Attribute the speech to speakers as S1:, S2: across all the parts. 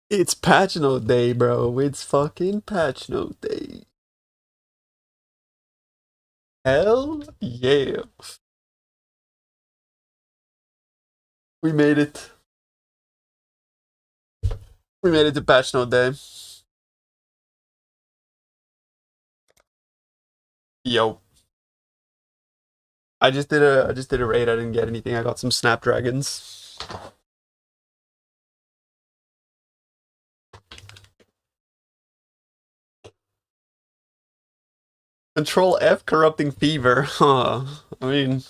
S1: It's patch note day, bro. It's fucking patch note day. Hell yeah. We made it. We made it to patch note day. Yo. I just did a raid, I didn't get anything. I got some snapdragons. Control F corrupting fever. Huh. I mean,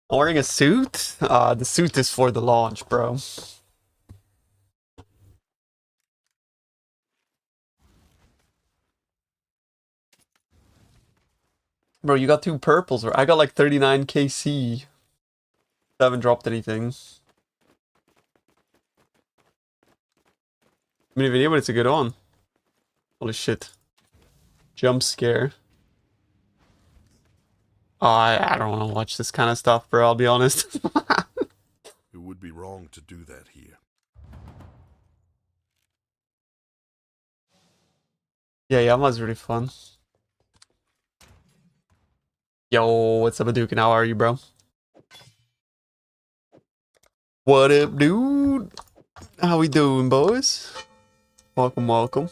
S1: I'm wearing a suit? The suit is for the launch, bro. Bro, you got two purples. I got like 39 KC. I haven't dropped anything. Mini video, but it's a good one. Holy shit. Jump scare. Oh, I don't want to watch this kind of stuff, bro. I'll be honest.
S2: It would be wrong to do that here.
S1: Yeah, Yama's really fun. Yo, what's up, Duke? How are you, bro? What up, dude? How we doing, boys? Welcome, welcome.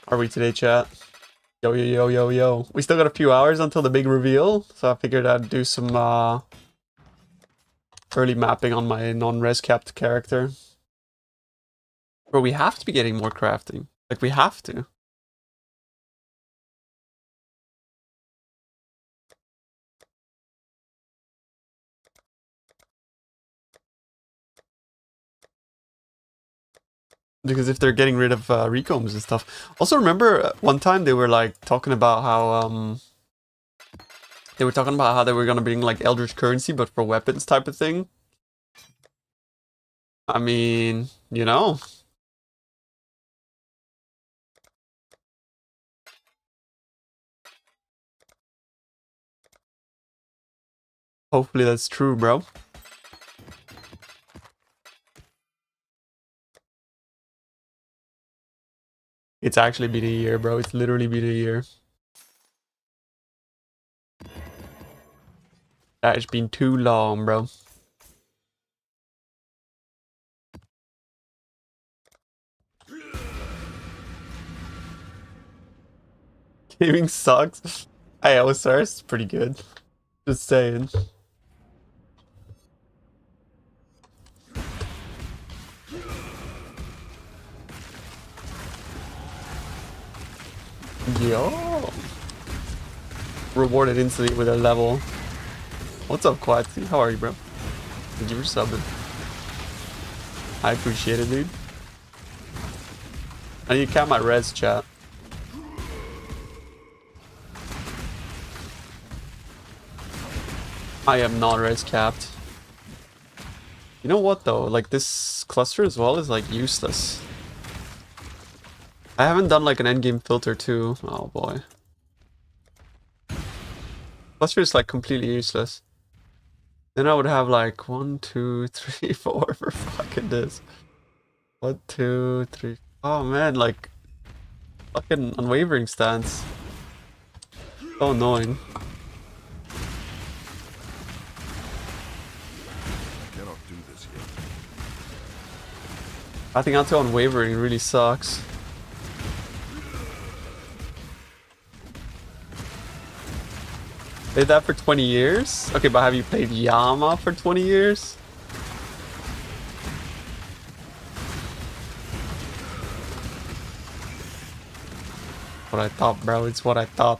S1: Are we today, chat? Yo, yo, yo, yo, yo. We still got a few hours until the big reveal, so I figured I'd do some early mapping on my non-res capped character. Bro, we have to be getting more crafting. Like, we have to. Because if they're getting rid of recombs and stuff. Also, remember one time they were like talking about how they were talking about how they were gonna bring like Eldritch currency, but for weapons type of thing. I mean, you know. Hopefully that's true, bro. It's actually been a year, bro. It's literally been a year. That has been too long, bro. Gaming sucks. Hey, OSR is pretty good. Just saying. Yo. Rewarded instantly with a level. What's up, Quatsy? How are you, bro? Thank you for subbing. I appreciate it, dude. I need to count my res, chat. I am not res capped. You know what though? Like this cluster as well is like useless. I haven't done like an endgame filter too. Oh boy. Cluster is like completely useless. Then I would have like 1, 2, 3, 4 for fucking this. 1, 2, 3. Oh man, like fucking unwavering stance. So annoying.
S2: Cannot do this yet.
S1: I think anti unwavering really sucks. Played that for 20 years? Okay, but have you played Yama for 20 years? What I thought, bro. It's what I thought.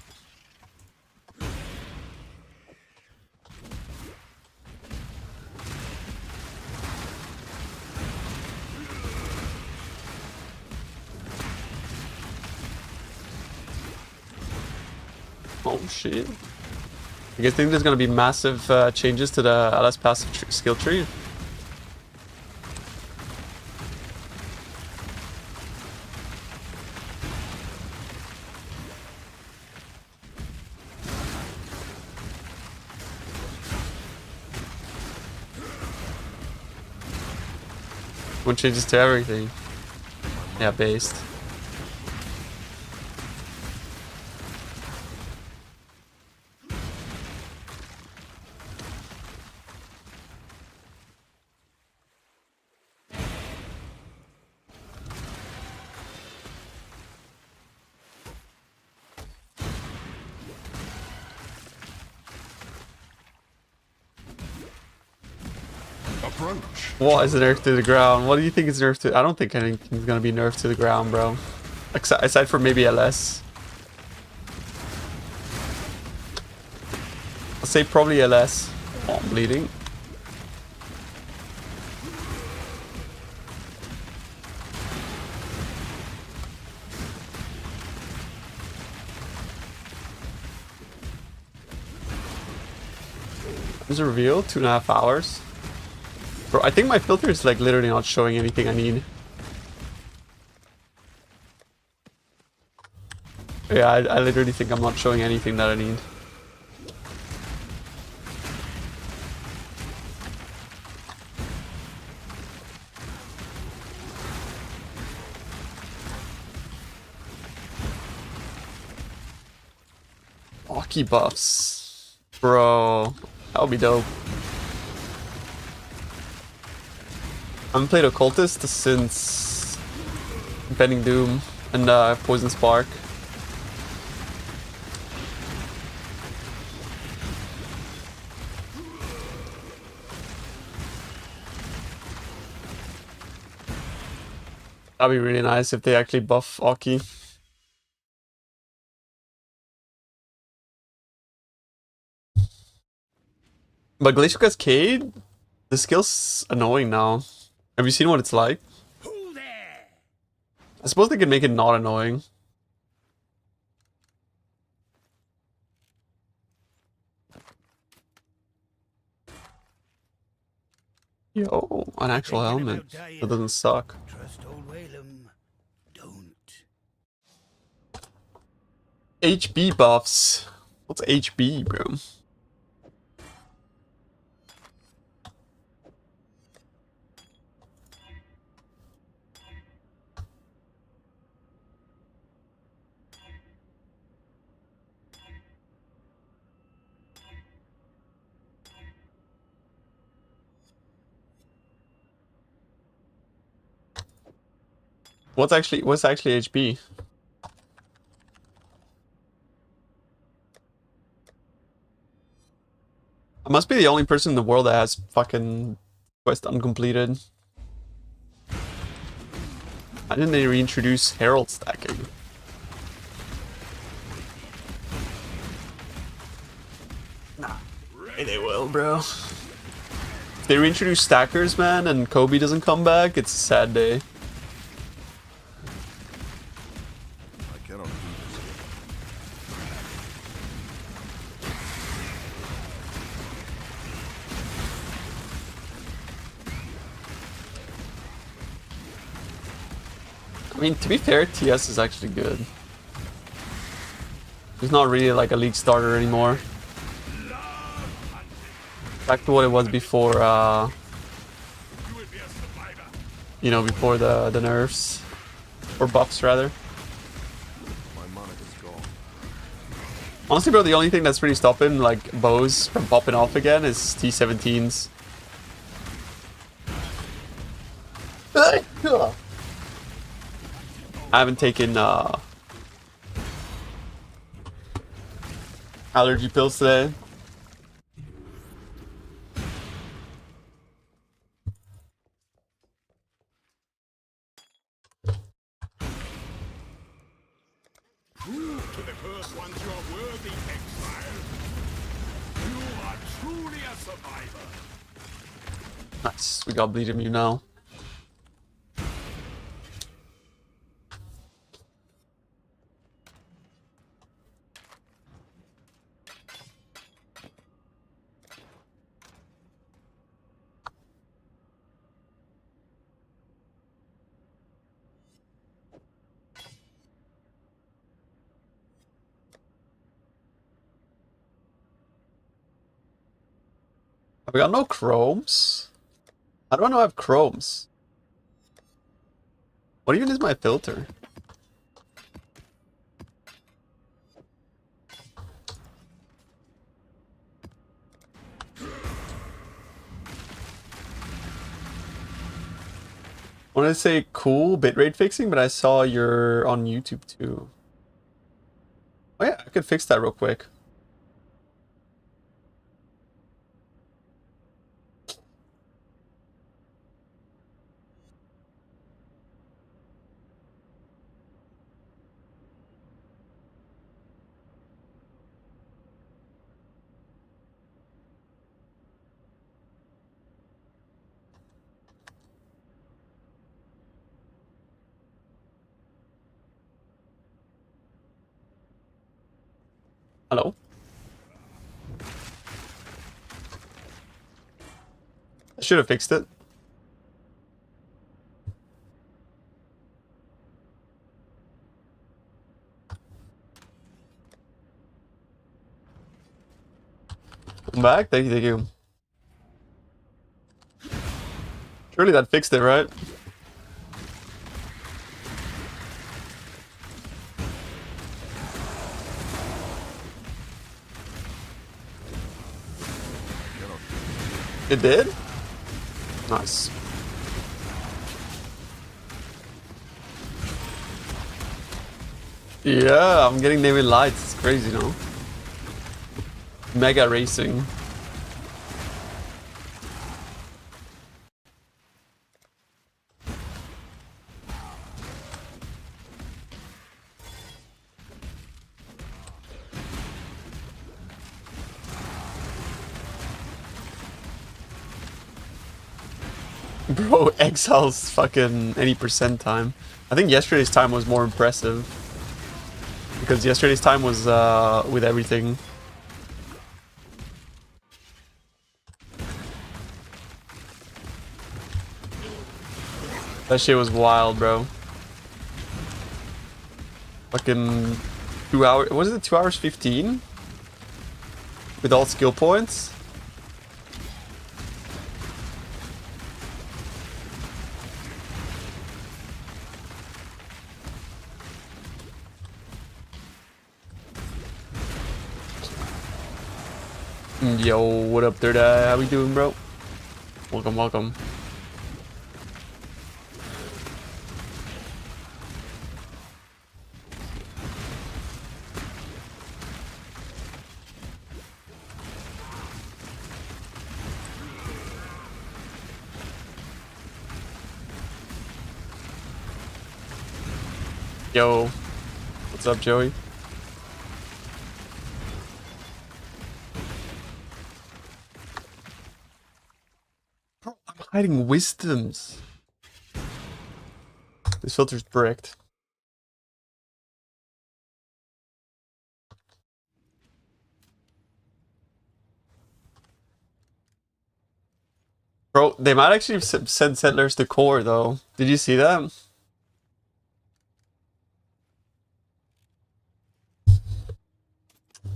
S1: Oh shit. You guys think there's gonna be massive changes to the LS passive skill tree? One changes to everything. Yeah, based.
S2: Approach.
S1: What is nerfed to the ground? What do you think is nerfed to? I don't think anything's gonna be nerfed to the ground, bro. Aside from maybe LS. I'll say probably LS. Oh, I'm bleeding. Is a reveal? 2.5 hours. Bro, I think my filter is like literally not showing anything I need. Yeah, I literally think I'm not showing anything that I need. Hockey buffs. Bro, that would be dope. I haven't played Occultist since Bending Doom and Poison Spark. That'd be really nice if they actually buff Aki. But Glacial Cascade, the skill's annoying now. Have you seen what it's like? I suppose they could make it not annoying. Yo, an actual helmet. That doesn't suck. HB buffs. What's HB, bro? What's actually HB? I must be the only person in the world that has fucking quest uncompleted. Why didn't they reintroduce Herald stacking? Nah, they will, bro. If they reintroduce stackers, man, and Kobe doesn't come back, it's a sad day.
S2: I cannot do this here.
S1: I mean, to be fair, TS is actually good. He's not really like a league starter anymore. Back to what it was before, you know, before the nerfs. Or buffs, rather.
S2: My mana is gone.
S1: Honestly, bro, the only thing that's really stopping, like, bows from popping off again is T17s. I haven't taken, allergy pills today.
S2: Prove to the cursed ones you are worthy, Exile. You are truly a survivor.
S1: Nice, we got Bleed Immune now. We got no chromes. How do I know I have chromes? What even is my filter? I want to say cool bitrate fixing, but I saw you're on YouTube too. Oh yeah, I could fix that real quick. Hello? I should have fixed it. I'm back. Thank you, thank you. Surely that fixed it, right? It did? Nice. Yeah, I'm getting Navy lights. It's crazy, no? Mega racing. Bro, Exile's fucking any percent time. I think yesterday's time was more impressive. Because yesterday's time was with everything. That shit was wild, bro. Fucking 2 hours. Was it 2 hours 15? With all skill points? Yo, what up there, how we doing, bro? Welcome, welcome. Yo, what's up, Joey? Bro, I'm hiding wisdoms. This filter's bricked. Bro, they might actually send settlers to core, though. Did you see that?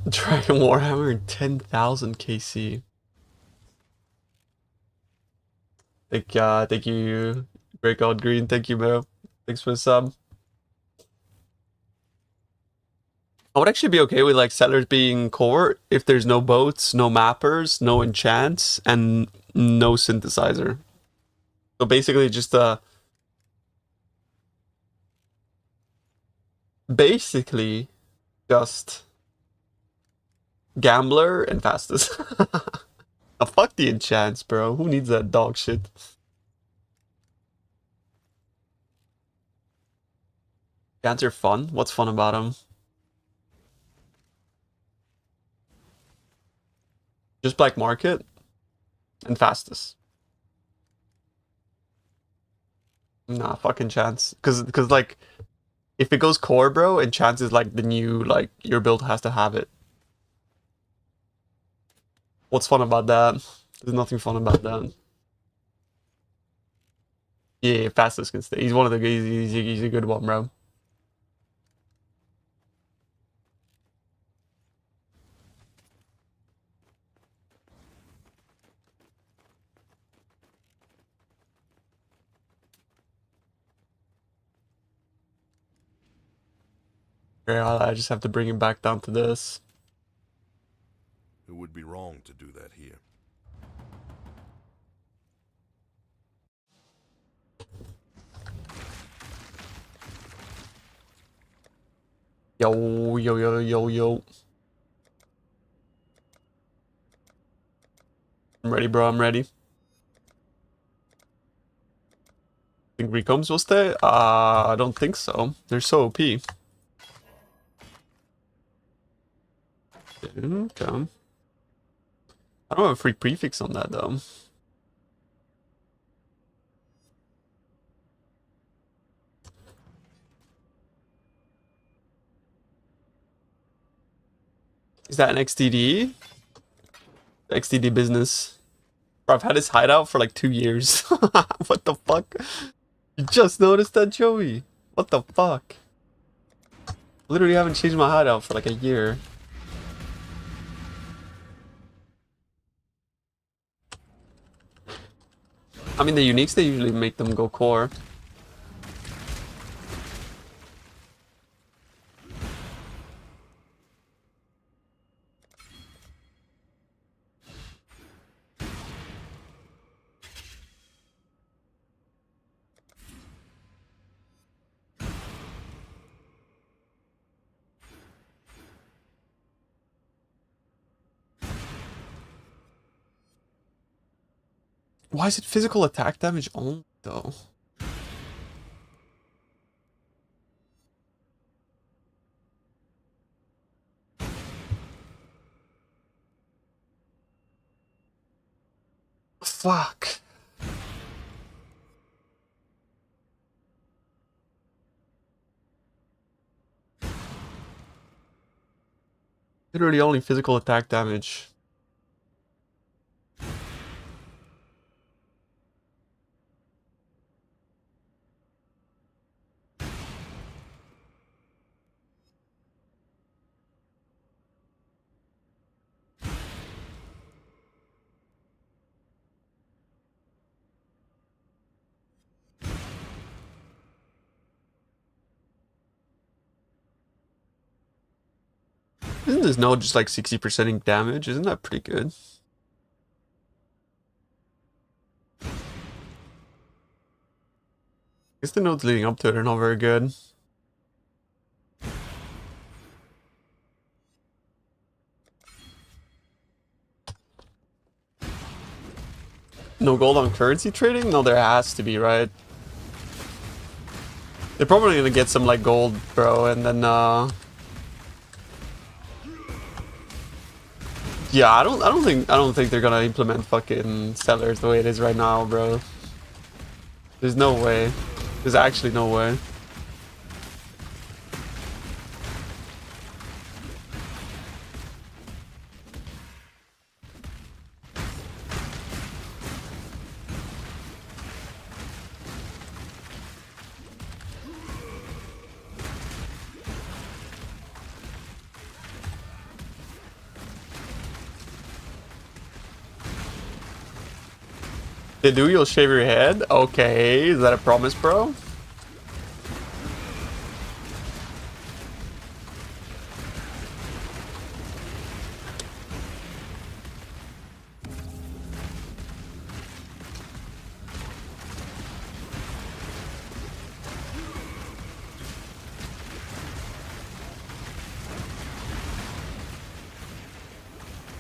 S1: Dragon Warhammer and 10,000 KC. Thank you, Breakout Green. Thank you, bro. Thanks for the sub. I would actually be okay with like settlers being core if there's no boats, no mappers, no enchants, and no synthesizer. So basically just basically just gambler and fastest. Oh, fuck the enchants, bro. Who needs that dog shit? Enchants are fun. What's fun about them? Just black market and fastest. Nah, fucking chance. Cause like if it goes core, bro, and chance is like the new like your build has to have it. What's fun about that? There's nothing fun about that. Yeah, fastest can stay. He's one of the he's a good one, bro. Okay, I just have to bring him back down to this.
S2: It would be wrong to do that here.
S1: Yo, yo, yo, yo, yo. I'm ready, bro. I'm ready. Think Recombs will stay? I don't think so. They're so OP. Okay. I don't have a free prefix on that though. Is that an XDD? XDD business. Bro, I've had this hideout for like 2 years. What the fuck? You just noticed that, Joey? What the fuck? Literally haven't changed my hideout for like a year. I mean, the uniques, they usually make them go core. Why is it physical attack damage only, though? Fuck. Literally only physical attack damage. Isn't this node just like 60%ing damage? Isn't that pretty good? I guess the nodes leading up to it are not very good. No gold on currency trading? No, there has to be, right? They're probably gonna get some like gold, bro, and then yeah, I don't think they're gonna implement fucking sellers the way it is right now, bro. There's no way. There's actually no way. They do, you'll shave your head? Okay, is that a promise, bro?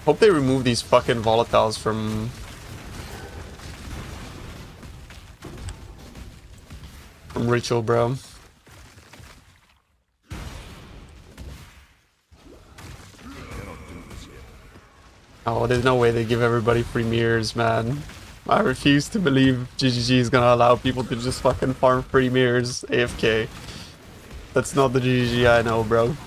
S1: Hope they remove these fucking volatiles from Ritual, bro. Oh, there's no way they give everybody free mirrors, man. I refuse to believe GGG is gonna allow people to just fucking farm free mirrors AFK. That's not the GGG I know, bro.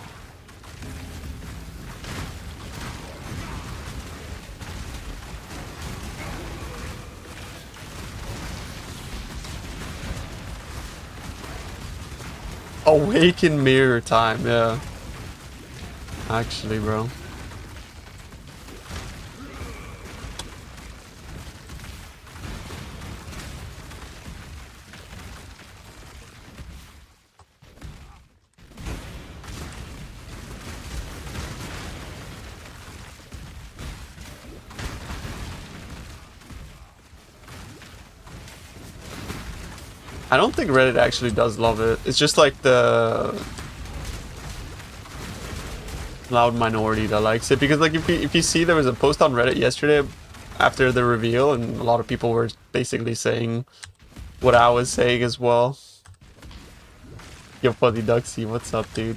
S1: Awaken mirror time, yeah. Actually, bro. I don't think Reddit actually does love it. It's just like the loud minority that likes it. Because like if you see, there was a post on Reddit yesterday after the reveal, and a lot of people were basically saying what I was saying as well. Yo, Fuzzy Duxy, what's up, dude?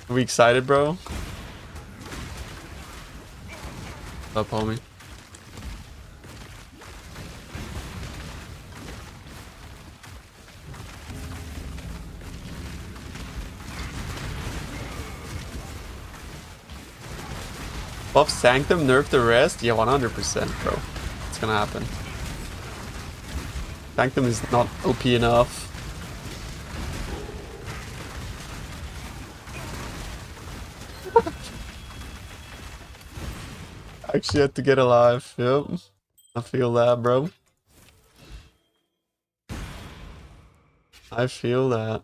S1: Are we excited, bro? What's up, homie? Buff Sanctum, nerf the rest? Yeah, 100%, bro. It's gonna happen. Sanctum is not OP enough. Actually had to get alive. Yep. I feel that, bro. I feel that.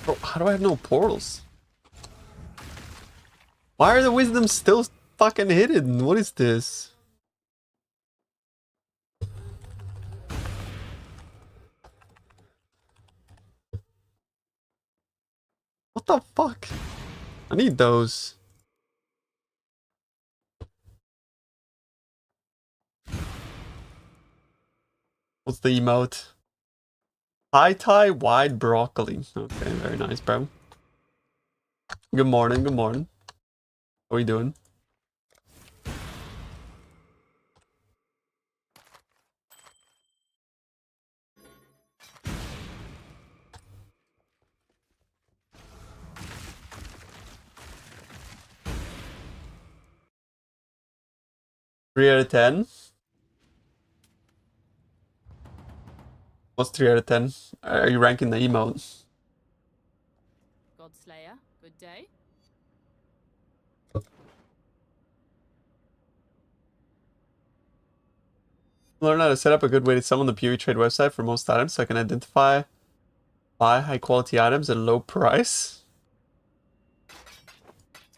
S1: Bro, how do I have no portals? Why are the wisdoms still fucking hidden? What is this? What the fuck? I need those. What's the emote? High wide broccoli. Okay, very nice, bro. Good morning, good morning. How are you doing? Three out of 10. What's 3 out of 10? Are you ranking the emote?
S3: Godslayer, good day.
S1: Learn how to set up a good way to summon the PoE trade website for most items so I can identify buy high quality items at a low price.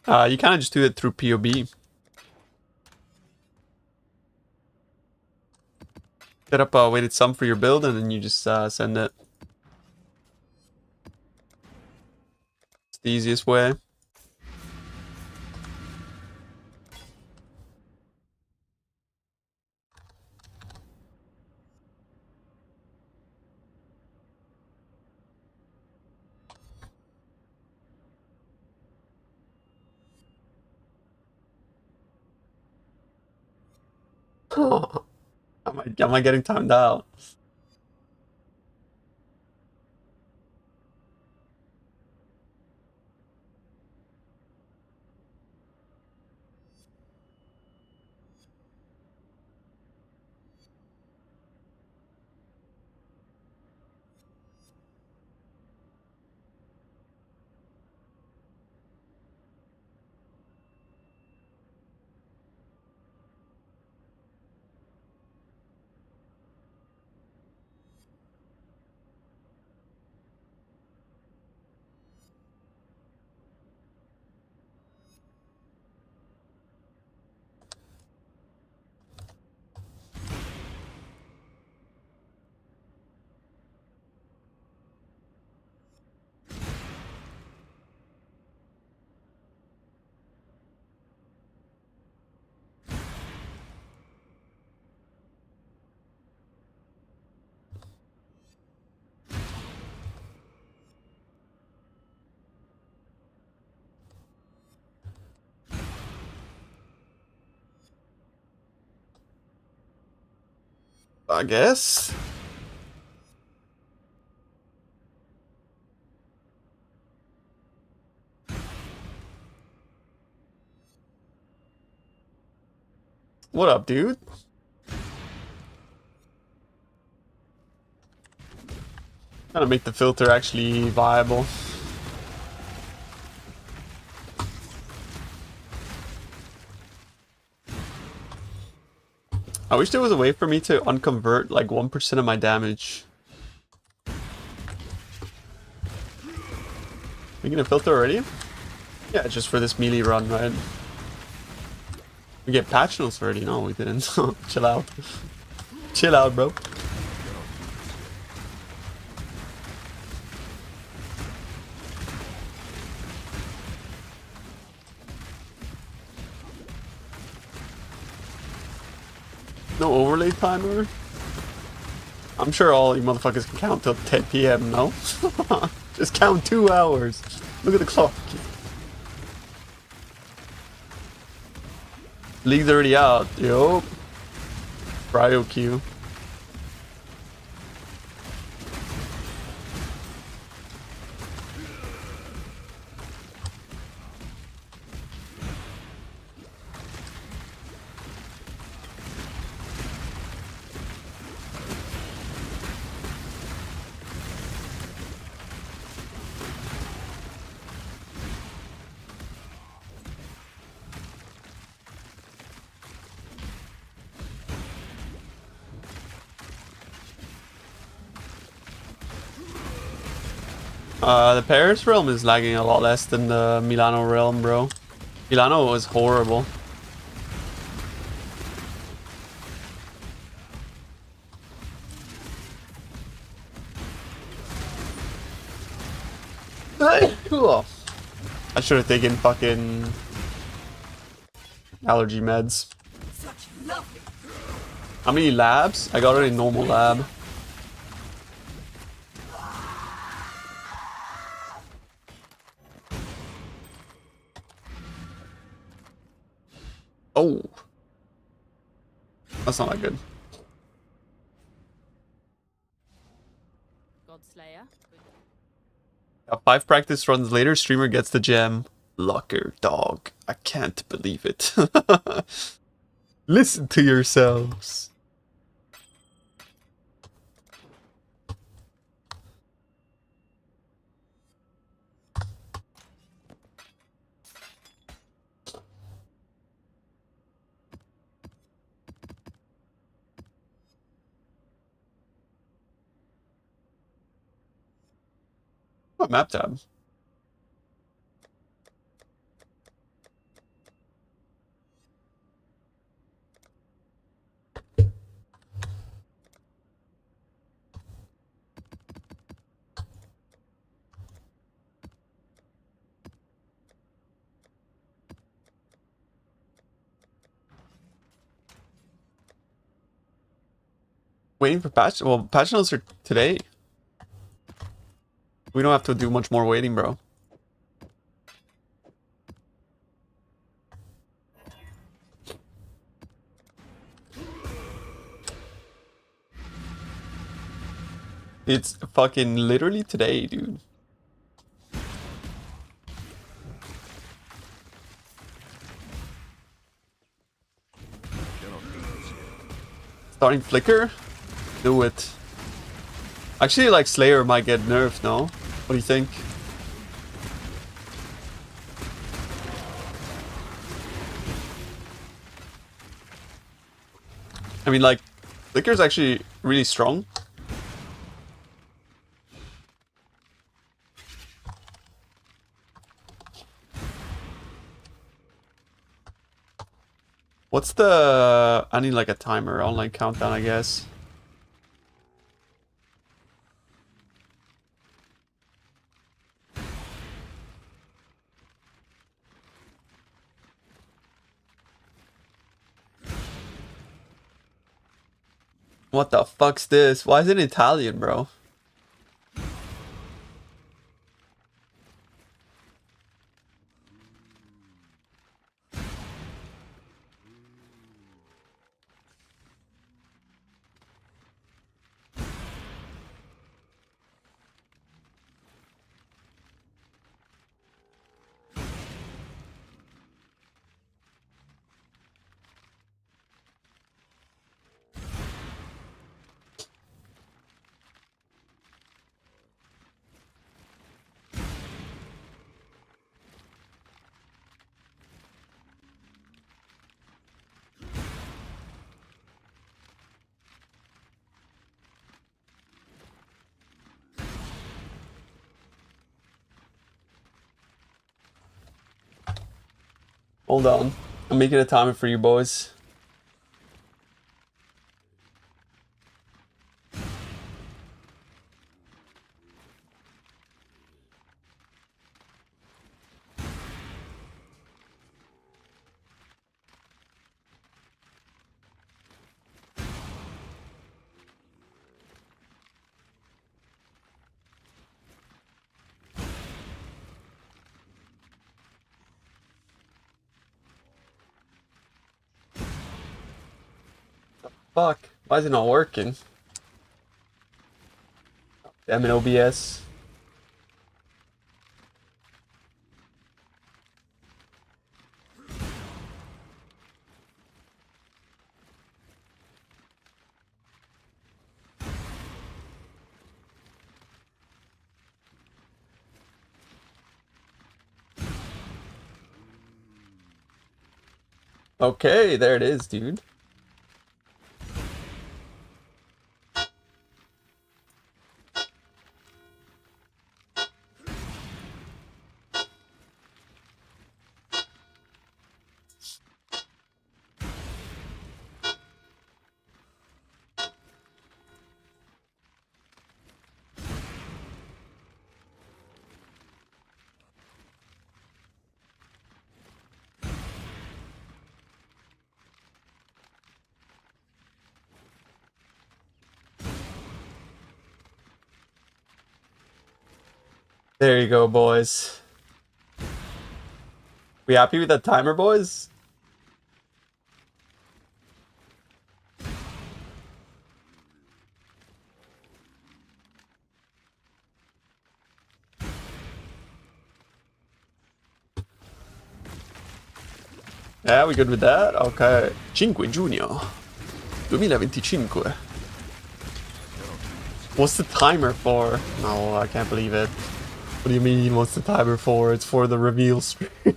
S1: You kind of just do it through POB. Set up a weighted sum for your build and then you just send it. It's the easiest way. Am I getting timed out? I guess. What up, dude? Trying to make the filter actually viable. I wish there was a way for me to unconvert like 1% of my damage. Making a filter already? Yeah, just for this melee run, right? We get patch notes already. No, we didn't. Chill out. Chill out, bro. No overlay timer? I'm sure all you motherfuckers can count till 10 PM, no? Just count 2 hours. Look at the clock. League's already out. Yo. Cryo Q. The Paris realm is lagging a lot less than the Milano realm, bro. Milano was horrible. Cool. I should have taken fucking allergy meds. How many labs? I got a normal lab. Oh. That's not that good.
S3: Godslayer.
S1: Yeah, 5 practice runs later, streamer gets the gem. Lucker dog. I can't believe it. Listen to yourselves. What map tab? Waiting for patch. Well, patch notes are today. We don't have to do much more waiting, bro. It's fucking literally today, dude. Starting Flicker? Do it. Actually, like, Slayer might get nerfed, no? What do you think? I mean, like, Flicker's actually really strong. What's the... I need, like, a timer, online countdown, I guess. What the fuck's this? Why is it Italian, bro? Hold on. I'm making a timer for you boys. Fuck. Why is it not working? Damn it, OBS. Okay, there it is, dude. There you go, boys. We happy with that timer, boys? Yeah, we good with that? Okay. 5 giugno 2025. What's the timer for? No, I can't believe it. What do you mean, what's the timer for? It's for the reveal stream. Wait,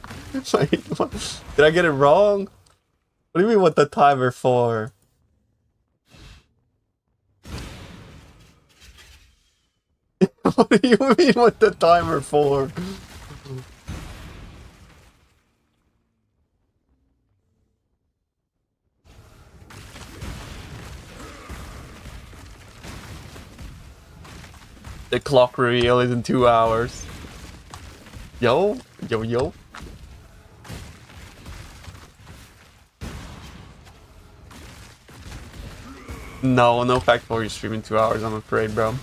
S1: what? Did I get it wrong? What do you mean, what the timer for? What do you mean, what the timer for? The clock reveal is in 2 hours. Yo, yo, yo. No fact for you stream in 2 hours, I'm afraid, bro.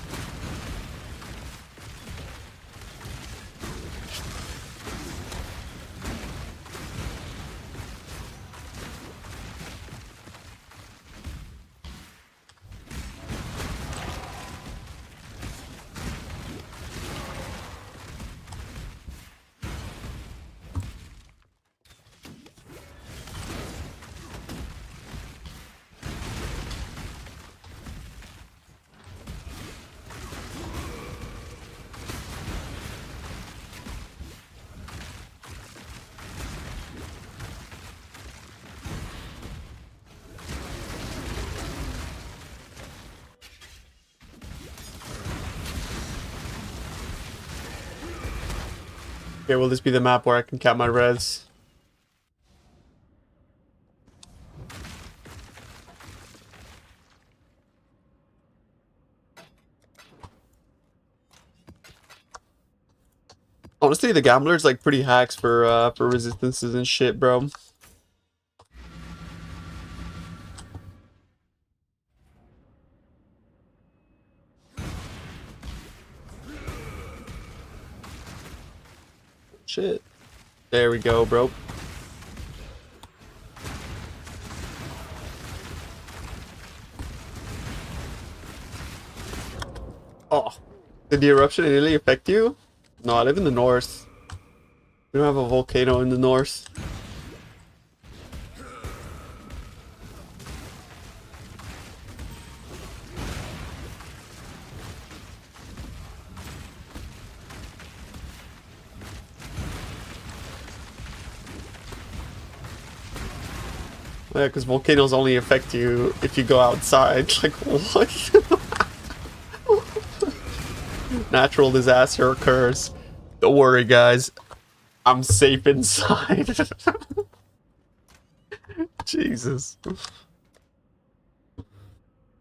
S1: Okay, will this be the map where I can cap my res? Honestly, the Gambler's like pretty hacks for resistances and shit, bro. Shit. There we go, bro. Oh, did the eruption in Italy affect you? No, I live in the north. We don't have a volcano in the north. Yeah, because volcanoes only affect you if you go outside. Like, what? Natural disaster occurs. Don't worry, guys. I'm safe inside. Jesus.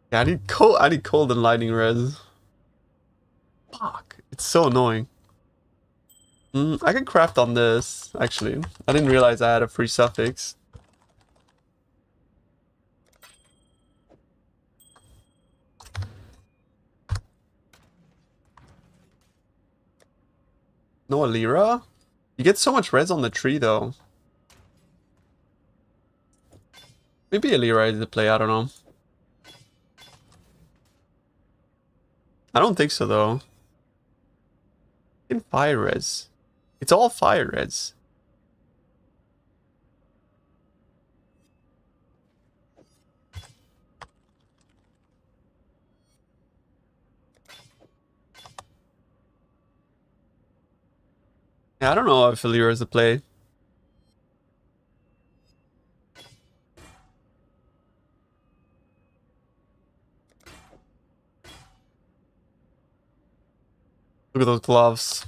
S1: Yeah, I need cold and lightning res. Fuck. It's so annoying. I can craft on this, actually. I didn't realize I had a free suffix. No Alira? You get so much res on the tree, though. Maybe Alira is the play, I don't know. I don't think so, though. In fire res. It's all fire res. Yeah, I don't know if Alira is the play. Look at those gloves.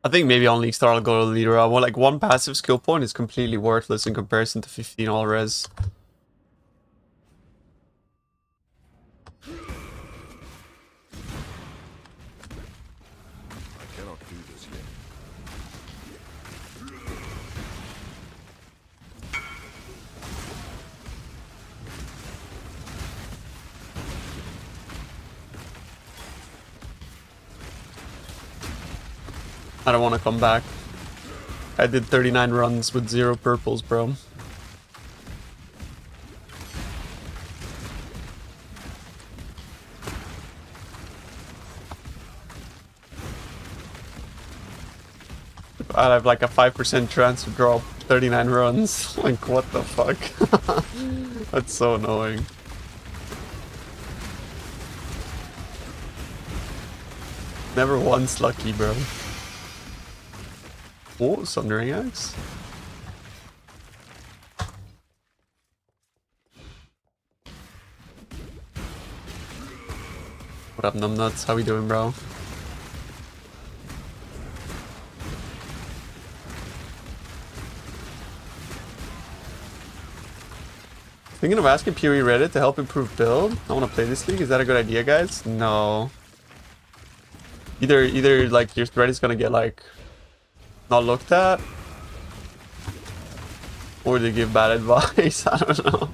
S1: I think maybe on League Star I'll go to Alira. Well, like one passive skill point is completely worthless in comparison to 15 all res. I don't want to come back. I did 39 runs with 0 purples, bro. I have like a 5% chance to drop 39 runs. Like, what the fuck? That's so annoying. Never once lucky, bro. Oh, Sundering Axe. What up, numbnuts? How we doing, bro? Thinking of asking PoE Reddit to help improve build. I want to play this league. Is that a good idea, guys? No. Either like your Reddit's gonna get like not looked at, or they give bad advice. I don't know.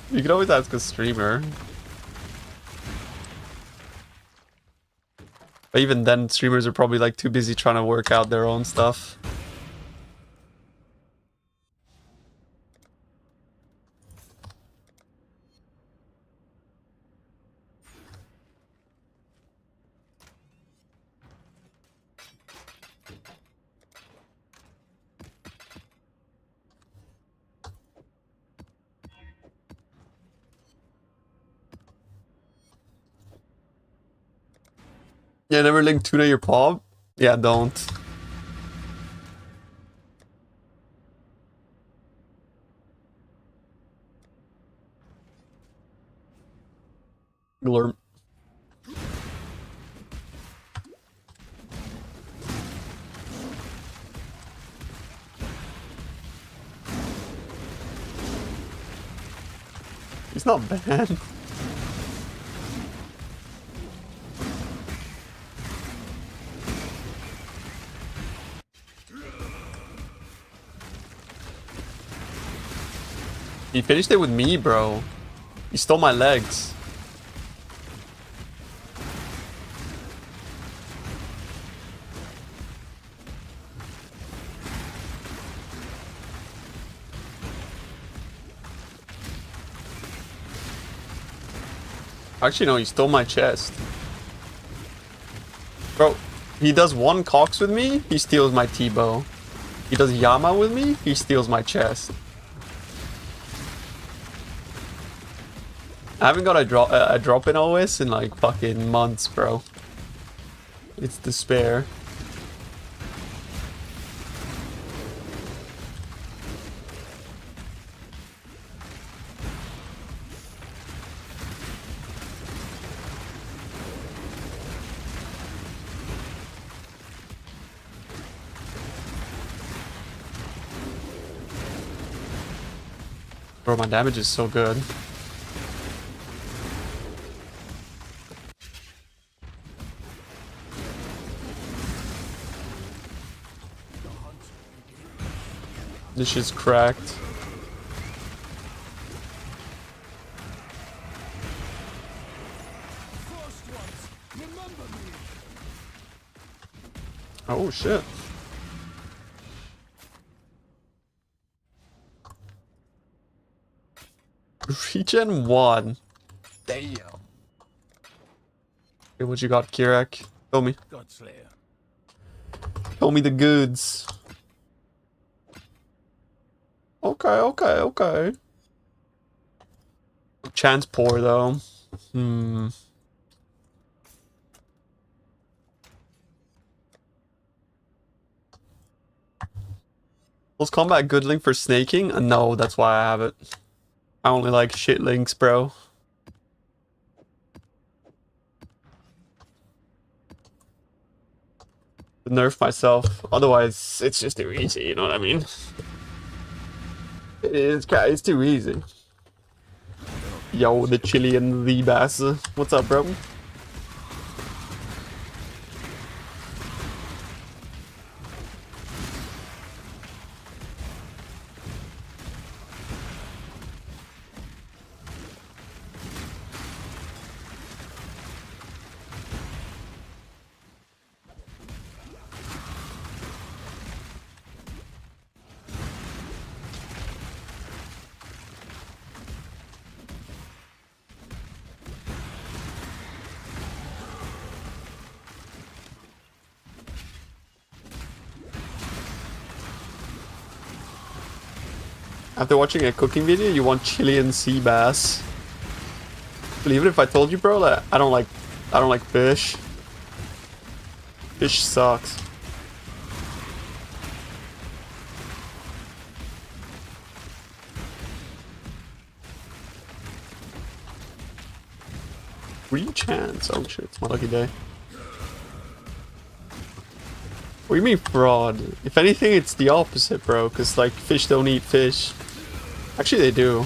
S1: You can always ask a streamer. But even then, streamers are probably like too busy trying to work out their own stuff. Yeah, never link tuna your paw? Yeah, don't. Glurp. He's not bad. He finished it with me, bro. He stole my legs. Actually, no, he stole my chest. Bro, he does one Cox with me, he steals my T-bow. He does Yama with me, he steals my chest. I haven't got a drop in OS in like fucking months, bro. It's despair. Bro, my damage is so good. This shit's cracked. Oh shit. Regen 1. Damn. Hey, what you got, Kirak? Tell me.
S2: Godslayer.
S1: Tell me the goods. Okay. Chance poor though. Was combat good link for snaking? No, that's why I have it. I only like shit links, bro. Nerf myself. Otherwise, it's just too easy, you know what I mean? It's too easy. Yo, the Chilean the bass. What's up, bro? After watching a cooking video, you want Chilean sea bass. Believe it if I told you, bro, that I don't like fish. Fish sucks. Free chance. Oh shit, it's my lucky day. What do you mean fraud? If anything, it's the opposite, bro. Cause like fish don't eat fish. Actually, they do.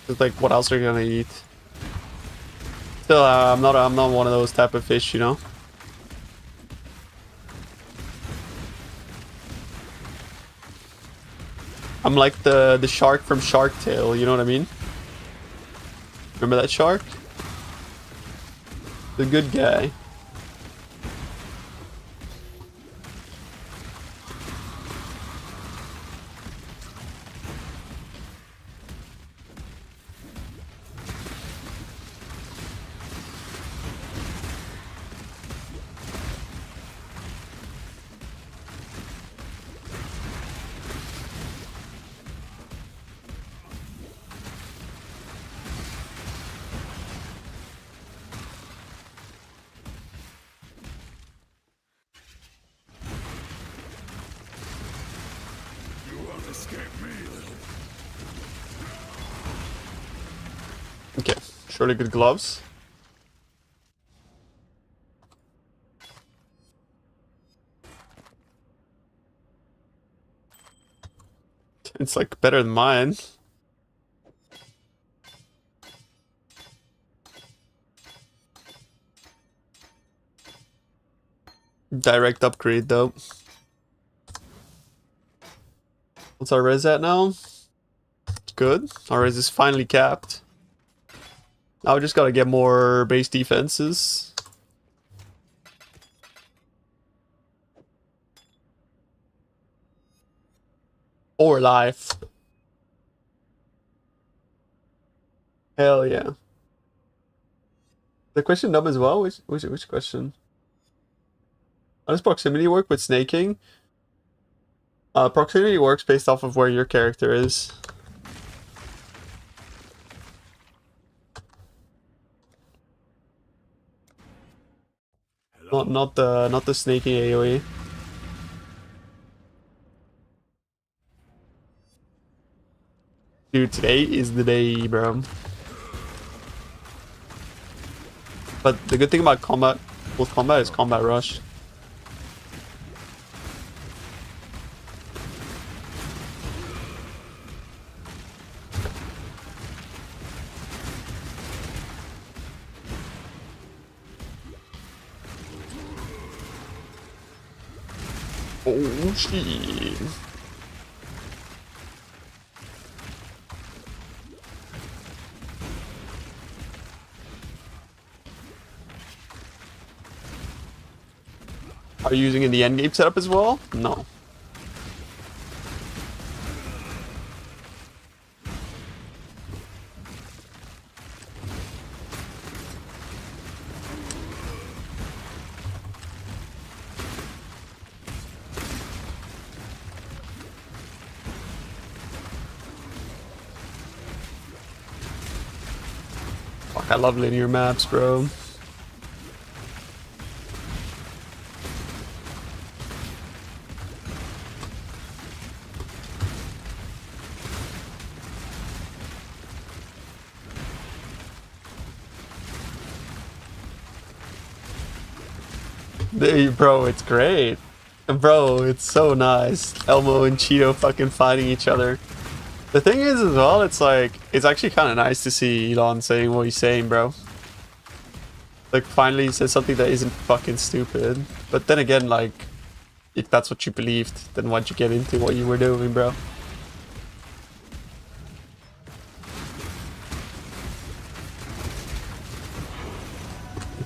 S1: It's like, what else are you gonna eat? Still, I'm not one of those type of fish, you know. I'm like the shark from Shark Tale. You know what I mean? Remember that shark? The good guy. Okay, surely good gloves. It's like better than mine. Direct upgrade though. What's our res at now? It's good. Our res is finally capped. Now we just gotta get more base defenses. Or life. Hell yeah. The question dumb as well? Which question? How does proximity work with snaking? Proximity works based off of where your character is. Not the snaking AoE. Dude, today is the day, bro. But the good thing about combat, both combat, is combat rush. Oh shit. Are you using in the endgame setup as well? No. Fuck, I love linear maps, bro. Bro, it's great. Bro, it's so nice. Elmo and Cheeto fucking fighting each other. The thing is as well, it's like, it's actually kind of nice to see Elon saying what he's saying, bro. Like, finally he says something that isn't fucking stupid. But then again, like, if that's what you believed, then why'd you get into what you were doing, bro?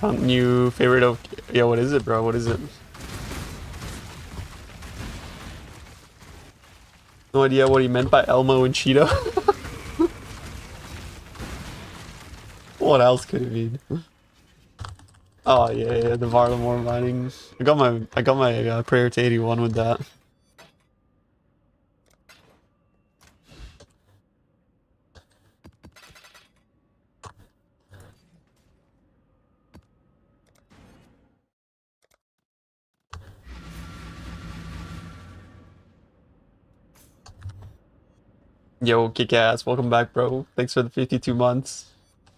S1: New favorite of... Yeah, what is it, bro? What is it? No idea what he meant by Elmo and Cheeto. What else could it mean? Oh yeah, the Varlamore mining. I got my prayer to 81 with that. Yo, kick ass, welcome back, bro. Thanks for the 52 months.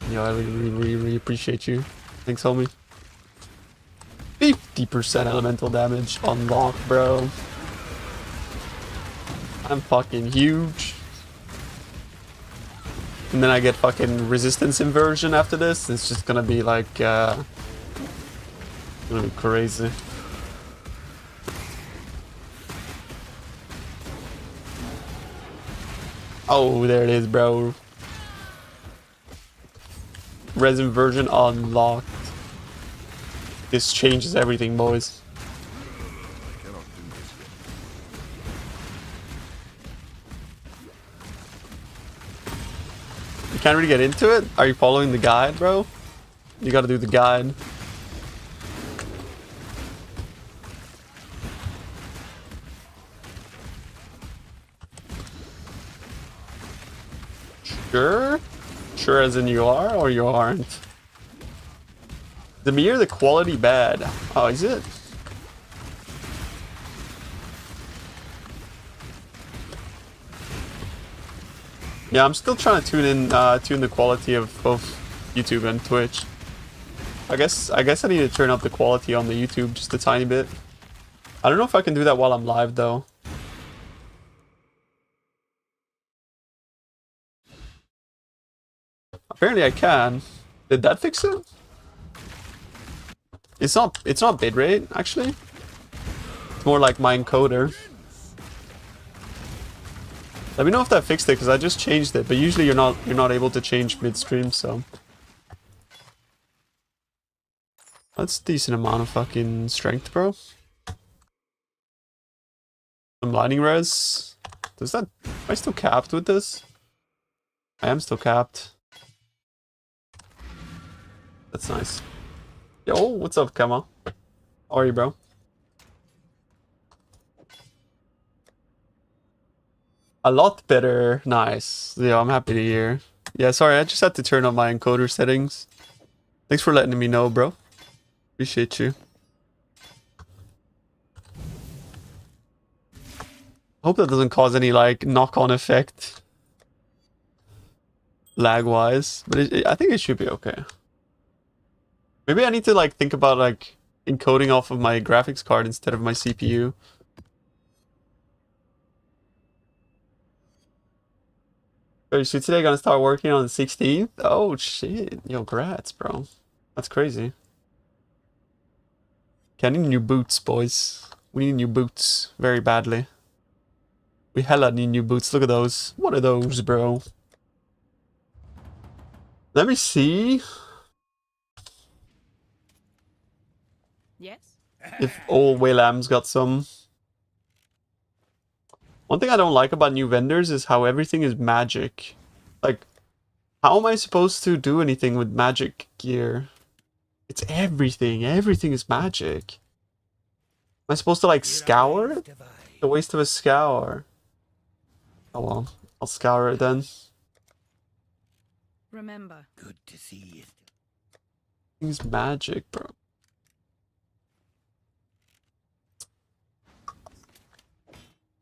S1: Yo, I really appreciate you. Thanks, homie. 50% elemental damage unlocked, bro. I'm fucking huge. And then I get fucking resistance inversion after this. It's just gonna be like, gonna be crazy. Oh, there it is, bro. Resin version unlocked. This changes everything, boys. You can't really get into it? Are you following the guide, bro? You gotta do the guide. Sure? Sure as in you are or you aren't? The mirror, the quality bad. Oh, is it? Yeah, I'm still trying to tune the quality of both YouTube and Twitch. I guess I need to turn up the quality on the YouTube just a tiny bit. I don't know if I can do that while I'm live though. Apparently I can. Did that fix it? It's not bitrate actually. It's more like my encoder. Let me know if that fixed it because I just changed it, but usually you're not able to change midstream, so that's a decent amount of fucking strength, bro. Some lightning res. Does that... Am I still capped with this? I am still capped. That's nice. Yo, what's up, Kama? How are you, bro? A lot better. Nice. Yeah, I'm happy to hear. Yeah, sorry, I just had to turn on my encoder settings. Thanks for letting me know, bro. Appreciate you. Hope that doesn't cause any, like, knock-on effect. Lag-wise. But I think it should be okay. Maybe I need to, like, think about, like, encoding off of my graphics card instead of my CPU. So today gonna start working on the 16th? Oh, shit. Yo, congrats, bro. That's crazy. Getting new boots, boys. We need new boots very badly. We hella need new boots. Look at those. What are those, bro? Let me see
S3: Yes?
S1: if old Waylam's got some. One thing I don't like about new vendors is how everything is magic. Like, how am I supposed to do anything with magic gear? It's everything. Everything is magic. Am I supposed to, like, scour it? The waste of a scour. Oh well. I'll scour it then.
S3: Remember.
S4: Good to see you.
S1: It's magic, bro.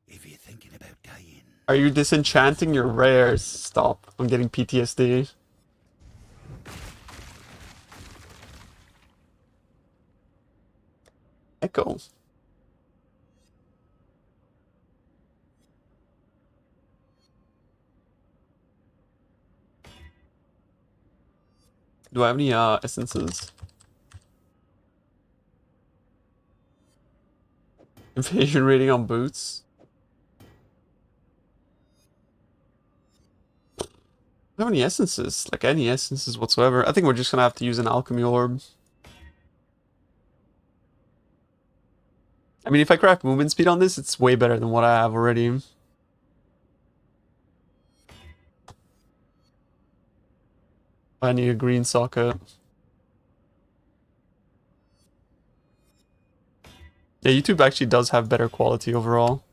S4: If you're thinking about dying.
S1: Are you disenchanting your rares? Stop. I'm getting PTSD. Echo. Do I have any essences? Invasion rating on boots? I don't have any essences, like any essences whatsoever. I think we're just gonna have to use an alchemy orb. I mean, if I craft movement speed on this, it's way better than what I have already. I need a green socket. Yeah, YouTube actually does have better quality overall.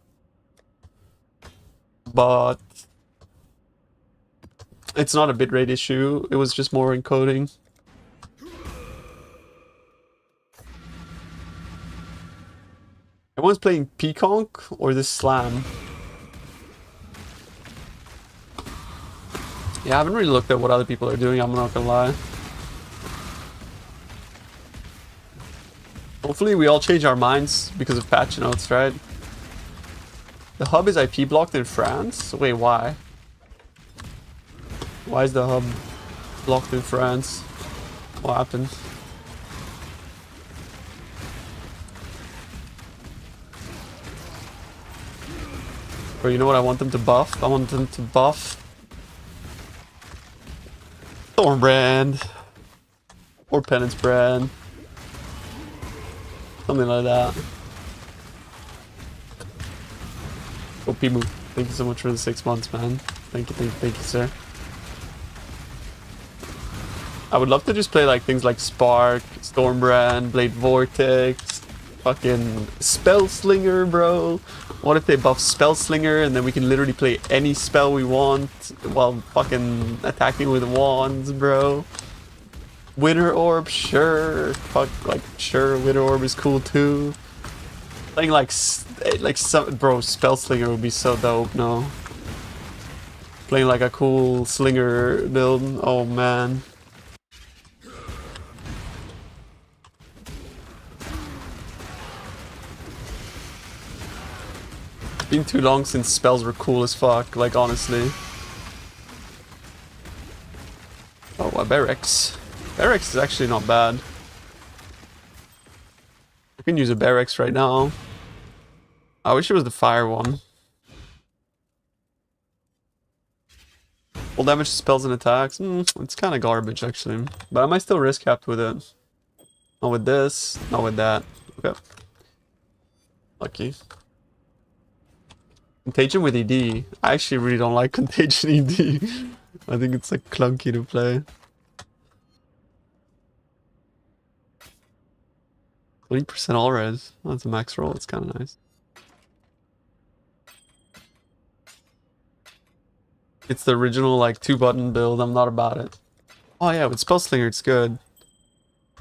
S1: But it's not a bitrate issue, it was just more encoding. Everyone's playing Peaconk or this Slam? Yeah, I haven't really looked at what other people are doing, I'm not gonna lie. Hopefully we all change our minds because of patch notes, right? The hub is IP blocked in France? Wait, why? Why is the hub blocked in France? What happened? Or you know what I want them to buff? I want them to buff Thornbrand or Penance Brand. Something like that. Oh, Pimu, thank you so much for the 6 months, man. Thank you, sir. I would love to just play like things like Spark, Stormbrand, Blade Vortex, fucking Spellslinger, bro. What if they buff Spellslinger and then we can literally play any spell we want while fucking attacking with wands, bro? Winter Orb, sure. Fuck, like, sure, Winter Orb is cool too. Playing like some, bro, Spellslinger would be so dope, no? Playing like a cool slinger build, oh man. It's been too long since spells were cool as fuck, like honestly. Oh, a Barracks. Barracks is actually not bad. I can use a Barracks right now. I wish it was the fire one. Full damage to spells and attacks. It's kind of garbage actually. But I might still risk capped with it. Not with this, not with that. Okay. Lucky. Contagion with ED. I actually really don't like Contagion ED. I think it's like clunky to play. 20% all res. Oh, that's a max roll. It's kind of nice. It's the original like 2-button build. I'm not about it. Oh yeah, with Spellslinger it's good.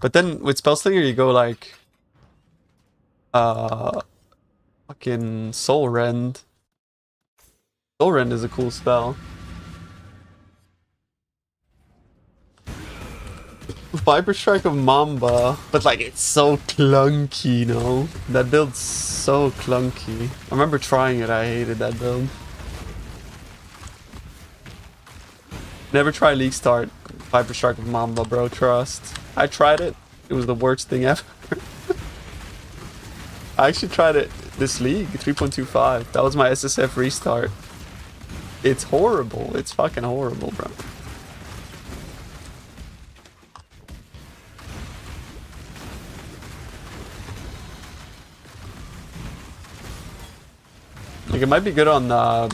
S1: But then with Spellslinger you go like fucking Soul Rend. Soul Rend is a cool spell. Viper Strike of Mamba, but like it's so clunky, you know? That build's so clunky. I remember trying it, I hated that build. Never try League Start Viper Strike of Mamba, bro, trust. I tried it, it was the worst thing ever. I actually tried it this league, 3.25. That was my SSF restart. It's horrible. It's fucking horrible, bro. Like, it might be good on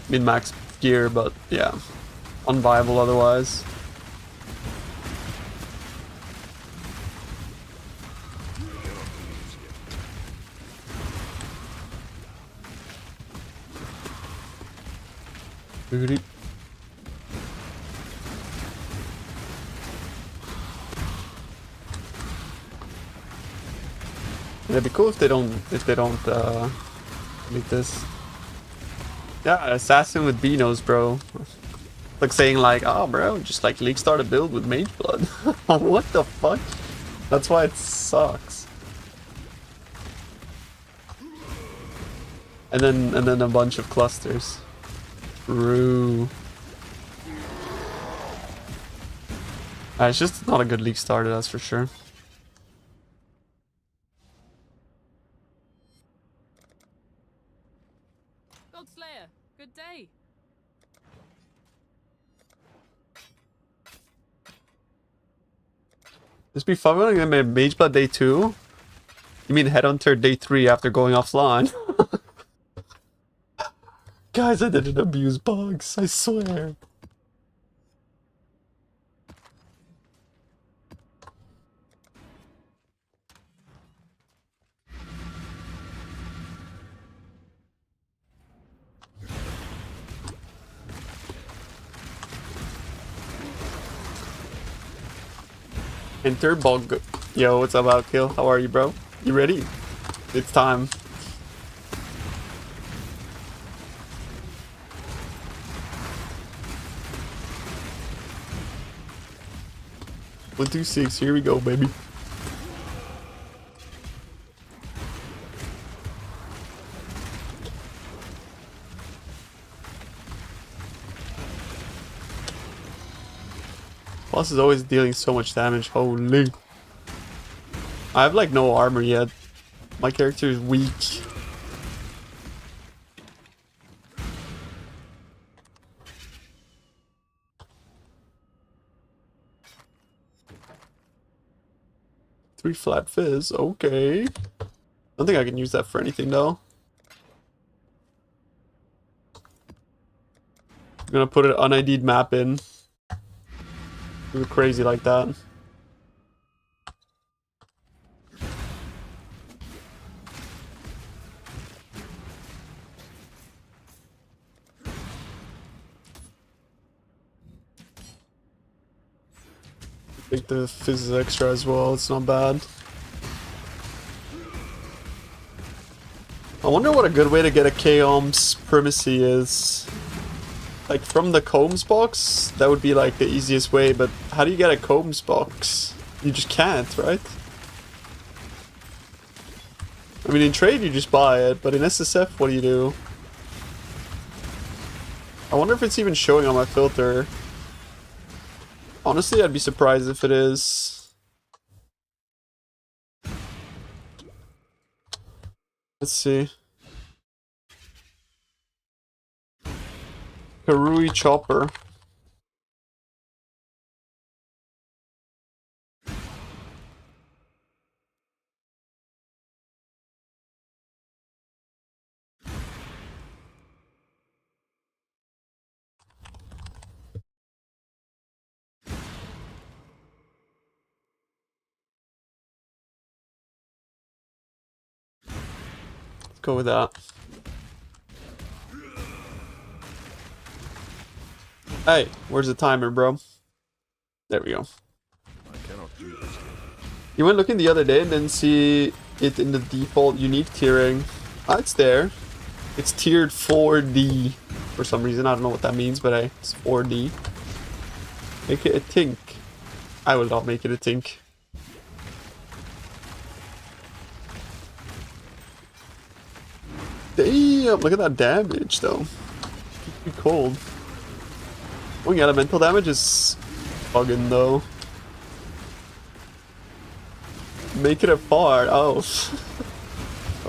S1: min-max gear, but yeah, unviable otherwise. Booty. It'd be cool if they don't make this. Yeah, assassin with Beanos, bro. Like saying like, oh bro, just like league start a build with mage blood. What the fuck? That's why it sucks. And then a bunch of clusters. True. It's just not a good league starter, that's for sure.
S3: Godslayer, good day.
S1: Just be fun when I get Mage Blood day 2. You mean Headhunter day 3 after going offline? Guys, I didn't abuse bugs, I swear. Enter bug. Yo, what's up, Outkill? How are you, bro? You ready? It's time. One, 2, 6. Here we go, baby. Boss is always dealing so much damage. Holy. I have like no armor yet. My character is weak. Three flat fizz. Okay. I don't think I can use that for anything though. I'm gonna put an unID'd map in. Do it crazy like that. Take the fizz extra as well, it's not bad. I wonder what a good way to get a K-Ohms primacy is. Like from the Combs box, that would be like the easiest way, but how do you get a Combs box? You just can't, right? I mean, in trade you just buy it, but in SSF what do you do? I wonder if it's even showing on my filter. Honestly, I'd be surprised if it is. Let's see. Karui Chopper. Let's go with that. Hey, where's the timer, bro? There we go. You went looking the other day and didn't see it in the default unique tiering. Ah, it's there. It's tiered 4D. For some reason, I don't know what that means, but hey, it's 4D. Make it a tink. I will not make it a tink. Damn, look at that damage though. Keeps me cold. Going elemental damage is bugging though. Make it a fart. Oh.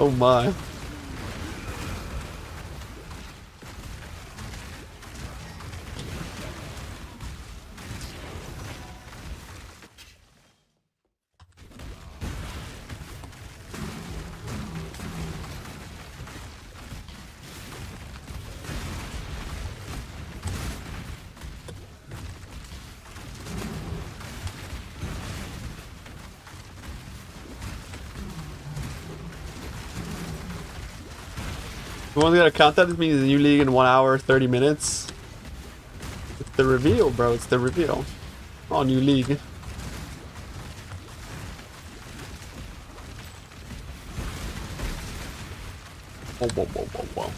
S1: Oh my. You only gotta count that as means a new league in 1 hour, 30 minutes. It's the reveal, bro. It's the reveal. Oh, new league. Whoa, whoa, whoa, whoa, whoa.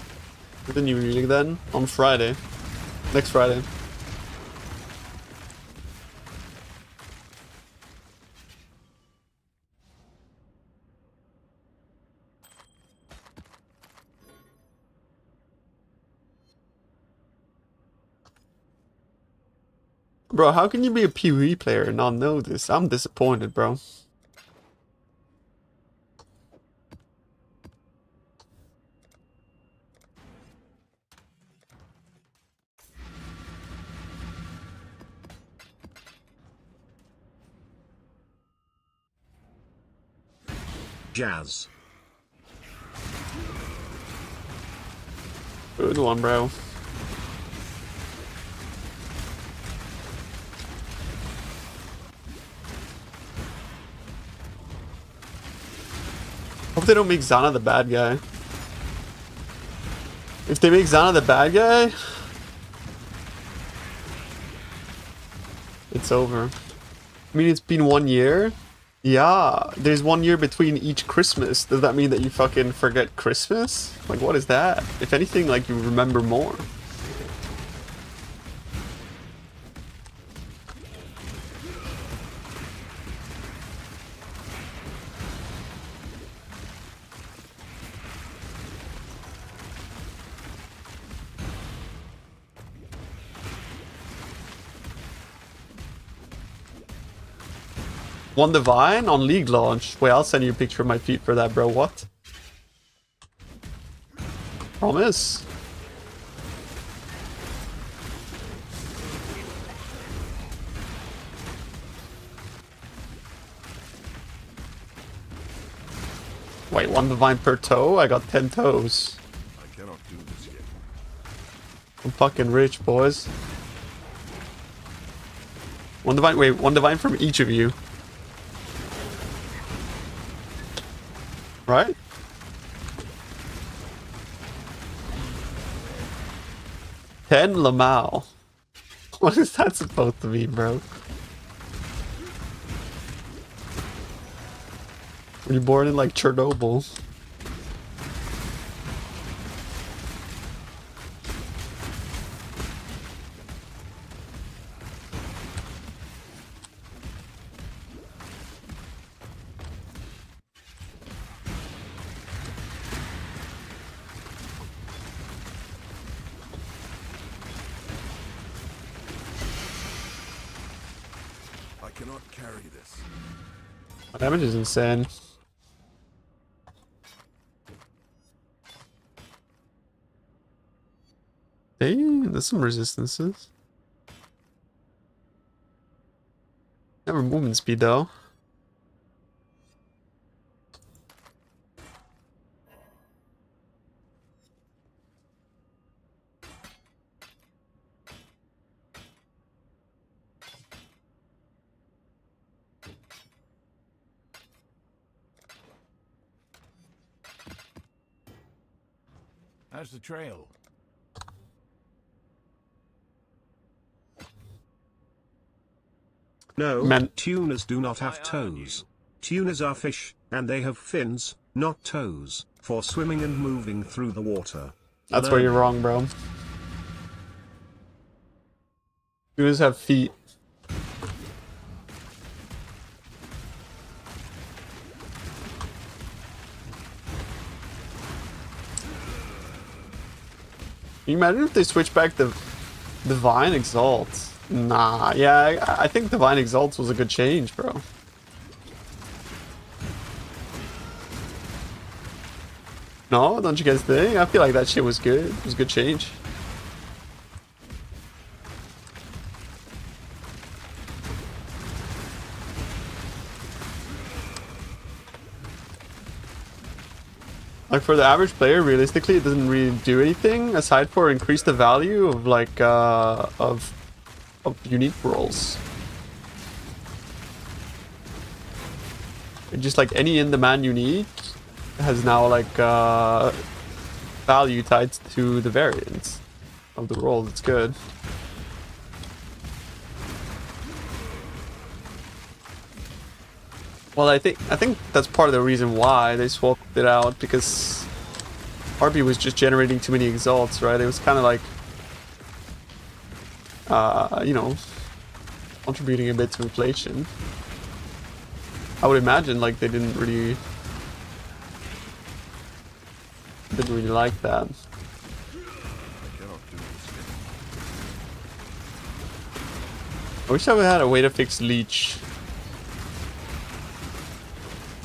S1: What's the new league then? On Friday. Next Friday. Bro, how can you be a PoE player and not know this? I'm disappointed, bro.
S5: Jazz.
S1: Good one, bro. Hope they don't make Zana the bad guy. If they make Zana the bad guy, it's over. I mean, it's been 1 year. Yeah, there's 1 year between each Christmas. Does that mean that you fucking forget Christmas? Like, what is that? If anything, like, you remember more. One Divine on League launch. Wait, I'll send you a picture of my feet for that, bro. What? Promise? Wait, 1 Divine per toe? I got 10 toes.
S2: I cannot do this yet.
S1: I'm fucking rich, boys. 1 Divine, wait, 1 Divine from each of you. Right? Ten Lamau. What is that supposed to mean, bro? Were you born in like Chernobyl?
S2: I cannot carry this.
S1: My damage is insane. Dang, there's some resistances. Never movement speed though.
S2: How's the trail?
S5: No,
S1: Man.
S5: tuners do not have toes. Tuners are fish, and they have fins, not toes, for swimming and moving through the water.
S1: That's where you're wrong, bro. You just have feet. Can you imagine if they switch back the Divine Exalt? Nah, yeah, I think Divine Exalt was a good change, bro. No, don't you guys think? I feel like that shit was good. It was a good change. Like for the average player, realistically, it doesn't really do anything aside for increase the value of like of unique rolls. And just like any in-demand unique has now like value tied to the variance of the roll. It's good. Well, I think that's part of the reason why they swapped it out, because RB was just generating too many exalts, right? It was kind of like, you know, contributing a bit to inflation. I would imagine like they didn't really like that. I wish I would had a way to fix leech.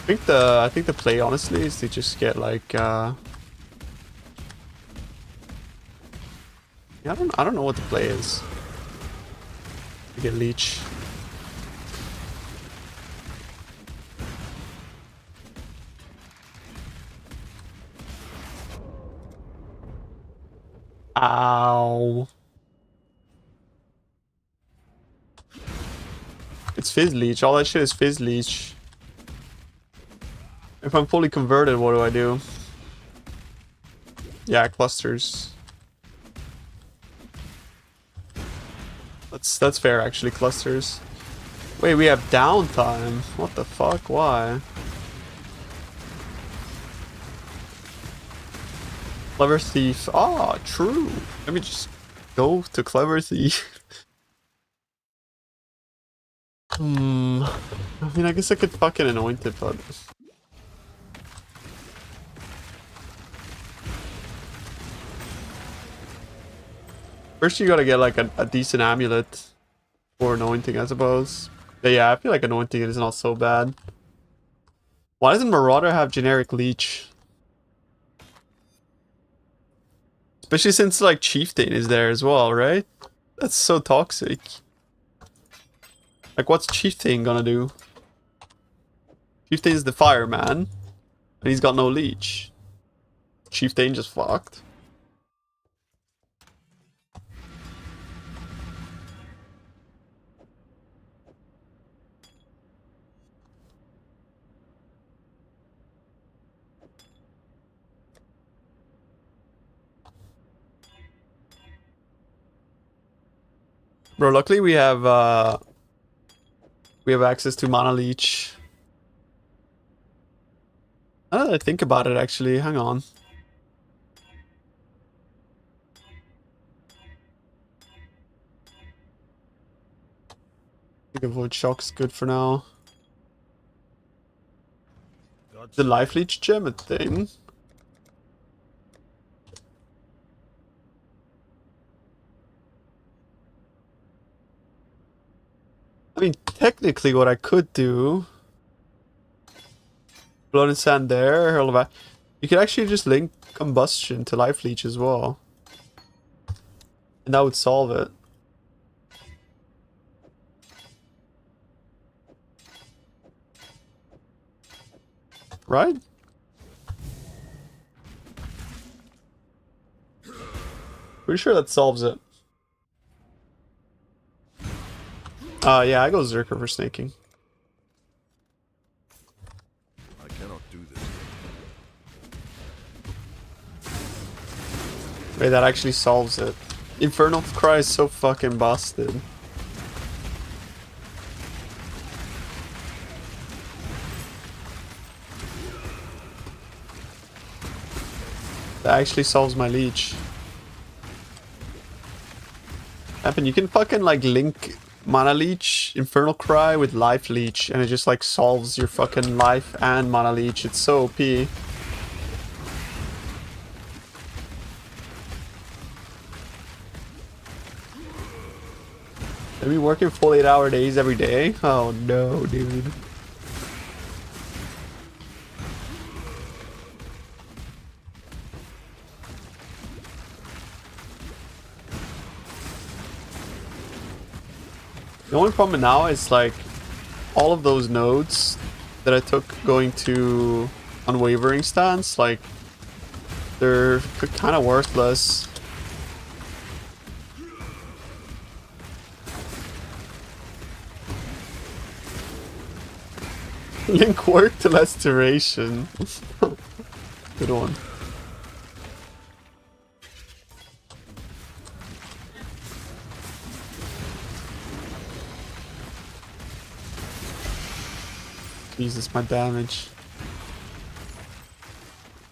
S1: I think the play honestly is to just get like yeah, I don't know what the play is. To get leech. Ow. It's fizz leech. All that shit is fizz leech. If I'm fully converted, what do I do? Yeah, clusters. That's fair actually, clusters. Wait, we have downtime. What the fuck? Why? Clever Thief. Ah, true. Let me just go to Clever Thief. I mean, I guess I could fucking anoint it, but... First you gotta get like a decent amulet for anointing, I suppose. But yeah, I feel like anointing is not so bad. Why doesn't Marauder have generic leech? Especially since like Chieftain is there as well, right? That's so toxic. Like what's Chieftain gonna do? Chieftain is the fireman, and he's got no leech. Chieftain just fucked. Bro, luckily we have access to mana leech. Now that I think about it, actually, hang on. I think avoid shock's good for now. The life leech gem a thing? I mean, technically what I could do... Blood and sand there, hurl of... You could actually just link combustion to life leech as well. And that would solve it. Right? Pretty sure that solves it. Yeah, I go Zerker for snaking.
S2: I cannot do this.
S1: Wait, that actually solves it. Infernal Cry is so fucking busted. That actually solves my leech. Happen, you can fucking like link Mana Leech, Infernal Cry with Life Leech, and it just like solves your fucking life and Mana Leech. It's so OP. Are we working full 8-hour days every day? Oh no, dude. The only problem now is like all of those nodes that I took going to unwavering stance, like they're kind of worthless. Link work to less duration. Good one. Jesus, my damage.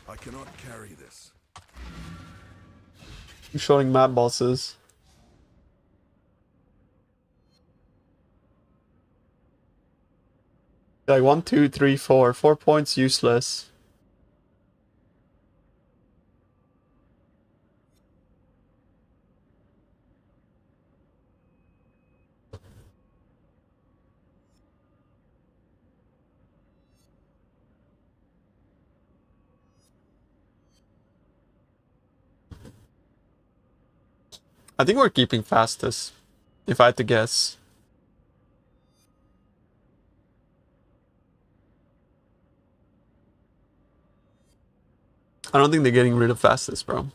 S2: I cannot carry this.
S1: I'm showing map bosses. Like 1, 2, 3, 4. 4 points useless. I think we're keeping fastest, if I had to guess. I don't think they're getting rid of fastest, bro.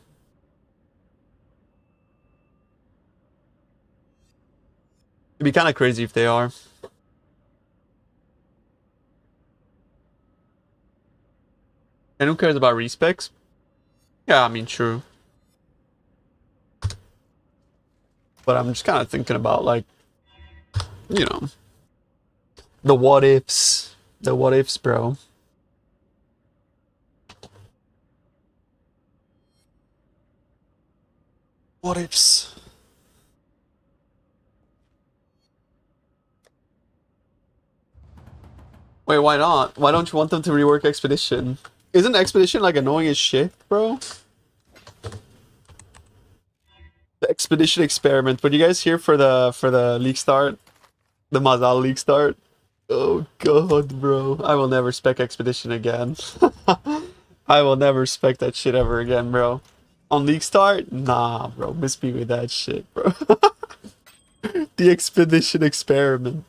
S1: It'd be kind of crazy if they are. And who cares about respecs? Yeah, I mean, true. But I'm just kind of thinking about, like, you know, the what ifs. The what ifs, bro. What ifs? Wait, why not? Why don't you want them to rework Expedition? Isn't Expedition like annoying as shit, bro? The Expedition experiment. But you guys here for the league start? The Mazal league start? Oh god, bro. I will never spec Expedition again. I will never spec that shit ever again, bro. On league start? Nah, bro. Miss me with that shit, bro. The Expedition experiment.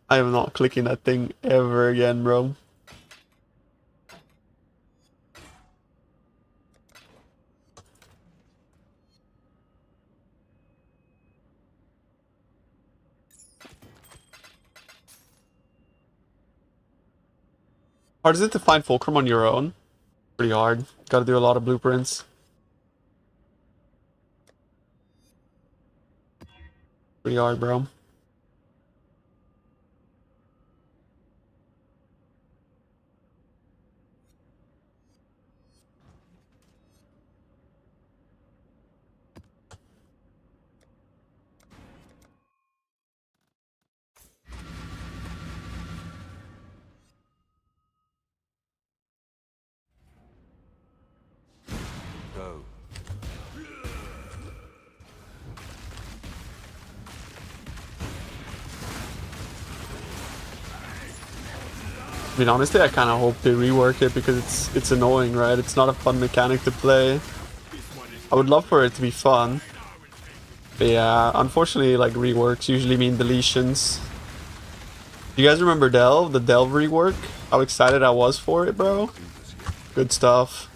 S1: I am not clicking that thing ever again, bro. Hard is it to find Fulcrum on your own? Pretty hard. Gotta do a lot of blueprints. Pretty hard, bro.
S2: Go.
S1: I mean, honestly, I kind of hope they rework it because it's annoying, right? It's not a fun mechanic to play. I would love for it to be fun. But yeah, unfortunately, like, reworks usually mean deletions. You guys remember Delve? The Delve rework? How excited I was for it, bro? Good stuff.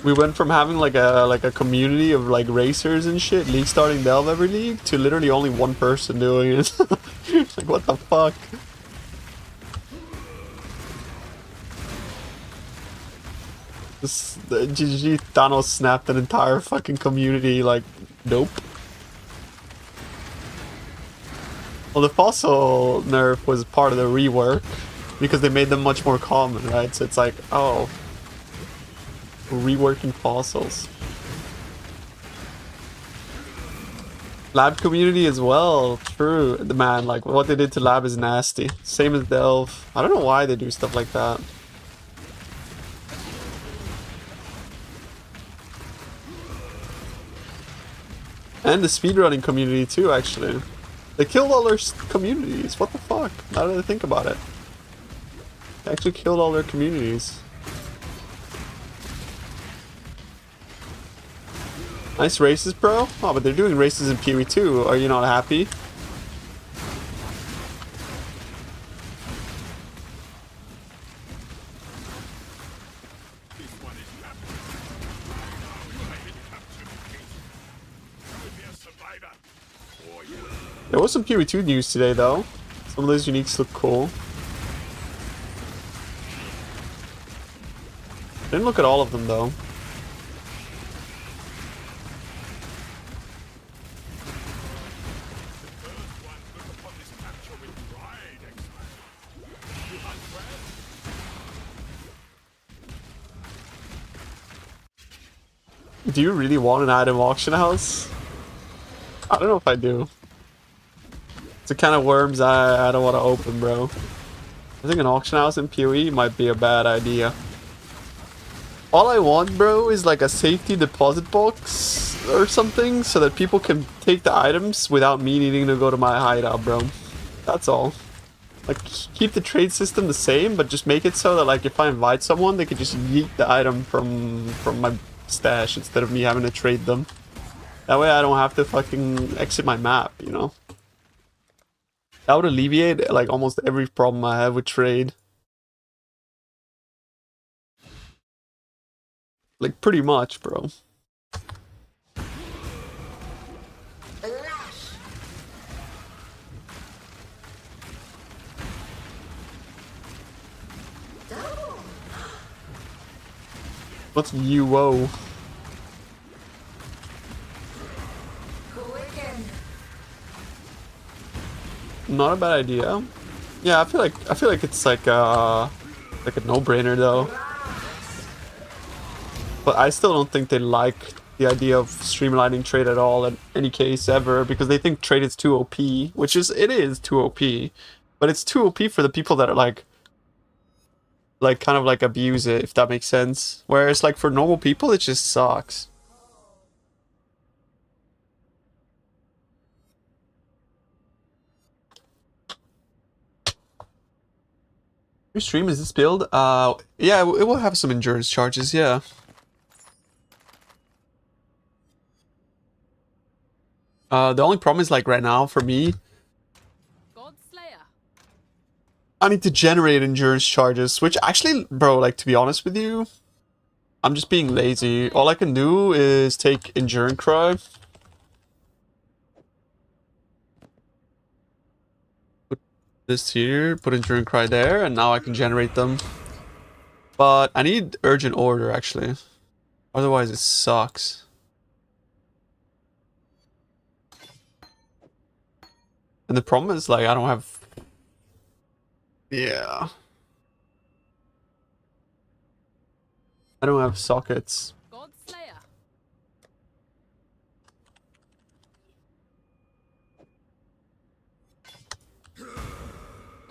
S1: We went from having like a community of like racers and shit, league starting Delve every league, to literally only one person doing it. Like, what the fuck? The GG Thanos snapped an entire fucking community, like, nope. Well, the fossil nerf was part of the rework because they made them much more common, right? So it's like, oh, reworking fossils. Lab community as well, true. The man, like, what they did to lab is nasty. Same as Delve. I don't know why they do stuff like that. And the speedrunning community too, actually. They killed all their communities. What the fuck? Now that I think about it. Actually killed all their communities. Nice races, bro. Oh, but they're doing races in PoE too. Are you not happy?
S2: This one is captured. Now you have been captured, Kate. You will be a survivor. Or you will.
S1: There was some PoE 2 news today, though. Some of those uniques look cool. Didn't look at all of them, though. Do you really want an item auction house? I don't know if I do. It's the kind of worms I don't want to open, bro. I think an auction house in PoE might be a bad idea. All I want, bro, is like a safety deposit box or something so that people can take the items without me needing to go to my hideout, bro. That's all. Like, keep the trade system the same, but just make it so that, like, if I invite someone, they can just yeet the item from my stash instead of me having to trade them. That way I don't have to fucking exit my map, you know? That would alleviate, like, almost every problem I have with trade. Like, pretty much, bro. What's UO? Not a bad idea. Yeah, I feel like it's like a no-brainer though. But I still don't think they like the idea of streamlining trade at all in any case ever, because they think trade is too OP, which is it is too OP, but it's too OP for the people that are like kind of like abuse it, if that makes sense. Whereas like for normal people, it just sucks. Your stream is this build? Yeah, it will have some endurance charges, yeah. The only problem is like right now for me, I need to generate endurance charges, which actually, bro, like to be honest with you, I'm just being lazy. All I can do is take Endurance Cry. Put this here, put Endurance Cry there, and now I can generate them. But I need Urgent Order, actually. Otherwise it sucks. And the problem is, like, I don't have... Yeah. I don't have sockets.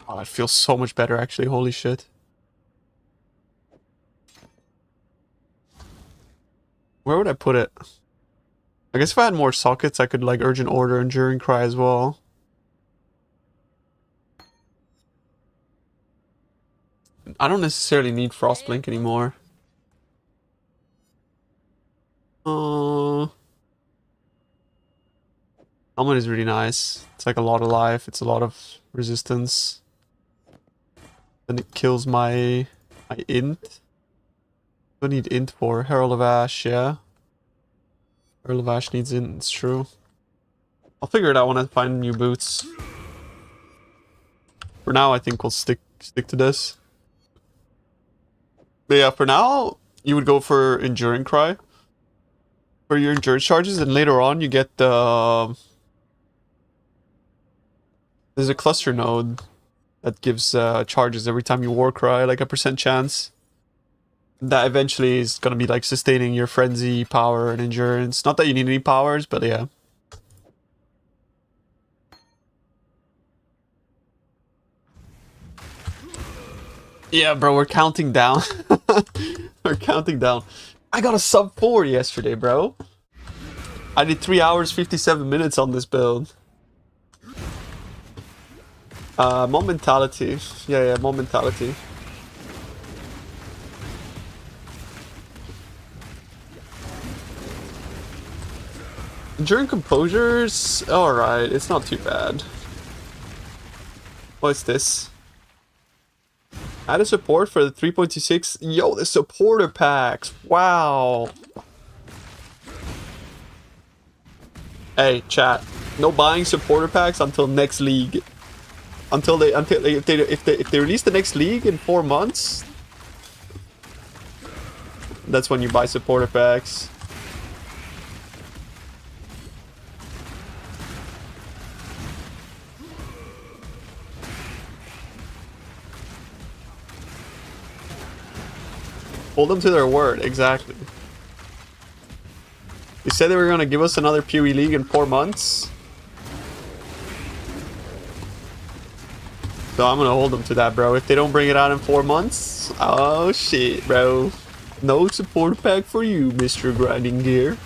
S1: Oh, it feels so much better, actually. Holy shit. Where would I put it? I guess if I had more sockets, I could, like, Urgent Order Enduring Cry as well. I don't necessarily need Frostblink anymore. Helmet is really nice. It's like a lot of life. It's a lot of resistance. Then it kills my int. What do I need int for? Herald of Ash, yeah. Herald of Ash needs int, it's true. I'll figure it out when I find new boots. For now, I think we'll stick to this. But yeah, for now, you would go for Enduring Cry for your endurance charges, and later on you get the... There's a cluster node that gives charges every time you War Cry, like a % chance. That eventually is gonna be like sustaining your frenzy, power, and endurance. Not that you need any powers, but yeah. Yeah, bro, we're counting down. We're counting down. I got a sub 4 yesterday, bro. I did 3 hours, 57 minutes on this build. Momentality. Yeah, momentality. During composures, alright, it's not too bad. What's this? Add a support for the 3.26. Yo, the supporter packs. Wow. Hey, chat. No buying supporter packs until next league. If they release the next league in 4 months, that's when you buy supporter packs. Hold them to their word, exactly. They said they were gonna give us another PoE league in 4 months. So I'm gonna hold them to that, bro. If they don't bring it out in 4 months, oh shit, bro. No support pack for you, Mr. Grinding Gear.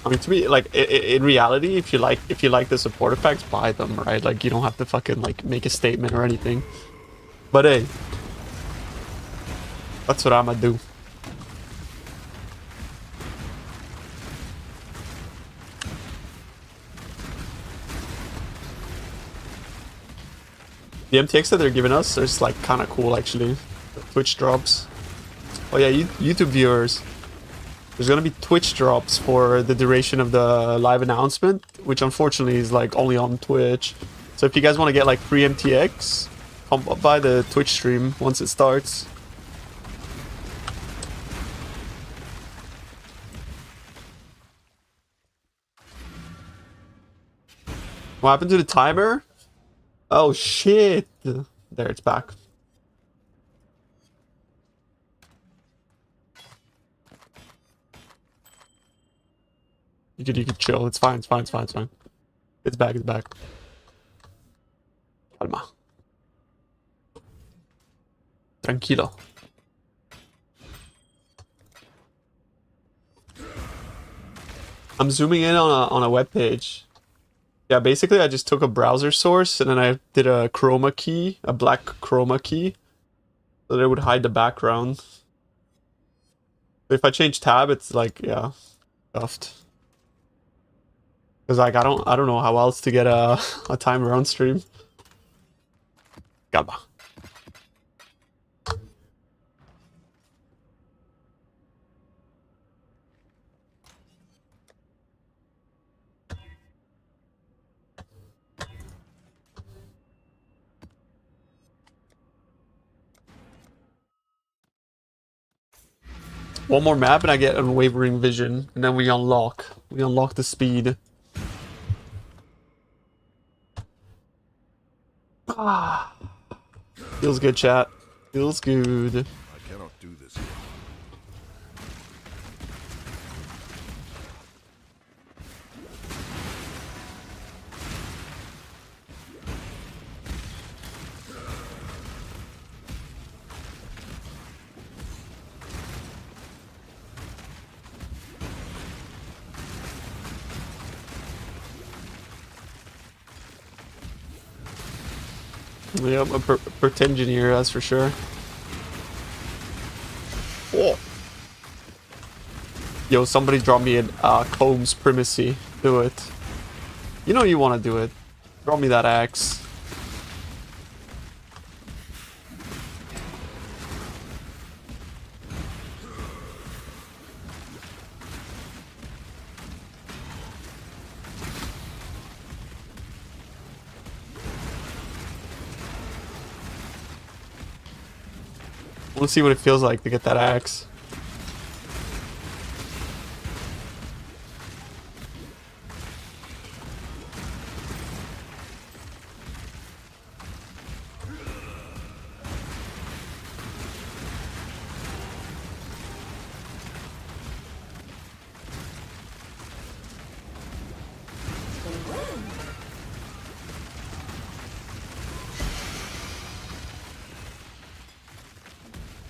S1: I mean, to me, like, in reality, if you like the supporter packs, buy them, right? Like, you don't have to fucking, like, make a statement or anything. But hey, that's what I'ma do. The MTX that they're giving us is like kind of cool, actually. The Twitch drops. Oh yeah, YouTube viewers. There's gonna be Twitch drops for the duration of the live announcement, which unfortunately is like only on Twitch. So if you guys want to get like free MTX, come by the Twitch stream once it starts. What happened to the timer? Oh shit! There, it's back. You could chill. It's fine. It's fine. It's fine. It's fine. It's back. It's back. Calma. Tranquilo. I'm zooming in on a web page. Yeah, basically I just took a browser source and then I did a chroma key, a black chroma key, so that it would hide the background. If I change tab, it's like, yeah, stuffed. Cause like I don't know how else to get a timer on stream. Calma. One more map and I get unwavering vision, and then we unlock the speed. Ah, feels good, chat. Feels good.
S2: I cannot do this here.
S1: Yeah, I'm a engineer, that's for sure. Oh. Yo, somebody drop me a Combs Primacy. Do it. You know you want to do it. Drop me that axe. I want to see what it feels like to get that axe.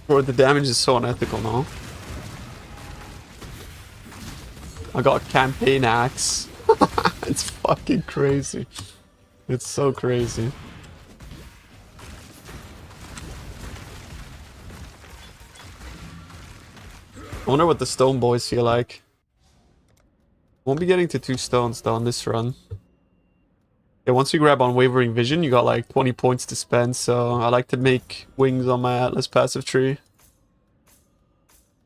S1: Bro, the damage is so unethical now. I got a campaign axe. It's fucking crazy. It's so crazy. I wonder what the stone boys feel like. Won't be getting to 2 stones though on this run. Yeah, once you grab Unwavering Vision, you got like 20 points to spend, so I like to make wings on my Atlas passive tree.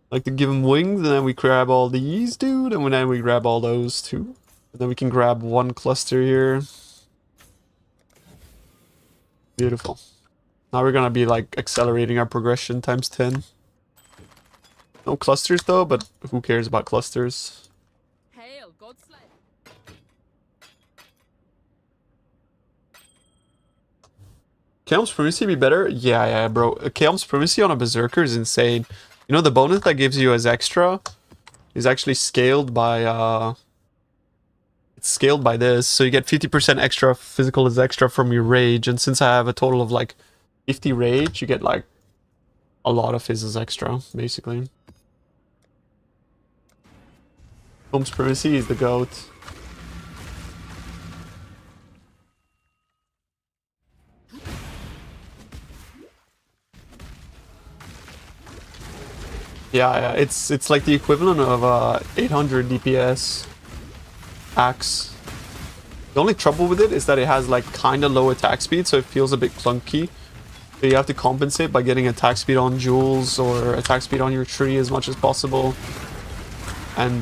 S1: Like to give him wings, and then we grab all these, dude, and then we grab all those too. And then we can grab 1 cluster here. Beautiful. Now we're gonna be like accelerating our progression times 10. No clusters though, but who cares about clusters?
S3: Hail, Godslayer.
S1: Chaos Primacy be better? Yeah, bro. Chaos Primacy on a Berserker is insane. You know, the bonus that gives you as extra is actually scaled by, it's scaled by this, so you get 50% extra physical as extra from your rage, and since I have a total of like 50 rage, you get like a lot of his as extra, basically. Chaos Primacy is the GOAT. Yeah, it's like the equivalent of 800 DPS axe. The only trouble with it is that it has like kind of low attack speed, so it feels a bit clunky. So you have to compensate by getting attack speed on jewels or attack speed on your tree as much as possible. And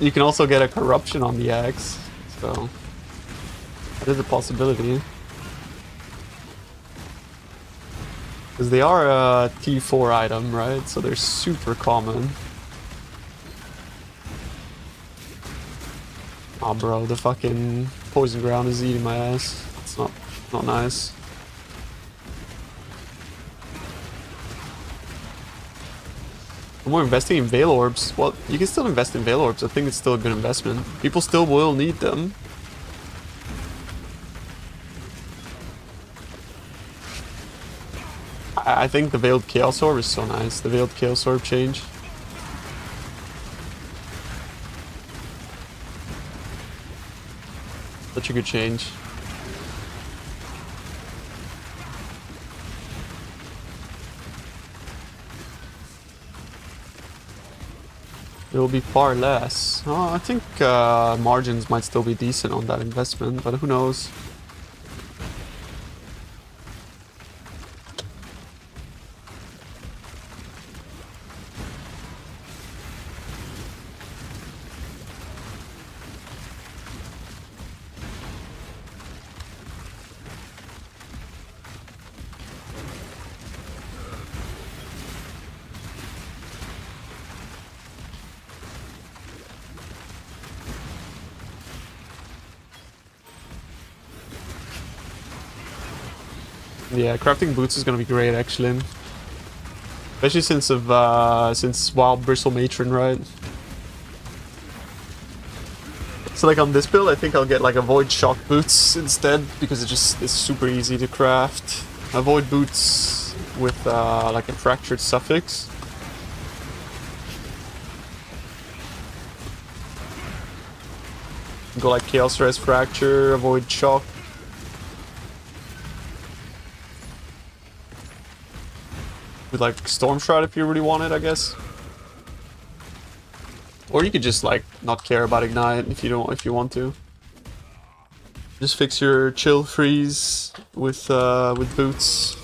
S1: you can also get a corruption on the axe, so that is a possibility. Because they are a T4 item, right? So they're super common. Oh, bro, the fucking poison ground is eating my ass. It's not nice. We're investing in Veil Orbs. Well, you can still invest in Veil Orbs. I think it's still a good investment. People still will need them. I think the Veiled Chaos Orb is so nice. The Veiled Chaos Orb change. Such a good change. It will be far less. Oh, I think margins might still be decent on that investment, but who knows? Yeah, crafting boots is gonna be great actually. Especially since Wild Bristle Matron, right? So like on this build, I think I'll get like a Void Shock boots instead, because it's super easy to craft. A Void boots with like a fractured suffix. Go like Chaos Res Fracture, Avoid Shock. With like Storm Shroud if you really want it, I guess. Or you could just like not care about Ignite if you want to. Just fix your Chill Freeze with boots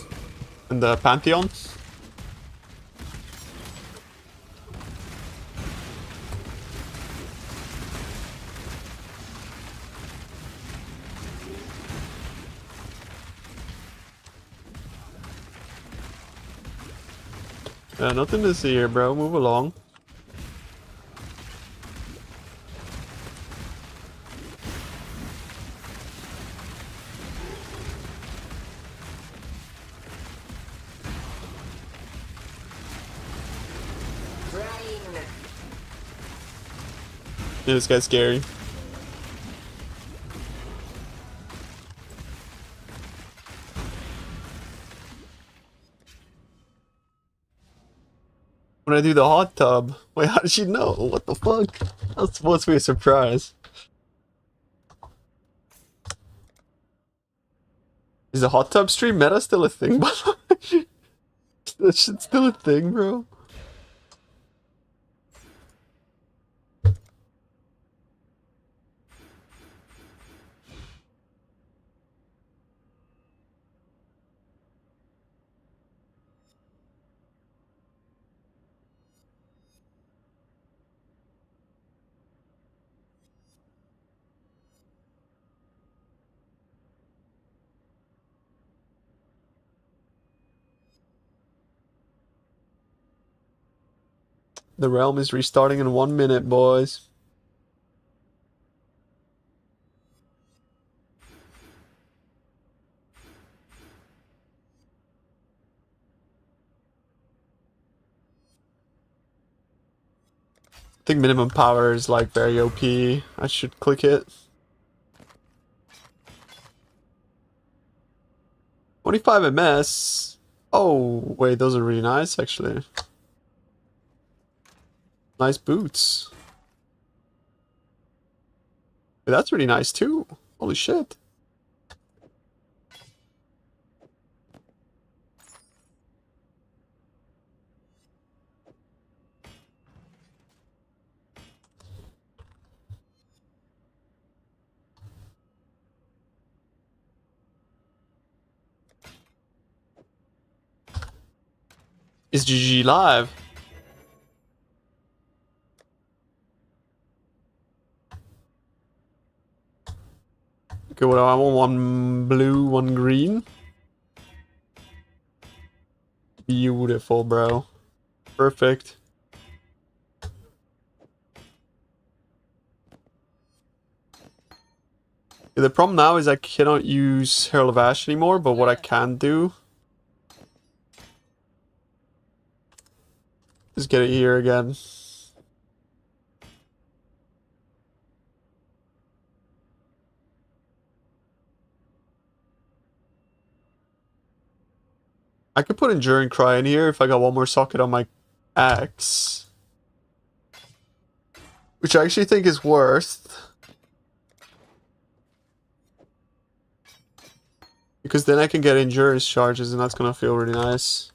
S1: and the Pantheon. Nothing to see here, bro. Move along. Yeah, this guy's scary. When I do the hot tub. Wait, how did she know? What the fuck? That's supposed to be a surprise. Is the hot tub stream meta still a thing? That shit's still a thing, bro. The realm is restarting in 1 minute, boys. I think minimum power is like very OP. I should click it. 25 MS. Oh, wait, those are really nice actually. Nice boots. Hey, that's really nice too. Holy shit. Is GG live? Okay, what do I want? One blue, one green. Beautiful, bro. Perfect. Yeah, the problem now is I cannot use Herald of Ash anymore, but what I can do is get it here again. I could put Enduring Cry in here if I got one more socket on my axe. Which I actually think is worth. Because then I can get endurance charges and that's gonna feel really nice.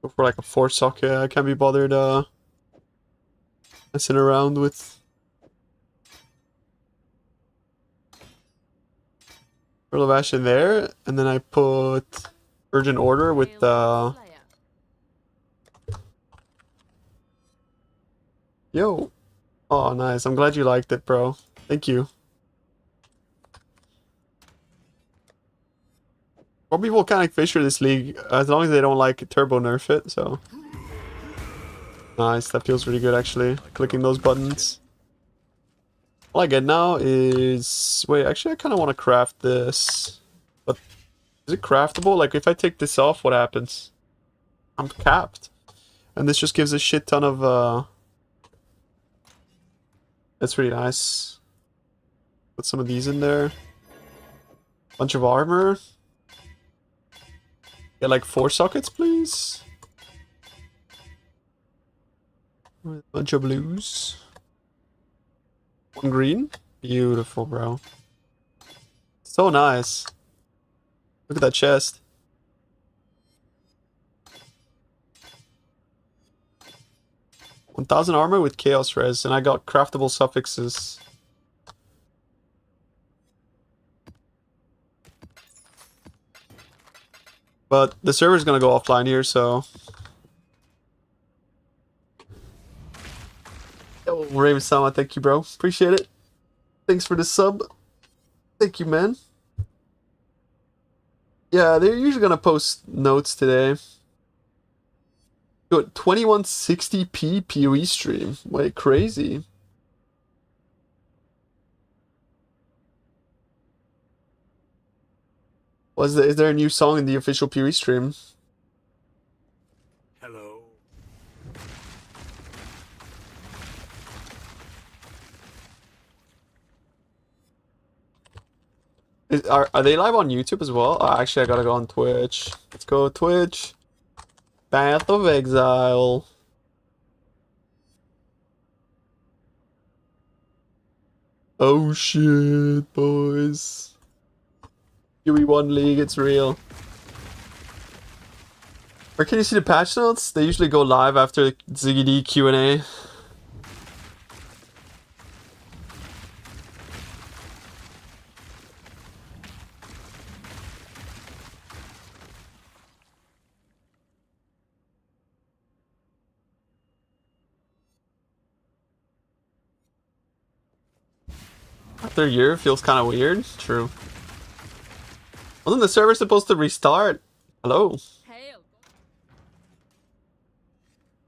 S1: Go for like a 4 socket. I can't be bothered messing around with Herald of Ash in there. And then I put Urgent Order with Yo. Oh, nice. I'm glad you liked it, bro. Thank you. Probably Volcanic Fissure this league, as long as they don't like turbo nerf it, so. Nice, that feels really good actually, clicking those buttons. All I get now is... Wait, actually I kind of want to craft this. But is it craftable? Like if I take this off, what happens? I'm capped. And this just gives a shit ton of... That's really nice. Put some of these in there. Bunch of armor. Get like 4 sockets, please. Bunch of blues. 1 green. Beautiful, bro. So nice. Look at that chest. $1,000 armor with chaos res, and I got craftable suffixes. But the server's gonna go offline here, so... Yo, Raven Sama, thank you, bro. Appreciate it. Thanks for the sub. Thank you, man. Yeah, they're usually gonna post notes today. Good, 2160p PoE stream. Wait, crazy. Is there a new song in the official PoE stream?
S2: Hello.
S1: Are they live on YouTube as well? Oh, actually, I gotta go on Twitch. Let's go Twitch. Path of Exile. Oh shit, boys. UE1 League, it's real. Where can you see the patch notes? They usually go live after ZD Q&A. After a year, feels kind of weird. True. Wasn't the server supposed to restart? Hello?
S3: Hail.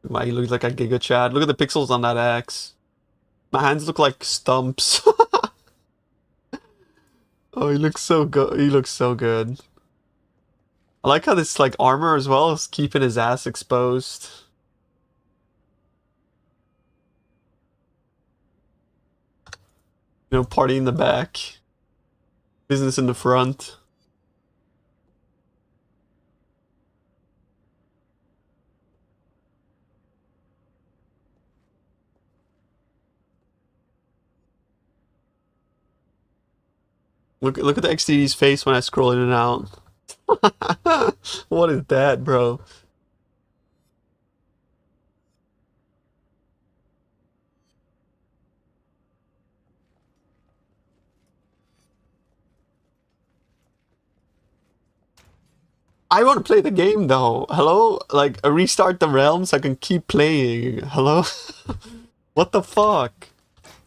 S1: Why he looks like a Giga Chad. Look at the pixels on that axe. My hands look like stumps. Oh, he looks so good. He looks so good. I like how this like armor as well is keeping his ass exposed. You know, party in the back. Business in the front. Look at the XDD's face when I scroll in and out. What is that, bro? I want to play the game though. Hello? Like, restart the realm so I can keep playing. Hello? What the fuck?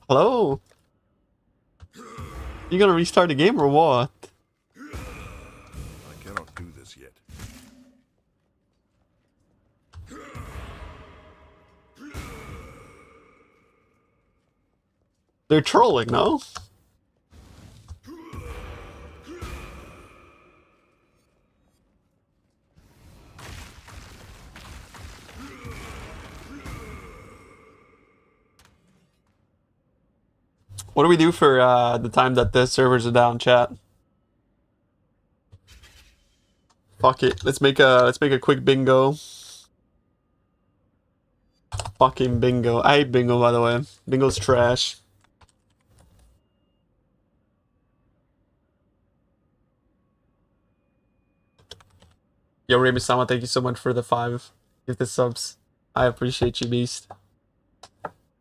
S1: Hello? You gonna restart the game or what?
S2: I cannot do this yet.
S1: They're trolling, no? What do we do for the time that the servers are down, chat? Fuck it. Let's make a quick bingo. Fucking bingo. I hate bingo, by the way. Bingo's trash. Yo, Remy-sama, thank you so much for the 5 gifted subs. I appreciate you, beast.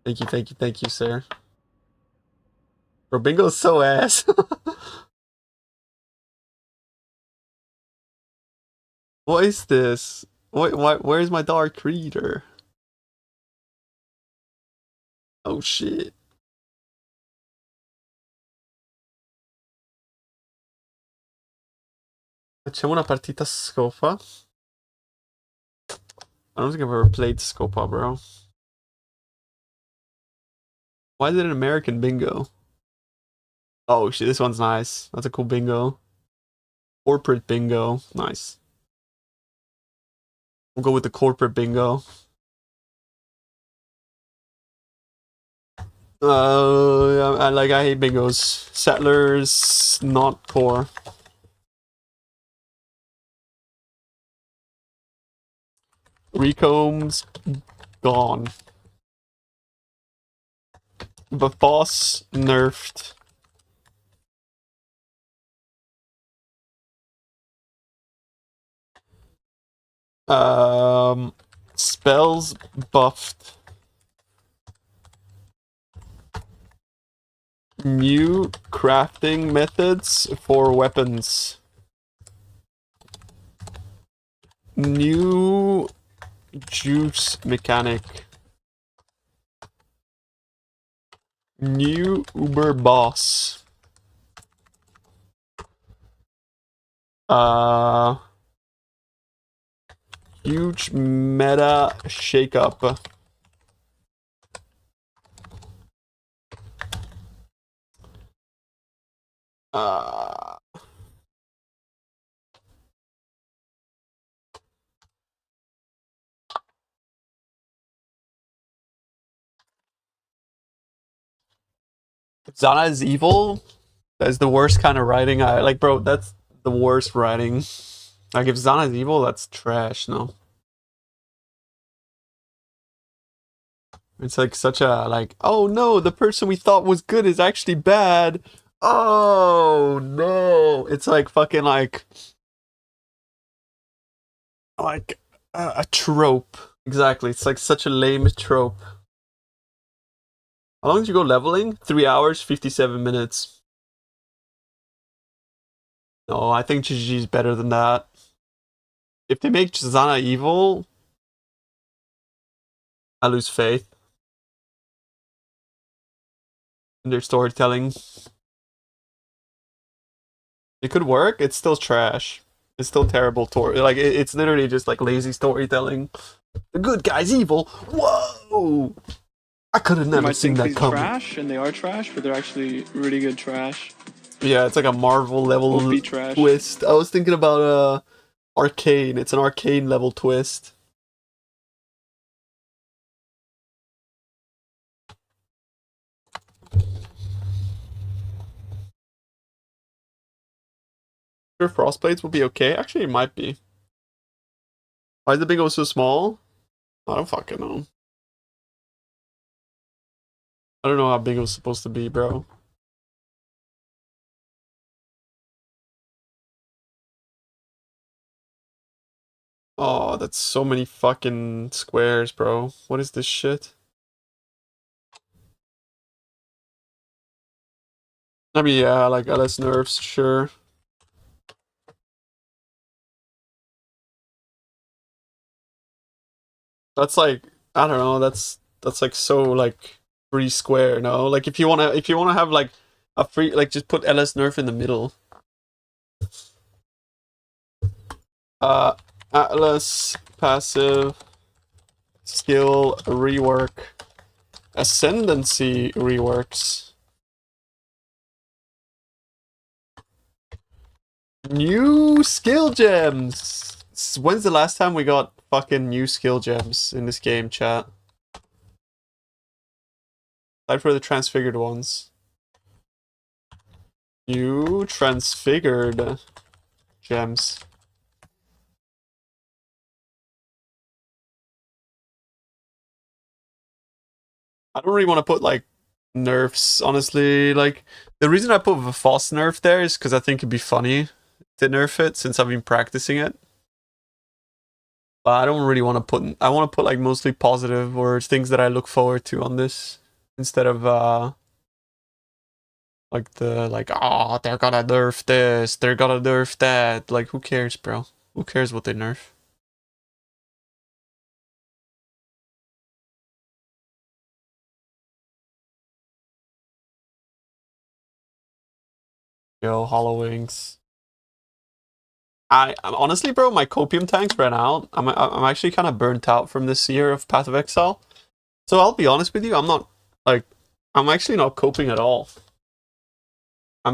S1: Thank you, sir. Bro, bingo's so ass. What is this? Where's my Dark Reader? Oh shit. Facciamo una partita Scopa. I don't think I've ever played Scopa, bro. Why is it an American bingo? Oh shit, this one's nice. That's a cool bingo. Corporate bingo. Nice. We'll go with the corporate bingo. I hate bingos. Settlers, not core. Recombs, gone. But boss, nerfed. Spells buffed. New crafting methods for weapons. New juice mechanic. New Uber boss. Huge meta shakeup. Zana is evil. That's the worst kind of writing. I like, bro. That's the worst writing. Like, if Zana is evil, that's trash. No, it's like such a like. Oh no, the person we thought was good is actually bad. Oh no, it's like fucking like a trope. Exactly, it's like such a lame trope. How long did you go leveling? 3 hours, 57 minutes. No, I think GG's better than that. If they make Zana evil, I lose faith in their storytelling. It could work, it's still trash. It's still terrible it's literally just like lazy storytelling. The good guy's evil. Whoa! I could have
S6: You
S1: never
S6: might
S1: seen
S6: think
S1: that
S6: these
S1: coming.
S6: trash, and they are trash, but they're actually really good trash.
S1: Yeah, it's like a Marvel level
S6: OP trash.
S1: twist. I was thinking about Arcane. It's an Arcane level twist. Sure, Frostblades will be okay. Actually, it might be. Why is the bingo so small? I don't fucking know. I don't know how big it was supposed to be, bro. Oh, that's so many fucking squares, bro. What is this shit? I mean, yeah, like LS nerfs, sure. That's like, I don't know, that's like so like free square, no? Like if you wanna have like a free, like just put LS nerf in the middle. Atlas passive skill rework ascendancy reworks. New skill gems. When's the last time we got fucking new skill gems in this game, chat? Aside for the transfigured ones. New transfigured gems. I don't really want to put like nerfs, honestly. Like the reason I put the false nerf there is because I think it'd be funny to nerf it since I've been practicing it. But I don't really want to put. I want to put like mostly positive or things that I look forward to on this instead of like the like oh they're gonna nerf this, they're gonna nerf that. Like who cares, bro? Who cares what they nerf? Yo, Hollow Wings. I'm honestly, bro, my copium tanks ran out. I'm actually kind of burnt out from this year of Path of Exile. So I'll be honest with you, I'm not like I'm actually not coping at all. I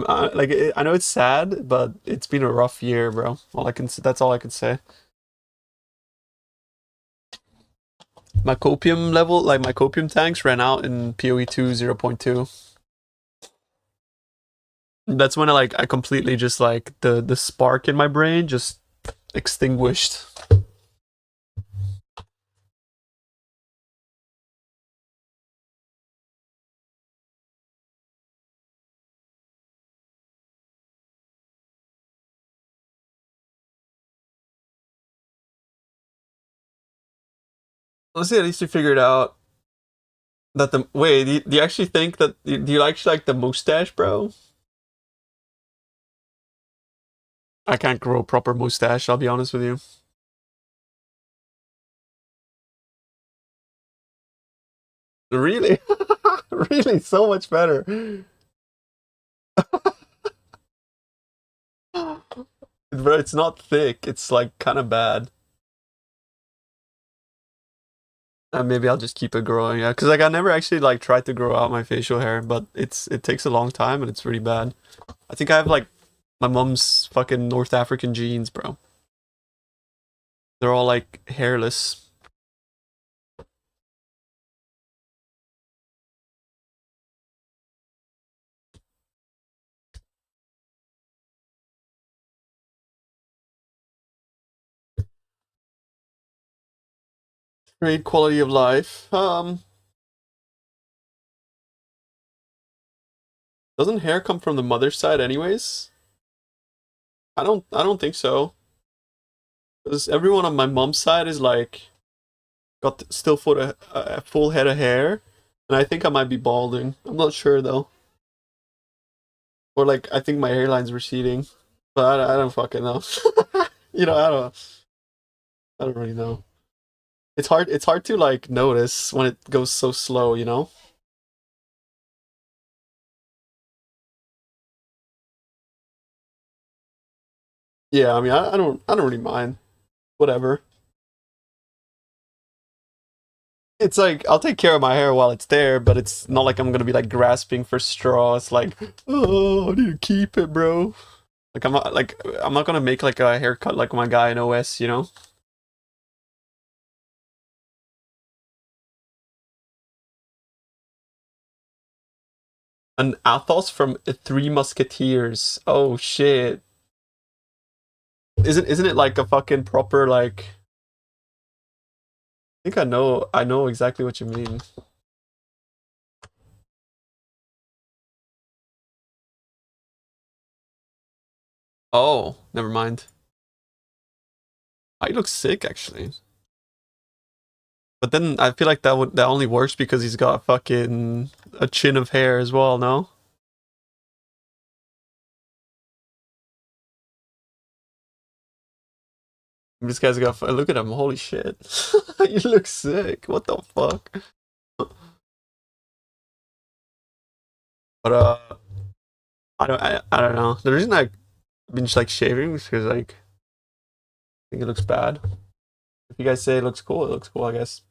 S1: know it's sad, but it's been a rough year, bro. That's all I can say. My copium level, like my copium tanks ran out in PoE 2 0.2. That's when I completely just like the spark in my brain just extinguished. Honestly, at least we figured out that the wait. Do you actually think that? Do you actually like the mustache, bro? I can't grow a proper mustache. I'll be honest with you. Really, really, so much better. Bro, it's not thick. It's like kind of bad. And maybe I'll just keep it growing. Yeah, because like I never actually like tried to grow out my facial hair, but it takes a long time and it's really bad. I think I have like my mom's fucking North African genes, bro. They're all like hairless. Great quality of life. Doesn't hair come from the mother's side anyways? I don't think so. Because everyone on my mom's side is like got still a full head of hair, and I think I might be balding. I'm not sure though. Or like I think my hairline's receding, but I don't fucking know. You know, I don't really know. It's hard to like notice when it goes so slow, you know? Yeah, I mean I don't really mind. Whatever. It's like I'll take care of my hair while it's there, but it's not like I'm gonna be like grasping for straws. Like, oh, I need to keep it, bro. I'm not gonna make like a haircut like my guy in OS, you know? An Athos from Three Musketeers. Oh shit. Isn't it like a fucking proper like I think I know exactly what you mean. Oh, never mind. Oh, he looks sick actually. But then I feel like that only works because he's got fucking a chin of hair as well, no? This guy's got look at him, holy shit. He looks sick. What the fuck? But I don't know. The reason I've been just like shaving is because like I think it looks bad. If you guys say it looks cool, it looks cool, I guess.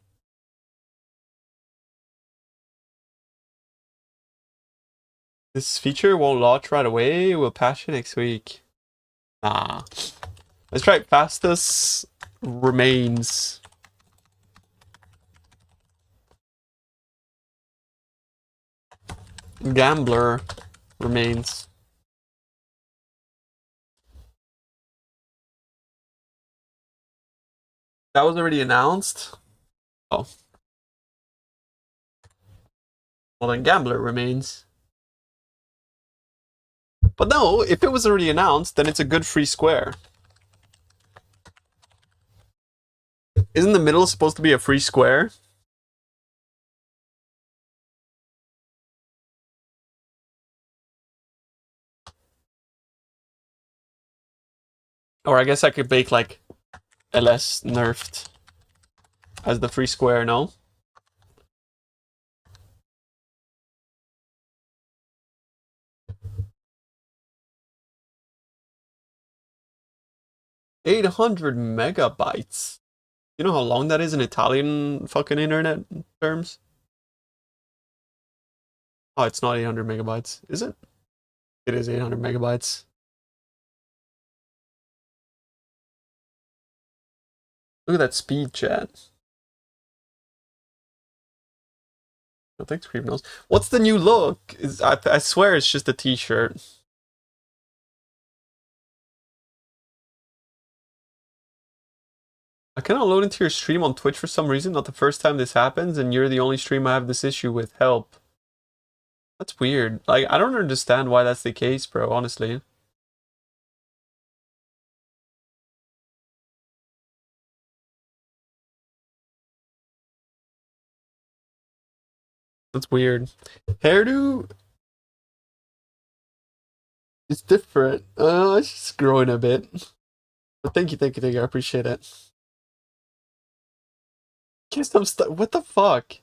S1: This feature won't launch right away. We'll patch it next week. Ah. Let's try it. Fastest remains. Gambler remains. That was already announced. Oh. Well then Gambler remains. But no, if it was already announced, then it's a good free square. Isn't the middle supposed to be a free square? Or I guess I could make like LS nerfed as the free square, no? $800 MB. You know how long that is in Italian fucking internet terms? Oh, it's not 800 MB, is it? It is 800 MB. Look at that speed, chat. I think Scream knows. What's the new look? I swear it's just a t-shirt. I cannot load into your stream on Twitch for some reason. Not the first time this happens, and you're the only stream I have this issue with. Help. That's weird. Like, I don't understand why that's the case, bro, honestly. That's weird. Hairdo is different. It's just growing a bit. But thank you. I appreciate it. Guess I'm stuck. What the fuck?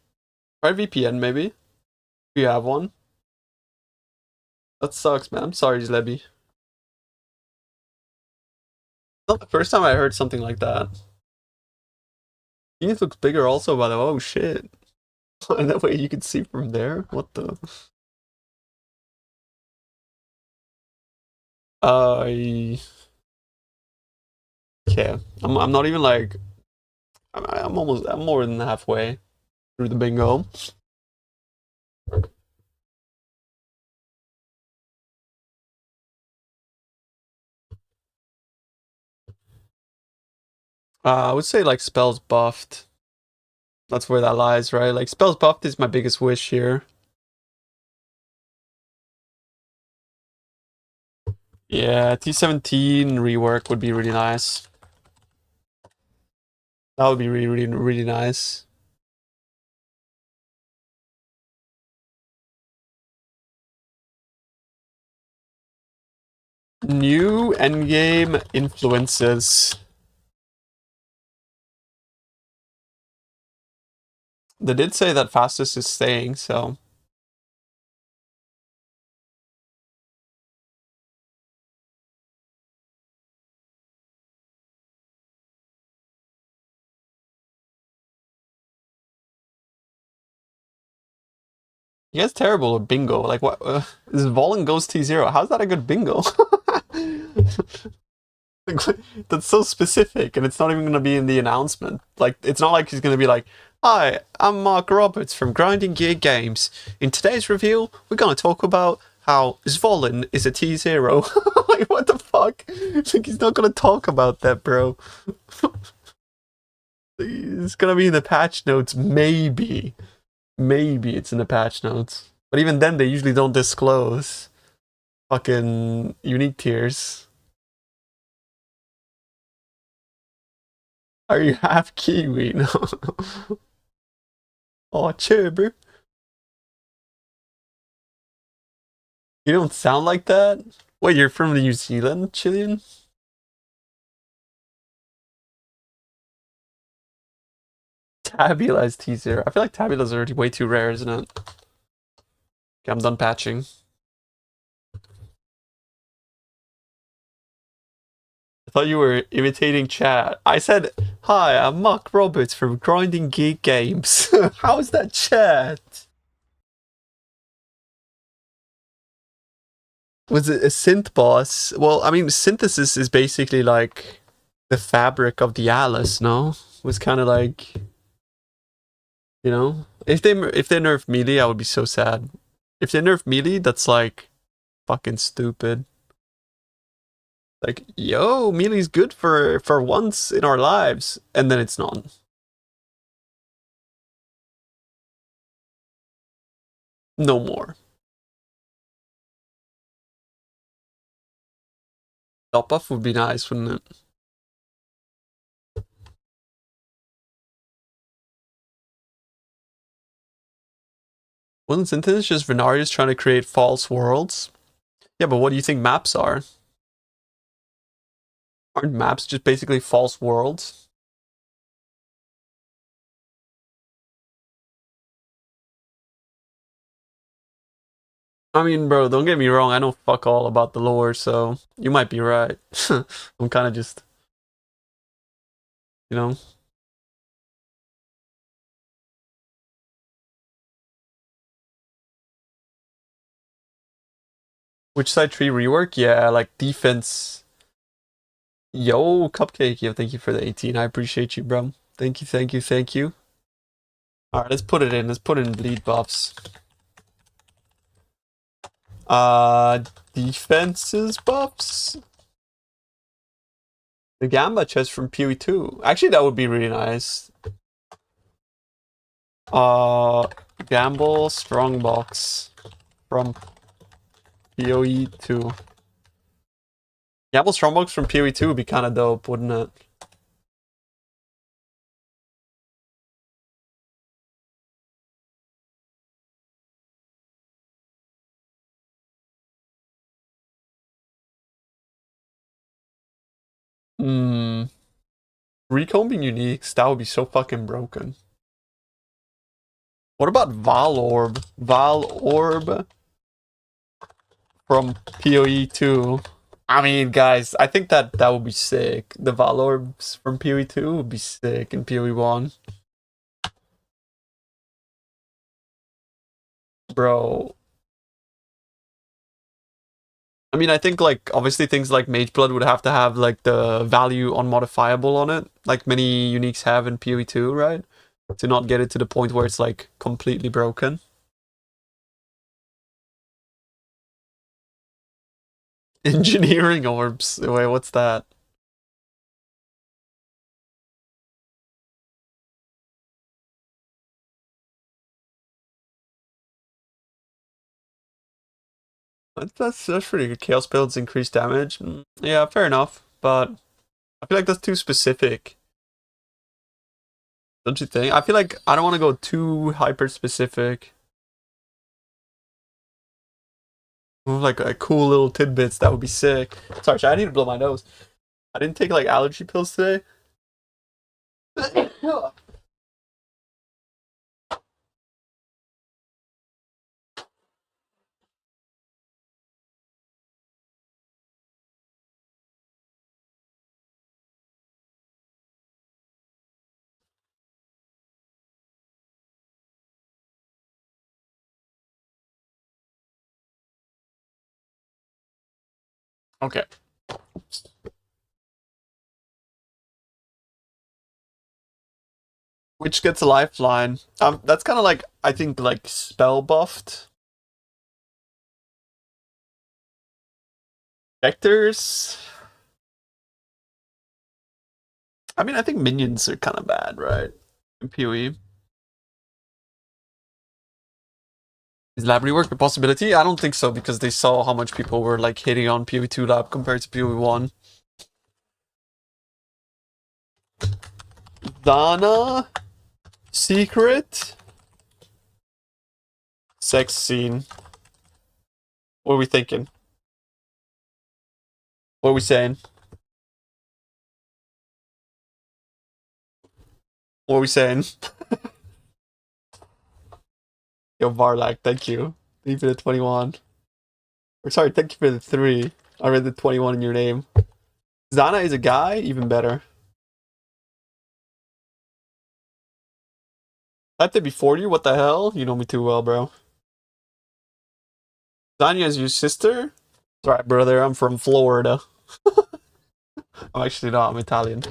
S1: Try VPN, maybe? If you have one. That sucks, man. I'm sorry, Zlebby. Not the first time I heard something like that. Phoenix looks bigger also, by the way. Oh, shit. And that way you can see from there? What the? I... Okay. I'm not even like... I'm more than halfway through the bingo. I would say like spells buffed. That's where that lies, right? Like spells buffed is my biggest wish here. Yeah, T17 rework would be really nice. That would be really nice. New endgame influences. They did say that fastest is staying, so. You guys terrible at bingo. Like what? Is Volan goes T0? How's that a good bingo? That's so specific, and it's not even going to be in the announcement. Like, it's not like he's going to be like, "Hi, I'm Mark Roberts from Grinding Gear Games. In today's review, we're going to talk about how Zvolin is a T0." Like, what the fuck? Like, he's not going to talk about that, bro. It's going to be in the patch notes, maybe. Maybe it's in the patch notes. But even then, they usually don't disclose fucking unique tiers. Are you half Kiwi? No. Oh, chill, bro. You don't sound like that? Wait, you're from New Zealand, Chilean? Tabula's T0. I feel like Tabula's already way too rare, isn't it? Okay, I'm done patching. I thought you were imitating chat. I said, "Hi, I'm Mark Roberts from Grinding Geek Games." How is that chat? Was it a synth boss? Well, I mean, synthesis is basically like the fabric of the Alice, no? It was kind of like, you know, if they nerf melee, I would be so sad. If they nerf melee, that's like fucking stupid. Like, yo, melee's good for once in our lives, and then it's not. No more. Top buff would be nice, wouldn't it? Wasn't synthesis just Venarius trying to create false worlds? Yeah, but what do you think maps are? Aren't maps just basically false worlds? I mean, bro, don't get me wrong, I know fuck all about the lore, so you might be right. I'm kind of just, you know. Which side tree rework? Yeah, like defense. Yo, Cupcake, yo, thank you for the 18. I appreciate you, bro. Thank you, thank you, thank you. Alright, let's put it in. Let's put in bleed buffs. Defenses buffs? The Gamba chest from PoE 2. Actually, that would be really nice. Gamble Strongbox from PoE 2. Gamble Strongbox from PoE 2 would be kind of dope, wouldn't it? Hmm. Recombing uniques, that would be so fucking broken. What about Valorb? Valorb from PoE 2. I mean, guys, I think that would be sick. The Valorbs from PoE 2 would be sick in PoE 1. Bro. I mean, I think, like, obviously things like Mageblood would have to have, like, the value unmodifiable on it, like many uniques have in PoE 2, right? To not get it to the point where it's, like, completely broken. Engineering orbs. Wait, what's that? That's pretty good. Chaos builds increase damage. Yeah, fair enough. But I feel like that's too specific. Don't you think? I feel like I don't want to go too hyper specific. Like cool little tidbits, that would be sick. Sorry, I need to blow my nose. I didn't take like allergy pills today. Okay. Which gets a lifeline. That's kind of like, I think, like spell buffed. Vectors. I mean, I think minions are kind of bad, right? In PoE. Is lab rework a possibility? I don't think so, because they saw how much people were like hitting on PoE 2 lab compared to PoE 1. Dana? Secret? Sex scene. What are we thinking? What are we saying? What are we saying? Yo, Varlak, thank you. Thank you for the 21. Or sorry, thank you for the 3. I read the 21 in your name. Zana is a guy? Even better. Typed it before you? What the hell? You know me too well, bro. Zanya is your sister? Sorry, brother, I'm from Florida. I'm actually not, I'm Italian.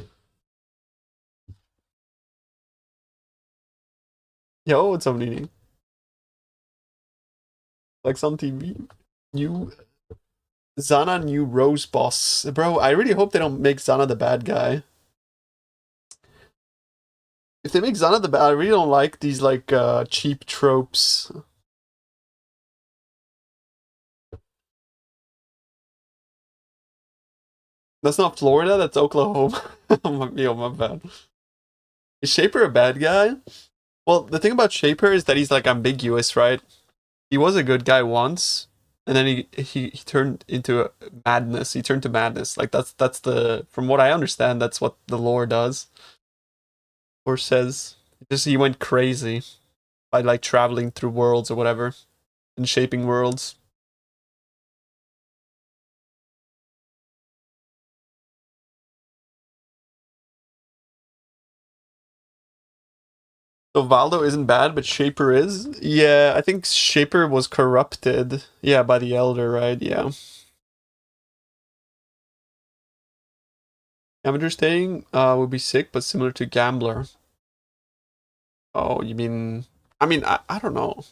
S1: Yo, what's up, Nini? Like on TV. New Zana, new Rose boss. Bro, I really hope they don't make Zana the bad guy. If they make Zana the bad, I really don't like these like cheap tropes. That's not Florida, that's Oklahoma. Yo, my bad. Is Shaper a bad guy? Well, the thing about Shaper is that he's like ambiguous, right? He was a good guy once, and then he turned into a madness. He turned to madness. Like that's the, from what I understand, that's what the lore does. Or says. Just he went crazy by like traveling through worlds or whatever. And shaping worlds. So Valdo isn't bad, but Shaper is? Yeah, I think Shaper was corrupted. Yeah, by the Elder, right? Yeah. Amateur staying would be sick, but similar to Gambler. Oh, you mean... I mean, I don't know.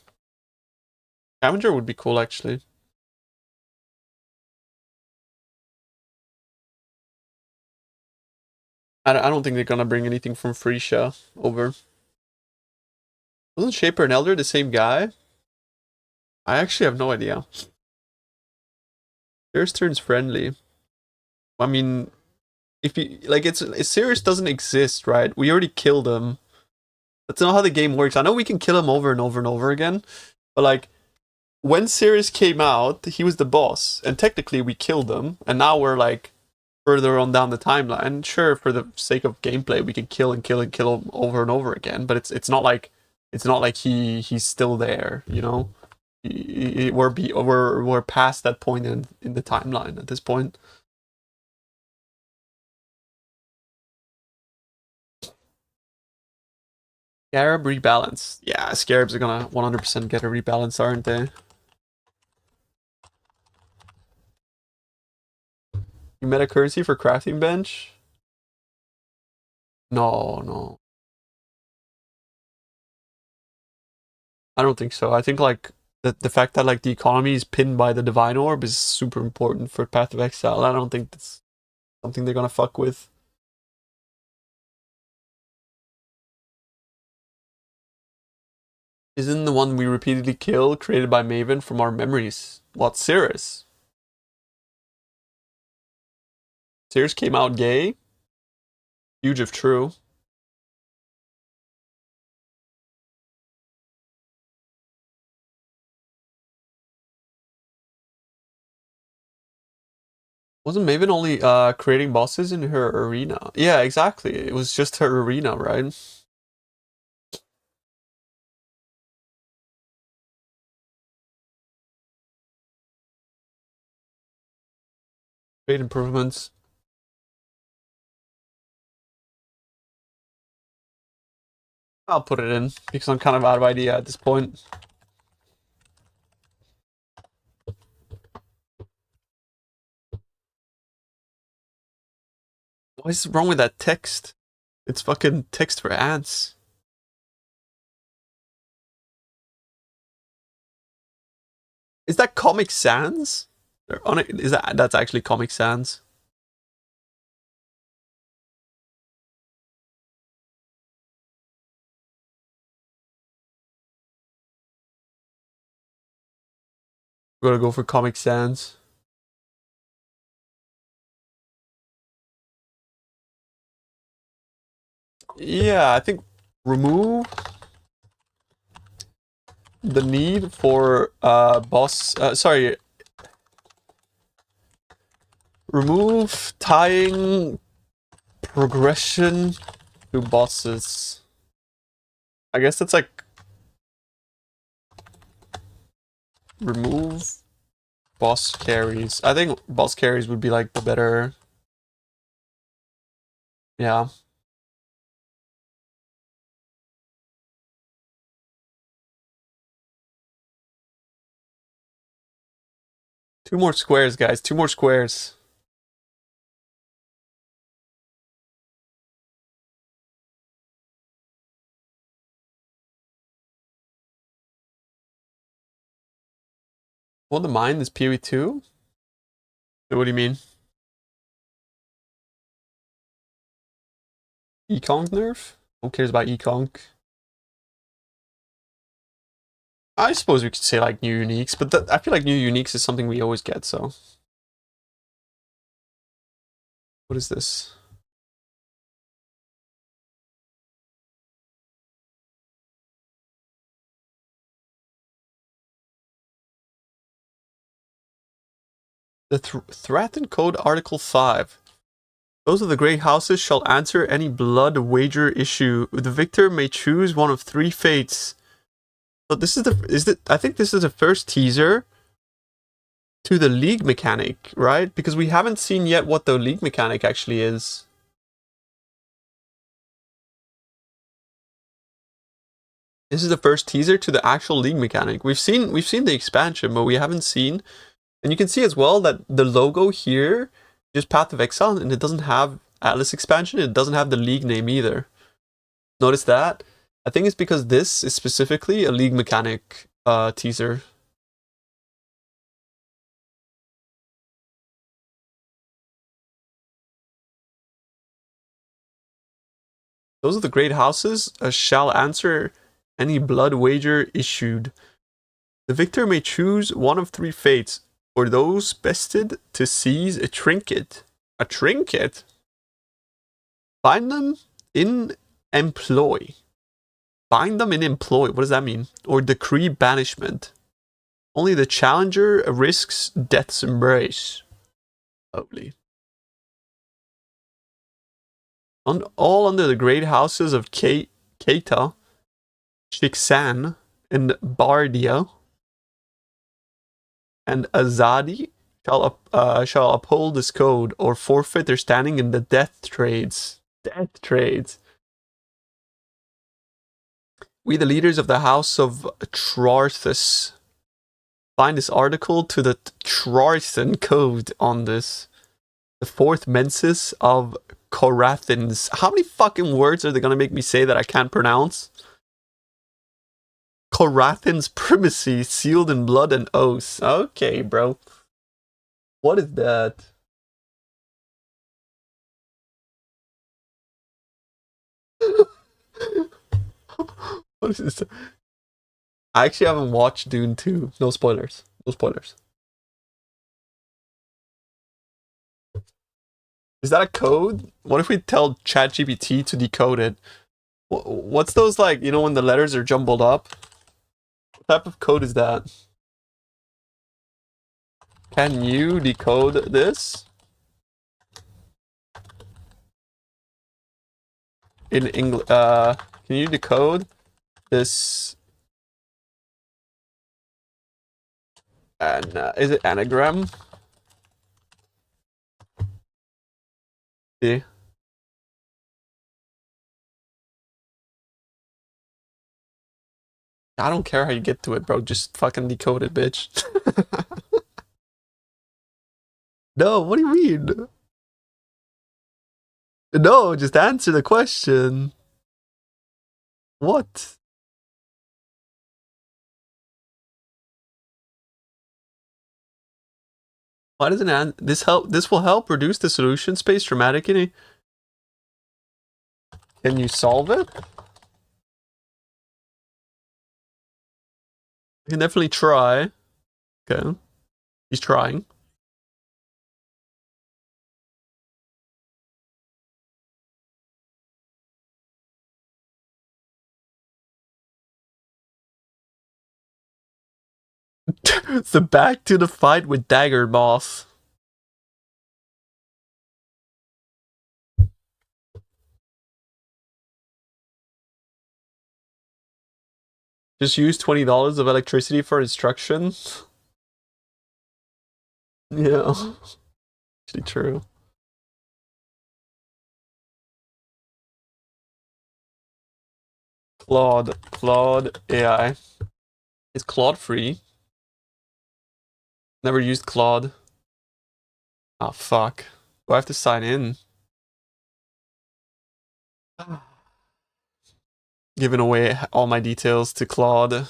S1: Scavenger would be cool, actually. I don't think they're gonna bring anything from Frisia over. Wasn't Shaper and Elder the same guy? I actually have no idea. Sirius turns friendly. I mean, if you like, it's Sirius doesn't exist, right? We already killed him. That's not how the game works. I know we can kill him over and over and over again, but like, when Sirius came out, he was the boss, and technically we killed him, and now we're like further on down the timeline. Sure, for the sake of gameplay, we can kill and kill and kill him over and over again, but it's not like he's still there, you know. We're past that point in the timeline at this point. Scarab rebalance. Yeah, Scarabs are gonna 100% get a rebalance, aren't they? You meta currency for crafting bench? No, no. I don't think so. I think like the fact that like the economy is pinned by the Divine Orb is super important for Path of Exile. I don't think that's something they're gonna fuck with. Isn't the one we repeatedly kill created by Maven from our memories? What, Cirrus? Cirrus came out gay? Huge if true. Wasn't Maven only creating bosses in her arena? Yeah, exactly. It was just her arena, right? Great improvements. I'll put it in because I'm kind of out of idea at this point. What is wrong with that text? It's fucking text for ants. Is that Comic Sans? Is that's actually Comic Sans? We're gonna go for Comic Sans. Yeah, I think remove the need for remove tying progression to bosses. I guess that's like remove boss carries. I think boss carries would be like the better. Yeah. Two more squares, guys. Two more squares. Well, the mine is PoE 2? What do you mean? Econk nerf? Who cares about Econk? I suppose we could say like new uniques, but I feel like new uniques is something we always get, so. What is this? The threatened code Article 5. Those of the great houses shall answer any blood wager issue. The victor may choose one of three fates. So this is I think this is the first teaser to the league mechanic, right? Because we haven't seen yet what the league mechanic actually is. This is the first teaser to the actual league mechanic. We've seen the expansion, but we haven't seen. And you can see as well that the logo here is Path of Exile, and it doesn't have Atlas expansion. It doesn't have the league name either. Notice that? I think it's because this is specifically a league mechanic teaser. Those are the great houses shall answer any blood wager issued. The victor may choose one of three fates, or those bested to seize a trinket. A trinket? Bind them in employ. Bind them in employ. What does that mean? Or decree banishment. Only the challenger risks death's embrace. Lovely. All under the great houses of Keita, Shiksan, and Bardia, and Azadi shall uphold this code or forfeit their standing in the death trades. Death trades. We, the leaders of the house of Trarthus, find this article to the Trarthan code on this. The fourth mensis of Korathins. How many fucking words are they gonna make me say that I can't pronounce? Korathin's primacy, sealed in blood and oaths. Okay, bro. What is that? What is this? I actually haven't watched Dune 2. No spoilers. No spoilers. Is that a code? What if we tell ChatGPT to decode it? What's those like, you know, when the letters are jumbled up? What type of code is that? Can you decode this? In English, can you decode this? And is it anagram? Yeah. I don't care how you get to it, bro. Just fucking decode it, bitch. No, what do you mean? No, just answer the question. What? Why doesn't this help? This will help reduce the solution space dramatically. Can you solve it? I can definitely try. Okay. He's trying. So back to the fight with Dagger Boss. Just use $20 of electricity for instructions. Yeah. Actually true. Claude AI. Is Claude free? Never used Claude. Oh fuck. Do I have to sign in? Giving away all my details to Claude.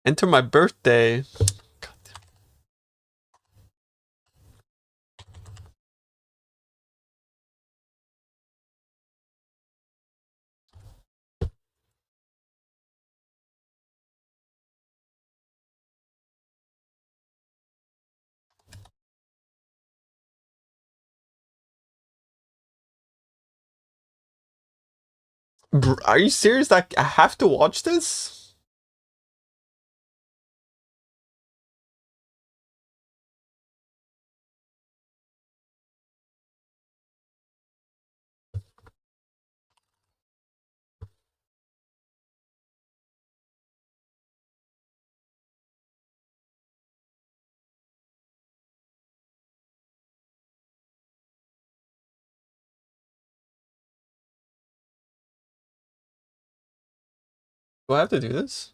S1: Enter my birthday. God. Are you serious? Like, I have to watch this? Do I have to do this?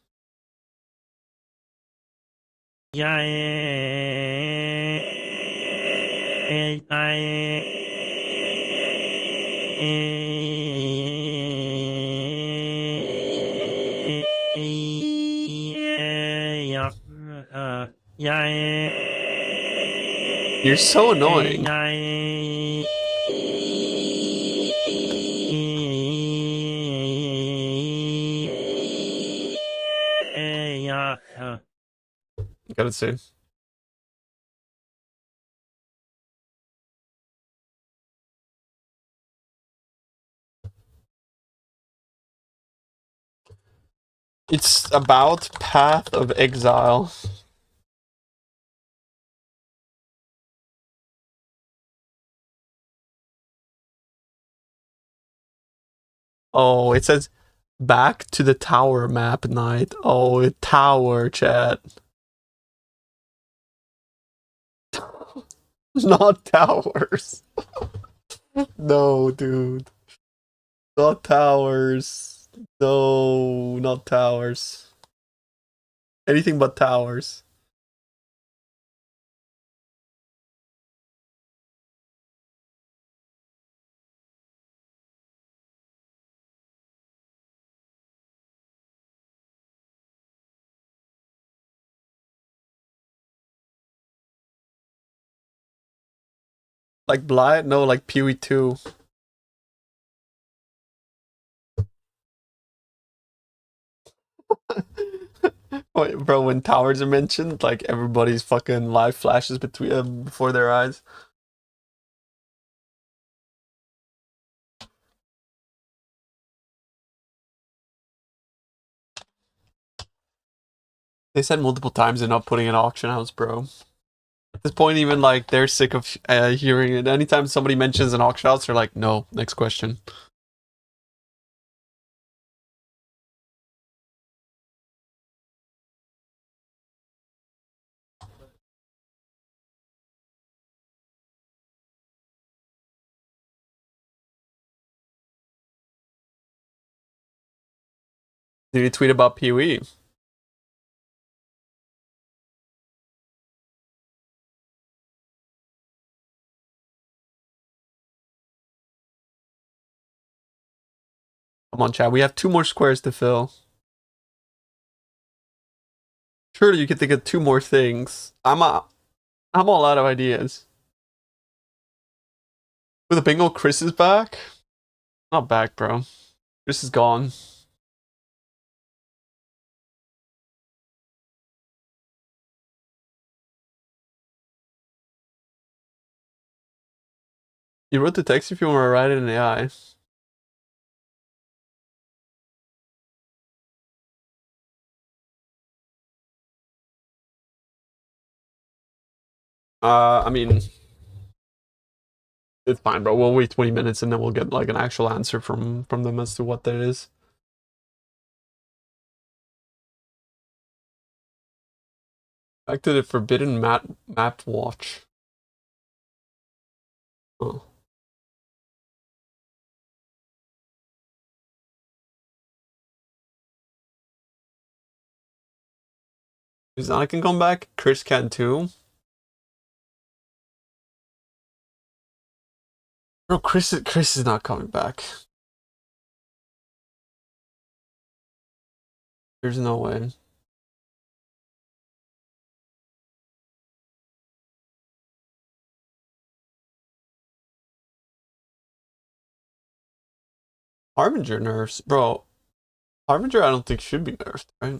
S1: You're so annoying. Gotta say. It's about Path of Exile. Oh, it says back to the tower map night. Oh, tower chat. Not towers. No, dude. Not towers. No, not towers. Anything but towers. Like Blight? No, like PoE 2. Wait, bro, when towers are mentioned, like everybody's fucking life flashes between before their eyes. They said multiple times they're not putting an auction house, bro. At this point, even like they're sick of hearing it. Anytime somebody mentions an auction house, they're like, "No, next question." Did you tweet about PoE? Come on, chat. We have 2 more squares to fill. Surely you can think of 2 more things. I'm all out of ideas. With a bingo, Chris is back. Not back, bro. Chris is gone. You wrote the text if you want to write it in AI. I mean, it's fine, bro. We'll wait 20 minutes and then we'll get like an actual answer from them as to what that is. Back to the forbidden map watch. Oh. Zana can come back. Chris can too. Bro, Chris is not coming back. There's no way. Harbinger nerfs, bro. Harbinger, I don't think should be nerfed, right?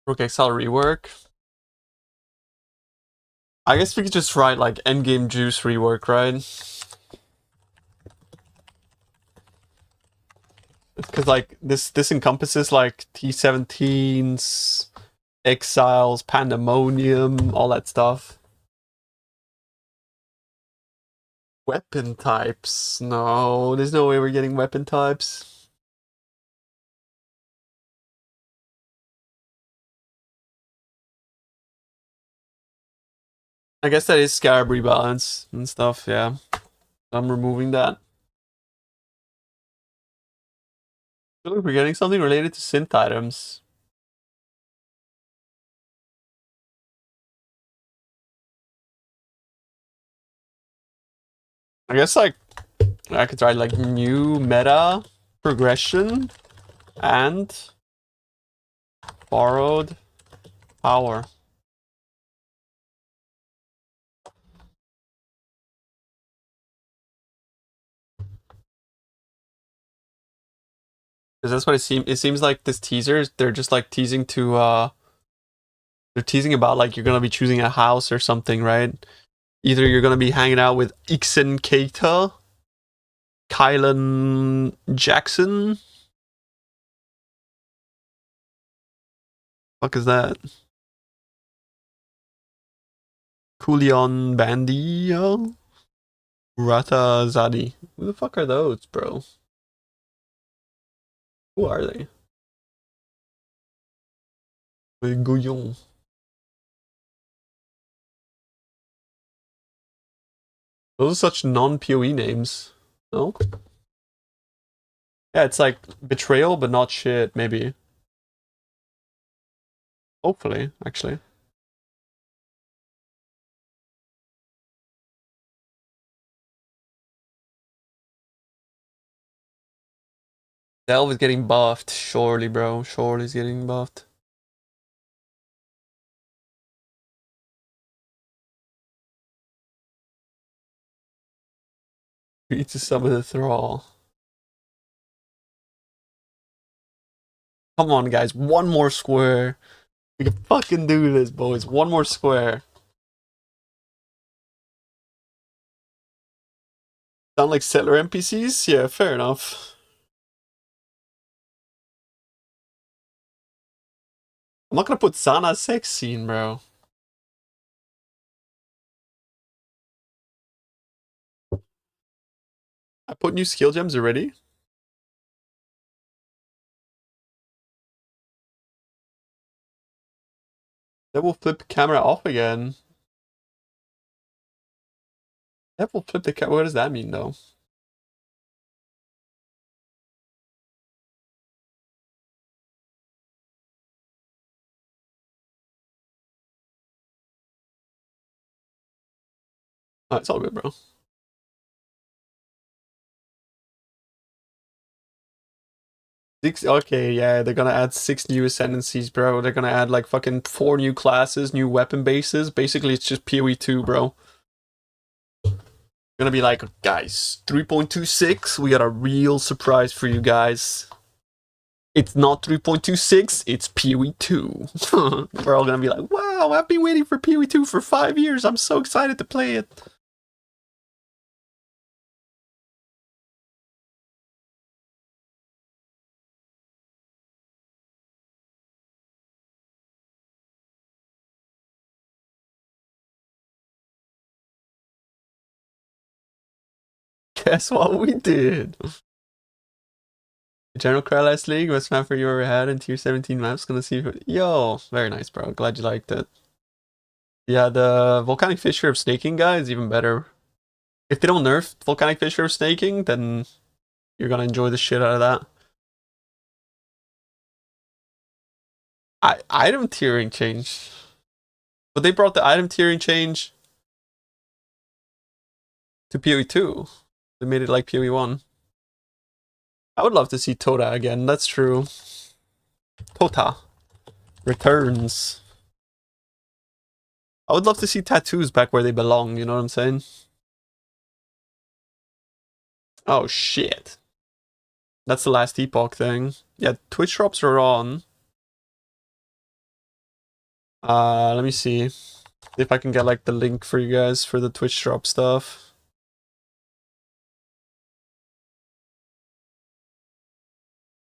S1: Rook Exile rework. I guess we could just write like endgame juice rework, right? Because like this encompasses like T17s, Exiles, Pandemonium, all that stuff. Weapon types. No, there's no way we're getting weapon types. I guess that is Scarab rebalance and stuff, yeah. I'm removing that. I feel like we're getting something related to synth items. I guess like I could try like new meta progression and borrowed power. Because that's what it seems like this teaser, they're just like teasing to they're teasing about like you're gonna be choosing a house or something, right? Either you're gonna be hanging out with Ixen Keita, Kylan Jackson. Fuck is that? Kulion Bandio? Rata Zadi. Who the fuck are those, bro? Who are they? Gouillon. Those are such non-PoE names. No? Yeah, it's like Betrayal, but not shit, maybe. Hopefully, actually. Delve is getting buffed. Surely, bro. Surely he's getting buffed. Need to summon the thrall. Come on, guys. One more square. We can fucking do this, boys. One more square. Sound like settler NPCs? Yeah, fair enough. I'm not gonna put Sana sex scene, bro. I put new skill gems already. That will flip the camera off again. That will flip the camera. What does that mean, though? Oh, it's all good, bro. Okay, yeah, they're gonna add 6 new ascendancies, bro. They're gonna add like fucking 4 new classes, new weapon bases. Basically, it's just PoE 2, bro. Gonna be like, guys, 3.26, we got a real surprise for you guys. It's not 3.26, it's PoE 2. We're all gonna be like, wow, I've been waiting for PoE 2 for 5 years. I'm so excited to play it. Guess what we did? General Cry last league, best mapper you ever had in tier 17 maps. Gonna see if yo, very nice, bro. Glad you liked it. Yeah, the volcanic fissure of snaking guy is even better. If they don't nerf volcanic fissure of snaking, then you're gonna enjoy the shit out of that. Item tiering change. But they brought the item tiering change to PoE 2. They made it like PoE 1. I would love to see Tota again, that's true. Tota returns. I would love to see tattoos back where they belong, you know what I'm saying? Oh shit. That's the last epoch thing. Yeah, Twitch drops are on. Let me see if I can get like the link for you guys for the Twitch drop stuff.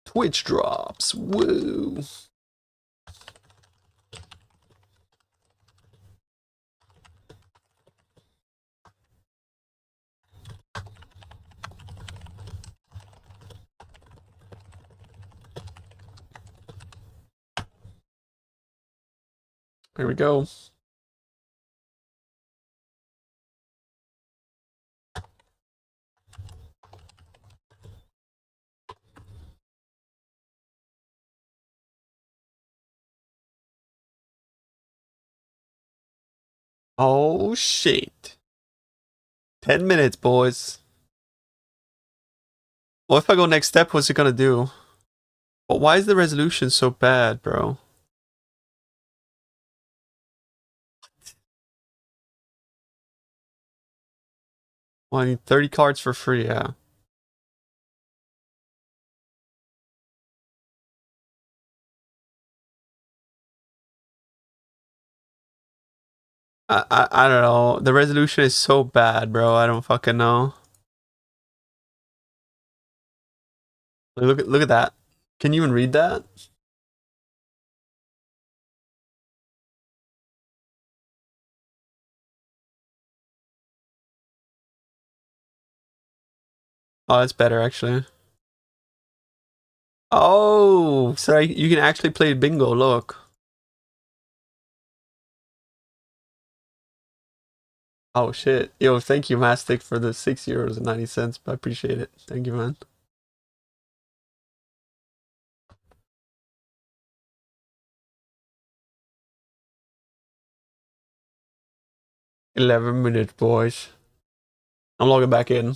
S1: Twitch drops, woo. Here we go. Oh shit. 10 minutes, boys. What if I go next step? What's it gonna do? But why is the resolution so bad, bro? Well, I need 30 cards for free, yeah. I don't know. The resolution is so bad, bro. I don't fucking know. Look at that. Can you even read that? Oh, that's better actually. Oh, sorry. You can actually play bingo. Look. Oh shit. Yo, thank you, Mastic, for the €6.90. I appreciate it. Thank you, man. $11 boys. I'm logging back in.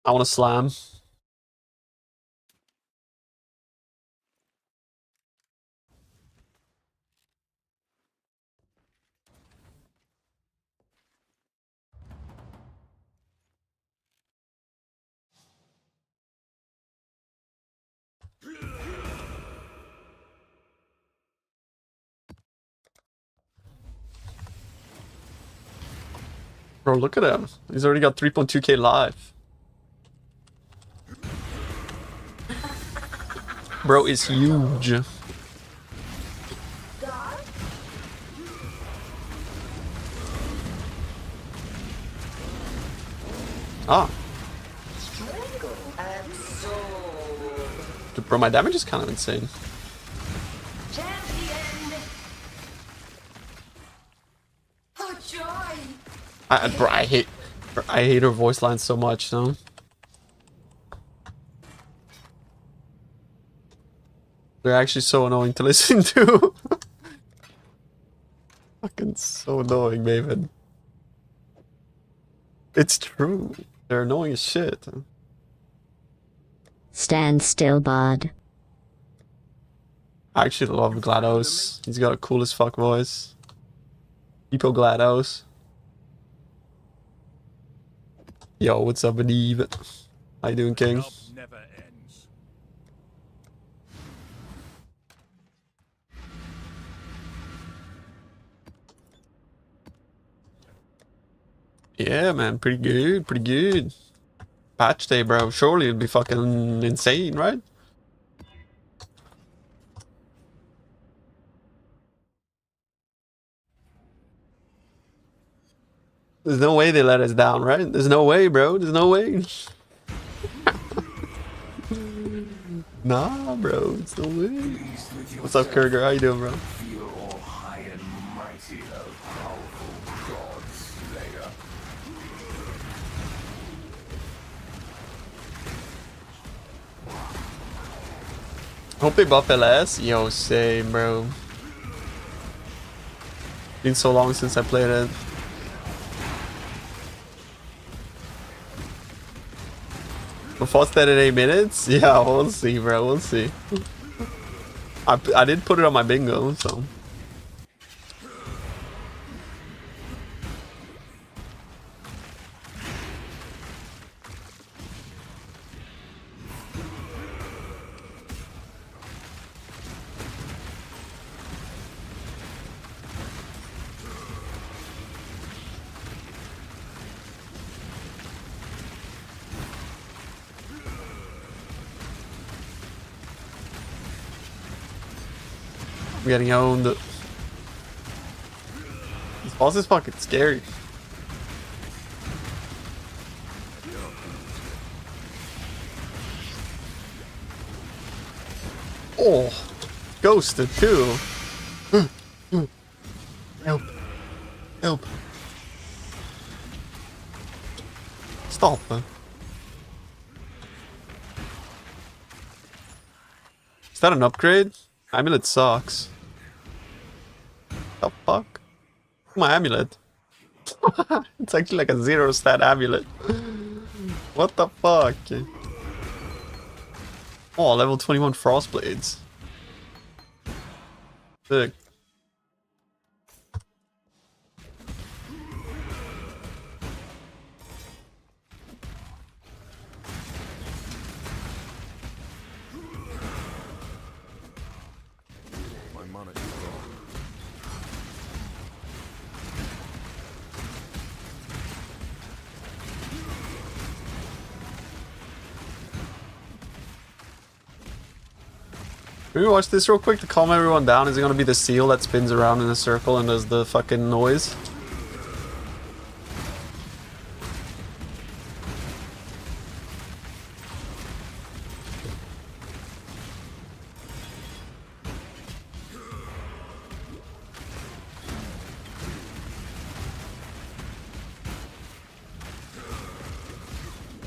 S1: I want to slam. Bro, look at him. He's already got 3.2k live. Bro is huge. Ah. Dude, bro, my damage is kind of insane.
S7: Champion. Oh joy.
S1: Bro, I hate her voice line so much, no? They're actually so annoying to listen to. Fucking so annoying, Maven. It's true. They're annoying as shit.
S8: Stand still, bud.
S1: I actually love GLaDOS. He's got a cool as fuck voice. People GLaDOS. Yo, what's up, Eve? How you doing, King?
S2: Help never ends.
S1: Yeah, man, pretty good, pretty good. Patch day, bro. Surely it'd be fucking insane, right? There's no way they let us down, right? There's no way, bro. There's no way. Nah, bro. It's no way. What's up, Kurger? How you doing, bro?
S4: Feel all high and mighty, O powerful god slayer.
S1: Hope they buff LS. Yo, same, bro. Been so long since I played it. Before that in 8 minutes? Yeah, we'll see, bro. We'll see. I did put it on my bingo, so. I'm getting owned. This boss is fucking scary. Oh, ghosted too. Help. Help. Stop. Is that an upgrade? Amulet sucks. The fuck? My amulet. It's actually like a 0 stat amulet. What the fuck? Oh, level 21 Frostblades. Sick.
S2: My mana is gone.
S1: Can we watch this real quick to calm everyone down? Is it gonna be the seal that spins around in a circle and does the fucking noise?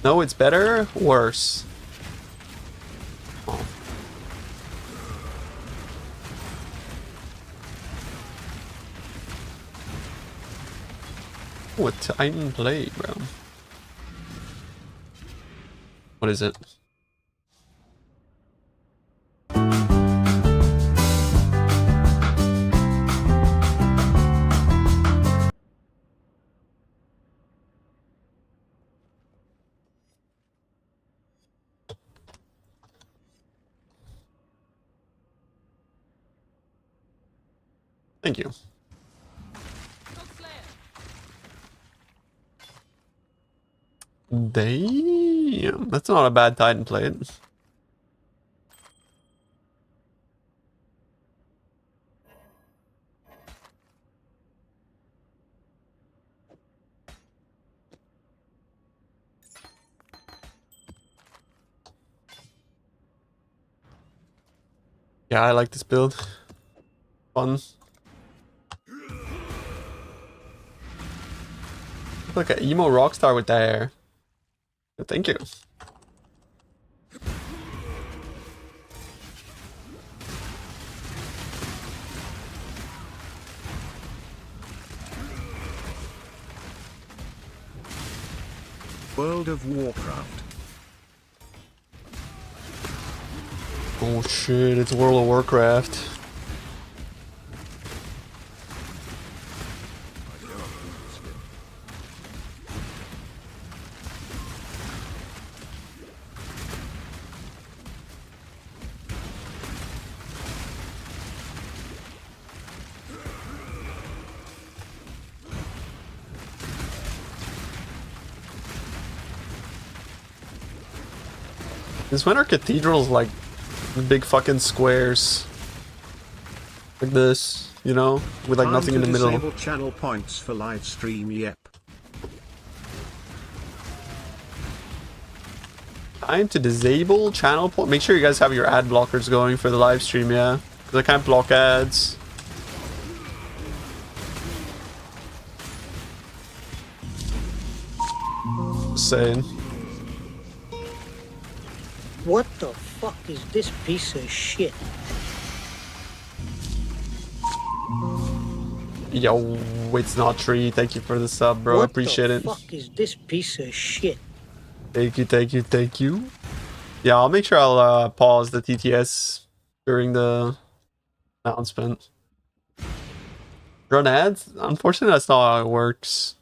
S1: No, it's better? Worse. Oh. Oh, a Titan blade, bro. What is it? Thank you. Damn, that's not a bad Titan plate. Yeah, I like this build. Fun. Look at emo rockstar with that hair. Thank you.
S5: World of Warcraft.
S1: Oh shit, it's World of Warcraft. This winter cathedral's like big fucking squares. Like this, you know? With like nothing in the middle.
S5: Disable channel points for live stream, yep.
S1: Time to disable channel point. Make sure you guys have your ad blockers going for the live stream, yeah? Because I can't block ads. Just saying.
S8: What the fuck is this piece of shit?
S1: Yo, it's not tree. Thank you for the sub, bro. I appreciate it.
S8: What the fuck is this piece of shit?
S1: Thank you, thank you, thank you. Yeah, I'll make sure I'll pause the TTS during the announcement. Run ads? Unfortunately, that's not how it works.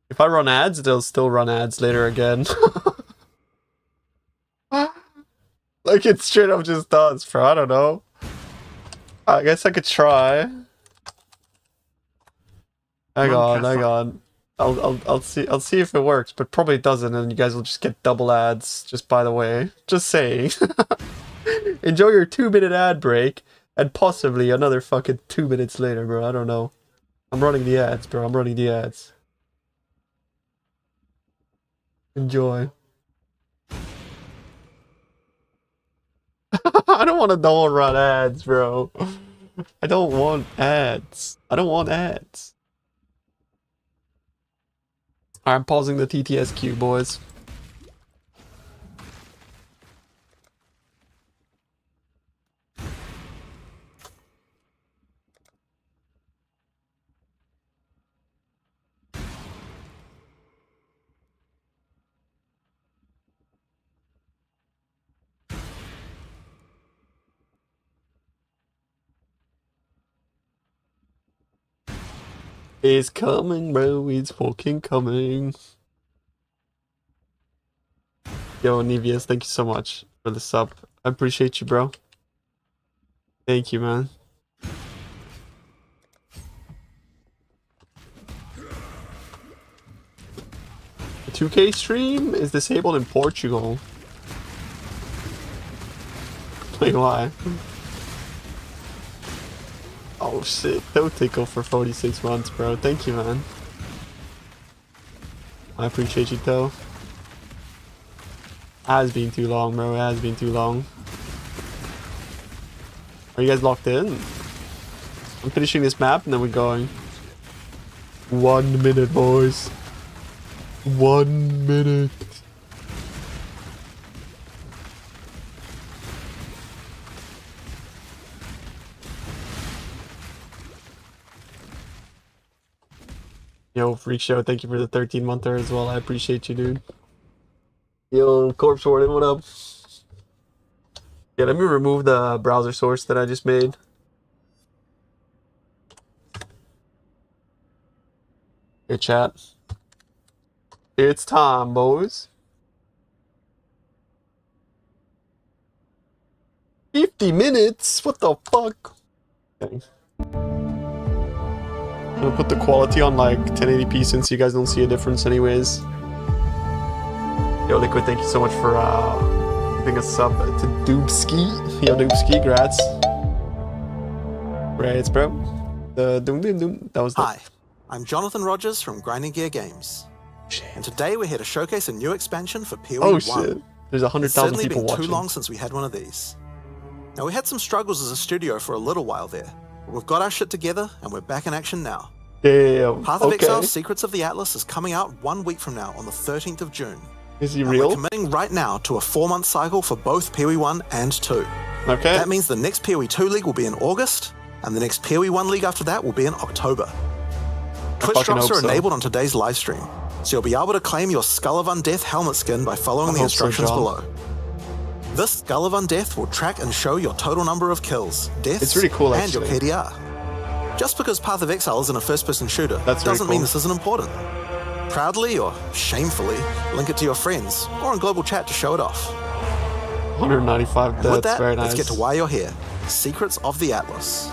S1: If I run ads, they'll still run ads later again. Like it straight up just does, bro. I don't know. I guess I could try. Hang on. I'll see if it works, but probably it doesn't, and you guys will just get double ads. Just by the way, just saying. Enjoy your 2-minute ad break, and possibly another fucking 2 minutes later, bro. I don't know. I'm running the ads, bro. I'm running the ads. Enjoy. I don't want to don't run ads, bro. I don't want ads. I don't want ads. I'm pausing the TTS queue, boys. It's coming, bro. It's fucking coming. Yo, Nevius, thank you so much for the sub. I appreciate you, bro. Thank you, man. The 2K stream is disabled in Portugal. Wait, why? Oh shit, no tickle for 46 months, bro. Thank you, man. I appreciate you, though. Has been too long, bro. It has been too long. Are you guys locked in? I'm finishing this map and then we're going. 1 minute, boys. 1 minute. Yo, Freak Show, thank you for the 13-monther as well. I appreciate you, dude. Yo, Corpse Warden, what up? Yeah, let me remove the browser source that I just made. Hey, chat. It's time, boys. 50 minutes? What the fuck? Okay. I'm gonna put the quality on like 1080p since you guys don't see a difference anyways. Yo, Liquid, thank you so much for giving a sub to Doomski. Yo, Doomski, grats. Right, bro. The Doom. That was the...
S9: Hi, I'm Jonathan Rogers from Grinding Gear Games.
S1: Shit.
S9: And today we're here to showcase a new expansion for PoE 1.
S1: Oh shit. There's 100,000
S9: It's certainly
S1: people
S9: been
S1: watching.
S9: too long since we had one of these. Now, we had some struggles as a studio for a little while there, but we've got our shit together and we're back in action now.
S1: Damn.
S9: Path of
S1: Okay.
S9: Exile Secrets of the Atlas is coming out 1 week from now on the 13th of June.
S1: Is he
S9: And
S1: real?
S9: we're committing right now to a 4-month cycle for both PoE 1 and 2.
S1: Okay.
S9: That means the next PoE 2 League will be in August, and the next PoE 1 League after that will be in October. Twitch
S1: fucking
S9: drops
S1: hope
S9: are
S1: so.
S9: enabled on today's live stream, so you'll be able to claim your Skull of Undeath helmet skin by following the
S1: hope so,
S9: instructions
S1: John.
S9: below. This Skull of Undeath will track and show your total number of kills, deaths,
S1: It's really cool,
S9: and your
S1: actually.
S9: KDR. Just because Path of Exile isn't a first-person shooter
S1: That's really
S9: doesn't mean
S1: cool.
S9: this isn't important. Proudly or shamefully, link it to your friends or in global chat to show it off.
S1: 195
S9: And
S1: deaths.
S9: with that,
S1: Very nice.
S9: let's get to why you're here. Secrets of the Atlas.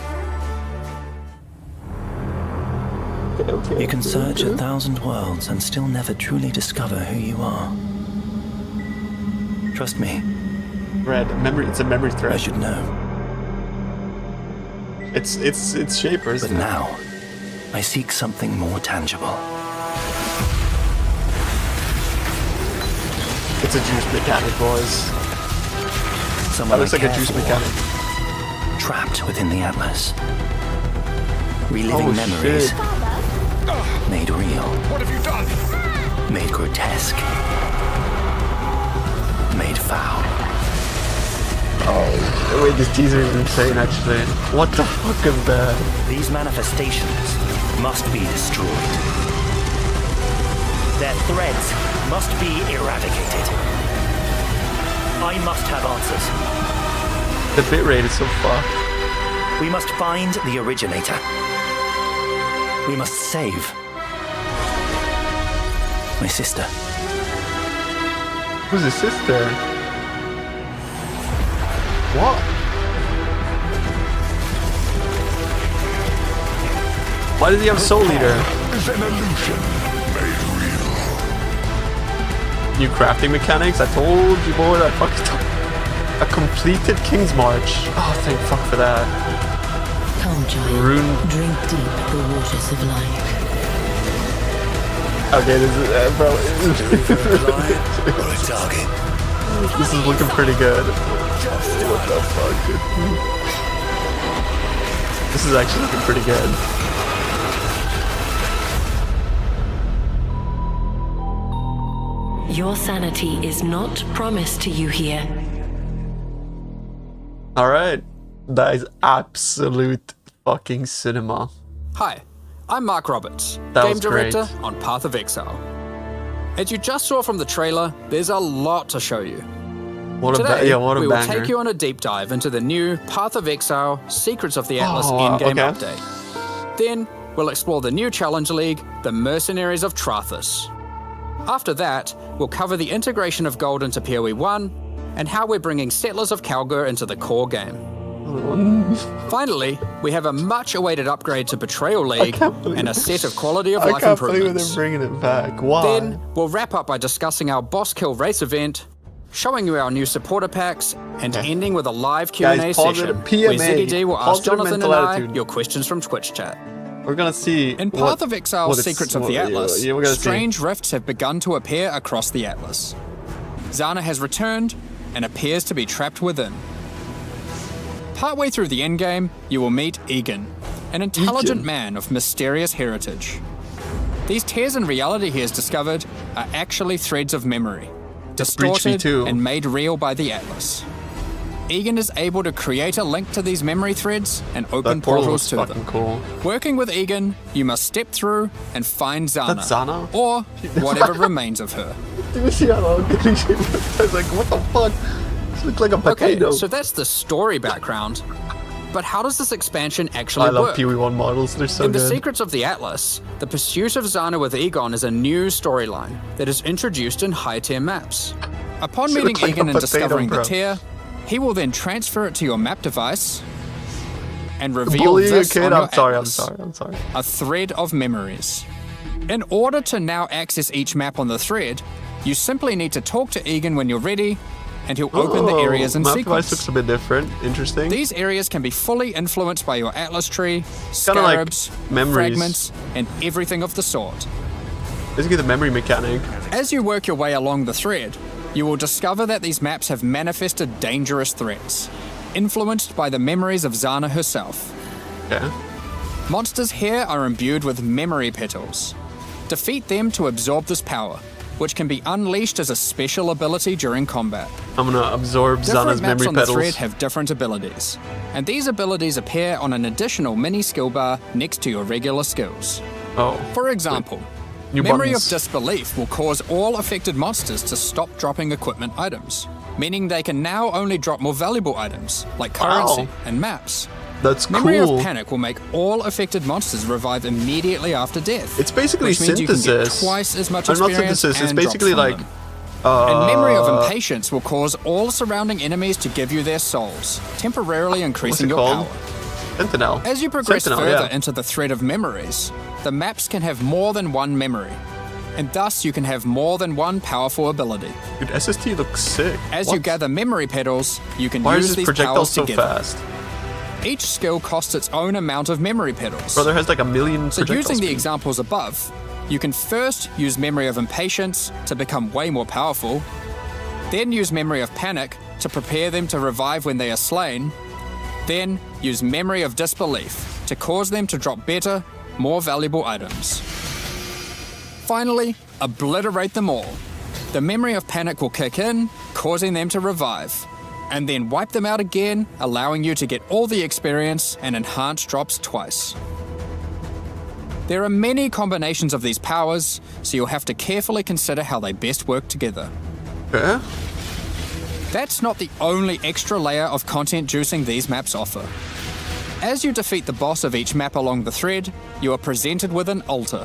S1: Okay.
S10: You can search 1,000 worlds and still never truly discover who you are. Trust me,
S1: Red memory. It's a memory
S10: I
S1: thread.
S10: should know.
S1: It's Shapers.
S10: But now, I seek something more tangible.
S1: It's a juice mechanic, boys.
S10: Someone
S1: That looks
S10: I
S1: like a
S10: care
S1: juice
S10: for,
S1: mechanic.
S10: trapped within the Atlas. Reliving
S1: Oh,
S10: memories,
S1: shit.
S10: made real,
S2: What have you done?
S10: made grotesque, made foul.
S1: Oh, wait, this teaser is insane, actually. What the fuck is that?
S10: These manifestations must be destroyed. Their threads must be eradicated. I must have answers.
S1: The bitrate is so fucked.
S10: We must find the originator. We must save my sister.
S1: Who's his sister? What? Why does he have Soul Eater?
S2: Is an illusion made real.
S1: New crafting mechanics? I told you, boy, that fucking a completed King's March. Oh, thank fuck for that.
S7: Come, child.
S1: Rune.
S7: Drink deep the waters of life.
S1: Okay, this is, bro.
S10: Target.
S1: This is looking pretty good. What the fuck, dude? This is actually looking pretty good.
S7: Your sanity is not promised to you here.
S1: Alright. That is absolute fucking cinema.
S11: Hi, I'm Mark Roberts,
S1: That
S11: Game
S1: was great.
S11: Director on Path of Exile. As you just saw from the trailer, there's a lot to show you.
S1: What a
S11: Today,
S1: what a
S11: we will
S1: banger.
S11: take you on a deep dive into the new Path of Exile Secrets of the Atlas
S1: Oh,
S11: in-game
S1: okay.
S11: update. Then, we'll explore the new Challenge League, the Mercenaries of Trathus. After that, we'll cover the integration of gold into PoE 1 and how we're bringing Settlers of Kalgur into the core game. Finally, we have a much-awaited upgrade to Betrayal League
S1: can't believe
S11: and a set of quality of
S1: I
S11: life
S1: can't believe
S11: improvements.
S1: they're bringing it back. Why?
S11: Then, we'll wrap up by discussing our Boss Kill Race event, showing you our new supporter packs, and ending with a live Q&A
S1: Guys,
S11: session
S1: PMA,
S11: where ZDD will ask
S1: positive
S11: Jonathan and
S1: mental
S11: I
S1: attitude.
S11: your questions from Twitch chat.
S1: We're gonna see.
S11: In Path of Exile Secrets of the Atlas,
S1: we're gonna
S11: strange rifts have begun to appear across the Atlas. Zana has returned and appears to be trapped within. Partway through the endgame, you will meet Egan, an intelligent man of mysterious heritage. These tears in reality he has discovered are actually threads of memory, distorted
S1: too.
S11: and made real by the Atlas. Egan is able to create a link to these memory threads and open
S1: That portal
S11: portals
S1: looks
S11: to
S1: fucking
S11: them.
S1: cool.
S11: Working with Egan, you must step through and find Zana.
S1: That's Zana?
S11: Or whatever remains of her.
S1: I was like, what the fuck? This looks like a potato.
S11: Okay, so that's the story background. But how does this expansion actually
S1: I love
S11: work?
S1: PoE 1 models. They're so
S11: In the
S1: good.
S11: Secrets of the Atlas, the pursuit of Zana with Egon is a new storyline that is introduced in high-tier maps. Upon
S1: She
S11: meeting
S1: looks like a
S11: Egan and
S1: potato,
S11: discovering
S1: bro.
S11: the tier, he will then transfer it to your map device and reveal
S1: Bully a
S11: this
S1: kid.
S11: on your
S1: I'm sorry.
S11: Atlas,
S1: I'm sorry.
S11: a thread of memories. In order to now access each map on the thread, you simply need to talk to Egan when you're ready, and he'll open the areas in
S1: map device
S11: sequence.
S1: looks a bit different. Interesting.
S11: These areas can be fully influenced by your Atlas tree,
S1: Kinda like
S11: scarabs,
S1: memories.
S11: fragments, and everything of the sort.
S1: Basically, the memory mechanic.
S11: As you work your way along the thread, you will discover that these maps have manifested dangerous threats. influenced by the memories of Zana herself.
S1: Yeah.
S11: Monsters here are imbued with memory petals. Defeat them to absorb this power, which can be unleashed as a special ability during combat.
S1: I'm gonna absorb
S11: Different
S1: Zana's
S11: maps
S1: memory
S11: on the
S1: petals.
S11: thread have different abilities, and these abilities appear on an additional mini skill bar next to your regular skills.
S1: Oh.
S11: For example,
S1: New
S11: Memory
S1: buttons.
S11: of Disbelief will cause all affected monsters to stop dropping equipment items, meaning they can now only drop more valuable items, like currency
S1: Wow.
S11: and maps.
S1: That's
S11: Memory
S1: cool.
S11: of Panic will make all affected monsters revive immediately after death.
S1: It's basically
S11: which means
S1: synthesis.
S11: You can get twice as much
S1: Or not
S11: experience
S1: synthesis, it's
S11: and drop
S1: basically
S11: from
S1: like
S11: them. And Memory of Impatience will cause all surrounding enemies to give you their souls, temporarily increasing your
S1: called?
S11: power.
S1: Sentinel.
S11: As you progress
S1: Sentinel,
S11: further
S1: yeah.
S11: into the thread of memories, the maps can have more than one memory, and thus you can have more than one powerful ability.
S1: Dude, SST looks sick.
S11: As
S1: What?
S11: you gather memory petals, you can
S1: Why
S11: use
S1: is this
S11: these
S1: projectile
S11: powers
S1: so
S11: together.
S1: fast?
S11: Each skill costs its own amount of memory petals.
S1: Brother has like a million
S11: So
S1: projectile
S11: using the
S1: speed.
S11: examples above, you can first use Memory of Impatience to become way more powerful, then use Memory of Panic to prepare them to revive when they are slain, then use Memory of Disbelief to cause them to drop better, more valuable items. Finally, obliterate them all. The Memory of Panic will kick in, causing them to revive, and then wipe them out again, allowing you to get all the experience and enhanced drops twice. There are many combinations of these powers, so you'll have to carefully consider how they best work together.
S1: Yeah?
S11: That's not the only extra layer of content juicing these maps offer. As you defeat the boss of each map along the thread, you are presented with an altar.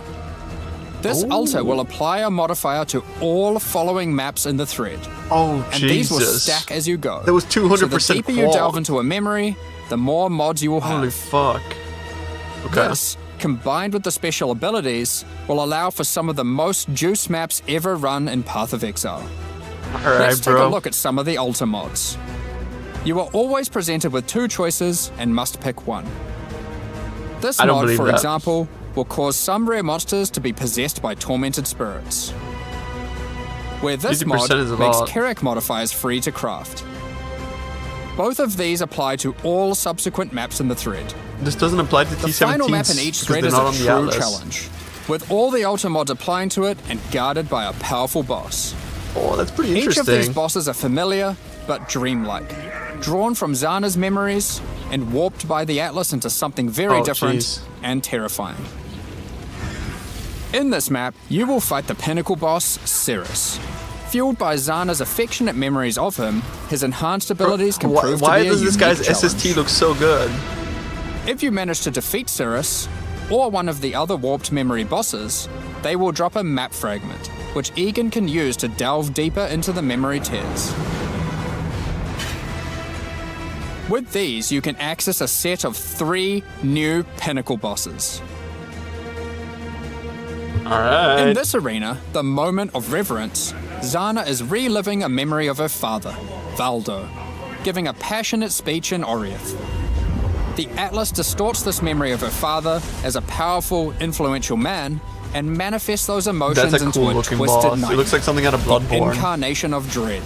S11: This altar will apply a modifier to all following maps in the thread.
S1: Oh,
S11: And
S1: Jesus.
S11: these will stack as you go.
S1: That was 200%
S11: So the deeper you
S1: qual.
S11: delve into a memory, the more mods you will have.
S1: Holy fuck. Okay.
S11: This, combined with the special abilities, will allow for some of the most juice maps ever run in Path of Exile.
S1: Alright,
S11: Let's take
S1: bro.
S11: a look at some of the altar mods. You are always presented with two choices and must pick one. This
S1: I don't
S11: mod,
S1: believe
S11: for
S1: that.
S11: example, will cause some rare monsters to be possessed by tormented spirits. Where this
S1: 50%
S11: mod
S1: is a
S11: makes
S1: lot.
S11: Carrack modifiers free to craft. Both of these apply to all subsequent maps in the thread.
S1: This doesn't apply to
S11: The
S1: T17s
S11: final map in each
S1: because
S11: thread
S1: they're
S11: is
S1: not
S11: a
S1: on the
S11: true
S1: Atlas.
S11: challenge, with all the altar mods applying to it and guarded by a powerful boss.
S1: Oh, that's pretty
S11: Each
S1: interesting.
S11: of these bosses are familiar, but dreamlike, drawn from Zana's memories and warped by the Atlas into something very
S1: Oh,
S11: different
S1: jeez.
S11: and terrifying. In this map, you will fight the pinnacle boss, Cirrus. Fueled by Zana's affectionate memories of him, his enhanced abilities can
S1: Why,
S11: prove
S1: why
S11: to be a
S1: does this guy's
S11: unique challenge.
S1: SST look so good?
S11: If you manage to defeat Cirrus, or one of the other warped memory bosses, they will drop a map fragment, which Egan can use to delve deeper into the memory tears. With these, you can access a set of 3 new pinnacle bosses. In
S1: Alright.
S11: this arena, the moment of reverence, Zana is reliving a memory of her father, Valdo, giving a passionate speech in Oriath. The Atlas distorts this memory of her father as a powerful, influential man and manifests those emotions
S1: That's a
S11: into
S1: cool
S11: a
S1: looking
S11: twisted
S1: boss.
S11: knife.
S1: It looks like something out of
S11: the
S1: Bloodborne.
S11: incarnation of dread.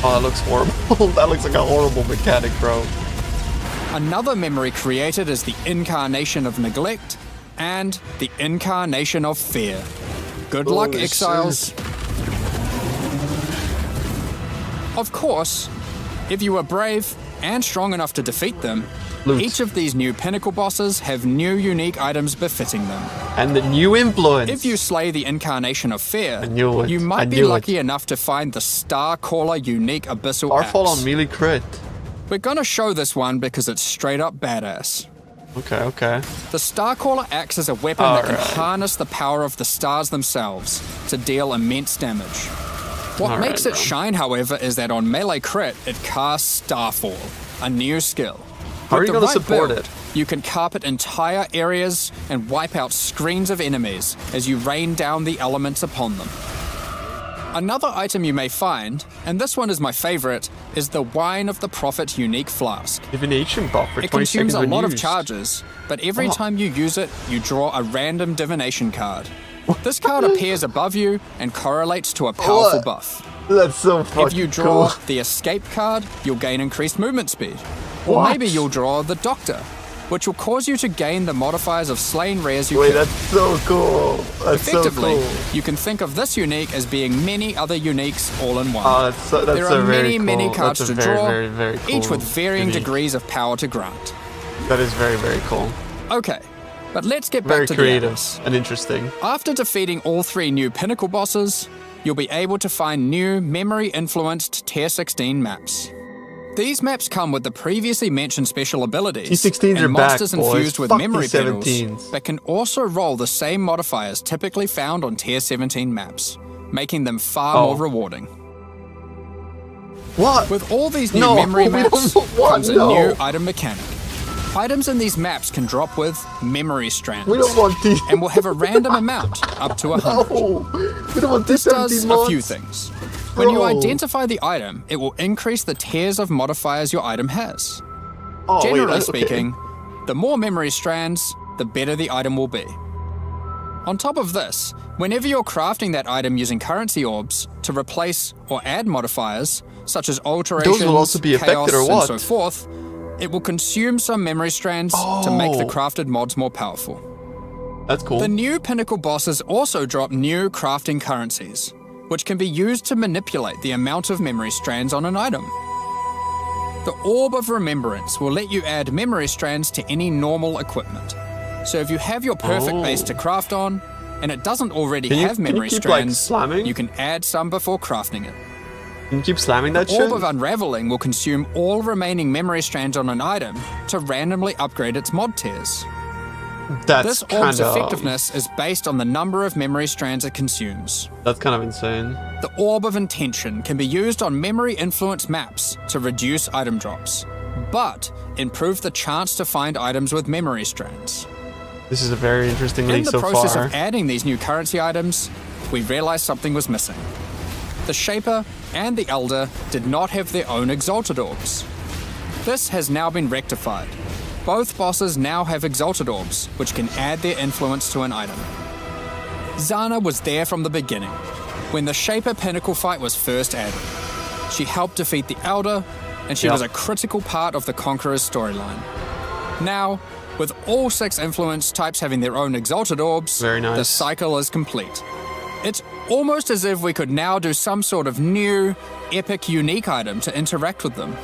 S1: Oh, that looks horrible. That looks like a horrible mechanic, bro.
S11: Another memory created is the incarnation of neglect and the incarnation of fear. Good luck,
S1: Holy
S11: exiles.
S1: shit.
S11: Of course, if you are brave and strong enough to defeat them,
S1: Loot.
S11: each of these new pinnacle bosses have new unique items befitting them.
S1: And the new influence.
S11: If you slay the incarnation of fear,
S1: I knew it.
S11: you
S1: I
S11: might be
S1: knew
S11: lucky
S1: it.
S11: enough to find the Star Caller unique abyssal
S1: Starfall
S11: axe.
S1: on melee crit.
S11: We're gonna show this one because it's straight up badass.
S1: Okay, okay.
S11: The Starcaller axe is a weapon that can
S1: Alright.
S11: harness the power of the stars themselves to deal immense damage. What
S1: Alright,
S11: makes it
S1: bro.
S11: shine, however, is that on melee crit, it casts Starfall, a new skill.
S1: How are
S11: With
S1: you
S11: the
S1: gonna
S11: right
S1: support
S11: build,
S1: it?
S11: You can carpet entire areas and wipe out screens of enemies as you rain down the elements upon them. Another item you may find, and this one is my favorite, is the Wine of the Prophet unique flask.
S1: Divination buff for
S11: It
S1: 20
S11: consumes
S1: seconds
S11: a
S1: when
S11: lot of
S1: used.
S11: charges, but every
S1: Oh.
S11: time you use it, you draw a random divination card. This card appears above you and correlates to a powerful
S1: What?
S11: buff.
S1: That's so fucking
S11: If you draw
S1: cool.
S11: the Escape card, you'll gain increased movement speed. Or
S1: What?
S11: maybe you'll draw the Doctor, which will cause you to gain the modifiers of slain rares you
S1: Wait,
S11: kill.
S1: that's so cool. That's so
S11: Effectively,
S1: cool.
S11: you can think of this unique as being many other uniques all in one.
S1: Oh, that's
S11: there are
S1: very
S11: many
S1: cool.
S11: cards
S1: That's
S11: to
S1: a very,
S11: draw,
S1: very, very cool.
S11: each with varying
S1: unique.
S11: degrees of power to grant.
S1: That is very, very cool.
S11: Okay, but let's get
S1: Very
S11: back to
S1: creative
S11: the Atlas.
S1: and interesting.
S11: After defeating all 3 new Pinnacle bosses, you'll be able to find new memory-influenced Tier 16 maps. These maps come with the previously mentioned special abilities
S1: T16s are
S11: and
S1: back,
S11: monsters
S1: boys.
S11: infused with
S1: Fuck
S11: memory pedals,
S1: T17s.
S11: but can also roll the same modifiers typically found on Tier 17 maps, making them far more rewarding.
S1: What?
S11: With all these new
S1: No,
S11: memory
S1: we
S11: maps
S1: don't want-
S11: comes a
S1: no.
S11: new item mechanic. Items in these maps can drop with memory strands.
S1: We don't want these.
S11: And will have a random amount, up to 100.
S1: No, we don't want
S11: This
S1: these
S11: does
S1: 17
S11: a few
S1: mods.
S11: things. When you
S1: Bro.
S11: identify the item, it will increase the tiers of modifiers your item has.
S1: Oh, wait,
S11: Generally
S1: okay.
S11: speaking, the more memory strands, the better the item will be. On top of this, whenever you're crafting that item using currency orbs to replace or add modifiers, such as alterations,
S1: also be affected
S11: chaos,
S1: or what?
S11: and so forth, it will consume some memory strands to make the
S1: Oh.
S11: crafted mods more powerful.
S1: That's cool.
S11: The new Pinnacle bosses also drop new crafting currencies, which can be used to manipulate the amount of memory strands on an item. The Orb of Remembrance will let you add memory strands to any normal equipment. So if you have your perfect base to craft on, and it doesn't already
S1: Can you-
S11: have
S1: can you
S11: memory
S1: keep, like,
S11: strands,
S1: slamming?
S11: you can add some before crafting it.
S1: Can you keep slamming that
S11: The Orb
S1: shit?
S11: of Unraveling will consume all remaining memory strands on an item to randomly upgrade its mod tiers.
S1: That's
S11: This orb's
S1: kind of
S11: effectiveness is based on the number of memory strands it consumes.
S1: That's kind of insane.
S11: The Orb of Intention can be used on memory influence maps to reduce item drops, but improve the chance to find items with memory strands.
S1: This is a very interesting
S11: In
S1: leak
S11: the
S1: so
S11: process
S1: far.
S11: of adding these new currency items, we realized something was missing. The Shaper and the Elder did not have their own Exalted Orbs. This has now been rectified. Both bosses now have Exalted Orbs, which can add their influence to an item. Zana was there from the beginning, when the Shaper Pinnacle fight was first added. She helped defeat the Elder, and she
S1: Yep.
S11: was a critical part of the Conqueror's storyline. Now, with all 6 influence types having their own Exalted Orbs,
S1: Very nice.
S11: the cycle is complete. It's almost as if we could now do some sort of new, epic, unique item to interact with them.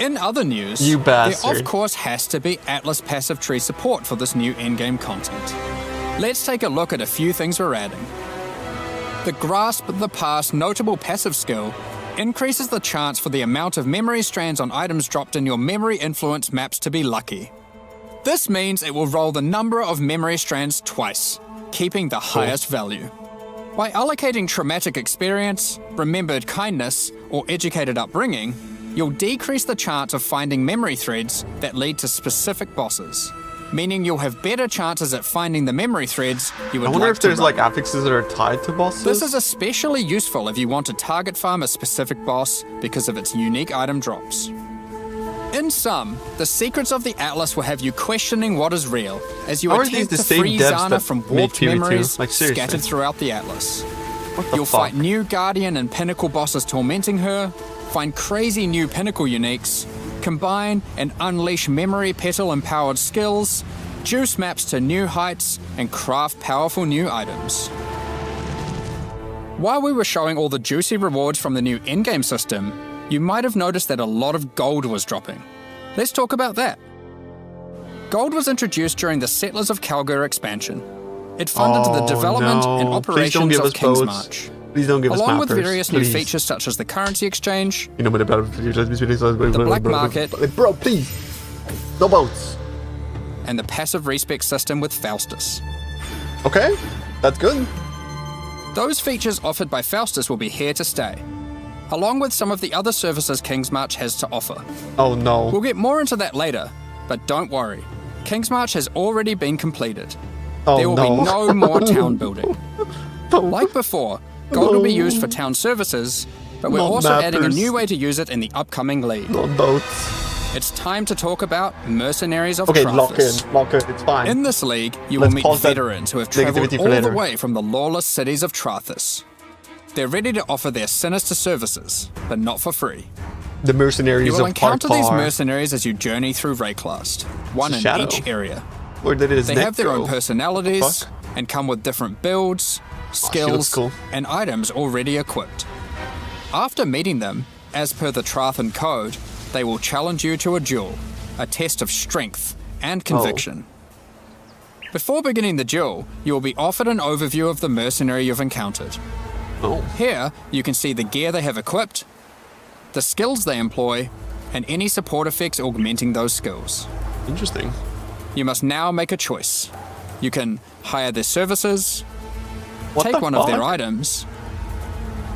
S11: In other news,
S1: You
S11: there
S1: bastard.
S11: of course has to be Atlas passive tree support for this new endgame content. Let's take a look at a few things we're adding. The Grasp the Past notable passive skill increases the chance for the amount of memory strands on items dropped in your memory influence maps to be lucky. This means it will roll the number of memory strands twice, keeping the highest value. By allocating traumatic experience, remembered kindness, or educated upbringing, you'll decrease the chance of finding memory threads that lead to specific bosses, meaning you'll have better chances at finding the memory threads you would
S1: I wonder
S11: like
S1: if there's
S11: to
S1: like
S11: run.
S1: affixes that are tied to bosses.
S11: This is especially useful if you want to target farm a specific boss because of its unique item drops. In sum, the secrets of the Atlas will have you questioning what is real as you
S1: How are these
S11: attempt
S1: the
S11: to
S1: same
S11: free
S1: devs
S11: Zana
S1: that
S11: from
S1: made
S11: warped
S1: PoE2?
S11: memories
S1: Like, seriously.
S11: scattered throughout the Atlas.
S1: What the
S11: You'll
S1: fuck?
S11: fight new Guardian and Pinnacle bosses tormenting her, find crazy new Pinnacle uniques, combine and unleash memory petal empowered skills, juice maps to new heights, and craft powerful new items. While we were showing all the juicy rewards from the new endgame system, you might have noticed that a lot of gold was dropping. Let's talk about that. Gold was introduced during the Settlers of Kalgur expansion. It funded the development and
S1: no. Please don't
S11: operations
S1: give
S11: of
S1: us
S11: King's
S1: boats.
S11: March.
S1: Please don't give us
S11: Along with
S1: mappers,
S11: various
S1: please.
S11: new features such as the currency exchange,
S1: You know, the
S11: black market.
S1: Bro, please. No boats.
S11: and the passive respec system with Faustus.
S1: Okay, that's good.
S11: Those features offered by Faustus will be here to stay, along with some of the other services King's March has to offer.
S1: Oh no.
S11: We'll get more into that later, but don't worry. King's March has already been completed.
S1: Oh
S11: There will
S1: no.
S11: be no more town building.
S1: No.
S11: Like before, gold will be used for town services, but we're
S1: Not
S11: also adding a
S1: mappers.
S11: new way to use it in the upcoming league.
S1: Not boats.
S11: It's time to talk about Mercenaries of
S1: Okay,
S11: Trathus.
S1: lock in, it's fine.
S11: In this league, you
S1: Let's
S11: will meet
S1: pause that
S11: veterans who have traveled
S1: negativity for
S11: all the
S1: later.
S11: way from the lawless cities of Trathus. They're ready to offer their sinister services, but not for free.
S1: The mercenaries
S11: You will
S1: of
S11: encounter these
S1: Parpar.
S11: mercenaries as you journey through Rayclast, one in
S1: Shadow.
S11: each area.
S1: Where did his
S11: They
S1: neck
S11: have their own
S1: go?
S11: personalities
S1: Fuck.
S11: and come with different builds,
S1: looks
S11: skills,
S1: cool.
S11: and items already equipped. After meeting them, as per the Trathan code, they will challenge you to a duel, a test of strength and conviction. Before beginning the duel, you will be offered an overview of the mercenary you've encountered.
S1: Oh.
S11: Here, you can see the gear they have equipped, the skills they employ, and any support effects augmenting those skills.
S1: Interesting.
S11: You must now make a choice. You can hire their services,
S1: What
S11: take
S1: the
S11: one of their
S1: fuck?
S11: items,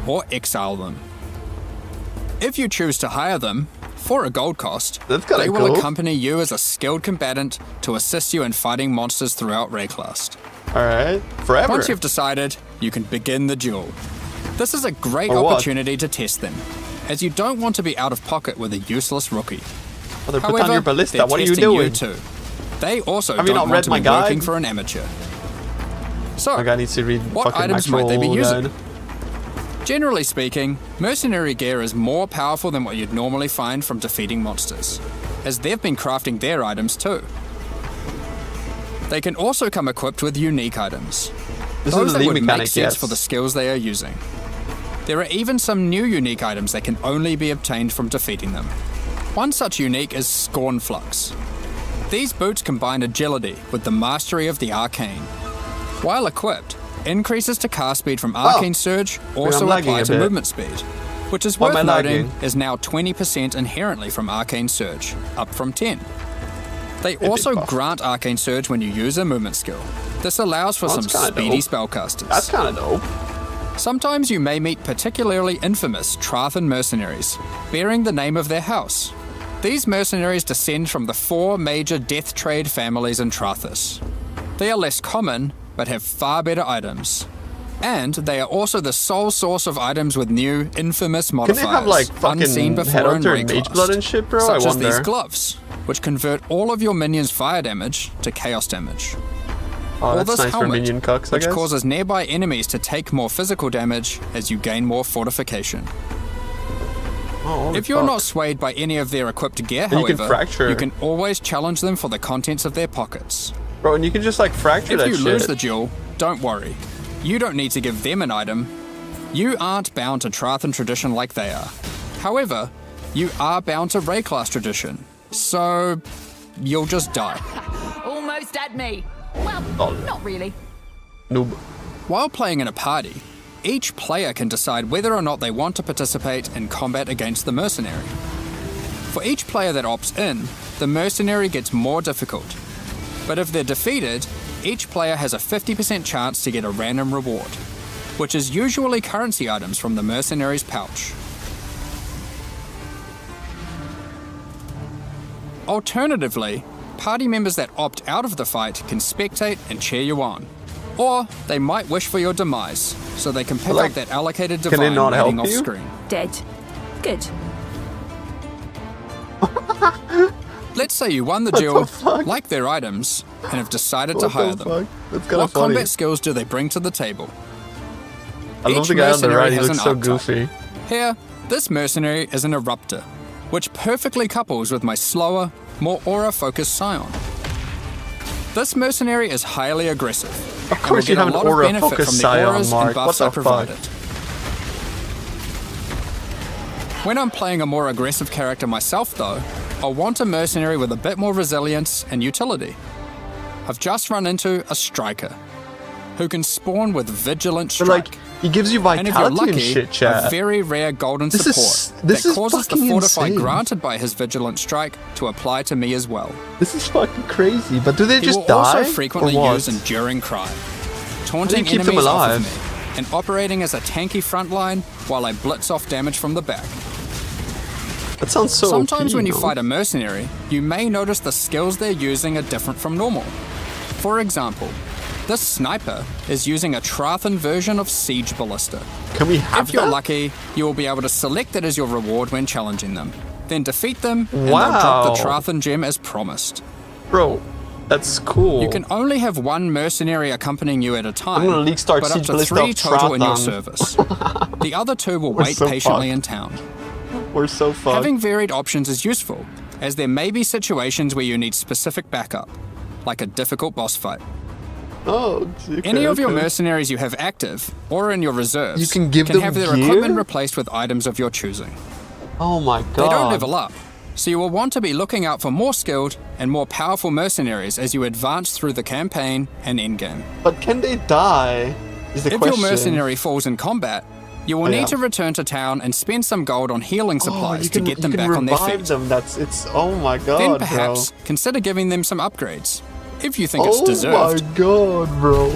S11: or exile them. If you choose to hire them, for a gold cost,
S1: That's kinda
S11: they will
S1: cool.
S11: accompany you as a skilled combatant to assist you in fighting monsters throughout Rayclast.
S1: Alright. Forever.
S11: Once you've decided, you can begin the duel. This is a great
S1: Or what?
S11: opportunity to test them, as you don't want to be out of pocket with a useless rookie.
S1: Mother, put
S11: However,
S1: down your ballista.
S11: they're
S1: What are you
S11: testing
S1: doing?
S11: too. They also
S1: Have you
S11: don't
S1: not
S11: want
S1: read
S11: to
S1: my
S11: be
S1: guide?
S11: working for an amateur. So,
S1: My guy needs to read
S11: what
S1: fucking
S11: items might they be
S1: actual
S11: using?
S1: guide.
S11: Generally speaking, mercenary gear is more powerful than what you'd normally find from defeating monsters, as they've been crafting their items too. They can also come equipped with unique items,
S1: This
S11: those
S1: is
S11: that
S1: the
S11: would make
S1: mechanic,
S11: sense
S1: yes.
S11: for the skills they are using. There are even some new unique items that can only be obtained from defeating them. One such unique is Scorn Flux. These boots combine agility with the mastery of the arcane. While equipped, increases to cast speed from Arcane Surge also
S1: I'm lagging
S11: apply
S1: a
S11: to
S1: bit.
S11: movement speed, which is
S1: Why
S11: worth
S1: am I
S11: noting
S1: lagging?
S11: is now 20% inherently from Arcane Surge, up from 10. They also
S1: buff.
S11: grant Arcane Surge when you use a movement skill. This allows for some
S1: That's kinda
S11: speedy
S1: dope.
S11: spellcasters.
S1: That's kind of dope.
S11: Sometimes you may meet particularly infamous Trathan mercenaries, bearing the name of their house. These mercenaries descend from the 4 major death trade families in Trathis. They are less common, but have far better items. And they are also the sole source of items with new, infamous
S1: Can
S11: modifiers,
S1: they have like
S11: unseen
S1: fucking
S11: before in
S1: headhunter and mage
S11: Rayclast,
S1: blood and shit, bro?
S11: such
S1: I
S11: as these
S1: wonder.
S11: gloves, which convert all of your minions' fire damage to chaos damage.
S1: Oh,
S11: Or
S1: that's
S11: this
S1: nice for
S11: helmet,
S1: minion cucks, I
S11: which
S1: guess.
S11: causes nearby enemies to take more physical damage as you gain more fortification.
S1: Oh, holy
S11: If you're
S1: fuck.
S11: not swayed by any of their equipped gear,
S1: you can
S11: however,
S1: fracture.
S11: you can always challenge them for the contents of their pockets.
S1: Bro, and you can just like fracture
S11: If
S1: that
S11: you
S1: shit.
S11: lose the duel, don't worry. You don't need to give them an item. You aren't bound to Trathan tradition like they are. However, you are bound to Rayclast tradition, so you'll just die.
S3: Almost at me. Well,
S1: Oh.
S3: not really.
S1: Noob.
S11: While playing in a party, each player can decide whether or not they want to participate in combat against the mercenary. For each player that opts in, the mercenary gets more difficult. But if they're defeated, each player has a 50% chance to get a random reward, which is usually currency items from the mercenary's pouch. Alternatively, party members that opt out of the fight can spectate and cheer you on. Or they might wish for your demise, so they can pick
S1: Like,
S11: up that allocated
S1: can they
S11: divine
S1: not
S11: waiting
S1: help
S11: off
S1: you?
S11: screen.
S3: Dead. Good.
S11: Let's say you won the
S1: What
S11: duel,
S1: the fuck?
S11: like their items, and have decided to
S1: What
S11: hire
S1: the
S11: them.
S1: fuck? That's kind
S11: What
S1: of funny.
S11: combat skills do they bring to the table?
S1: I love
S11: Each
S1: the guy on the
S11: mercenary
S1: right. He
S11: has
S1: looks
S11: an
S1: so
S11: archetype.
S1: goofy.
S11: Here, this mercenary is an eruptor, which perfectly couples with my slower, more aura-focused scion. This mercenary is highly aggressive.
S1: Of course you have an
S11: a lot of benefit
S1: aura-focused
S11: from the
S1: scion,
S11: auras
S1: Mark.
S11: and buffs
S1: What
S11: I
S1: the fuck?
S11: provided. When I'm playing a more aggressive character myself though, I'll want a mercenary with a bit more resilience and utility. I've just run into a striker, who can spawn with Vigilant
S1: But
S11: Strike.
S1: like, he gives you
S11: And if you're
S1: vitality and
S11: lucky,
S1: shit,
S11: a
S1: chat.
S11: very rare golden
S1: This is-
S11: support
S1: this
S11: that
S1: is
S11: causes the
S1: fucking
S11: fortify
S1: insane.
S11: granted by his Vigilant Strike to apply to me as well.
S1: This is fucking crazy. But do they
S11: He
S1: just
S11: will
S1: die?
S11: also frequently
S1: or what?
S11: use Enduring Cry,
S1: How do
S11: taunting
S1: you keep them
S11: enemies off
S1: alive?
S11: of me and operating as a tanky frontline while I blitz off damage from the back.
S1: That sounds so
S11: Sometimes
S1: OP,
S11: when you
S1: though.
S11: fight a mercenary, you may notice the skills they're using are different from normal. For example, this sniper is using a Trathan version of Siege Ballista.
S1: Can we have
S11: If you're
S1: that?
S11: lucky, you will be able to select it as your reward when challenging them. Then defeat them, and
S1: Wow.
S11: they'll drop the Trathan gem as promised.
S1: Bro, That's cool.
S11: You can only have one mercenary accompanying you at a time,
S1: I'm gonna league start
S11: but up
S1: Siege
S11: to
S1: Ballista
S11: 3
S1: of
S11: total in your
S1: Trathon.
S11: service. The other 2 will
S1: We're
S11: wait
S1: so
S11: patiently
S1: fucked.
S11: in town.
S1: We're so fucked.
S11: Having varied options is useful, as there may be situations where you need specific backup, like a difficult boss fight.
S1: Oh, okay,
S11: Any of your
S1: okay.
S11: mercenaries you have active, or in your reserves,
S1: You can give them
S11: have their
S1: gear?
S11: equipment replaced with items of your choosing.
S1: Oh my god.
S11: They don't level up, so you will want to be looking out for more skilled and more powerful mercenaries as you advance through the campaign and endgame.
S1: But can they die? Is the
S11: If
S1: question.
S11: your mercenary falls in combat, you will
S1: Oh, yeah.
S11: need to return to town and spend some gold on healing supplies
S1: you
S11: to
S1: can,
S11: get them
S1: you can
S11: back on their
S1: revive
S11: feet.
S1: them. It's oh my god,
S11: Then perhaps
S1: bro.
S11: consider giving them some upgrades, if you think it's
S1: Oh
S11: deserved.
S1: my god, bro.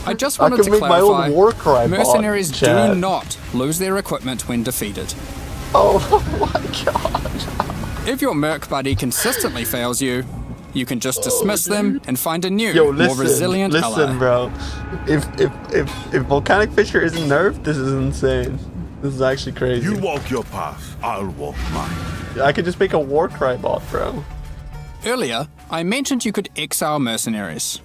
S11: I just
S1: I
S11: wanted
S1: can
S11: to
S1: make my
S11: clarify,
S1: own Warcry bot,
S11: mercenaries do
S1: chat.
S11: not lose their equipment when defeated.
S1: Oh my god.
S11: If your merc buddy consistently fails you, you can just dismiss them and find a new,
S1: Yo,
S11: more resilient
S1: listen,
S11: ally.
S1: bro. If Volcanic Fisher isn't nerfed, this is insane. This is actually crazy.
S2: You walk your path, I'll walk mine.
S1: I could just make a Warcry bot, bro.
S11: Earlier, I mentioned you could exile mercenaries.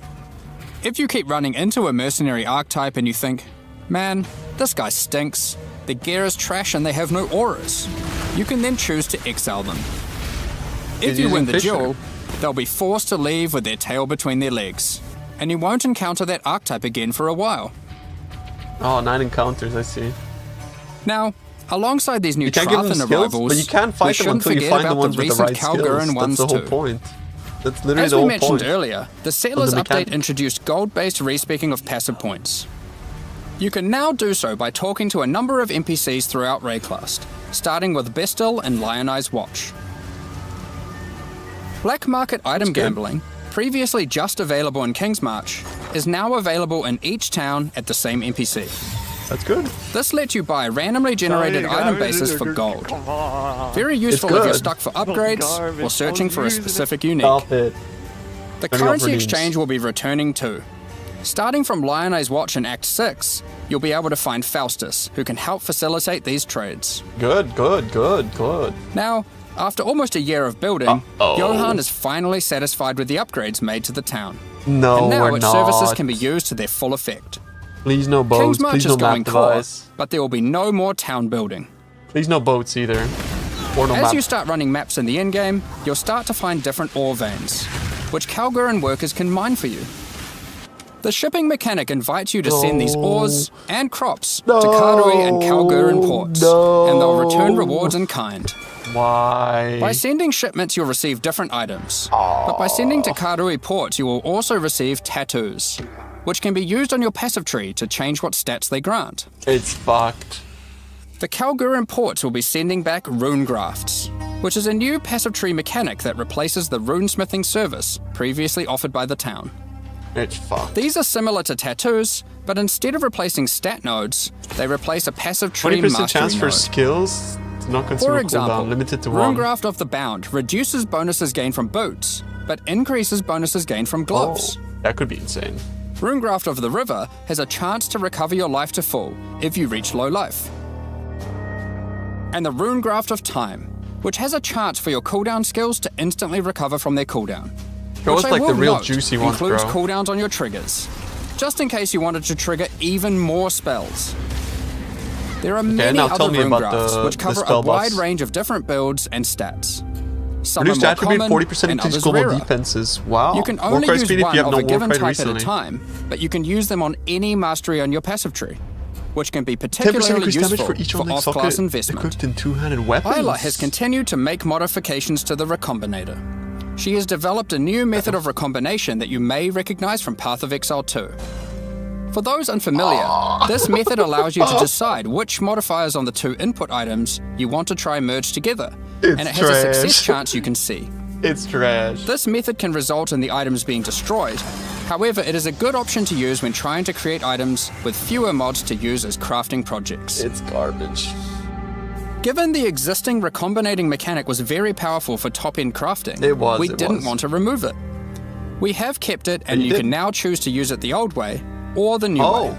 S11: If you keep running into a mercenary archetype and you think, man, this guy stinks, their gear is trash and they have no auras, you can then choose to exile them. If you win the duel, they'll be forced to leave with their tail between their legs, and you won't encounter that archetype again for a while.
S1: Oh, 9 encounters, I see.
S11: Now, alongside these new
S1: You can't give them
S11: Trathan
S1: skills,
S11: arrivals,
S1: but you can't
S11: we
S1: fight them
S11: shouldn't
S1: until you
S11: forget
S1: find the
S11: about
S1: ones with the
S11: recent
S1: right skills.
S11: Calguran
S1: That's
S11: ones
S1: the whole
S11: too.
S1: point. That's literally
S11: As
S1: the
S11: we
S1: whole
S11: mentioned
S1: point.
S11: earlier, the Settlers
S1: the
S11: update
S1: mechanic.
S11: introduced gold-based respecking of passive points. You can now do so by talking to a number of NPCs throughout Rayclast, starting with Bestil and Lionized Watch. Black market item
S1: good.
S11: gambling, previously just available in Kingsmarch, is now available in each town at the same NPC.
S1: That's good.
S11: This lets you buy randomly generated item bases for gold. Very useful if you're
S1: good.
S11: stuck for upgrades or searching for a specific unique.
S1: Stop it.
S11: The
S1: Turning off
S11: currency
S1: redeems.
S11: exchange will be returning too. Starting from Lionized Watch in Act 6, you'll be able to find Faustus, who can help facilitate these trades.
S1: Good, good, good, good.
S11: Now, after almost a year of building, Johan is finally satisfied with the upgrades made to the town.
S1: No,
S11: and now
S1: we're
S11: its
S1: not.
S11: services can be used to their full effect.
S1: Please no boats.
S11: Kingsmarch
S1: Please
S11: is
S1: no
S11: going
S1: map
S11: core,
S1: device.
S11: but there will be no more town building.
S1: Please no boats either. Or no
S11: As
S1: map.
S11: you start running maps in the endgame, you'll start to find different ore veins, which Calguran workers can mine for you. The shipping mechanic invites you to send these ores and crops to Karui and Calguran ports, and they'll return rewards in kind.
S1: Why?
S11: By sending shipments, you'll receive different items. But by sending to Karui ports, you will also receive tattoos, which can be used on your passive tree to change what stats they grant.
S1: It's fucked.
S11: The Calguran ports will be sending back rune grafts, which is a new passive tree mechanic that replaces the runesmithing service previously offered by the town.
S1: It's fucked.
S11: These are similar to tattoos, but instead of replacing stat nodes, they replace a passive tree
S1: 20%
S11: mastery
S1: chance for
S11: node.
S1: skills to not consume
S11: For
S1: a
S11: example,
S1: cooldown, limited to one.
S11: Runegraft of the Bound reduces bonuses gained from boots, but increases bonuses gained from gloves.
S1: Oh, that could be insane.
S11: Runegraft of the River has a chance to recover your life to full if you reach low life. And the Runegraft of Time, which has a chance for your cooldown skills to instantly recover from their cooldown.
S1: Show
S11: Which
S1: us
S11: I
S1: like the
S11: will
S1: real
S11: note
S1: juicy ones,
S11: includes
S1: bro.
S11: cooldowns on your triggers, just in case you wanted to trigger even more spells. There are many
S1: now
S11: other
S1: tell me
S11: rune
S1: about
S11: grafts
S1: the
S11: which cover
S1: spell
S11: a wide
S1: buffs.
S11: range of different builds and stats. Some
S1: Reduced
S11: are more
S1: attribute,
S11: common
S1: 40%
S11: and
S1: increase
S11: others
S1: global
S11: rarer.
S1: defenses. Wow.
S11: You can only
S1: Warcry
S11: use
S1: speed if
S11: one
S1: you have
S11: of
S1: no
S11: a given
S1: Warcry
S11: type
S1: recently.
S11: at a time, but you can use them on any mastery on your passive tree, which can be
S1: 10%
S11: particularly
S1: increased damage
S11: useful
S1: for each only
S11: off-class
S1: socket
S11: investment.
S1: equipped in two-handed weapons.
S11: Isla has continued to make modifications to the Recombinator. She has developed a new method of recombination that you may recognize from Path of Exile 2. For those unfamiliar, this method allows you to decide which modifiers on the two input items you want to try merge together, and it has a success chance you can see.
S1: It's trash.
S11: This method can result in the items being destroyed. However, it is a good option to use when trying to create items with fewer mods to use as crafting projects.
S1: It's garbage.
S11: Given the existing recombinating mechanic was very powerful for top-end crafting, we didn't want to remove it. We have kept it, and you can now choose to use it the old way or the new way.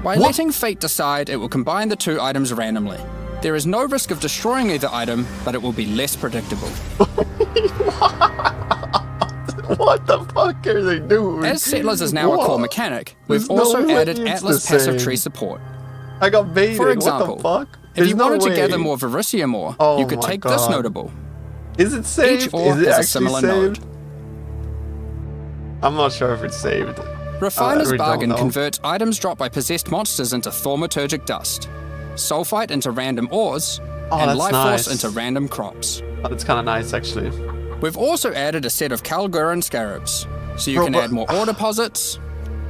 S11: By letting fate decide, it will combine the two items randomly. There is no risk of destroying either item, but it will be less predictable.
S1: What the fuck are they doing?
S11: As Settlers is now a core mechanic, we've
S1: There's
S11: also
S1: no way
S11: added
S1: it's
S11: Atlas
S1: the
S11: passive
S1: same.
S11: tree support.
S1: I got baited.
S11: For example,
S1: what the fuck?
S11: if
S1: There's
S11: you
S1: no
S11: wanted to
S1: way.
S11: gather more Varisia ore,
S1: Oh
S11: you could
S1: my
S11: take this
S1: God.
S11: notable.
S1: Is it saved?
S11: Each ore
S1: Is it
S11: has a
S1: actually
S11: similar
S1: saved?
S11: node.
S1: I'm not sure if it's saved.
S11: Refiner's
S1: really don't
S11: Bargain
S1: know.
S11: converts items dropped by possessed monsters into thaumaturgic dust, sulfite into random ores,
S1: Oh,
S11: and
S1: that's
S11: life
S1: nice.
S11: force into random crops.
S1: Oh, that's kind of nice, actually.
S11: We've also added a set of Kalguran scarabs, so you
S1: Bro,
S11: can
S1: but-
S11: add more ore deposits,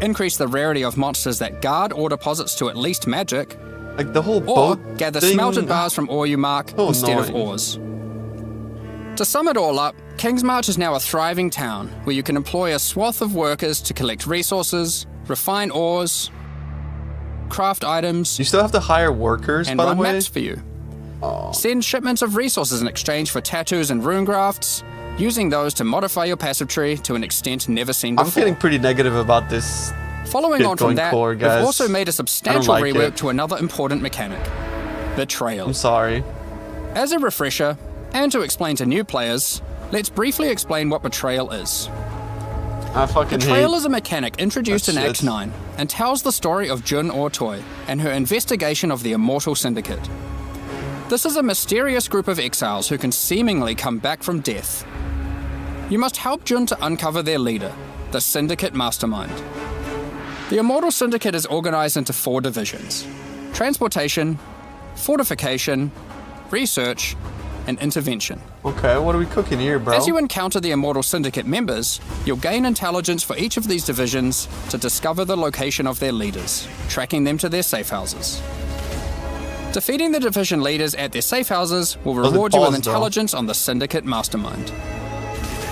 S11: increase the rarity of monsters that guard ore deposits to at least magic,
S1: Like the whole
S11: or
S1: boat
S11: gather
S1: thing.
S11: smelted bars from ore you mark
S1: So
S11: instead of
S1: annoying.
S11: ores. To sum it all up, Kingsmarch is now a thriving town where you can employ a swath of workers to collect resources, refine ores, craft items,
S1: You still have to hire workers,
S11: and
S1: by the
S11: run
S1: way.
S11: maps for you. Send shipments of resources in exchange for tattoos and rune grafts, using those to modify your passive tree to an extent never seen
S1: I'm
S11: before.
S1: feeling pretty negative about this.
S11: Following on from
S1: Bitcoin
S11: that,
S1: core, guys.
S11: we've also made a substantial
S1: like
S11: rework
S1: it.
S11: to another important mechanic, Betrayal.
S1: I'm sorry.
S11: As a refresher, and to explain to new players, let's briefly explain what Betrayal is.
S1: I fucking
S11: Betrayal
S1: hate.
S11: is a mechanic introduced
S1: that
S11: in Act
S1: shit.
S11: 9 and tells the story of Jun Ortoy and her investigation of the Immortal Syndicate. This is a mysterious group of exiles who can seemingly come back from death. You must help Jun to uncover their leader, the Syndicate Mastermind. The Immortal Syndicate is organized into 4 divisions: transportation, fortification, research, and intervention.
S1: Okay, what are we cooking here, bro?
S11: As you encounter the Immortal Syndicate members, you'll gain intelligence for each of these divisions to discover the location of their leaders, tracking them to their safe houses. Defeating the division leaders at their safe houses will
S1: Doesn't
S11: reward you with
S1: pause, though.
S11: intelligence on the Syndicate Mastermind.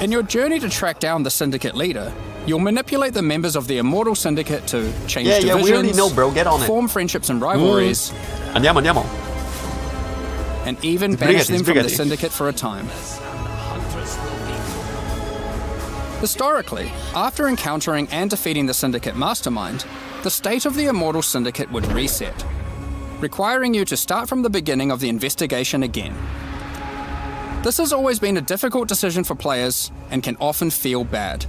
S11: In your journey to track down the Syndicate leader, you'll manipulate the members of the Immortal Syndicate to change
S1: Yeah,
S11: divisions,
S1: we already know, bro. Get on it.
S11: form friendships and rivalries,
S1: Andiamo.
S11: and even banish them from the
S1: Sbrigati.
S11: Syndicate for a time. Historically, after encountering and defeating the Syndicate Mastermind, the state of the Immortal Syndicate would reset, requiring you to start from the beginning of the investigation again. This has always been a difficult decision for players and can often feel bad.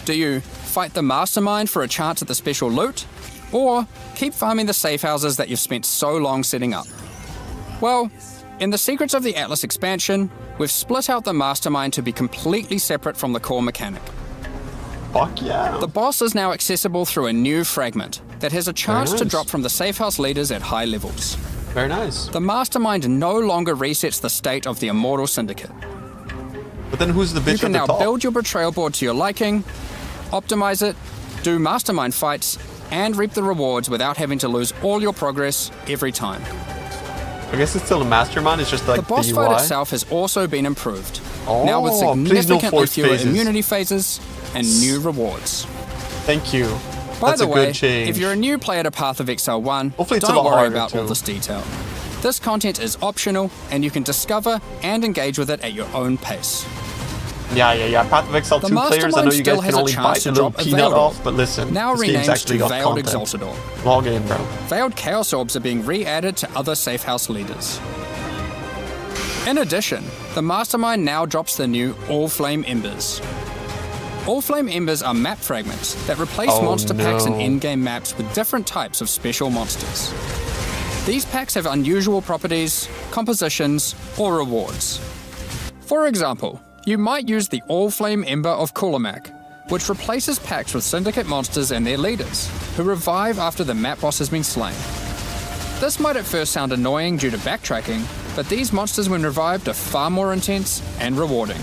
S11: Do you fight the Mastermind for a chance at the special loot, or keep farming the safe houses that you've spent so long setting up? Well, in the Secrets of the Atlas expansion, we've split out the Mastermind to be completely separate from the core mechanic.
S1: Fuck yeah.
S11: The boss is now accessible through a new fragment that has a chance to
S1: nice.
S11: drop from the safe house leaders at high levels.
S1: Very nice.
S11: The Mastermind no longer resets the state of the Immortal Syndicate.
S1: But then who's the bitch
S11: You can
S1: at
S11: now
S1: the top?
S11: build your Betrayal board to your liking, optimize it, do Mastermind fights, and reap the rewards without having to lose all your progress every time.
S1: I guess it's still a mastermind. It's just like
S11: The boss
S1: UI.
S11: fight itself has also been improved,
S1: Oh,
S11: now with
S1: please no
S11: significantly
S1: forced
S11: fewer
S1: phases.
S11: immunity phases and new rewards.
S1: Thank you.
S11: By
S1: That's
S11: the
S1: a
S11: way,
S1: good change.
S11: if you're a new player to Path of Exile 1,
S1: Hopefully it's a
S11: don't
S1: lot
S11: worry
S1: harder,
S11: about all
S1: too.
S11: this detail. This content is optional, and you can discover and engage with it at your own pace.
S1: Yeah. Path of Exile
S11: The
S1: 2 players, I know
S11: Mastermind
S1: you
S11: still
S1: guys
S11: has
S1: can
S11: a
S1: only
S11: chance
S1: bite
S11: to
S1: a little
S11: drop a
S1: peanut
S11: Veiled
S1: off,
S11: Orb,
S1: but listen,
S11: now
S1: this game's
S11: renamed
S1: actually
S11: to
S1: got
S11: Veiled
S1: content.
S11: Exalted Orb.
S1: Log in, bro.
S11: Veiled Chaos Orbs are being re-added to other safe house leaders. In addition, the Mastermind now drops the new All Flame Embers. All Flame Embers are map fragments that replace
S1: Oh,
S11: monster packs and
S1: no.
S11: in-game maps with different types of special monsters. These packs have unusual properties, compositions, or rewards. For example, you might use the All Flame Ember of Kulamak, which replaces packs with Syndicate monsters and their leaders, who revive after the map boss has been slain. This might at first sound annoying due to backtracking, but these monsters when revived are far more intense and rewarding.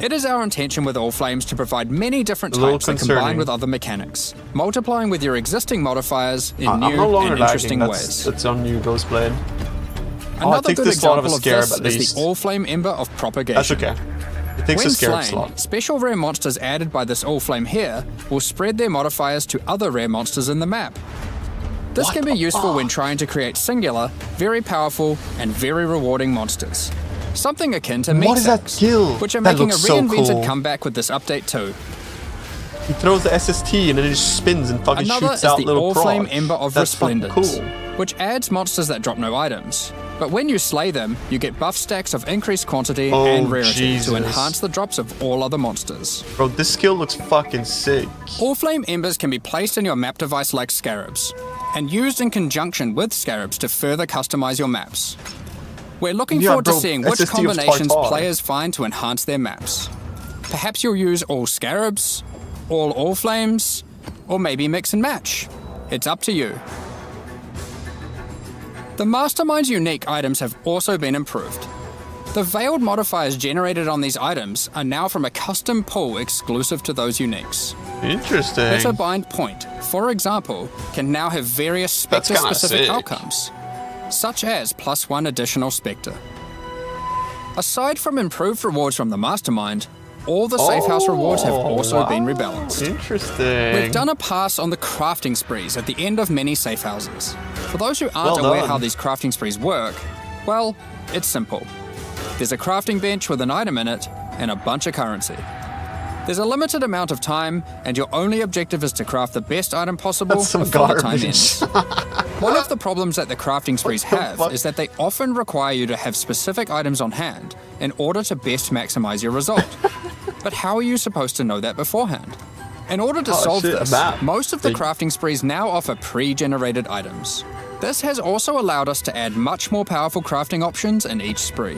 S11: It is our intention with All Flames to provide many different
S1: A little
S11: types that combine
S1: concerning.
S11: with other mechanics, multiplying with your existing modifiers in
S1: I'm
S11: new
S1: no longer
S11: and
S1: lagging.
S11: interesting ways.
S1: That's on you, Ghostblade.
S11: Another
S1: it
S11: good
S1: takes a lot of
S11: example
S1: a
S11: of
S1: scarab,
S11: this
S1: at
S11: is
S1: least.
S11: the All Flame Ember of Propagation.
S1: That's okay. It takes
S11: When
S1: a scarab
S11: slain,
S1: slot.
S11: special rare monsters added by this All Flame here will spread their modifiers to other rare monsters in the map. This can be useful when trying to create singular, very powerful, and very rewarding monsters. Something akin to
S1: What is that
S11: Meatsacs,
S1: skill?
S11: which are
S1: That
S11: making a
S1: looks so
S11: reinvented
S1: cool.
S11: comeback with this update too.
S1: He throws the SST and then it just spins and fucking
S11: Another
S1: shoots
S11: is
S1: out
S11: the
S1: little
S11: All-Flame
S1: procs.
S11: Ember of
S1: That's fucking
S11: Resplendence,
S1: cool.
S11: which adds monsters that drop no items. But when you slay them, you get buff stacks of increased quantity and rarity
S1: Jesus.
S11: to enhance the drops of all other monsters.
S1: Bro, this skill looks fucking sick.
S11: All-Flame Embers can be placed in your map device like scarabs, and used in conjunction with scarabs to further customize your maps. We're looking forward to seeing which
S1: SST of
S11: combinations
S1: Tartar.
S11: players find to enhance their maps. Perhaps you'll use all scarabs, all flames, or maybe mix and match. It's up to you. The Mastermind's unique items have also been improved. The veiled modifiers generated on these items are now from a custom pool exclusive to those uniques.
S1: Interesting.
S11: Bitter Bind Point, for example, can now have various
S1: That's kinda
S11: Spectre-specific
S1: sick.
S11: outcomes, such as +1 additional Spectre. Aside from improved rewards from the Mastermind, all the Safe House rewards have also been rebalanced.
S1: Interesting.
S11: We've done a pass on the crafting sprees at the end of many safe houses. For those who aren't
S1: Well
S11: aware
S1: done.
S11: how these crafting sprees work, well, it's simple. There's a crafting bench with an item in it and a bunch of currency. There's a limited amount of time, and your only objective is to craft the best item possible
S1: That's some
S11: before the time
S1: garbage.
S11: ends. One of the problems that the crafting sprees
S1: What the
S11: have
S1: fuck?
S11: is that they often require you to have specific items on hand in order to best maximize your result. But how are you supposed to know that beforehand? In order to
S1: Oh,
S11: solve
S1: shit, a
S11: this,
S1: map.
S11: most of the
S1: They-
S11: crafting sprees now offer pre-generated items. This has also allowed us to add much more powerful crafting options in each spree.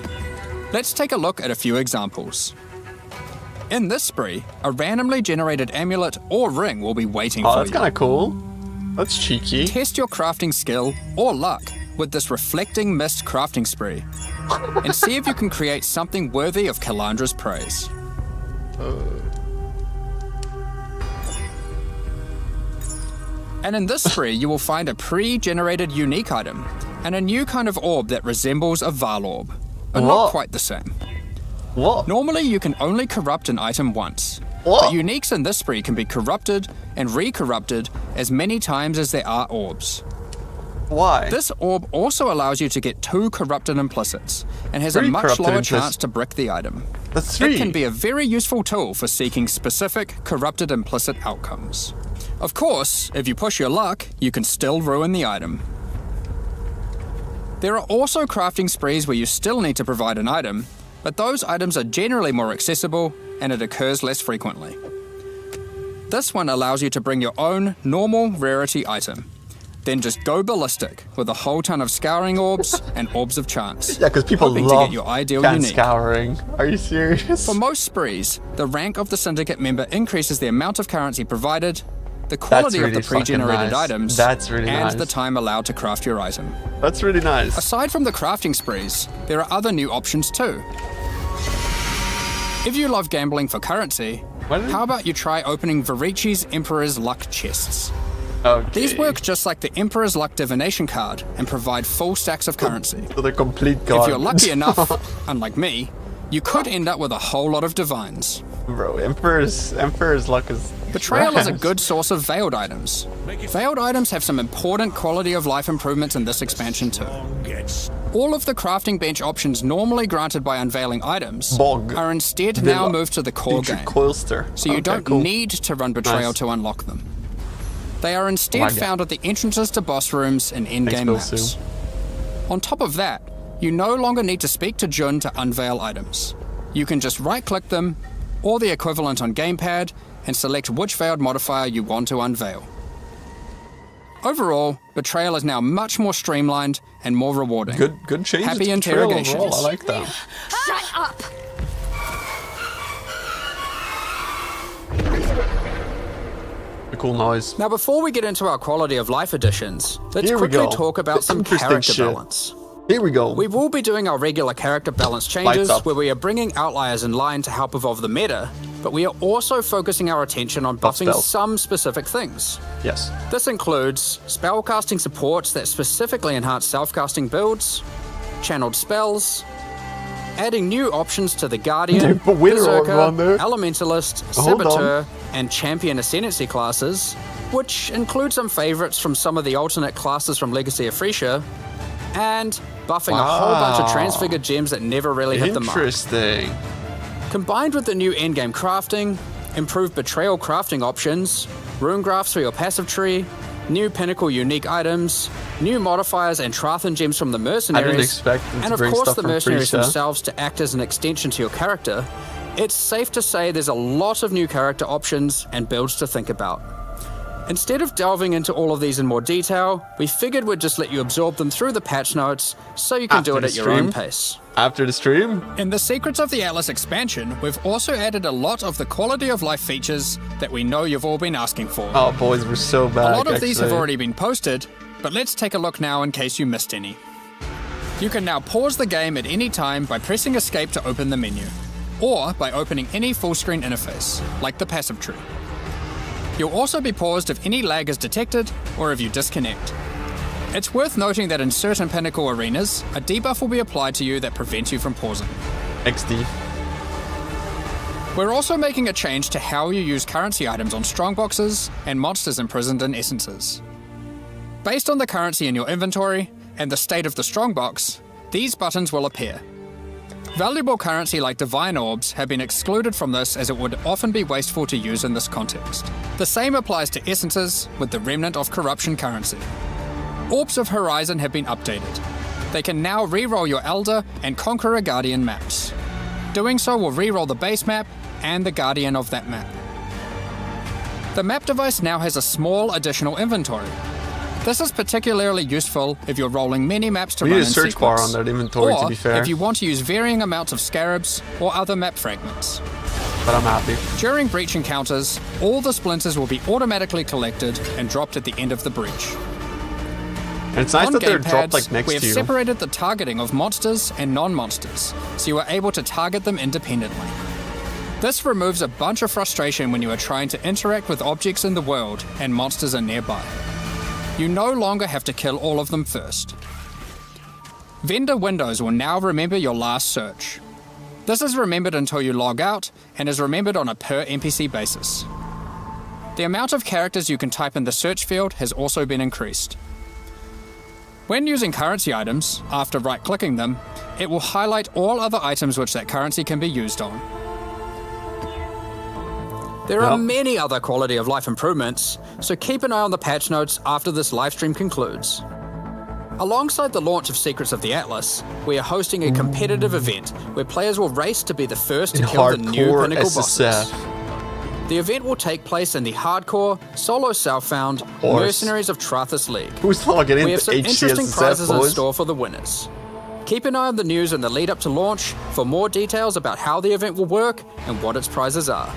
S11: Let's take a look at a few examples. In this spree, a randomly generated amulet or ring will be waiting
S1: Oh,
S11: for
S1: that's
S11: you.
S1: kind of cool. That's cheeky.
S11: Test your crafting skill or luck with this Reflecting Mist crafting spree and see if you can create something worthy of Kalandra's praise. And in this spree, you will find a pre-generated unique item and a new kind of orb that resembles a Val orb, but not
S1: What?
S11: quite the same.
S1: What?
S11: Normally, you can only corrupt an item once.
S1: What?
S11: But uniques in this spree can be corrupted and re-corrupted as many times as there are orbs.
S1: Why?
S11: This orb also allows you to get 2 corrupted implicits and has a
S1: Three
S11: much
S1: corrupted
S11: lower
S1: implicit.
S11: chance to brick the item.
S1: That's 3.
S11: It can be a very useful tool for seeking specific corrupted implicit outcomes. Of course, if you push your luck, you can still ruin the item. There are also crafting sprees where you still need to provide an item, but those items are generally more accessible and it occurs less frequently. This one allows you to bring your own normal rarity item, then just go ballistic with a whole ton of scouring orbs and orbs of chance.
S1: Yeah, because people
S11: hoping
S1: love
S11: to get your ideal
S1: can
S11: unique.
S1: scouring. Are you serious?
S11: For most sprees, the rank of the syndicate member increases the amount of currency provided, the quality of
S1: really
S11: the pre-generated
S1: fucking nice.
S11: items,
S1: That's really
S11: and
S1: nice.
S11: the time allowed to craft your item.
S1: That's really nice.
S11: Aside from the crafting sprees, there are other new options too. If you love gambling for currency, how about you try opening Varici's Emperor's Luck chests?
S1: Okay.
S11: These work just like the Emperor's Luck divination card and provide full stacks of currency.
S1: So they're complete garbage.
S11: If you're lucky enough, unlike me, you could end up with a whole lot of divines.
S1: Bro, Emperor's luck is
S11: Betrayal is a
S1: trash.
S11: good source of veiled items. Veiled items have some important quality of life improvements in this expansion too. All of the crafting bench options normally granted by unveiling items
S1: Bog.
S11: are instead
S1: Villa.
S11: now moved to the core
S1: Future
S11: game,
S1: Coilster.
S11: so you
S1: Okay,
S11: don't
S1: cool.
S11: need to run Betrayal
S1: Nice.
S11: to unlock them. They are
S1: Oh
S11: instead
S1: my God.
S11: found at the entrances to boss rooms and in-game
S1: Thanks,
S11: maps. On top of that, you no longer need to speak to Jun to unveil items. You can just right-click them, or the equivalent on gamepad, and select which veiled modifier you want to unveil. Overall, Betrayal is now much more streamlined and more rewarding.
S1: Good changes.
S11: Happy
S1: to Betrayal
S11: interrogations.
S1: overall. I like that.
S3: Shut up!
S1: A cool noise.
S11: Now, before we get into our quality of life additions, let's
S1: Here we
S11: quickly
S1: go.
S11: talk about some
S1: Interesting
S11: character
S1: shit.
S11: balance.
S1: Here we go.
S11: We will be doing our regular character balance
S1: Lights
S11: changes,
S1: up.
S11: where we are bringing outliers in line to help evolve the meta, but we are also focusing our attention on
S1: Buff
S11: buffing
S1: spells.
S11: some specific things.
S1: Yes.
S11: This includes spellcasting supports that specifically enhance self-casting builds, channeled spells, adding new options to the Guardian,
S1: Dude, put Winter Orb
S11: Berserker,
S1: on there.
S11: Elementalist,
S1: Hold on.
S11: Saboteur, and Champion Ascendancy classes, which include some favorites from some of the alternate classes from Legacy of Frisia, and buffing a whole bunch of
S1: Wow.
S11: transfigured gems that never really hit the mark.
S1: Interesting.
S11: Combined with the new endgame crafting, improved Betrayal crafting options, rune graphs for your passive tree, new pinnacle unique items, new modifiers and Trathan gems from the mercenaries,
S1: I didn't expect them to
S11: and of
S1: bring
S11: course
S1: stuff
S11: the
S1: from
S11: mercenaries
S1: Prisha.
S11: themselves to act as an extension to your character, it's safe to say there's a lot of new character options and builds to think about. Instead of delving into all of these in more detail, we figured we'd just let you absorb them through the patch notes so you can do it at your own pace.
S1: After the stream?
S11: In the Secrets of the Atlas expansion, we've also added a lot of the quality of life features that we know you've all been asking for.
S1: Oh, boys, we're so bad.
S11: A lot of these have already been posted, but let's take a look now in case you missed any. You can now pause the game at any time by pressing escape to open the menu, or by opening any full-screen interface, like the passive tree. You'll also be paused if any lag is detected or if you disconnect. It's worth noting that in certain Pinnacle arenas, a debuff will be applied to you that prevents you from pausing.
S1: XD.
S11: We're also making a change to how you use currency items on strongboxes and monsters imprisoned in essences. Based on the currency in your inventory and the state of the strongbox, these buttons will appear. Valuable currency like divine orbs have been excluded from this as it would often be wasteful to use in this context. The same applies to essences with the remnant of corruption currency. Orbs of Horizon have been updated. They can now re-roll your Elder and Conqueror Guardian maps. Doing so will re-roll the base map and the Guardian of that map. The map device now has a small additional inventory. This is particularly useful if you're rolling many maps to
S1: We
S11: run
S1: need a
S11: in
S1: search
S11: sequence,
S1: bar on that inventory,
S11: or
S1: to be fair.
S11: if you want to use varying amounts of scarabs or other map fragments.
S1: But I'm happy.
S11: During breach encounters, all the splinters will be automatically collected and dropped at the end of the breach.
S1: And it's nice
S11: On
S1: that they're
S11: gamepads,
S1: dropped like next
S11: we
S1: to
S11: have
S1: you.
S11: separated the targeting of monsters and non-monsters, so you are able to target them independently. This removes a bunch of frustration when you are trying to interact with objects in the world and monsters are nearby. You no longer have to kill all of them first. Vendor windows will now remember your last search. This is remembered until you log out and is remembered on a per NPC basis. The amount of characters you can type in the search field has also been increased. When using currency items, after right-clicking them, it will highlight all other items which that currency can be used on. There are many other quality of life improvements, so keep an eye on the patch notes after this livestream concludes. Alongside the launch of Secrets of the Atlas, we are hosting a competitive event where players will race to be the first to kill the new
S1: Hardcore
S11: Pinnacle
S1: SSF.
S11: bosses. The event will take place in the hardcore, solo self-found Mercenaries of Trathus League.
S1: Who's logging in
S11: We have
S1: to
S11: some interesting
S1: HCSSF,
S11: prizes in
S1: boys?
S11: store for the winners. Keep an eye on the news in the lead up to launch for more details about how the event will work and what its prizes are.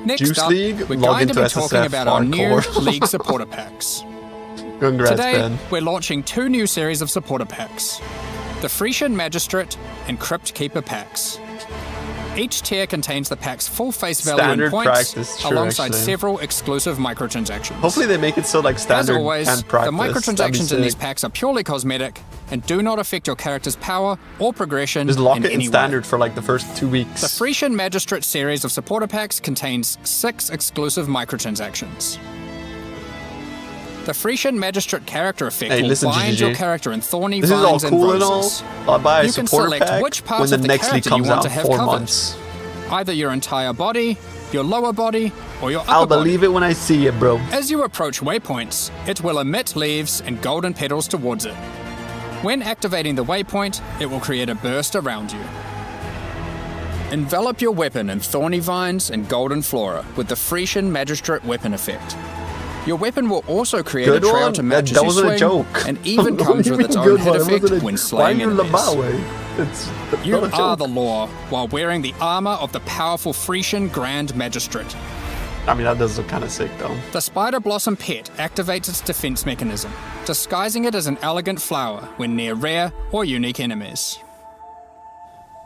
S11: Next
S1: Juice
S11: up,
S1: League,
S11: we're
S1: log
S11: going to
S1: into
S11: be talking
S1: SSF
S11: about our new
S1: hardcore.
S11: League supporter packs.
S1: Congrats,
S11: Today,
S1: Ben.
S11: we're launching 2 new series of supporter packs, the Frisian Magistrate and Crypt Keeper packs. Each tier contains the pack's full face value
S1: Standard
S11: in points,
S1: practice, true,
S11: alongside
S1: actually.
S11: several exclusive microtransactions.
S1: Hopefully they make it so like standard
S11: As always,
S1: and
S11: the
S1: practice.
S11: microtransactions in
S1: That'd be
S11: these
S1: sick.
S11: packs are purely cosmetic and do not affect your character's power or progression
S1: Just lock
S11: in
S1: it in
S11: any
S1: standard
S11: way.
S1: for like the first 2 weeks.
S11: The Frisian Magistrate series of supporter packs contains 6 exclusive microtransactions. The Frisian Magistrate character effect
S1: Hey,
S11: will
S1: listen,
S11: bind
S1: GGG.
S11: your character in thorny
S1: This is all
S11: vines and
S1: cool and all.
S11: roses.
S1: I'll buy a
S11: You can
S1: supporter
S11: select
S1: pack
S11: which
S1: when
S11: parts
S1: the
S11: of the
S1: next league
S11: character you
S1: comes
S11: want
S1: out
S11: to
S1: in
S11: have
S1: 4
S11: covered.
S1: months.
S11: Either your entire body, your lower body, or your upper
S1: I'll
S11: body.
S1: believe it when I see it, bro.
S11: As you approach waypoints, it will emit leaves and golden petals towards it. When activating the waypoint, it will create a burst around you. Envelop your weapon in thorny vines and golden flora with the Frisian Magistrate weapon effect. Your weapon will also create
S1: Good
S11: a trail
S1: one?
S11: to match
S1: That
S11: as you
S1: wasn't a
S11: swing,
S1: joke.
S11: and even
S1: What
S11: comes
S1: do you
S11: with its
S1: mean
S11: own
S1: good
S11: hit
S1: one? It
S11: effect
S1: wasn't a-
S11: when
S1: Why
S11: slaying
S1: are you
S11: enemies.
S1: Labawe? It's
S11: You
S1: not a
S11: are
S1: joke.
S11: the law while wearing the armor of the powerful Frisian Grand Magistrate.
S1: I mean, that does look kind of sick, though.
S11: The Spider Blossom pet activates its defense mechanism, disguising it as an elegant flower when near rare or unique enemies.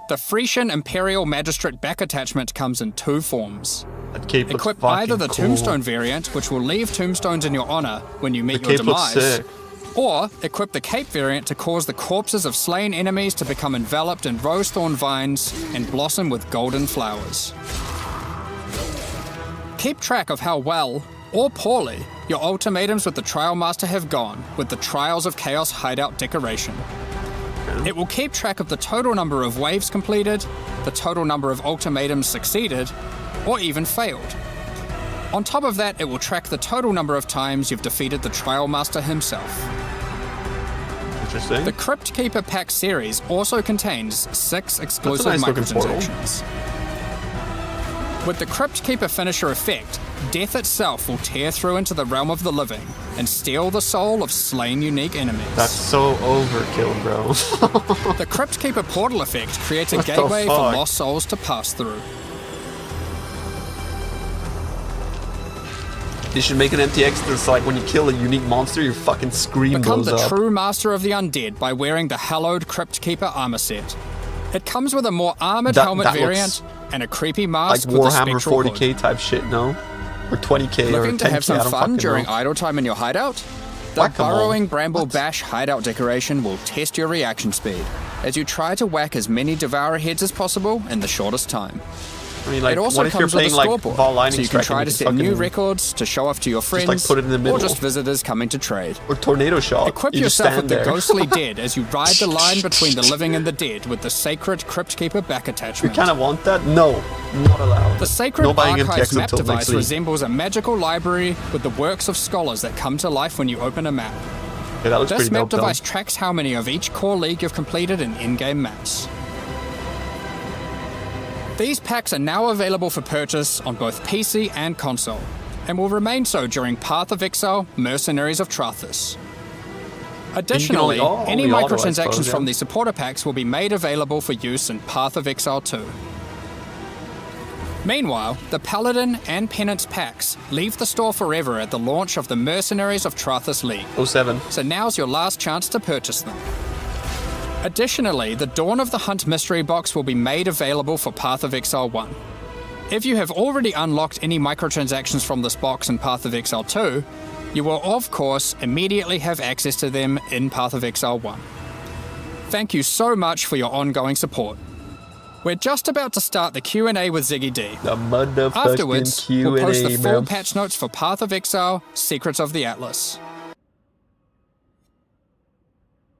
S11: The Frisian Imperial Magistrate back attachment comes in 2 forms.
S1: That cape looks
S11: Equip
S1: fucking
S11: either the
S1: cool.
S11: Tombstone variant, which will leave tombstones in your honor when you meet
S1: The
S11: your
S1: cape looks
S11: demise,
S1: sick.
S11: or equip the Cape variant to cause the corpses of slain enemies to become enveloped in rose thorn vines and blossom with golden flowers. Keep track of how well, or poorly, your ultimatums with the Trial Master have gone with the Trials of Chaos hideout decoration. It will keep track of the total number of waves completed, the total number of ultimatums succeeded, or even failed. On top of that, it will track the total number of times you've defeated the Trial Master himself.
S1: Interesting.
S11: The Crypt Keeper pack series also contains 6 exclusive microtransactions. With the Crypt Keeper finisher effect, death itself will tear through into the realm of the living and steal the soul of slain unique enemies.
S1: That's so overkill, bro.
S11: The Crypt Keeper portal effect creates a
S1: What the
S11: gateway for
S1: fuck?
S11: lost souls to pass through.
S1: You should make an MTX that's like when you kill a unique monster, your fucking scream
S11: Become
S1: blows
S11: the
S1: up.
S11: true master of the undead by wearing the hallowed Crypt Keeper armor set. It comes with a more armored helmet
S1: that
S11: variant and a creepy mask
S1: like
S11: with a
S1: Warhammer
S11: spectral
S1: 40k
S11: hood.
S1: type shit, no? Or 20k or 10k,
S11: Looking to have some
S1: I don't
S11: fun
S1: fucking
S11: during
S1: know.
S11: idle time in your hideout? The
S1: Whack-a-mole.
S11: Burrowing Bramble Bash hideout decoration will test your reaction speed as you try to whack as many Devourer heads as possible in the shortest time.
S1: I mean, like,
S11: It also
S1: what if you're
S11: comes with a
S1: playing like
S11: scoreboard,
S1: Vol Lightning
S11: so you can
S1: Strike
S11: try
S1: and
S11: to
S1: you
S11: set new
S1: fucking-
S11: records to show off to your friends,
S1: like, put it in the
S11: or
S1: middle.
S11: just visitors coming to trade.
S1: Or Tornado Shot.
S11: Equip
S1: You just
S11: yourself
S1: stand
S11: with the
S1: there.
S11: ghostly dead as you ride the line between the living and the dead with the sacred Crypt Keeper back
S1: You
S11: attachment.
S1: kind of want that? No, not allowed.
S11: The Sacred
S1: No buying
S11: Archives
S1: MTX
S11: map
S1: until next
S11: device
S1: week.
S11: resembles a magical library with the works of scholars that come to life when you open a map.
S1: Yeah, that looks
S11: This
S1: pretty
S11: map
S1: dope, though.
S11: device tracks how many of each core league you've completed in in-game maps. These packs are now available for purchase on both PC and console, and will remain so during Path of Exile, Mercenaries of Trathus. Additionally, any
S1: only auto, I
S11: microtransactions
S1: suppose, yeah.
S11: from these supporter packs will be made available for use in Path of Exile 2. Meanwhile, the Paladin and Penance packs leave the store forever at the launch of the Mercenaries of Trathus League.
S1: 07.
S11: So now's your last chance to purchase them. Additionally, the Dawn of the Hunt mystery box will be made available for Path of Exile 1. If you have already unlocked any microtransactions from this box in Path of Exile 2, you will of course immediately have access to them in Path of Exile 1. Thank you so much for your ongoing support. We're just about to start the Q&A with Ziggy D.
S1: The motherfucking
S11: Afterwards,
S1: Q&A,
S11: we'll post the full
S1: man.
S11: patch notes for Path of Exile, Secrets of the Atlas.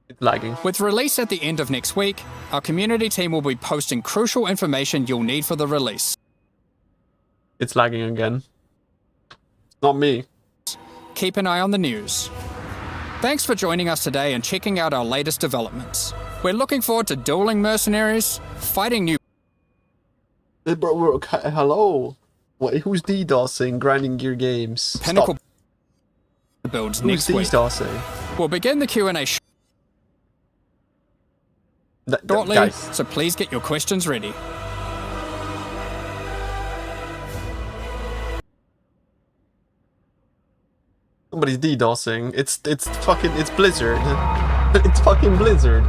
S1: It's lagging.
S11: With release at the end of next week, our community team will be posting crucial information you'll need for the release.
S1: It's lagging again. Not me.
S11: Keep an eye on the news. Thanks for joining us today and checking out our latest developments. We're looking forward to dueling mercenaries, fighting new...
S1: Hey, bro, hello. What, who's DDoSing Grinding Gear Games?
S11: Pinnacle
S1: Stop.
S11: builds
S1: Who's
S11: next week.
S1: DDoSing?
S11: We'll begin the Q&A shortly,
S1: Guys,
S11: so please get your questions ready.
S1: somebody's DDoSing. It's Blizzard. It's fucking Blizzard.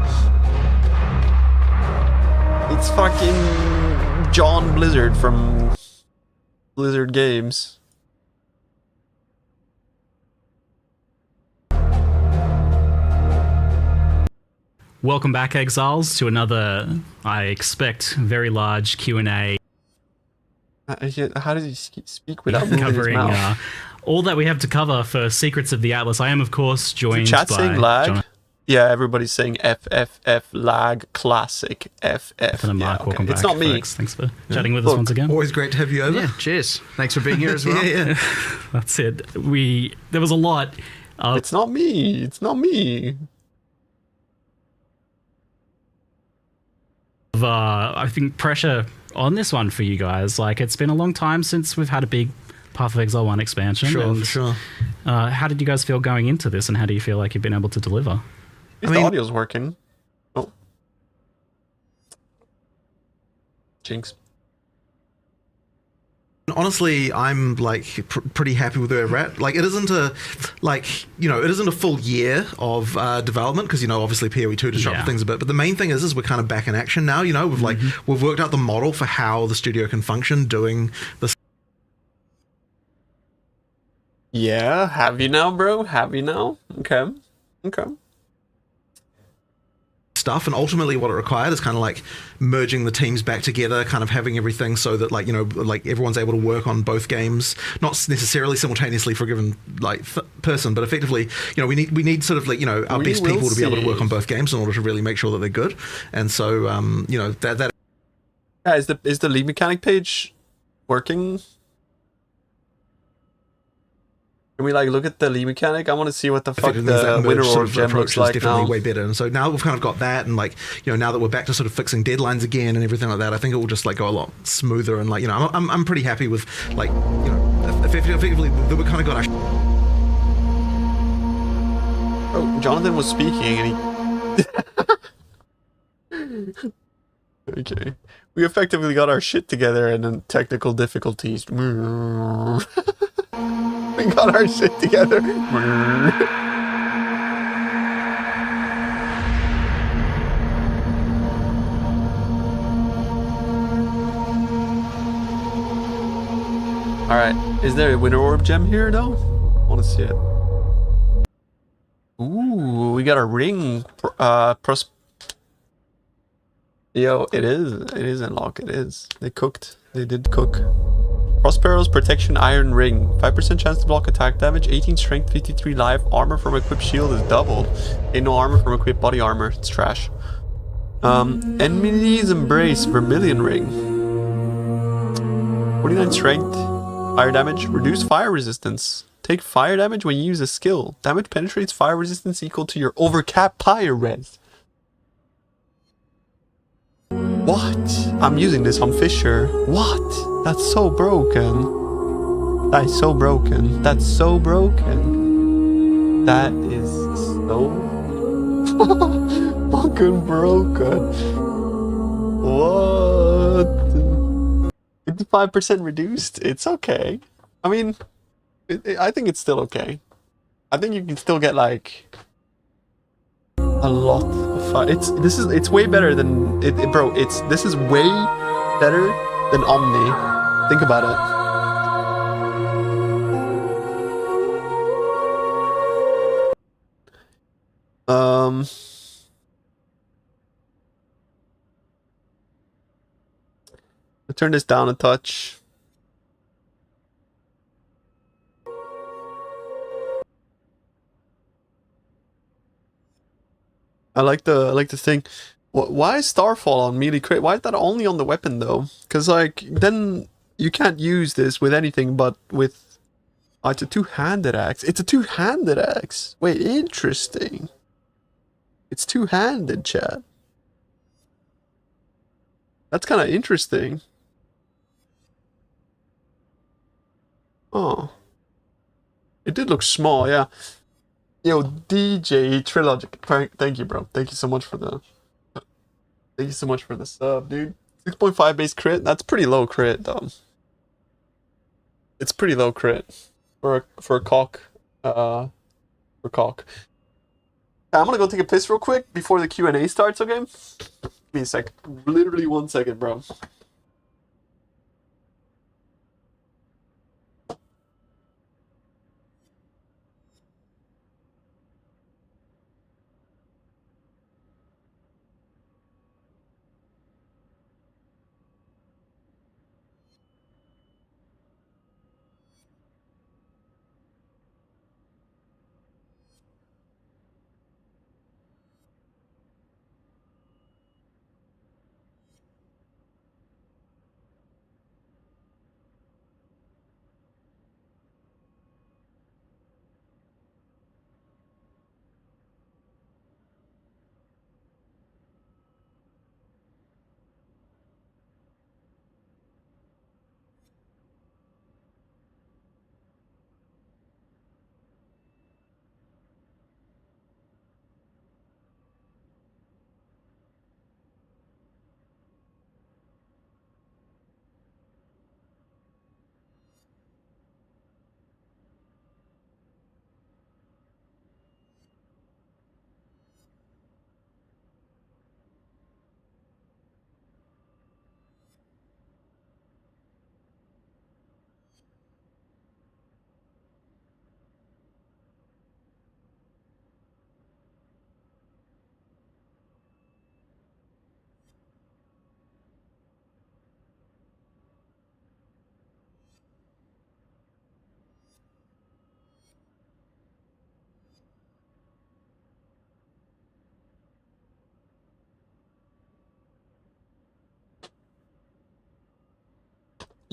S1: It's fucking John Blizzard from Blizzard Games.
S12: Welcome back, Exiles, to another, I expect, very large Q&A.
S1: How does he speak without moving his
S12: covering
S1: mouth?
S12: all that we have to cover for Secrets of the Atlas. I am, of course, joined
S1: Chat
S12: by
S1: saying lag?
S12: Jonathan
S1: Yeah, everybody's saying FFF lag classic FF.
S12: and Mark.
S1: Yeah,
S12: Welcome back,
S1: It's not me.
S12: folks. Thanks for chatting with us once again.
S13: Always great to have you over.
S14: Yeah, cheers. Thanks for being here as well.
S13: yeah.
S12: That's it. There was a lot.
S1: It's not me. It's not me.
S12: Of, I think, pressure on this one for you guys. Like, it's been a long time since we've had a big Path of Exile 1 expansion.
S13: Sure.
S12: How did you guys feel going into this, and how do you feel like you've been able to deliver?
S1: The audio's working. Oh. Jinx.
S13: Honestly, I'm like pretty happy with where we're at. Like, it isn't a full year of development because obviously PoE 2 disrupted things a bit. But the main thing is we're kind of back in action now. We've worked out the model for how the studio can function doing this.
S1: Yeah, have you now, bro? Have you now? Okay.
S13: stuff, and ultimately what it required is kind of like merging the teams back together, kind of having everything so that like, you know, like everyone's able to work on both games, not necessarily simultaneously for a given like person, but effectively, you know, we need sort of like, you know, our best people to be able to work on both games in order to really make sure that they're good. And so you know, that
S1: yeah, is the league mechanic page working? Can we like look at the league mechanic? I want to see what the fuck the winner or gem looks like
S13: definitely
S1: now.
S13: way better. And so now we've kind of got that, and like, you know, now that we're back to sort of fixing deadlines again and everything like that, I think it will just like go a lot smoother. And like, you know, I'm pretty happy with like, you know, effectively that we kind of got our.
S1: Oh, Jonathan was speaking and he. Okay, we effectively got our shit together, and then technical difficulties. We got our shit together. Alright, is there a winter orb gem here though? I want to see it. Ooh, we got a ring. Yo, it is unlocked, it is. They did cook. Prospero's Protection Iron Ring. 5% chance to block attack damage, 18 strength, 53 life. Armor from equipped shield is doubled. Ain't no armor from equipped body armor. It's trash. Enemies Embrace Vermilion Ring. 49 strength. Fire damage. Reduce fire resistance. Take fire damage when you use a skill. Damage penetrates fire resistance equal to your overcap fire res. What? I'm using this on Fisher. What? That's so broken. That is so broken. That's so broken. That is so fucking broken. What? 55% reduced? It's okay. I mean, I think it's still okay. I think you can still get like a lot of fun. It's way better than bro. This is way better than Omni. Think about it. I'll turn this down a touch. I like the thing. Why is Starfall on melee crit? Why is that only on the weapon though? Because like then you can't use this with anything but with. Oh, it's a two-handed axe. It's a two-handed axe. Wait, interesting. It's two-handed, chat. That's kind of interesting. Oh, it did look small, yeah. Yo, DJ Trilogic, thank you, bro. Thank you so much for the. Thank you so much for the sub, dude. 6.5 base crit. That's pretty low crit, though. It's pretty low crit for a cock. For cock. I'm gonna go take a piss real quick before the Q&A starts. Okay? Give me a sec. Literally 1 second, bro.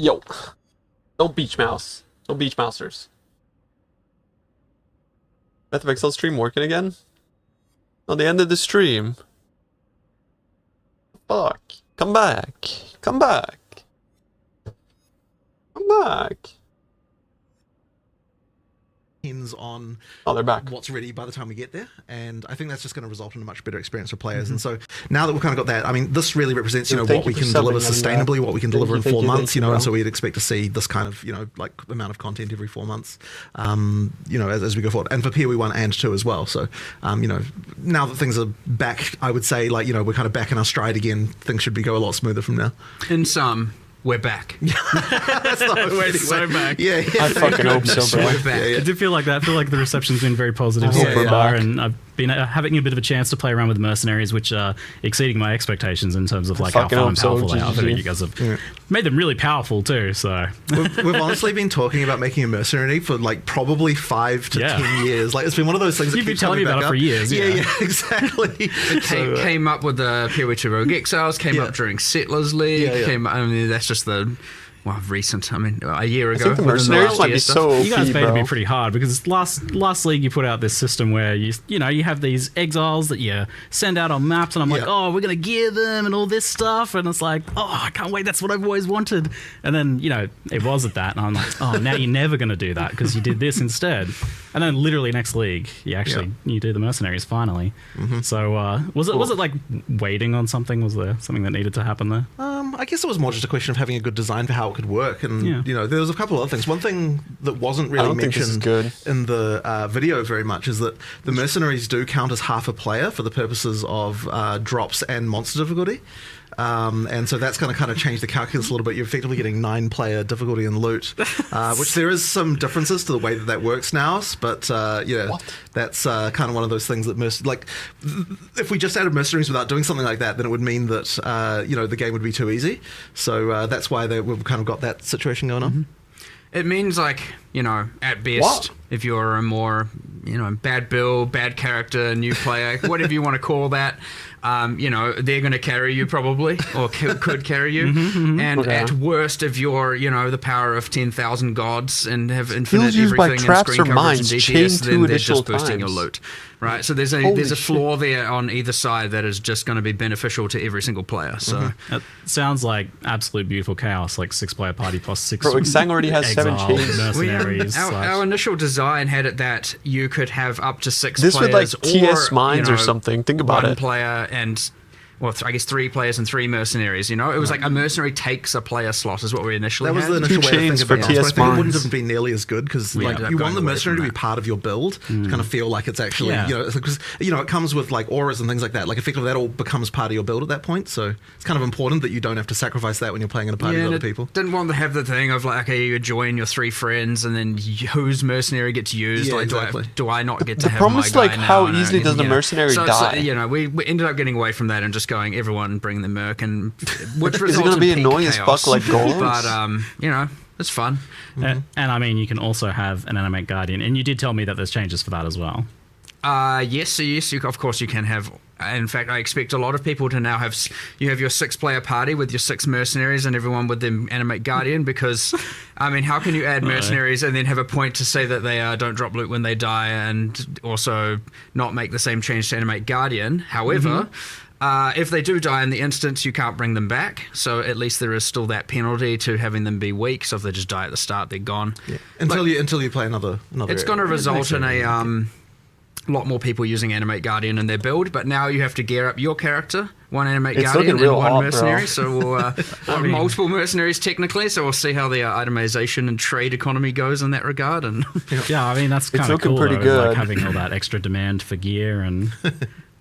S1: Yo. No beach mouse. No beach mousers. Path of Exile stream working again? On the end of the stream. Fuck. Come back. Come back. Come back.
S13: Depends on
S1: they're back.
S13: What's ready by the time we get there, and I think that's just going to result in a much better experience for players. And so now that we've kind of got that, I mean, this really represents what we can deliver sustainably, what we can deliver in 4 months, and so we'd expect to see this kind of like amount of content every 4 months, as we go forward, and for PoE 1 and 2 as well. So now that things are back, I would say we're kind of back in our stride again. Things should go a lot smoother from now.
S14: In some. We're back.
S13: That's not
S14: we're so back.
S13: Yeah.
S1: I fucking hope so, bro.
S14: We're back.
S12: I do feel like that. I feel like the reception's been very positive so far, and I've been having a bit of a chance to play around with the mercenaries, which are exceeding my expectations in terms of like how fun and powerful they are. I think you guys have made them really powerful too. So
S13: we've honestly been talking about making a mercenary for like probably 5 to 10 years. Like it's been one of those things.
S12: You've been telling me about it for years.
S13: Yeah, exactly.
S14: It came up with the PoE 2 Rogue Exiles. Came up during Settlers League. I mean, that's just the. Well, recent. I mean, a year ago.
S1: I think the mercenaries might be so OP,
S12: you guys made
S1: bro.
S12: me pretty hard because last league you put out this system where you have these exiles that you send out on maps, and I'm like, oh, we're gonna gear them and all this stuff, and it's like, oh, I can't wait. That's what I've always wanted. And then it wasn't that, and I'm like, oh, now you're never gonna do that because you did this instead. And then literally next league, you do the mercenaries finally. So was it like waiting on something? Was there something that needed to happen there?
S13: I guess it was more just a question of having a good design for how it could work, and there was a couple of other things. One thing that wasn't really mentioned in the video very much is that the mercenaries do count as half a player for the purposes of drops and monster difficulty. And so that's going to kind of change the calculus a little bit. You're effectively getting 9-player difficulty and loot, which there is some differences to the way that works now. But that's kind of one of those things that if we just added mercenaries without doing something like that, then it would mean that the game would be too easy. So that's why we've kind of got that situation going on.
S14: It means at best, if you're a more, bad build, bad character, new player, whatever you want to call that, they're going to carry you probably, or could carry you. And at worst, if you're, the power of 10,000 gods and have infinite everything and screen coverage and DPS, then they're just boosting your loot. Right, so there's a flaw there on either side that is just going to be beneficial to every single player. So
S12: it sounds like absolute beautiful chaos, like 6-player party plus 6.
S1: Bro, Exile already has 7 chains.
S12: Mercenaries.
S14: Our initial design had it that you could have up to 6
S1: this
S14: players,
S1: with like TS mines or something. Think about
S14: one
S1: it.
S14: Player and. Well, I guess 3 players and 3 mercenaries. It was like a mercenary takes a player slot is what we initially had.
S13: That was the initial way to think about it. So I think it wouldn't have been nearly as good because you want the mercenary to be part of your build to kind of feel like it's actually because it comes with like auras and things like that. Like effectively that all becomes part of your build at that point. So it's kind of important that you don't have to sacrifice that when you're playing in a party with other people.
S14: Didn't want to have the thing of like, okay, you join your 3 friends and then whose mercenary gets used.
S13: Yeah,
S14: like,
S13: exactly.
S14: do I not get to
S1: the
S14: have
S1: problem
S14: my
S1: is
S14: guy
S1: like
S14: now?
S1: how easily does the mercenary die?
S14: So, we ended up getting away from that and just going everyone bring the merc, and which
S1: is it
S14: results
S1: going to be
S14: in
S1: annoying
S14: chaos.
S1: as fuck like golems?
S14: But it's fun.
S12: And I mean, you can also have an animate guardian, and you did tell me that there's changes for that as well.
S14: Yes, of course you can have. In fact, I expect a lot of people to now have. You have your 6-player party with your 6 mercenaries and everyone with them animate guardian, because I mean, how can you add mercenaries and then have a point to say that they don't drop loot when they die, and also not make the same change to animate guardian? However. If they do die in the instance, you can't bring them back. So at least there is still that penalty to having them be weak. So if they just die at the start, they're gone.
S13: Yeah. Until you play another.
S14: It's going to result in a lot more people using Animate Guardian in their build. But now you have to gear up your character, 1 Animate Guardian and 1 mercenary. So we'll multiple mercenaries technically. So we'll see how the itemization and trade economy goes in that regard. And
S12: I mean that's kind of cool.
S1: Pretty
S12: though,
S1: good.
S12: Like having all that extra demand for gear and.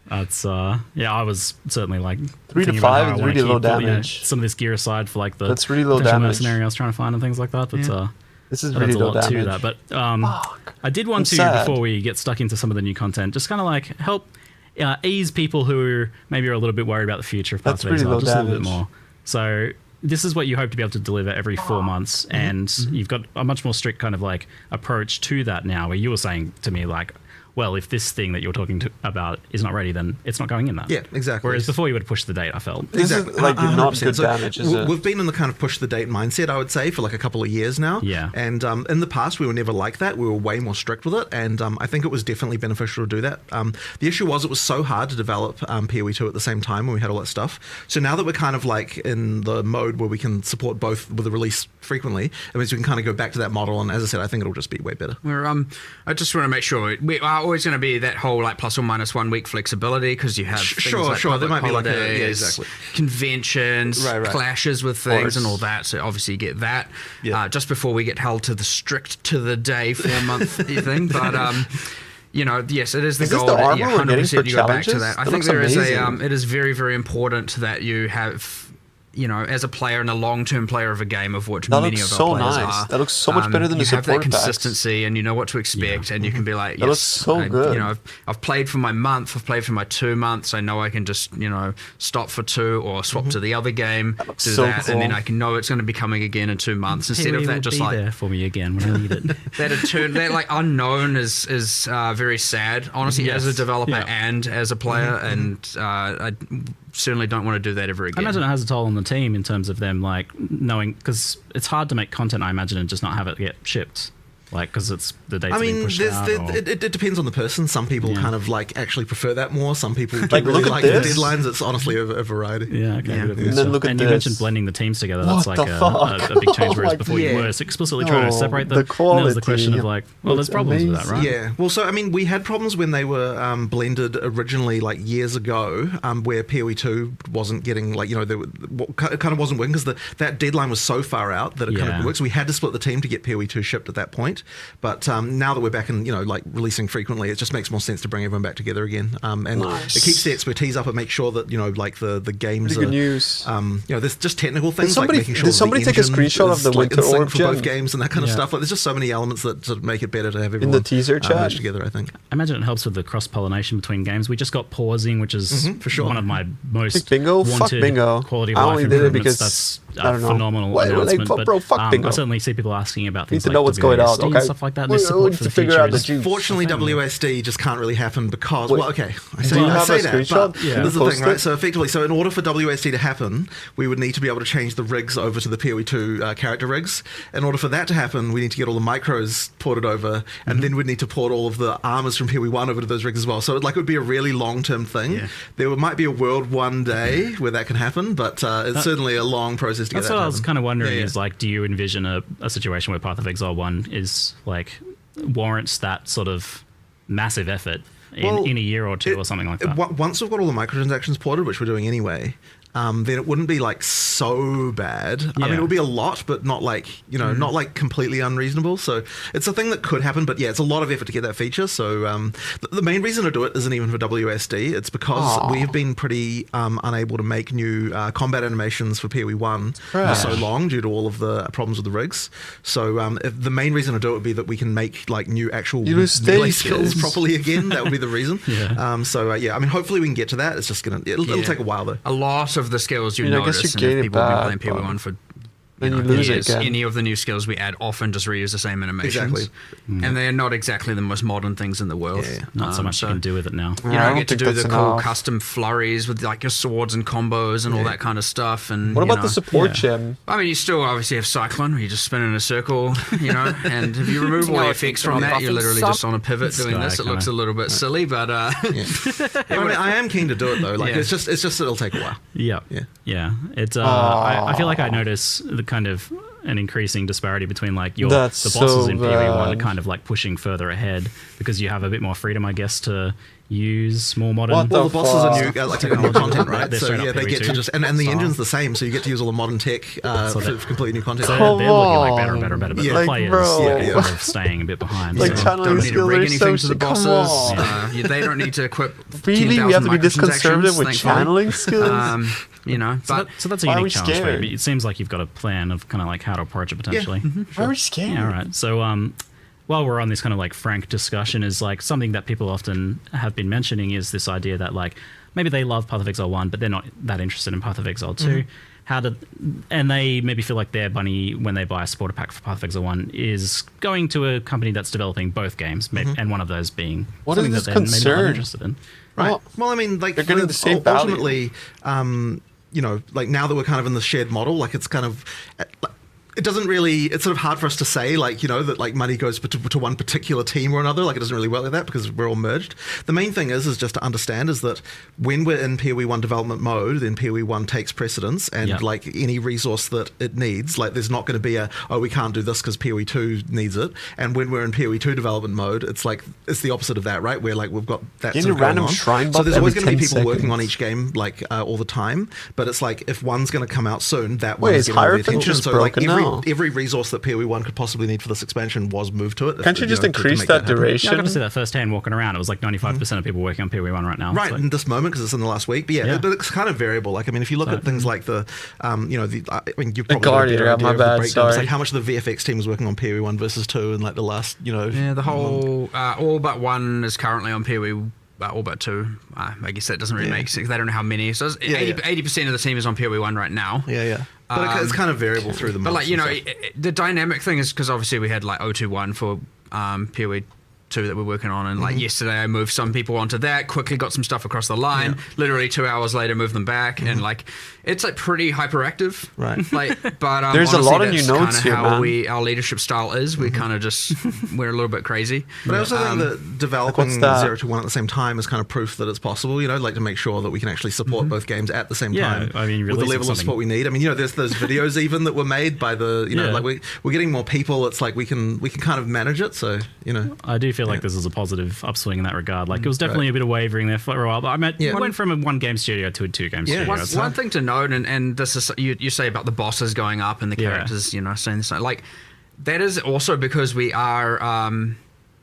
S12: It's I was certainly like
S1: 3 to 5 is really low damage.
S12: Some of this gear aside for like the
S1: that's really low damage
S12: mercenary I was trying to find and things like that. But
S1: this is really low damage.
S12: To that. But I did want to before we get stuck into some of the new content, just kind of like help ease people who maybe are a little bit worried about the future of Path of Exile just a little bit more. So this is what you hope to be able to deliver every 4 months, and you've got a much more strict kind of like approach to that now. Where you were saying to me like, well, if this thing that you're talking about is not ready, then it's not going in that.
S13: Yeah, exactly.
S12: Whereas before you would push the date, I felt.
S1: This is like not good damage, is it?
S13: We've been in the kind of push the date mindset, I would say, for like a couple of years now.
S12: Yeah.
S13: And in the past, we were never like that. We were way more strict with it, and I think it was definitely beneficial to do that. The issue was it was so hard to develop PoE 2 at the same time when we had all that stuff. So now that we're kind of like in the mode where we can support both with the release frequently, it means we can kind of go back to that model. And as I said, I think it'll just be way better.
S14: I just want to make sure we are always going to be that whole like plus or minus 1 week flexibility because you have things like
S13: there might
S14: holidays,
S13: be like exactly.
S14: conventions, clashes with things and all that. So obviously you get that just before we get held to the strict to the day 4 month thing. But you know, yes, it is the goal. 100% you go back to that. I think there is it is very, very important that you have, you know, as a player and a long-term player of a game, of which many of our players are.
S1: That looks so much better than the support packs.
S14: You have that consistency and you know what to expect and you can be like,
S1: that looks so good.
S14: You know, I've played for my month, I've played for my 2 months, I know I can just, you know, stop for 2 or swap to the other game, do that, cool. And then I can know it's going to be coming again in 2 months instead of that just like...
S12: there for me again when I need it.
S14: that like unknown is very sad, honestly, as a developer and as a player, and I certainly don't want to do that ever again.
S12: I imagine it has a toll on the team in terms of them like knowing, because it's hard to make content, I imagine, and just not have it get shipped. Like, because it's the date's being pushed out.
S13: It depends on the person. Some people kind of like actually prefer that more. Some people
S1: like,
S13: don't really like the deadlines. It's honestly a variety.
S12: Yeah, okay.
S1: And then look at
S12: and
S1: this.
S12: you mentioned blending the teams together. That's like a big change, whereas before you were explicitly trying to separate them.
S1: The
S12: and there was the question of like, well, there's problems with that, right?
S13: Yeah. Well, so I mean, we had problems when they were blended originally, like years ago, where PoE 2 wasn't getting like, you know, it kind of wasn't working because that deadline was so far out that it kind of works. So we had to split the team to get PoE 2 shipped at that point, but now that we're back and, you know, like releasing frequently, it just makes more sense to bring everyone back together again. And it keeps the expertise up and makes sure that, you know, like the games are...
S1: Good news.
S13: You know, there's just technical things
S1: like making sure... Did somebody take a screenshot of the Winter Orb
S13: for both games and that kind of stuff? Like, there's just so many elements that sort of make it better to have everyone
S1: in the teaser chat
S13: together, I think.
S12: I imagine it helps with the cross-pollination between games. We just got pausing, which is
S13: for sure.
S12: one of my most
S1: bingo?
S12: wanted
S1: Fuck bingo.
S12: quality of
S1: I
S12: life
S1: only did it
S12: improvements.
S1: because
S12: That's a phenomenal announcement. I certainly see people asking about things
S1: need to know what's going on.
S12: and stuff like that. There's support for the
S1: figure out the
S12: features.
S13: Fortunately, WSD just can't really happen because, well, okay, I say
S1: have a
S13: that,
S1: screenshot?
S13: but this is the thing, right? So effectively, in order for WSD to happen, we would need to be able to change the rigs over to the PoE 2 character rigs. In order for that to happen, we need to get all the micros ported over, and then we'd need to port all of the armors from PoE 1 over to those rigs as well. So it would be a really long-term thing. Yeah. There might be a world one day where that can happen, but it's certainly a long process to get that to happen.
S12: That's what I was kind of wondering is, like, do you envision a situation where Path of Exile 1 is, like, warrants that sort of massive effort in a year or two or something like that?
S13: Once we've got all the microtransactions ported, which we're doing anyway, then it wouldn't be like so bad. I mean, it would be a lot, but not like, you know, not like completely unreasonable. So it's a thing that could happen, but yeah, it's a lot of effort to get that feature. So the main reason to do it isn't even for WSD. It's because we've been pretty unable to make new combat animations for PoE 1 for so long due to all of the problems with the rigs. So if the main reason to do it would be that we can make like new actual melee skills properly again. That would be the reason. I mean, hopefully we can get to that. It's just it'll take a while though.
S14: A lot of the skills you notice, and if people have been playing PoE 1 for
S1: then you lose it again.
S14: Any of the new skills we add often just reuse the same animations. And they're not exactly the most modern things in the world.
S12: Not so much you can do with it now.
S14: You don't get to do the cool custom flurries with like your swords and combos and all that kind of stuff. And
S1: what about the support gem?
S14: I mean, you still obviously have Cyclone, where you just spin in a circle, you know, and if you remove all the effects from that, you're literally just on a pivot doing this. It looks a little bit silly, but
S13: I mean, I am keen to do it though. Like it's just it'll take a while.
S12: Yeah. It's I feel like I notice the kind of an increasing disparity between like the bosses in PoE 1 kind of like pushing further ahead because you have a bit more freedom, I guess, to use more modern.
S13: Well, the bosses are new, like new content, right? So yeah, they get to just and the engine's the same, so you get to use all the modern tech for completely new content.
S12: So they're looking like better and better and better, but the players are kind of staying a bit behind.
S1: Like
S14: don't need to rig anything to the bosses. They don't need to equip.
S1: Really, we have to be this conservative with channeling skills.
S14: You know, but
S12: so that's a unique challenge for you. It seems like you've got a plan of kind of like how to approach it potentially.
S1: Why are we scared?
S12: Yeah, all right. So while we're on this kind of like frank discussion, is like something that people often have been mentioning is this idea that like maybe they love Path of Exile 1, but they're not that interested in Path of Exile 2. and they maybe feel like their money when they buy a supporter pack for Path of Exile 1 is going to a company that's developing both games, and one of those being something that they're maybe not interested in.
S13: Right. Well, I mean, like,
S1: they're getting the same value.
S13: ultimately, you know, like now that we're kind of in the shared model, like it's kind of. It doesn't really, it's sort of hard for us to say, like, you know, that like money goes to one particular team or another. Like, it doesn't really work like that because we're all merged. The main thing is just to understand is that when we're in PoE 1 development mode, then PoE 1 takes precedence, and like any resource that it needs, like there's not going to be we can't do this because PoE 2 needs it. And when we're in PoE 2 development mode, it's like, it's the opposite of that, right? Where like we've got that sort of
S1: random
S13: going on.
S1: shrine
S13: So there's always going to be people
S1: seconds.
S13: working on each game, like all the time. But it's like, if one's going to come out soon, that
S1: Wait,
S13: one's
S1: is
S13: getting all the
S1: Hierophant
S13: attention.
S1: just
S13: So like
S1: broken now?
S13: every resource that PoE 1 could possibly need for this expansion was moved to it.
S1: Can't you just increase
S13: make
S1: that
S13: happen.
S1: duration?
S12: Yeah, I got to see that firsthand walking around. It was like 95% of people working on PoE 1 right now.
S13: Right,
S12: It's like,
S13: in this moment, because it's in the last week. But yeah, but it's kind of variable. Like, I mean, if you look at things like the, you know, I mean, you've probably got a
S1: Guardian,
S13: better idea
S1: my
S13: of the
S1: bad,
S13: breakdowns.
S1: sorry.
S13: Like, how much of the VFX team was working on PoE 1 versus 2 in like the last, you know.
S14: Yeah, the whole all but 1 is currently on PoE. All but 2. I guess that doesn't really make sense. They don't know how many. So 80% of the team is on PoE 1 right now.
S13: Yeah. But it's kind of variable through the months.
S14: But like, you know,
S13: and stuff.
S14: the dynamic thing is because obviously we had like 021 for PoE 2 that we're working on, and like yesterday I moved some people onto that, quickly got some stuff across the line, literally 2 hours later moved them back, and like it's like pretty hyperactive,
S13: right?
S14: Like, but
S1: there's
S14: honestly,
S1: a lot of new
S14: that's
S1: nodes
S14: kinda
S1: here,
S14: how
S1: man.
S14: our leadership style is. We kind of just we're a little bit crazy.
S13: But I also think that developing
S1: what's that?
S13: 0 to 1 at the same time is kind of proof that it's possible, you know, like to make sure that we can actually support both games at the same time.
S12: I mean,
S13: with the
S12: releasing
S13: level of
S12: something-
S13: support we need. I mean, you know, there's those videos even that were made by the, you know, like we're getting more people. It's like we can kind of manage it. So, you know.
S12: I do feel like this is a positive upswing in that regard. Like, it was definitely a bit of wavering there for a while, but I went from a 1-game studio to a 2-game studio.
S14: One thing to note, and this is you say about the bosses going up and the characters, you know, saying this, like that is also because we are,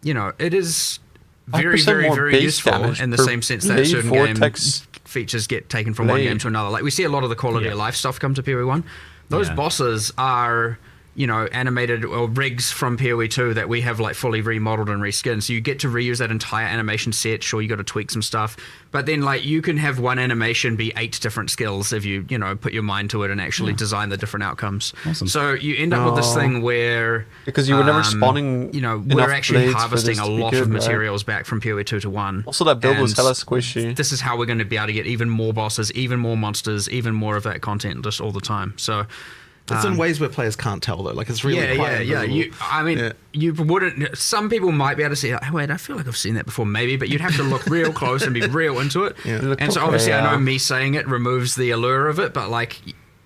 S14: you know, it is very,
S1: 5%
S14: very,
S1: more
S14: very
S1: base
S14: useful
S1: damage
S14: in the
S1: per
S14: same sense that
S1: blade,
S14: certain
S1: vortex
S14: game features get taken from one
S1: blade.
S14: game to another. Like we see a lot of the quality of life stuff come to PoE 1. Those bosses are, you know, animated or rigs from PoE 2 that we have like fully remodeled and reskinned. So you get to reuse that entire animation set. Sure, you got to tweak some stuff, but then like you can have one animation be 8 different skills if you know put your mind to it and actually design the different outcomes.
S12: Awesome.
S14: So you end up with this thing where
S1: because you were never spawning,
S14: you know,
S1: enough
S14: we're actually
S1: blades for
S14: harvesting
S1: this
S14: a
S1: to be
S14: lot
S1: good,
S14: of
S1: right?
S14: materials back from PoE 2 to 1.
S1: Also, that build was
S14: And
S1: hella squishy.
S14: This is how we're going to be able to get even more bosses, even more monsters, even more of that content just all the time. So.
S13: It's in ways where players can't tell though. Like it's really quite invisible.
S14: You wouldn't. Some people might be able to see. Like, wait, I feel like I've seen that before, maybe, but you'd have to look real close and be real into it. And so obviously, I know me saying it removes the allure of it, but like.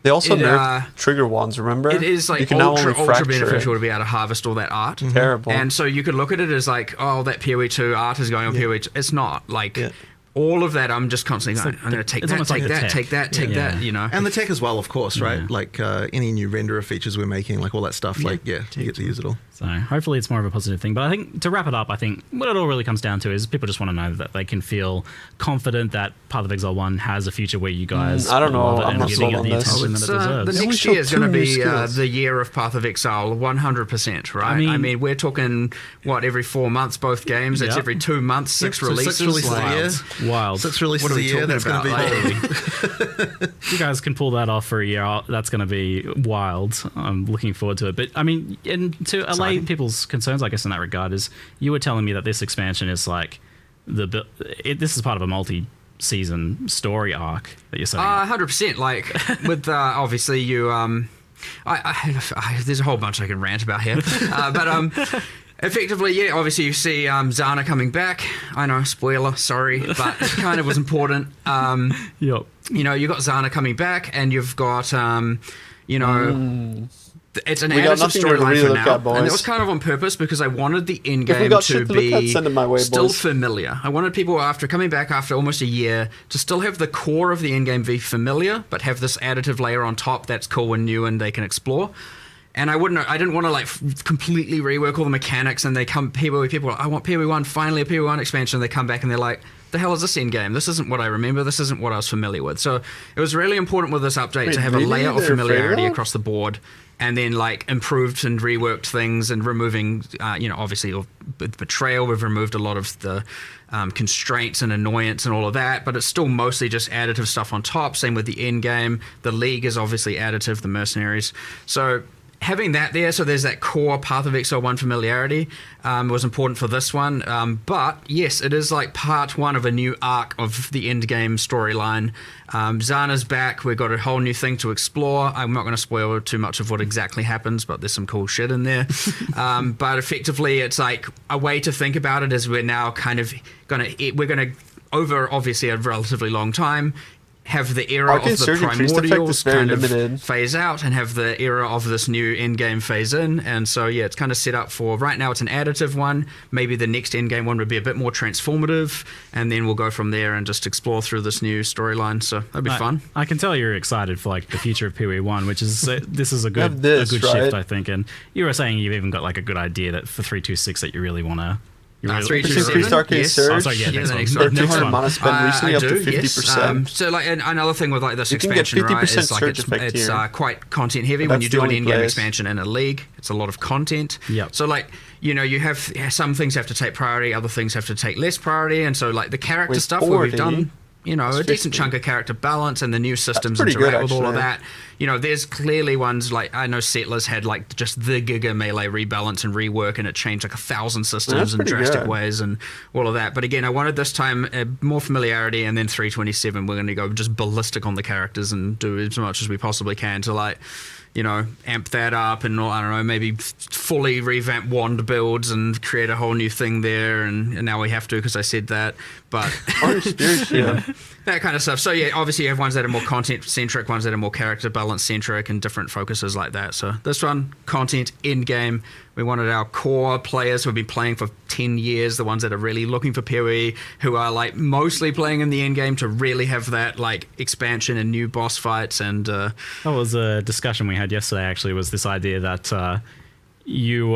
S1: They also nerfed trigger wands, remember?
S14: It is like
S1: you can
S14: ultra
S1: now only
S14: beneficial to be able to harvest all that art.
S1: Terrible.
S14: And so you could look at it as like, oh, that PoE 2 art is going on PoE 2. It's not. Like, all of that, I'm just constantly going, I'm going to take that, take that, you know.
S13: And the tech as well, of course, right? Like any new renderer features we're making, like all that stuff, like, you get to use it all.
S12: So hopefully it's more of a positive thing. But I think to wrap it up, I think what it all really comes down to is people just want to know that they can feel confident that Path of Exile 1 has a future where you guys
S1: I don't know.
S12: love it
S1: I'm
S12: and
S1: not
S12: giving
S1: sold
S12: it the
S1: on this.
S12: attention that it deserves.
S14: The next year is going to be the year of Path of Exile, 100%, right? I mean, we're talking, what, every 4 months, both games? It's every 2 months, 6 releases.
S13: 6 releases a year.
S12: Wild.
S13: 6 releases a year. That's going to be
S12: If you guys can pull that off for a year, that's going to be wild. I'm looking forward to it. But I mean, and to allay people's concerns, I guess, in that regard, is you were telling me that this expansion is like this is part of a multi-season story arc that you're saying.
S14: 100%. Like with obviously you, there's a whole bunch I can rant about here, but effectively, yeah, obviously you see Zana coming back. I know, spoiler, sorry, but it kind of was important.
S12: Yep.
S14: You know, you got Zana coming back, and you've got, you know, it's an additive storyline for now. And it was kind of on purpose because I wanted the end game to be still familiar. I wanted people, after coming back after almost a year, to still have the core of the end game be familiar, but have this additive layer on top that's cool and new and they can explore. And I didn't want to like completely rework all the mechanics, and they come, people, I want PoE 1, finally a PoE 1 expansion. They come back and they're like, the hell is this end game? This isn't what I remember. This isn't what I was familiar with. So it was really important with this update to have a layer of familiarity across the board, and then like improved and reworked things and removing, obviously with Betrayal, we've removed a lot of the constraints and annoyance and all of that, but it's still mostly just additive stuff on top. Same with the end game. The League is obviously additive, the mercenaries. So having that there, so there's that core Path of Exile 1 familiarity was important for this one. But yes, it is like part one of a new arc of the end game storyline. Zana's back. We've got a whole new thing to explore. I'm not going to spoil too much of what exactly happens, but there's some cool shit in there. But effectively, it's like a way to think about it is we're now kind of we're going to, over obviously a relatively long time, have the era of the primordials kind of phase out and have the era of this new endgame phase in. And so, yeah, it's kind of set up for, right now it's an additive one. Maybe the next endgame one would be a bit more transformative, and then we'll go from there and just explore through this new storyline. So that'd be fun.
S12: I can tell you're excited for like the future of PoE 1, which is, this is a good shift, I think. And you were saying you've even got like a good idea that for 326 that you really want to...
S1: Increased Arcane Surge. Their 200 mana spend recently up to 50%.
S14: So like another thing with like this expansion, right, is like it's quite content heavy. When you do an in-game expansion in a league, it's a lot of content.
S12: Yep.
S14: So like, you have some things have to take priority, other things have to take less priority, and so like the character stuff where we've done a decent chunk of character balance and the new systems interact with all of that. There's clearly ones like, I know Settlers had like just the giga melee rebalance and rework, and it changed like 1,000 systems in drastic ways and all of that. But again, I wanted this time more familiarity, and then 327 we're going to go just ballistic on the characters and do as much as we possibly can to like, amp that up, and I don't know, maybe fully revamp wand builds and create a whole new thing there. And now we have to because I said that. But that kind of stuff. So yeah, obviously you have ones that are more content centric, ones that are more character balance centric, and different focuses like that. So this one, content, end game. We wanted our core players who have been playing for 10 years, the ones that are really looking for PoE, who are like mostly playing in the end game, to really have that like expansion and new boss fights. And that
S12: was a discussion we had yesterday, actually, was this idea that you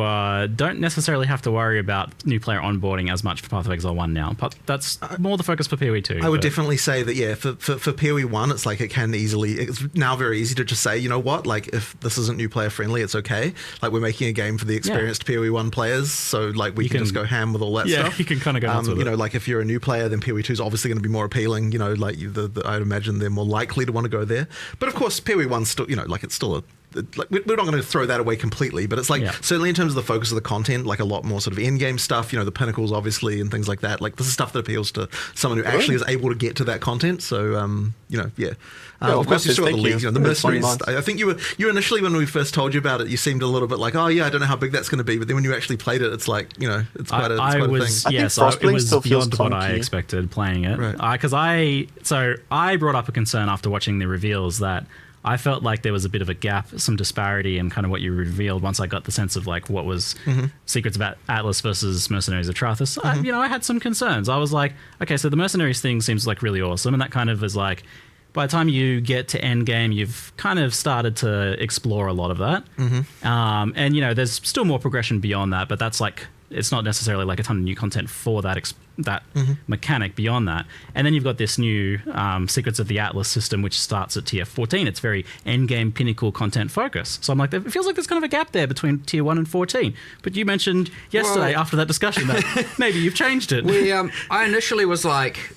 S12: don't necessarily have to worry about new player onboarding as much for Path of Exile 1 now, but that's more the focus for PoE 2.
S13: I would definitely say that, yeah, for PoE 1, it's like it's now very easy to just say, you know what, like if this isn't new player friendly, it's okay. Like we're making a game for the experienced PoE 1 players, so like we can just go ham with all that stuff.
S12: Yeah, you can kind of go nuts with it.
S13: Like if you're a new player, then PoE 2 is obviously going to be more appealing, like I'd imagine they're more likely to want to go there. But of course, PoE 1's still, like it's still like we're not going to throw that away completely, but it's like certainly in terms of the focus of the content, like a lot more sort of end-game stuff, the pinnacles obviously and things like that. Like this is stuff that appeals to someone who actually is able to get to that content. So of course you still got the leagues, the mercenaries. I think you initially, when we first told you about it, you seemed a little bit like, oh yeah, I don't know how big that's going to be, but then when you actually played it, it's like it's quite a thing.
S12: Yes, it was beyond what I expected playing it, because I brought up a concern after watching the reveals that I felt like there was a bit of a gap, some disparity in kind of what you revealed once I got the sense of like what was Secrets about Atlas versus Mercenaries of Trathus. I had some concerns. I was like, okay, so the Mercenaries thing seems like really awesome, and that kind of is like, by the time you get to endgame, you've kind of started to explore a lot of that. And there's still more progression beyond that, but that's like, it's not necessarily like a ton of new content for that mechanic beyond that. And then you've got this new Secrets of the Atlas system, which starts at tier 14. It's very endgame pinnacle content focus. So I'm like, it feels like there's kind of a gap there between tier 1 and 14. But you mentioned yesterday after that discussion that maybe you've changed it.
S14: I initially was like,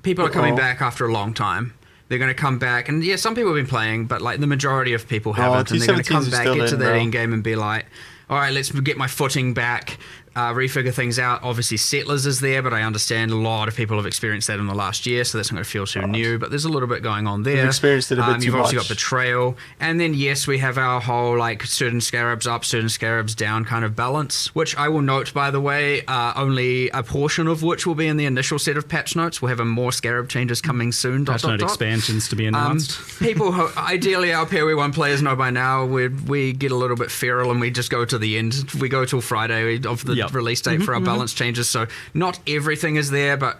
S14: people are coming back after a long time. They're going to come back, and some people have been playing, but like the majority of people haven't, and they're going to come back into that end game and be like, all right, let's get my footing back, refigure things out. Obviously, Settlers is there, but I understand a lot of people have experienced that in the last year, so that's not going to feel too new, but there's a little bit going on there.
S1: You've experienced it a bit too
S14: You've obviously
S1: much.
S14: got Betrayal, and then, yes, we have our whole, like, certain scarabs up, certain scarabs down kind of balance, which I will note, by the way, only a portion of which will be in the initial set of patch notes. We'll have more scarab changes coming soon.
S12: Patch note expansions to be announced.
S14: People, ideally, our PoE 1 players know by now, we get a little bit feral and we just go to the end. We go till Friday of the release date for our balance changes, so not everything is there, but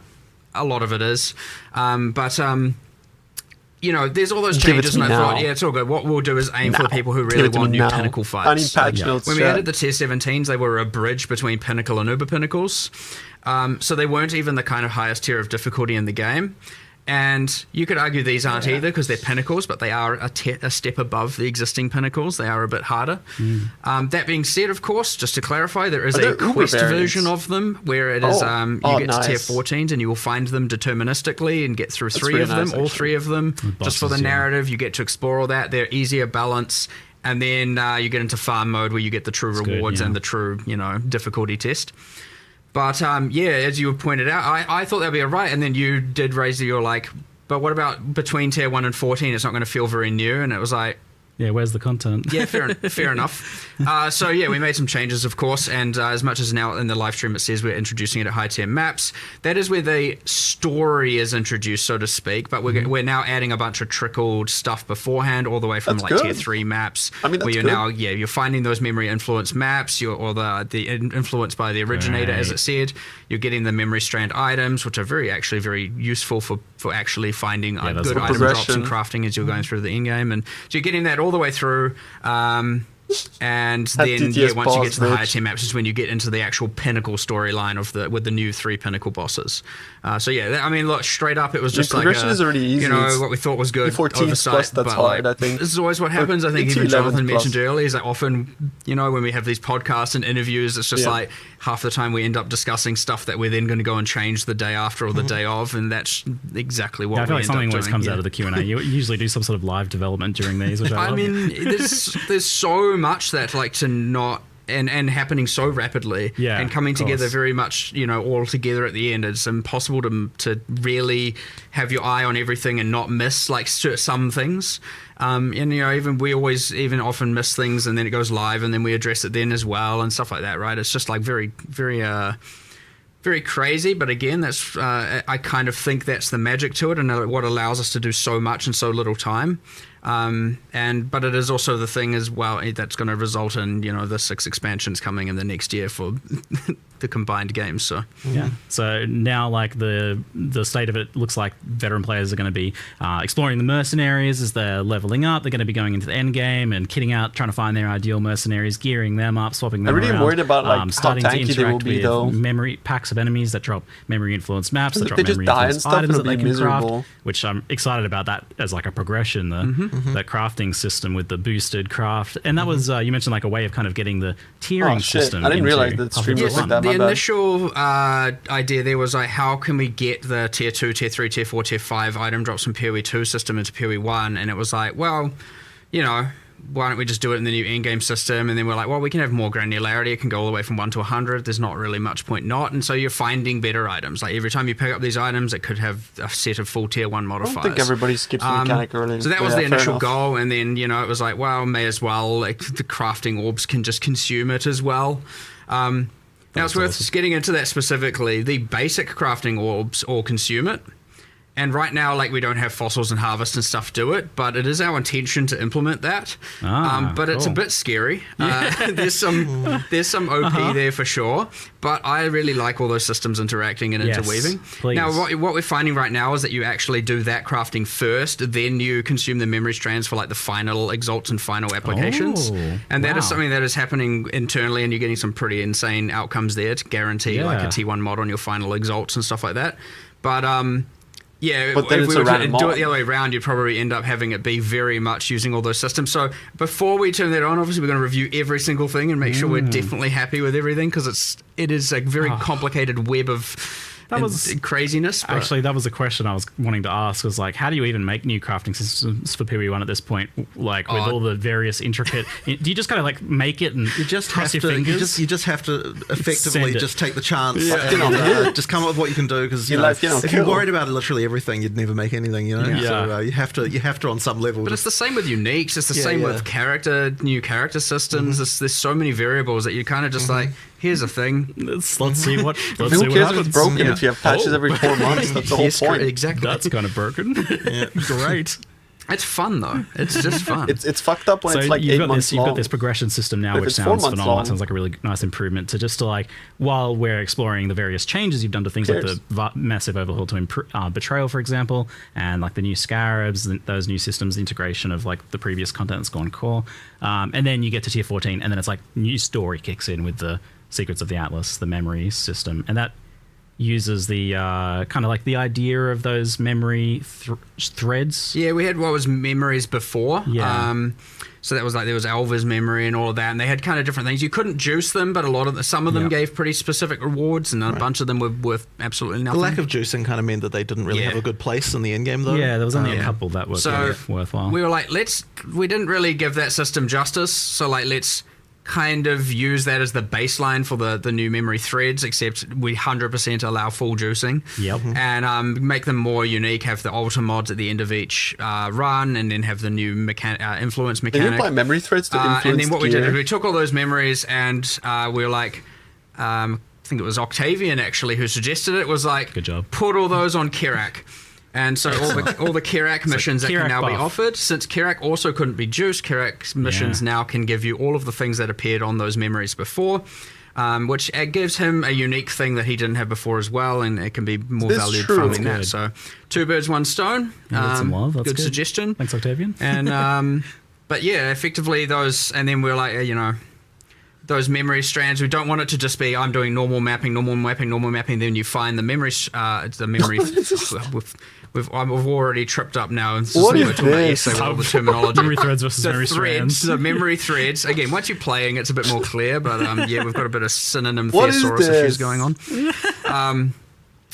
S14: a lot of it is. you know, there's all those
S1: Give it
S14: changes,
S1: to
S14: and
S1: me
S14: I thought,
S1: now.
S14: yeah, it's all good. What we'll do is aim for the people who
S1: Give
S14: really
S1: it to
S14: want
S1: me
S14: new
S1: now.
S14: pinnacle
S1: I need
S14: fights.
S1: patch notes,
S14: When we
S1: chat.
S14: added the tier 17s, they were a bridge between pinnacle and uber pinnacles. So they weren't even the kind of highest tier of difficulty in the game. And you could argue these aren't either because they're pinnacles, but they are a step above the existing pinnacles. They are a bit harder. That being said, of course, just to clarify, there is
S1: Are
S14: a
S1: there Uber
S14: quest
S1: variants?
S14: version of them where it is you get to tier
S1: nice.
S14: 14s and you will find them deterministically and get through
S1: That's
S14: three
S1: really
S14: of them,
S1: nice,
S14: all
S1: actually.
S14: three of them, just for the
S12: bosses, yeah.
S14: narrative. You get to explore all that. They're easier balance. And then you get into farm mode where you get the true rewards and the true, difficulty test. But as you pointed out, I thought that'd be alright, and then you did raise your but what about between tier 1 and 14? It's not going to feel very new, and it was like,
S12: Yeah, where's the content?
S14: yeah, fair enough. So we made some changes, of course, and as much as now in the live stream it says we're introducing it at high tier maps, that is where the story is introduced, so to speak. But we're now adding a bunch of trickled stuff beforehand, all the way from
S1: That's
S14: tier
S1: good.
S14: 3 maps.
S1: I mean, that's
S14: where you're
S1: good.
S14: now you're finding those memory influence maps, or the influenced by the originator, as it said. You're getting the memory strand items, which are very useful for actually finding
S12: that's
S14: good
S12: for
S14: item drops
S1: progression.
S14: and crafting as you're going through the in game, and so you're getting that all the way through. And then
S1: DTS
S14: once you get
S1: boss,
S14: to the higher
S1: bitch.
S14: tier maps is when you get into the actual pinnacle storyline with the new 3 pinnacle bosses. Look, straight up, it was just like
S1: progression is already easy. It's
S14: what we thought was good
S1: 14
S14: oversight.
S1: plus, that's
S14: but
S1: hard, I think.
S14: this is always what happens. I think
S1: Or
S14: even
S1: 11
S14: Jonathan
S1: plus.
S14: mentioned earlier is that often, when we have these podcasts and interviews, it's just like half the time we end up discussing stuff that we're then going to go and change the day after or the day of, and that's exactly what
S12: Yeah, I feel
S14: we
S12: like
S14: end
S12: something
S14: up
S12: always
S14: doing.
S12: comes out of the Q&A. You usually do some sort of live development during these, which I
S14: I
S12: love.
S14: mean, there's so much that to not and happening so rapidly and coming
S12: of
S14: together
S12: course.
S14: very much all together at the end. It's impossible to really have your eye on everything and not miss some things. Even we always often miss things, and then it goes live, and then we address it then as well and stuff like that. Right? It's just very very crazy, but again, that's I kind of think that's the magic to it, and what allows us to do so much in so little time. But it is also the thing as well that's going to result in the 6 expansions coming in the next year for the combined games. So
S12: So now, the state of it looks like veteran players are going to be exploring the mercenaries as they're leveling up. They're going to be going into the end game and kitting out, trying to find their ideal mercenaries, gearing them up, swapping them
S1: I really am
S12: around.
S1: worried about how
S12: starting to
S1: tanky they
S12: interact
S1: will be,
S12: with
S1: though.
S12: memory packs of enemies that drop memory influence maps, that
S1: If
S12: drop
S1: they just
S12: memory
S1: die and
S12: influence
S1: stuff,
S12: items
S1: it'll
S12: that they
S1: be
S12: can
S1: miserable.
S12: craft, which I'm excited about that as a progression. The crafting system with the boosted craft, and that was you mentioned a way of kind of getting the tiering system.
S1: I didn't
S12: into
S1: realize that stream
S12: Puffin
S1: was like
S12: One.
S1: that.
S14: the
S1: My bad.
S14: initial idea there was how can we get the tier 2, tier 3, tier 4, tier 5 item drops from PoE 2 system into PoE 1, and it was why don't we just do it in the new in-game system? And then we're like, well, we can have more granularity. It can go all the way from 1 to 100. There's not really much point not. And so you're finding better items. Every time you pick up these items, it could have a set of full tier 1
S1: I
S14: modifiers.
S1: don't think everybody skips the mechanic early.
S14: So that
S1: but
S14: was
S1: yeah,
S14: the
S1: fair
S14: initial
S1: enough.
S14: goal. And then, it was like, well, may as well. The crafting orbs can just consume it as well. Now, it's worth getting into that specifically. The basic crafting orbs all consume it. And right now, we don't have fossils and harvest and stuff do it, but it is our intention to implement that. But it's a bit scary. There's some OP there for sure, but I really like all those systems interacting and interweaving.
S12: Please.
S14: Now, what we're finding right now is that you actually do that crafting first, then you consume the memory strands for the final exalts and final applications. And that is something that is happening internally, and you're getting some pretty insane outcomes there to guarantee a T1 mod on your final exalts and stuff like that. But
S1: But then
S14: if
S1: it's
S14: we
S1: a
S14: were to
S1: random
S14: do it
S1: mod.
S14: the other way around, you'd probably end up having it be very much using all those systems. So before we turn that on, obviously we're going to review every single thing and make sure we're definitely happy with everything, because it is a very complicated web of craziness. But
S12: Actually, that was a question I was wanting to ask. Was how do you even make new crafting systems for PoE 1 at this point? With all the various intricate, do you just kind of make it and
S13: You just
S12: cross
S13: have
S12: your
S13: to.
S12: fingers?
S13: You just have to effectively
S12: Send it.
S13: just take the chance
S1: Get on
S13: and
S1: it.
S13: just come up with what you can do. Because
S1: get on
S13: if you're
S1: kill.
S13: worried about literally everything, you'd never make anything. So you have to on some level.
S14: But it's the same with uniques. It's the same with new character systems. There's so many variables that you kind of just here's a thing.
S12: Let's see what. Let's
S1: Who
S12: see what
S1: cares if
S12: happens.
S1: it's broken if you have patches every 4 months? That's the whole point.
S14: Exactly.
S12: That's kind of broken. Great.
S14: It's fun though. It's just fun.
S1: It's fucked up when it's like 8 months long.
S12: You've got this progression system now,
S1: But if
S12: which
S1: it's 4
S12: sounds
S1: months
S12: phenomenal.
S1: long-
S12: It sounds like a really nice improvement to just to like, while we're exploring the various changes you've done to things like the massive overhaul to Betrayal, for example, and like the new Scarabs, those new systems, the integration of like the previous content that's gone core. And then you get to tier 14, and then it's like new story kicks in with the Secrets of the Atlas, the memory system. And that uses the kind of like the idea of those memory threads.
S14: Yeah, we had what was memories before.
S12: Yeah.
S14: So that was like there was Alva's memory and all of that, and they had kind of different things. You couldn't juice them, but some of them gave pretty specific rewards, and a bunch of them were worth absolutely nothing.
S13: The lack of juicing kind of meant that they didn't really have a good place in the end game, though.
S12: Yeah, there was only a couple that were worthwhile.
S14: We were like, we didn't really give that system justice, so like let's kind of use that as the baseline for the new memory threads, except we 100% allow full juicing.
S12: Yep.
S14: And make them more unique, have the alter mods at the end of each run, and then have the new influence mechanic.
S1: They apply memory threads to influence
S14: and then what we did
S1: gear.
S14: is we took all those memories and we were like, I think it was Octavian actually who suggested it, was like,
S12: good job.
S14: Put all those on Kirak. And so all the Kirak missions that can now be offered, since Kirak also couldn't be juiced, Kirak missions now can give you all of the things that appeared on those memories before, which gives him a unique thing that he didn't have before as well, and it can be more valued farming that. So 2 birds, 1 stone.
S12: Some love. That's
S14: good suggestion.
S12: Thanks, Octavian.
S14: And but yeah, effectively those, and then we're like, those memory strands, we don't want it to just be I'm doing normal mapping, then you find the memory I've already tripped up now. And
S1: What is
S14: we're talking about
S1: this?
S14: yesterday with all the terminology.
S12: Memory threads versus memory strands.
S14: The memory threads. Again, once you're playing, it's a bit more clear, but yeah, we've got a bit of synonym
S1: What is
S14: thesaurus
S1: this?
S14: issues going on.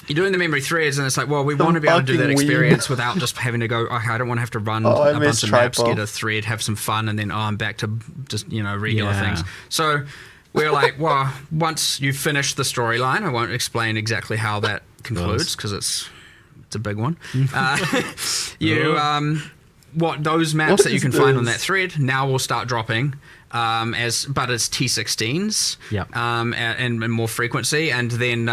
S14: You're doing the memory threads, and it's like, well, we want to be able to do that experience without just having to go, okay, I don't want to have to run a bunch of maps, get a thread, have some fun, and then I'm back to just, regular things. So we're like, well, once you finish the storyline, I won't explain exactly how that concludes, because it's a big one. What those maps that you can find on that thread now will start dropping but it's T16s and more frequency, and then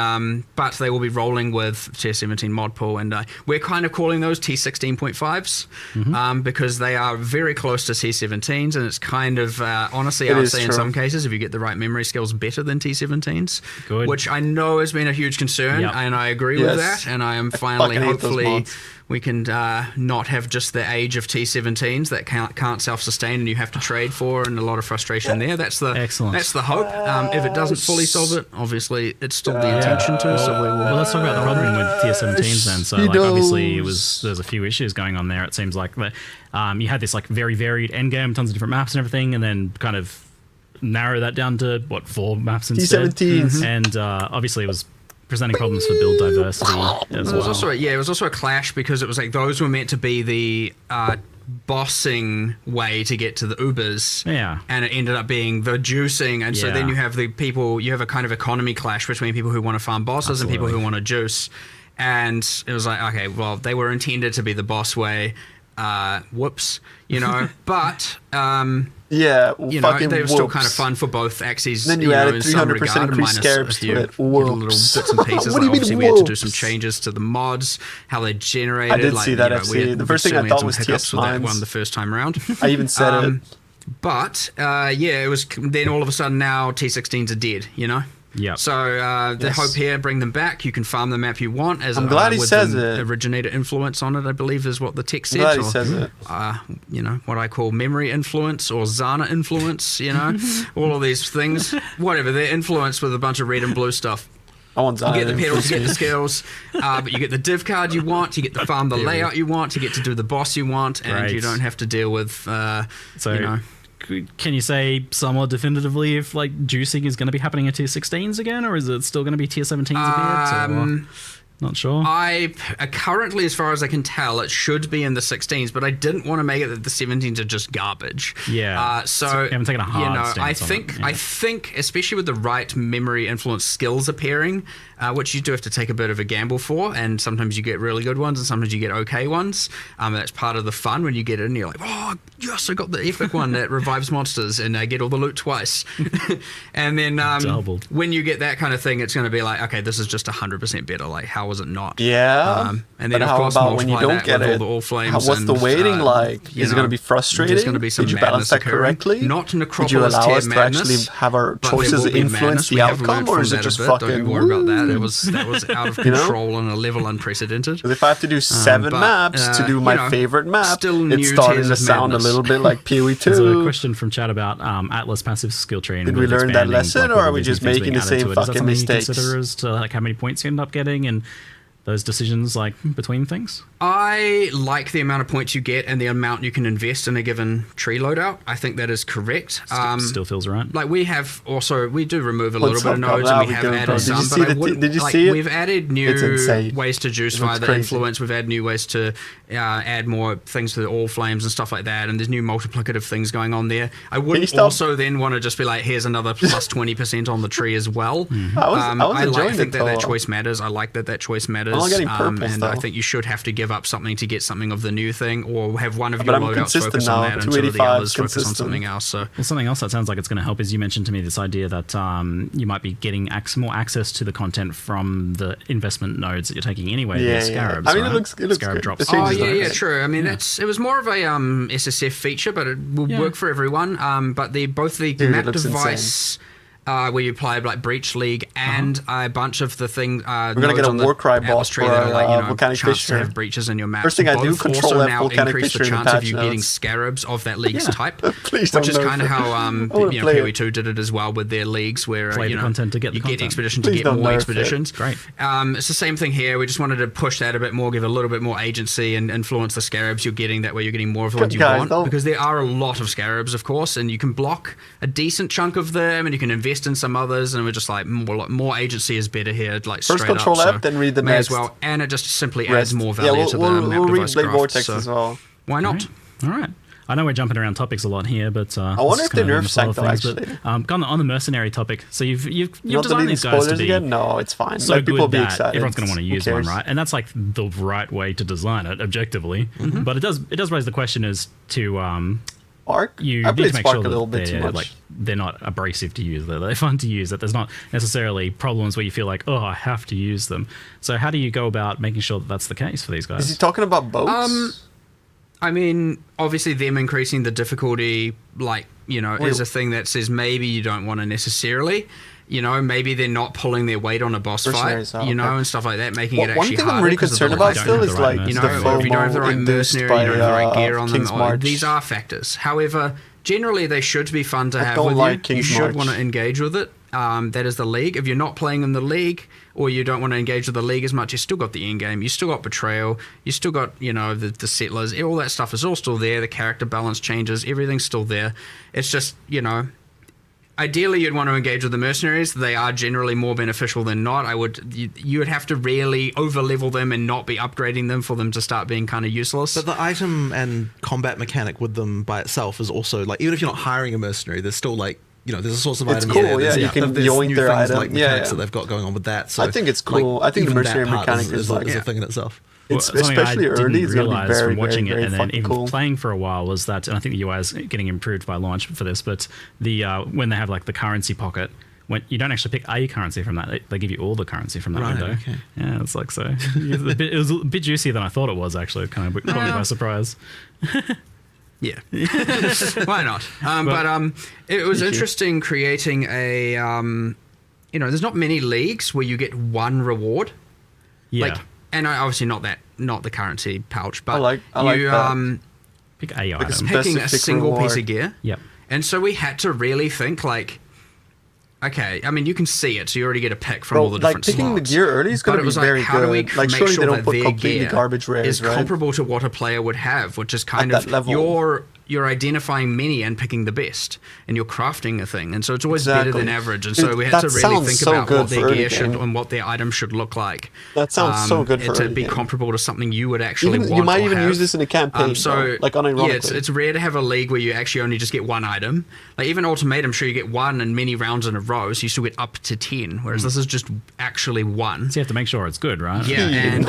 S14: but they will be rolling with tier 17 mod pool, and we're kind of calling those T16.5s because they are very close to T17s, and it's kind of honestly I would say in some cases if you get the right memory skills better than T17s, which I know has been a huge concern, and I agree with that, and I am finally hopefully we can not have just the age of T17s that can't self-sustain and you have to trade for, and a lot of frustration there. That's the hope. If it doesn't fully solve it, obviously it's still the intention to. So
S12: well, let's talk about the problem with tier 17s then. So like obviously there's a few issues going on there. It seems like that you had this like very varied endgame, tons of different maps and everything, and then kind of narrow that down to 4 maps instead.
S1: T17s,
S12: and obviously it was presenting problems for build diversity as well.
S14: It was also a clash because it was like those were meant to be the bossing way to get to the Ubers, and it ended up being the juicing, and so then you have a kind of economy clash between people who want to farm bosses and people who want to juice, and it was like, okay, well, they were intended to be the boss way, whoops, but
S1: yeah,
S14: they were still kind of fun for both axes.
S1: Then you added 300% increased scarabs to it.
S14: Little bits and pieces. Like obviously, we had to do some changes to the mods, how they generated.
S1: I did see that. FC. The first thing I thought was TS
S14: that one the first time around.
S1: I even said it.
S14: But it was. Then all of a sudden, now T16s are dead.
S12: Yeah.
S14: So the hope here, bring them back. You can farm the map you want. As
S1: I'm glad he
S14: with
S1: says
S14: the
S1: it.
S14: Originator influence on it, I believe, is what the text says.
S1: I'm glad he says it.
S14: What I call memory influence or Zana influence. All of these things, whatever. They're influenced with a bunch of red and blue stuff.
S1: I want Zana.
S14: You get the pedals, you get the skills, but you get the div card you want. You get to farm the layout you want. You get to do the boss you want, and you don't have to deal with.
S12: Can you say somewhat definitively if like juicing is going to be happening at tier 16s again, or is it still going to be tier 17s a bit? Not sure.
S14: I currently, as far as I can tell, it should be in the 16s, but I didn't want to make it that the 17s are just garbage.
S12: Yeah.
S14: So
S12: you haven't taken a hard stance on it.
S14: I think, especially with the right memory influence skills appearing, which you do have to take a bit of a gamble for, and sometimes you get really good ones, and sometimes you get okay ones. That's part of the fun when you get it, and you're like, oh yes, I got the epic one that revives monsters, and I get all the loot twice. And then when you get that kind of thing, it's going to be like, okay, this is just 100% better. Like, how is it not?
S1: Yeah.
S14: And then
S1: but
S14: of
S1: how
S14: course
S1: about when you
S14: multiply
S1: don't
S14: that
S1: get
S14: with
S1: it?
S14: all the all flames.
S1: What's the waiting like? Is it going to be frustrating?
S14: There's going to be some
S1: Did you balance
S14: madness
S1: that
S14: occurring.
S1: correctly?
S14: Not
S1: Did you
S14: Necropolis
S1: allow
S14: tier
S1: us to
S14: madness,
S1: actually have our
S14: but there
S1: choices
S14: will be
S1: influence
S14: madness.
S1: the
S14: We have
S1: outcome,
S14: learned
S1: or
S14: from
S1: is it
S14: that a
S1: just
S14: bit.
S1: fucking?
S14: Don't worry about that.
S1: woo?
S14: That was out of
S1: You know?
S14: control on a level unprecedented.
S1: Because if I have to do 7
S14: but,
S1: maps to do my favorite map,
S14: still
S1: it's
S14: new
S1: starting
S14: tiers
S1: to
S14: of
S1: sound
S14: madness.
S1: a little bit like PoE 2.
S12: There's a question from chat about Atlas passive skill tree. And
S1: Did we
S12: with
S1: learn that
S12: expanding,
S1: lesson,
S12: like,
S1: or
S12: with
S1: are
S12: all
S1: we
S12: these
S1: just
S12: new things
S1: making
S12: being
S1: the
S12: added
S1: same
S12: to it? Is that
S1: fucking
S12: something
S1: mistakes?
S12: You consider as to like how many points you end up getting and those decisions like between things?
S14: I like the amount of points you get and the amount you can invest in a given tree loadout. I think that is correct.
S12: Still feels right.
S14: Like we do remove a
S1: What's
S14: little bit of
S1: up,
S14: nodes,
S1: Gov?
S14: and we
S1: How
S14: have
S1: we doing, bro?
S14: added
S1: Did you
S14: some.
S1: see
S14: But I
S1: the-
S14: wouldn't.
S1: did you
S14: like,
S1: see it?
S14: We've added new
S1: It's insane.
S14: ways to juice
S1: It looks
S14: via the
S1: crazy.
S14: influence. We've added new ways to add more things to the all flames and stuff like that. And there's new multiplicative things going on there. I wouldn't
S1: stop?
S14: also then want to just be like, here's another plus 20% on the tree as well.
S1: I was enjoying it,
S14: that
S1: though.
S14: choice matters. I like that choice matters.
S1: I'm not getting purples,
S14: and
S1: though.
S14: I think you should have to give up something to get something of the new thing, or have one of
S1: But
S14: your
S1: I'm
S14: loadouts
S1: consistent
S14: focus
S1: now,
S14: on that and two of the
S1: 285
S14: others focus on
S1: consistent.
S14: something else. So
S12: Well, something else that sounds like it's going to help is you mentioned to me this idea that you might be getting more access to the content from the investment nodes that you're taking anyway.
S1: Yeah,
S12: the scarabs,
S1: I mean,
S12: right?
S1: it looks
S12: Scarab
S1: good.
S12: drops.
S1: It changes
S14: yeah,
S1: those.
S14: true. I mean, it was more of a SSF feature, but it will work for everyone. But both the
S1: Dude, it
S14: map
S1: looks
S14: device. Where you play like Breach League and a bunch of the thing.
S1: We're gonna get a Warcry bot
S14: tree
S1: for
S14: that are like,
S1: Volcanic
S14: chance
S1: Fisher.
S14: to have breaches in your map.
S1: First thing I do,
S14: Both
S1: control
S14: also
S1: that
S14: now
S1: Volcanic
S14: increase
S1: Fisher
S14: the
S1: in the
S14: chance of
S1: patch
S14: you getting
S1: notes.
S14: scarabs of that league's type,
S1: Please
S14: which
S1: don't
S14: is
S1: nerf
S14: kind of
S1: it.
S14: how
S1: I wanna play
S14: PoE
S1: it.
S14: 2 did it as well with their leagues, where
S12: Play the content to get the
S14: you get
S12: content.
S14: expedition
S1: Please
S14: to
S1: don't
S14: get more
S1: nerf it.
S14: expeditions.
S12: Great.
S14: It's the same thing here. We just wanted to push that a bit more, give a little bit more agency, and influence the scarabs you're getting. That way, you're getting more of the ones you
S1: Guys,
S14: want,
S1: don't-
S14: because there are a lot of scarabs, of course, and you can block a decent chunk of them, and you can invest in some others. And we're just like more agency is better here, like
S1: First
S14: straight
S1: control
S14: up.
S1: F, then read the
S14: may
S1: next.
S14: as well, and it just simply adds
S1: Rest.
S14: more value to the
S1: we'll
S14: map
S1: read
S14: device
S1: Blade
S14: craft,
S1: Vortex
S14: so
S1: as well.
S14: why not?
S12: All right. I know we're jumping around topics a lot here, but
S1: I wonder if they nerf Sancto,
S12: But,
S1: actually.
S12: on the mercenary topic, so you've
S1: You want to
S12: designed
S1: lead
S12: these
S1: the
S12: guys to
S1: spoilers
S12: be
S1: again? No, it's fine.
S12: so
S1: Let people
S12: good
S1: be
S12: that
S1: excited.
S12: everyone's going to want to
S1: Who
S12: use one,
S1: cares?
S12: right? And that's like the right way to design it objectively. But it does raise the question as to
S1: Spark?
S12: you
S1: I
S12: need
S1: played
S12: to make
S1: Spark
S12: sure
S1: a little
S12: that
S1: bit too
S12: they're,
S1: much.
S12: like, they're not abrasive to use. They're fun to use. That there's not necessarily problems where you feel like, oh, I have to use them. So how do you go about making sure that that's the case for these guys?
S1: Is he talking about boats?
S14: I mean, obviously, them increasing the difficulty, like, is a thing that says maybe you don't want to necessarily. Maybe they're not pulling their weight on a boss fight,
S1: Mercenaries, okay.
S14: and stuff like that, making it
S1: One
S14: actually
S1: thing
S14: harder.
S1: I'm really
S14: 'cause of the
S1: concerned about
S14: light.
S1: still is like
S12: You
S1: the
S12: know,
S14: if you don't have the
S1: FOMO
S14: right
S1: induced
S14: mercenary,
S1: by
S14: you don't have the right gear on them.
S1: King's March.
S14: These are factors. However, generally they should be fun to
S1: I
S14: have
S1: don't
S14: with
S1: like
S14: you. You
S1: King's
S14: should
S1: March.
S14: want to engage with it. That is the league. If you're not playing in the league, or you don't want to engage with the league as much, you still got the end game. You still got Betrayal. You still got the settlers. All that stuff is all still there. The character balance changes. Everything's still there. It's just ideally, you'd want to engage with the mercenaries. They are generally more beneficial than not. You would have to really over-level them and not be upgrading them for them to start being kind of useless.
S13: But the item and combat mechanic with them by itself is also like, even if you're not hiring a mercenary, there's still like, there's a source of
S1: It's
S13: item.
S1: cool,
S13: there.
S1: yeah,
S13: There's-
S1: you can
S13: there's
S1: yoink
S13: new
S1: their
S13: things
S1: item.
S13: like
S1: Yeah,
S13: mechanics
S1: yeah.
S13: that they've got going on with that. So
S1: I think it's cool. I think the
S13: even that
S1: mercenary
S13: part
S1: mechanic is like
S13: a thing in itself.
S1: It's
S12: Well, something
S1: especially
S12: I
S1: early.
S12: didn't
S1: It's going to be
S12: realize
S1: very,
S12: from watching
S1: very,
S12: it and then
S1: fucking
S12: even
S1: cool.
S12: playing for a while was that, and I think the UI is getting improved by launch for this, but the when they have like the currency pocket, when you don't actually pick a currency from that, they give you all the currency from that
S13: Right,
S12: window.
S13: okay.
S12: Yeah, it's like so. It was a bit juicier than I thought it was. Actually, it kind of caught me by surprise.
S14: Yeah, why not? But it was interesting creating a. There's not many leagues where you get one reward.
S12: Yeah.
S14: And obviously not the currency pouch, but
S1: I like that.
S12: Pick a
S1: Like a
S12: item.
S14: picking a
S1: specific
S14: single piece
S1: reward.
S14: of gear.
S12: Yep.
S14: And so we had to really think like, okay, I mean you can see it, so you already get a pick from
S1: Bro,
S14: all the
S1: like
S14: different
S1: picking the
S14: slots.
S1: gear early is going
S14: But
S1: to
S14: it was
S1: be very
S14: like, how
S1: good.
S14: do we
S1: Like,
S14: make
S1: surely
S14: sure
S1: they don't
S14: that
S1: put
S14: their
S1: completely
S14: gear
S1: garbage rares,
S14: is
S1: right?
S14: comparable to what a player would have, which is kind
S1: At
S14: of
S1: that level.
S14: you're identifying many and picking the best, and you're crafting a thing, and so it's always better
S1: Exactly.
S14: than average. And so
S1: Dude,
S14: we had
S1: that
S14: to really
S1: sounds
S14: think
S1: so
S14: about
S1: good
S14: what their
S1: for early
S14: gear should
S1: game.
S14: and what their item should look like.
S1: That sounds so good for
S14: to
S1: early
S14: be
S1: game.
S14: comparable to something you would actually want.
S1: You might
S14: or
S1: even
S14: have.
S1: use this in a campaign,
S14: So
S1: like unironically.
S14: yeah, it's rare to have a league where you actually only just get one item. Like even Ultimatum, sure you get one in many rounds in a row, so you still get up to 10. Whereas this is just actually one.
S12: So you have to make sure it's good, right?
S14: Yeah, and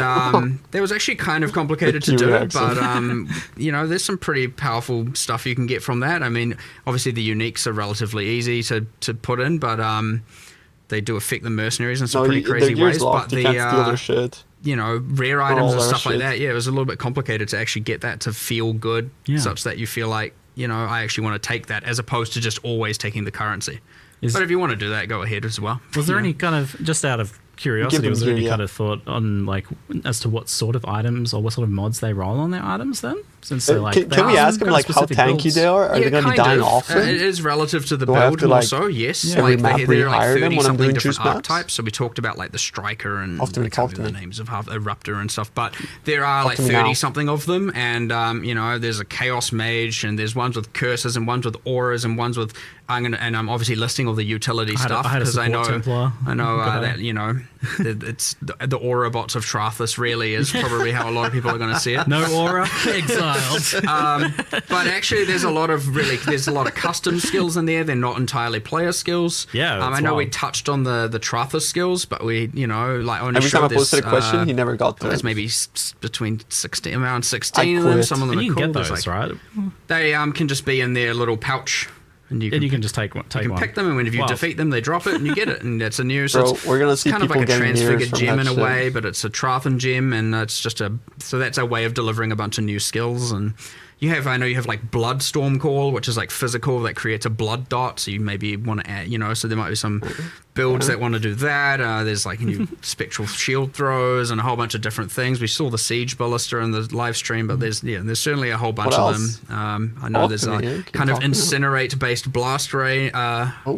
S14: that was actually kind of complicated to
S1: The
S14: do,
S1: Q
S14: but there's some pretty powerful stuff you can get from that. I mean, obviously the uniques are relatively easy to put in, but they do affect the mercenaries in some pretty crazy
S1: their gear's
S14: ways.
S1: locked.
S14: But
S1: You can't steal their shit.
S14: rare
S1: all
S14: items and
S1: our
S14: stuff like
S1: shit.
S14: that. Yeah, it was a little bit complicated to actually get that to feel good, such that you feel like, I actually want to take that as opposed to just always taking the currency. But if you want to do that, go ahead as well.
S12: Was there any kind of, just out of curiosity, was there any kind
S1: yeah.
S12: of thought on like as to what sort of items or what sort of mods they roll on their items then? Since they're like,
S1: can we ask them like how tanky
S12: builds?
S1: they are? Are they going to be dying often?
S14: It is relative to the
S1: Do I have
S14: build
S1: to,
S14: more
S1: like,
S14: so, yes.
S1: every
S14: Like
S1: map
S14: they're like
S1: rehire them
S14: 30
S1: when I'm
S14: something
S1: doing
S14: different
S1: juice maps?
S14: archetypes. So we talked about like the striker and
S1: Often
S14: I can't
S1: talk to
S14: remember the
S1: me.
S14: names of half Eruptor and stuff. But there are like
S1: to me now.
S14: 30 something of them, and there's a Chaos Mage, and there's ones with curses, and ones with auras, and ones with I'm obviously listing all the utility stuff because I know that it's the aura bots of Trathus really is probably how a lot of people are going to see it.
S12: No aura, exiled.
S14: But actually, there's a lot of custom skills in there. They're not entirely player skills.
S12: Yeah,
S14: I know we touched on the Trathus skills, but we like on
S1: Every
S14: show,
S1: time I posted a
S14: there's,
S1: question, he never got to
S14: there's
S1: it.
S14: maybe between 16 around 16 of them.
S1: quit.
S14: Some of them
S12: And
S14: are
S12: you can
S14: cool.
S12: get those, right?
S14: They can just be in their little pouch. And you can
S12: just take one.
S14: You can pick them, and when if you defeat them, they drop it, and you get it, and it's a new. So
S1: Bro,
S14: it's
S1: we're gonna see
S14: kind of
S1: people
S14: like a
S1: getting
S14: transfigured
S1: mirrors from
S14: gem
S1: that
S14: in a
S1: shit.
S14: way, but it's a Trathan gem, and it's just so that's a way of delivering a bunch of new skills. And I know you have like Blood Storm Call, which is like physical that creates a blood dot. So you maybe want to add, so there might be some builds that want to do that. There's like new spectral shield throws and a whole bunch of different things. We saw the Siege Ballista in the live stream, but there's certainly a whole bunch
S1: What
S14: of
S1: else?
S14: them. I know
S1: Talk
S14: there's
S1: to
S14: a
S1: me, yeah. Keep
S14: kind of
S1: talking.
S14: incinerate based blast ray.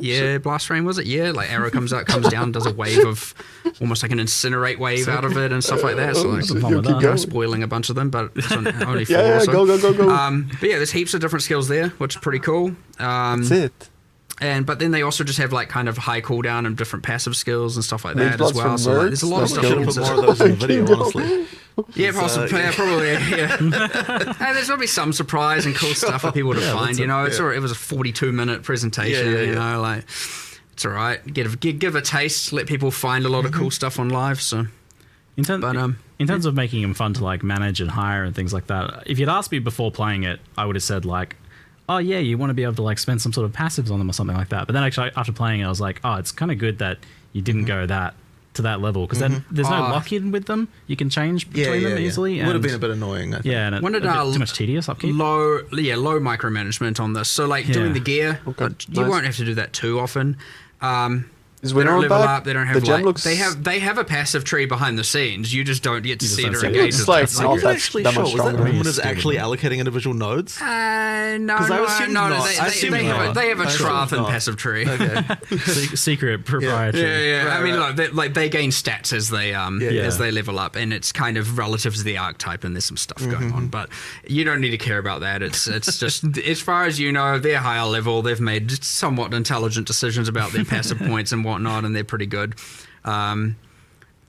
S1: shit.
S14: Blast rain was it? Yeah, like arrow comes down, does a wave of almost like an incinerate wave out of it and stuff like that. So like,
S12: keep
S14: I'm spoiling a bunch of them, but it's only 4
S1: Yeah,
S14: or so.
S1: go.
S14: But yeah, there's heaps of different skills there, which is pretty cool.
S1: That's it.
S14: But then they also just have like kind of high cooldown and different passive skills and stuff like
S1: Mage
S14: that as
S1: Bloods
S14: well.
S1: from
S14: So like,
S1: Mercs?
S14: there's a lot of
S1: Let's
S14: stuff.
S1: go.
S14: that
S13: Put
S14: can
S13: more of those in the video, honestly.
S14: Yeah, possibly. Probably. Yeah. And there's probably some surprise and cool stuff for people to find. It was a 42-minute presentation. Like it's all right. Give a taste. Let people find a lot of cool stuff on live. So,
S12: in terms of making them fun to like manage and hire and things like that, if you'd asked me before playing it, I would have said like, oh yeah, you want to be able to like spend some sort of passives on them or something like that. But then actually after playing it, I was like, oh, it's kind of good that you didn't go to that level because then there's no lock-in with them. You can change between them easily.
S13: Would have been a bit annoying, I think.
S12: Yeah, and
S14: When did,
S12: a bit too much tedious upkeep.
S14: Low micromanagement on this. So like doing the gear, you won't have to do that too often.
S1: Is
S14: they don't
S1: Winter
S14: level
S1: back?
S14: up. They don't have
S1: The gem
S14: like
S1: looks-
S14: they have a passive tree behind the scenes. You just don't get to see it or
S12: don't see it.
S14: engage
S1: It's
S14: with
S1: like
S14: it.
S1: not that
S13: actually
S1: that
S13: sure.
S1: much
S13: Was that
S1: stronger.
S13: Lumina's actually allocating individual nodes?
S14: No,
S13: I
S14: no,
S13: assumed
S14: no.
S13: not. I assumed
S14: They
S13: not.
S14: have a
S13: I assumed
S14: Trathan
S13: not.
S14: passive tree.
S13: Okay.
S12: Secret proprietary.
S14: Yeah.
S13: Right,
S14: I mean,
S13: right.
S14: they gain stats as they level up, and it's kind of relative to the archetype, and there's some stuff going on. But you don't need to care about that. It's just as far as you know, they're higher level. They've made somewhat intelligent decisions about their passive points and whatnot, and they're pretty good.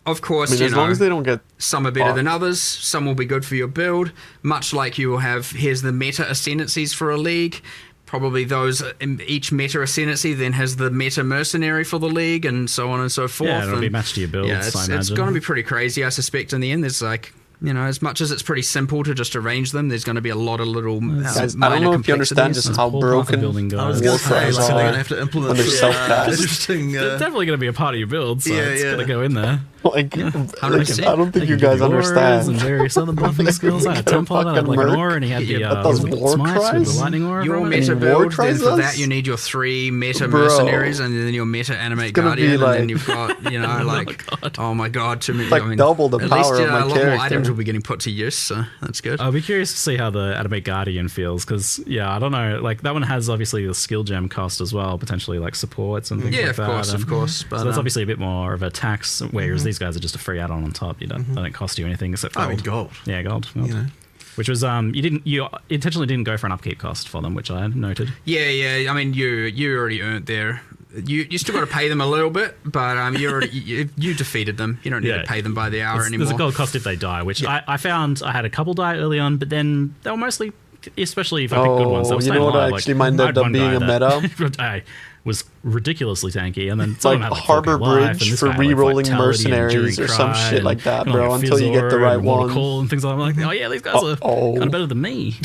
S14: Of course,
S1: I mean, as long as they don't get
S14: some are better than others. Some will be good for your build. Much like you will have, here's the meta ascendancies for a league. Probably those, each meta ascendancy then has the meta mercenary for the league, and so on and so forth.
S12: Yeah, it'll be matched to your builds,
S14: Yeah,
S12: I
S14: it's
S12: imagine.
S14: going to be pretty crazy, I suspect, in the end. There's like, as much as it's pretty simple to just arrange them, there's going to be a lot of little
S1: Guys, I
S14: minor
S1: don't know if you understand
S14: complexities.
S1: just how broken
S13: I was going to say,
S1: Warcries
S13: like, they're going
S1: are
S13: to have to implement
S1: under
S13: some,
S1: self-cast.
S13: interesting.
S12: They're definitely going to be a part of your build, so it's going to go in there.
S1: Like, I don't think you
S12: They can
S1: guys
S12: do auras
S1: understand.
S12: and various other buffing skills. I had a Templar, I had like an aura, and he had the
S1: that does
S12: Smite with
S1: Warcries?
S12: the lightning aura.
S14: Your
S12: from it.
S14: meta build, then
S1: Warcries
S14: for
S1: us?
S14: that you need your 3 meta
S1: Bro.
S14: mercenaries, and then your meta animate
S1: gonna
S14: guardian,
S1: be
S14: and then
S1: like-
S14: you've got, oh my god, too many.
S1: It's like double the
S14: at
S1: power
S14: least,
S1: of my
S14: a lot more
S1: character.
S14: items will be getting put to use, so that's good.
S12: I'll be curious to see how the Animate Guardian feels, because, I don't know, like, that one has obviously the skill gem cost as well, potentially, like, supports and things
S14: Yeah,
S12: like
S14: of
S12: that.
S14: course,
S12: and
S14: of course. But,
S12: so that's obviously a bit more of a tax, whereas these guys are just a free add-on on top. You don't, they don't cost you anything except gold.
S13: I mean, gold.
S12: Yeah, gold.
S13: You know.
S12: Which was, you intentionally didn't go for an upkeep cost for them, which I noted.
S14: Yeah. I mean, you already earned there. You still got to pay them a little bit, but you defeated them. You don't need to pay them by the hour anymore.
S12: There's a gold cost if they die, which I found I had a couple die early on, but then they were mostly, especially if I picked good ones. They were
S1: you know what
S12: staying alive.
S1: actually might end up being a meta?
S12: I was ridiculously tanky, and then
S1: It's
S12: some
S1: like
S12: of them had, like,
S1: Harbor
S12: 4K life,
S1: Bridge
S12: and this
S1: for
S12: guy had, like,
S1: re-rolling
S12: Vitality and
S1: mercenaries
S12: Enduring
S1: or some
S12: Cry
S1: shit like that,
S12: and,
S1: bro,
S12: like,
S1: until you get the
S12: Fizzor
S1: right
S12: and Water
S1: one.
S12: Call and things like that. I'm like, oh yeah, these guys are kind of better than me.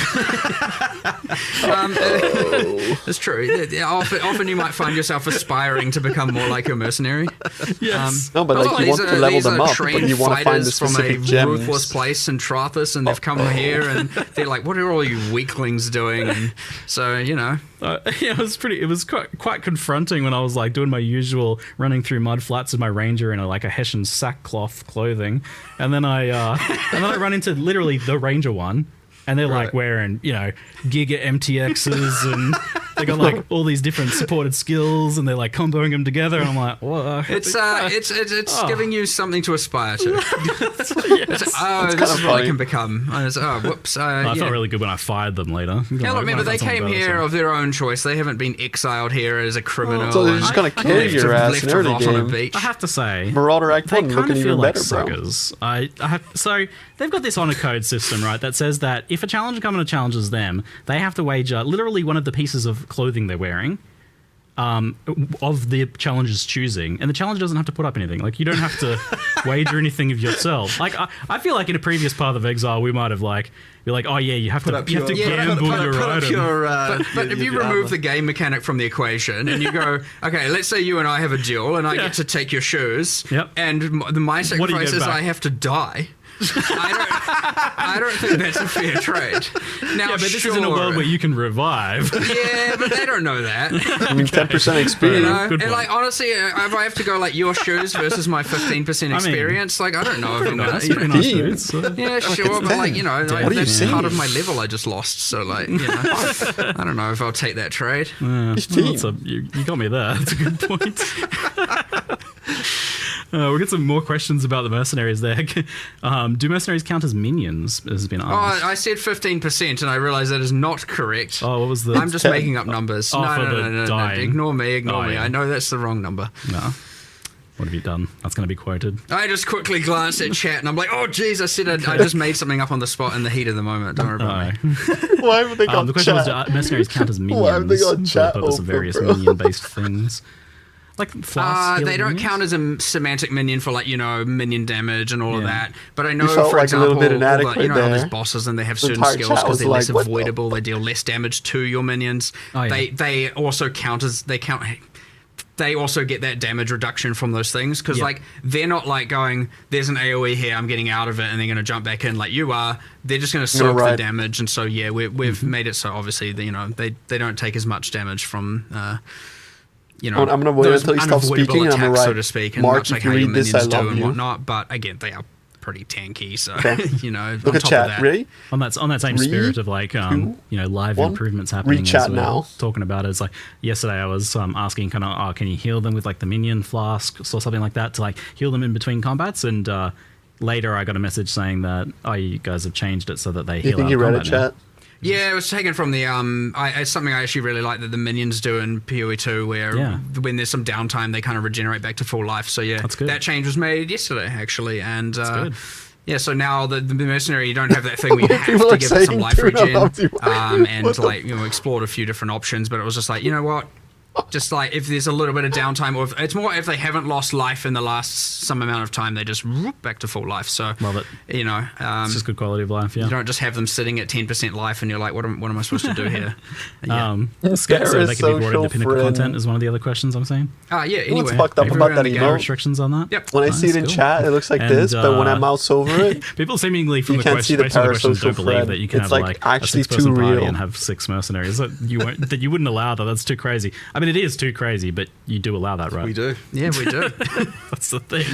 S14: It's true. Yeah, often you might find yourself aspiring to become more like a mercenary.
S12: Yes.
S1: No, but like you want to level them up, but you want to find the specific
S14: from a
S1: gems.
S14: ruthless place in Trathus, and they've come here, and they're like, "What are all you weaklings doing?" And so, you know,
S12: Yeah, it was quite confronting when I was like doing my usual running through mud flats with my ranger in a Hessian sackcloth clothing, and then I run into literally the ranger one, and they're like wearing, you know, Giga MTXs, and they got like all these different supported skills, and they're like comboing them together, and I'm like, whoa.
S14: It's giving you something to aspire to.
S12: Yes.
S14: This is what I can become. Whoops.
S12: I felt really good when I fired them later.
S14: Yeah, look, remember, they came here of their own choice. They haven't been exiled here as a criminal.
S1: So they're just gonna carry your ass in early game.
S12: I have to say,
S1: Marauder Act 1
S12: they
S1: looking
S12: kind of feel
S1: even
S12: like
S1: better, bro.
S12: suckers. So they've got this honor code system, right, that says that if a challenger comes and challenges them, they have to wager literally one of the pieces of clothing they're wearing, of the challenger's choosing, and the challenger doesn't have to put up anything. Like, you don't have to wager anything of yourself. Like, I feel like in a previous Path of Exile, we might have like be like, oh yeah, you have to gamble your item.
S14: But if you remove the game mechanic from the equation and you go, okay, let's say you and I have a duel, and I get to take your shoes, and my sacrifice is I have to die. I don't think that's a fair trade. Now,
S12: but this is in a world where you can revive.
S14: Yeah, but they don't know that.
S1: I mean, 10% XP.
S14: You know? And like, honestly, if I have to go like your shoes versus my 15% experience, I don't know if I'm gonna. Yeah, sure, but like, you know, that's part of my level I just lost. So like, you know, I don't know if I'll take that trade.
S12: Yeah, you got me there. That's a good point. We'll get some more questions about the mercenaries there. Do mercenaries count as minions? Has been asked.
S14: Oh, I said 15%, and I realised that is not correct.
S12: Oh, what was the?
S14: I'm just making up numbers.
S12: Oh,
S14: no. Ignore me. I know that's the wrong number.
S12: No. What have you done? That's going to be quoted.
S14: I just quickly glanced at chat, and I'm like, oh, geez, I just made something up on the spot in the heat of the moment. Don't worry about me.
S1: Why haven't they got
S12: the question
S1: chat?
S12: was, do mercenaries count as minions?
S1: Why haven't they got chat
S12: for the purpose of various minion-based things? Like
S14: they don't count as a semantic minion for, like, you know, minion damage and all of that. But I know,
S1: for
S14: for example,
S1: a little bit inadequate
S14: you know how there's
S1: there.
S14: bosses and they have
S1: The
S14: certain
S1: entire
S14: skills
S1: chat
S14: because
S1: was
S14: they're less
S1: like, what the-
S14: avoidable. They deal less damage to your minions.
S12: Oh, yeah.
S14: They also count as they also get that damage reduction from those things because like they're not like going, there's an AoE here, I'm getting out of it, and they're going to jump back in like you are. They're just going to soak the damage, and so we've made it so obviously that, you know, they don't take as much damage from. You know,
S1: I'm gonna wait until you stop speaking, and I'm gonna write,
S14: so to speak, and
S1: Mark,
S14: much like
S1: if you
S14: how your
S1: read this,
S14: minions
S1: I
S14: do
S1: love
S14: and
S1: you.
S14: whatnot. But again, they are pretty tanky, so you know.
S1: Look
S14: on
S1: at
S14: top
S1: chat,
S14: of that,
S1: really?
S12: On that same spirit of like you know, live
S1: 1.
S12: improvements happening.
S1: Read chat
S12: as we're
S1: now.
S12: Talking about it, it's like yesterday I was asking kind of, can you heal them with like the minion flasks or something like that to like heal them in between combats, and later I got a message saying that you guys have changed it so that they heal.
S1: You think
S12: out
S1: you
S12: of
S1: read it,
S12: combat now.
S1: chat?
S14: Yeah, it was taken from the it's something I actually really like that the minions do in PoE 2, where when there's some downtime they kind of regenerate back to full life. So yeah, that change was made yesterday actually, and yeah, so now the mercenary, you don't have that thing where you have to give it some life regen, and like, you know, explored a few different options, but it was just like, you know what? Just like if there's a little bit of downtime, or it's more if they haven't lost life in the last some amount of time, they just whoop back to full life. So
S12: love it.
S14: You know,
S12: it's just good quality of life. Yeah,
S14: you don't just have them sitting at 10% life, and you're like, what am I supposed to do here?
S12: So they can be brought into pinnacle content is one of the other questions I'm saying.
S14: Yeah. Anyway,
S1: what's fucked up about that emote?
S12: Restrictions on that.
S14: Yep.
S1: When I see it in chat, it looks like this, but when I mouse over it,
S12: people seemingly from
S1: you
S12: the
S1: can't
S12: question,
S1: see the
S12: based on the questions
S1: parasocial
S12: don't believe
S1: thread.
S12: that you can
S1: It's
S12: have
S1: like
S12: like a
S1: actually
S12: 6-person
S1: too
S12: party
S1: real.
S12: and have 6 mercenaries. That you wouldn't allow that. That's too crazy. I mean, it is too crazy, but you do allow that, right?
S13: We do.
S14: Yeah, we do.
S12: That's the thing.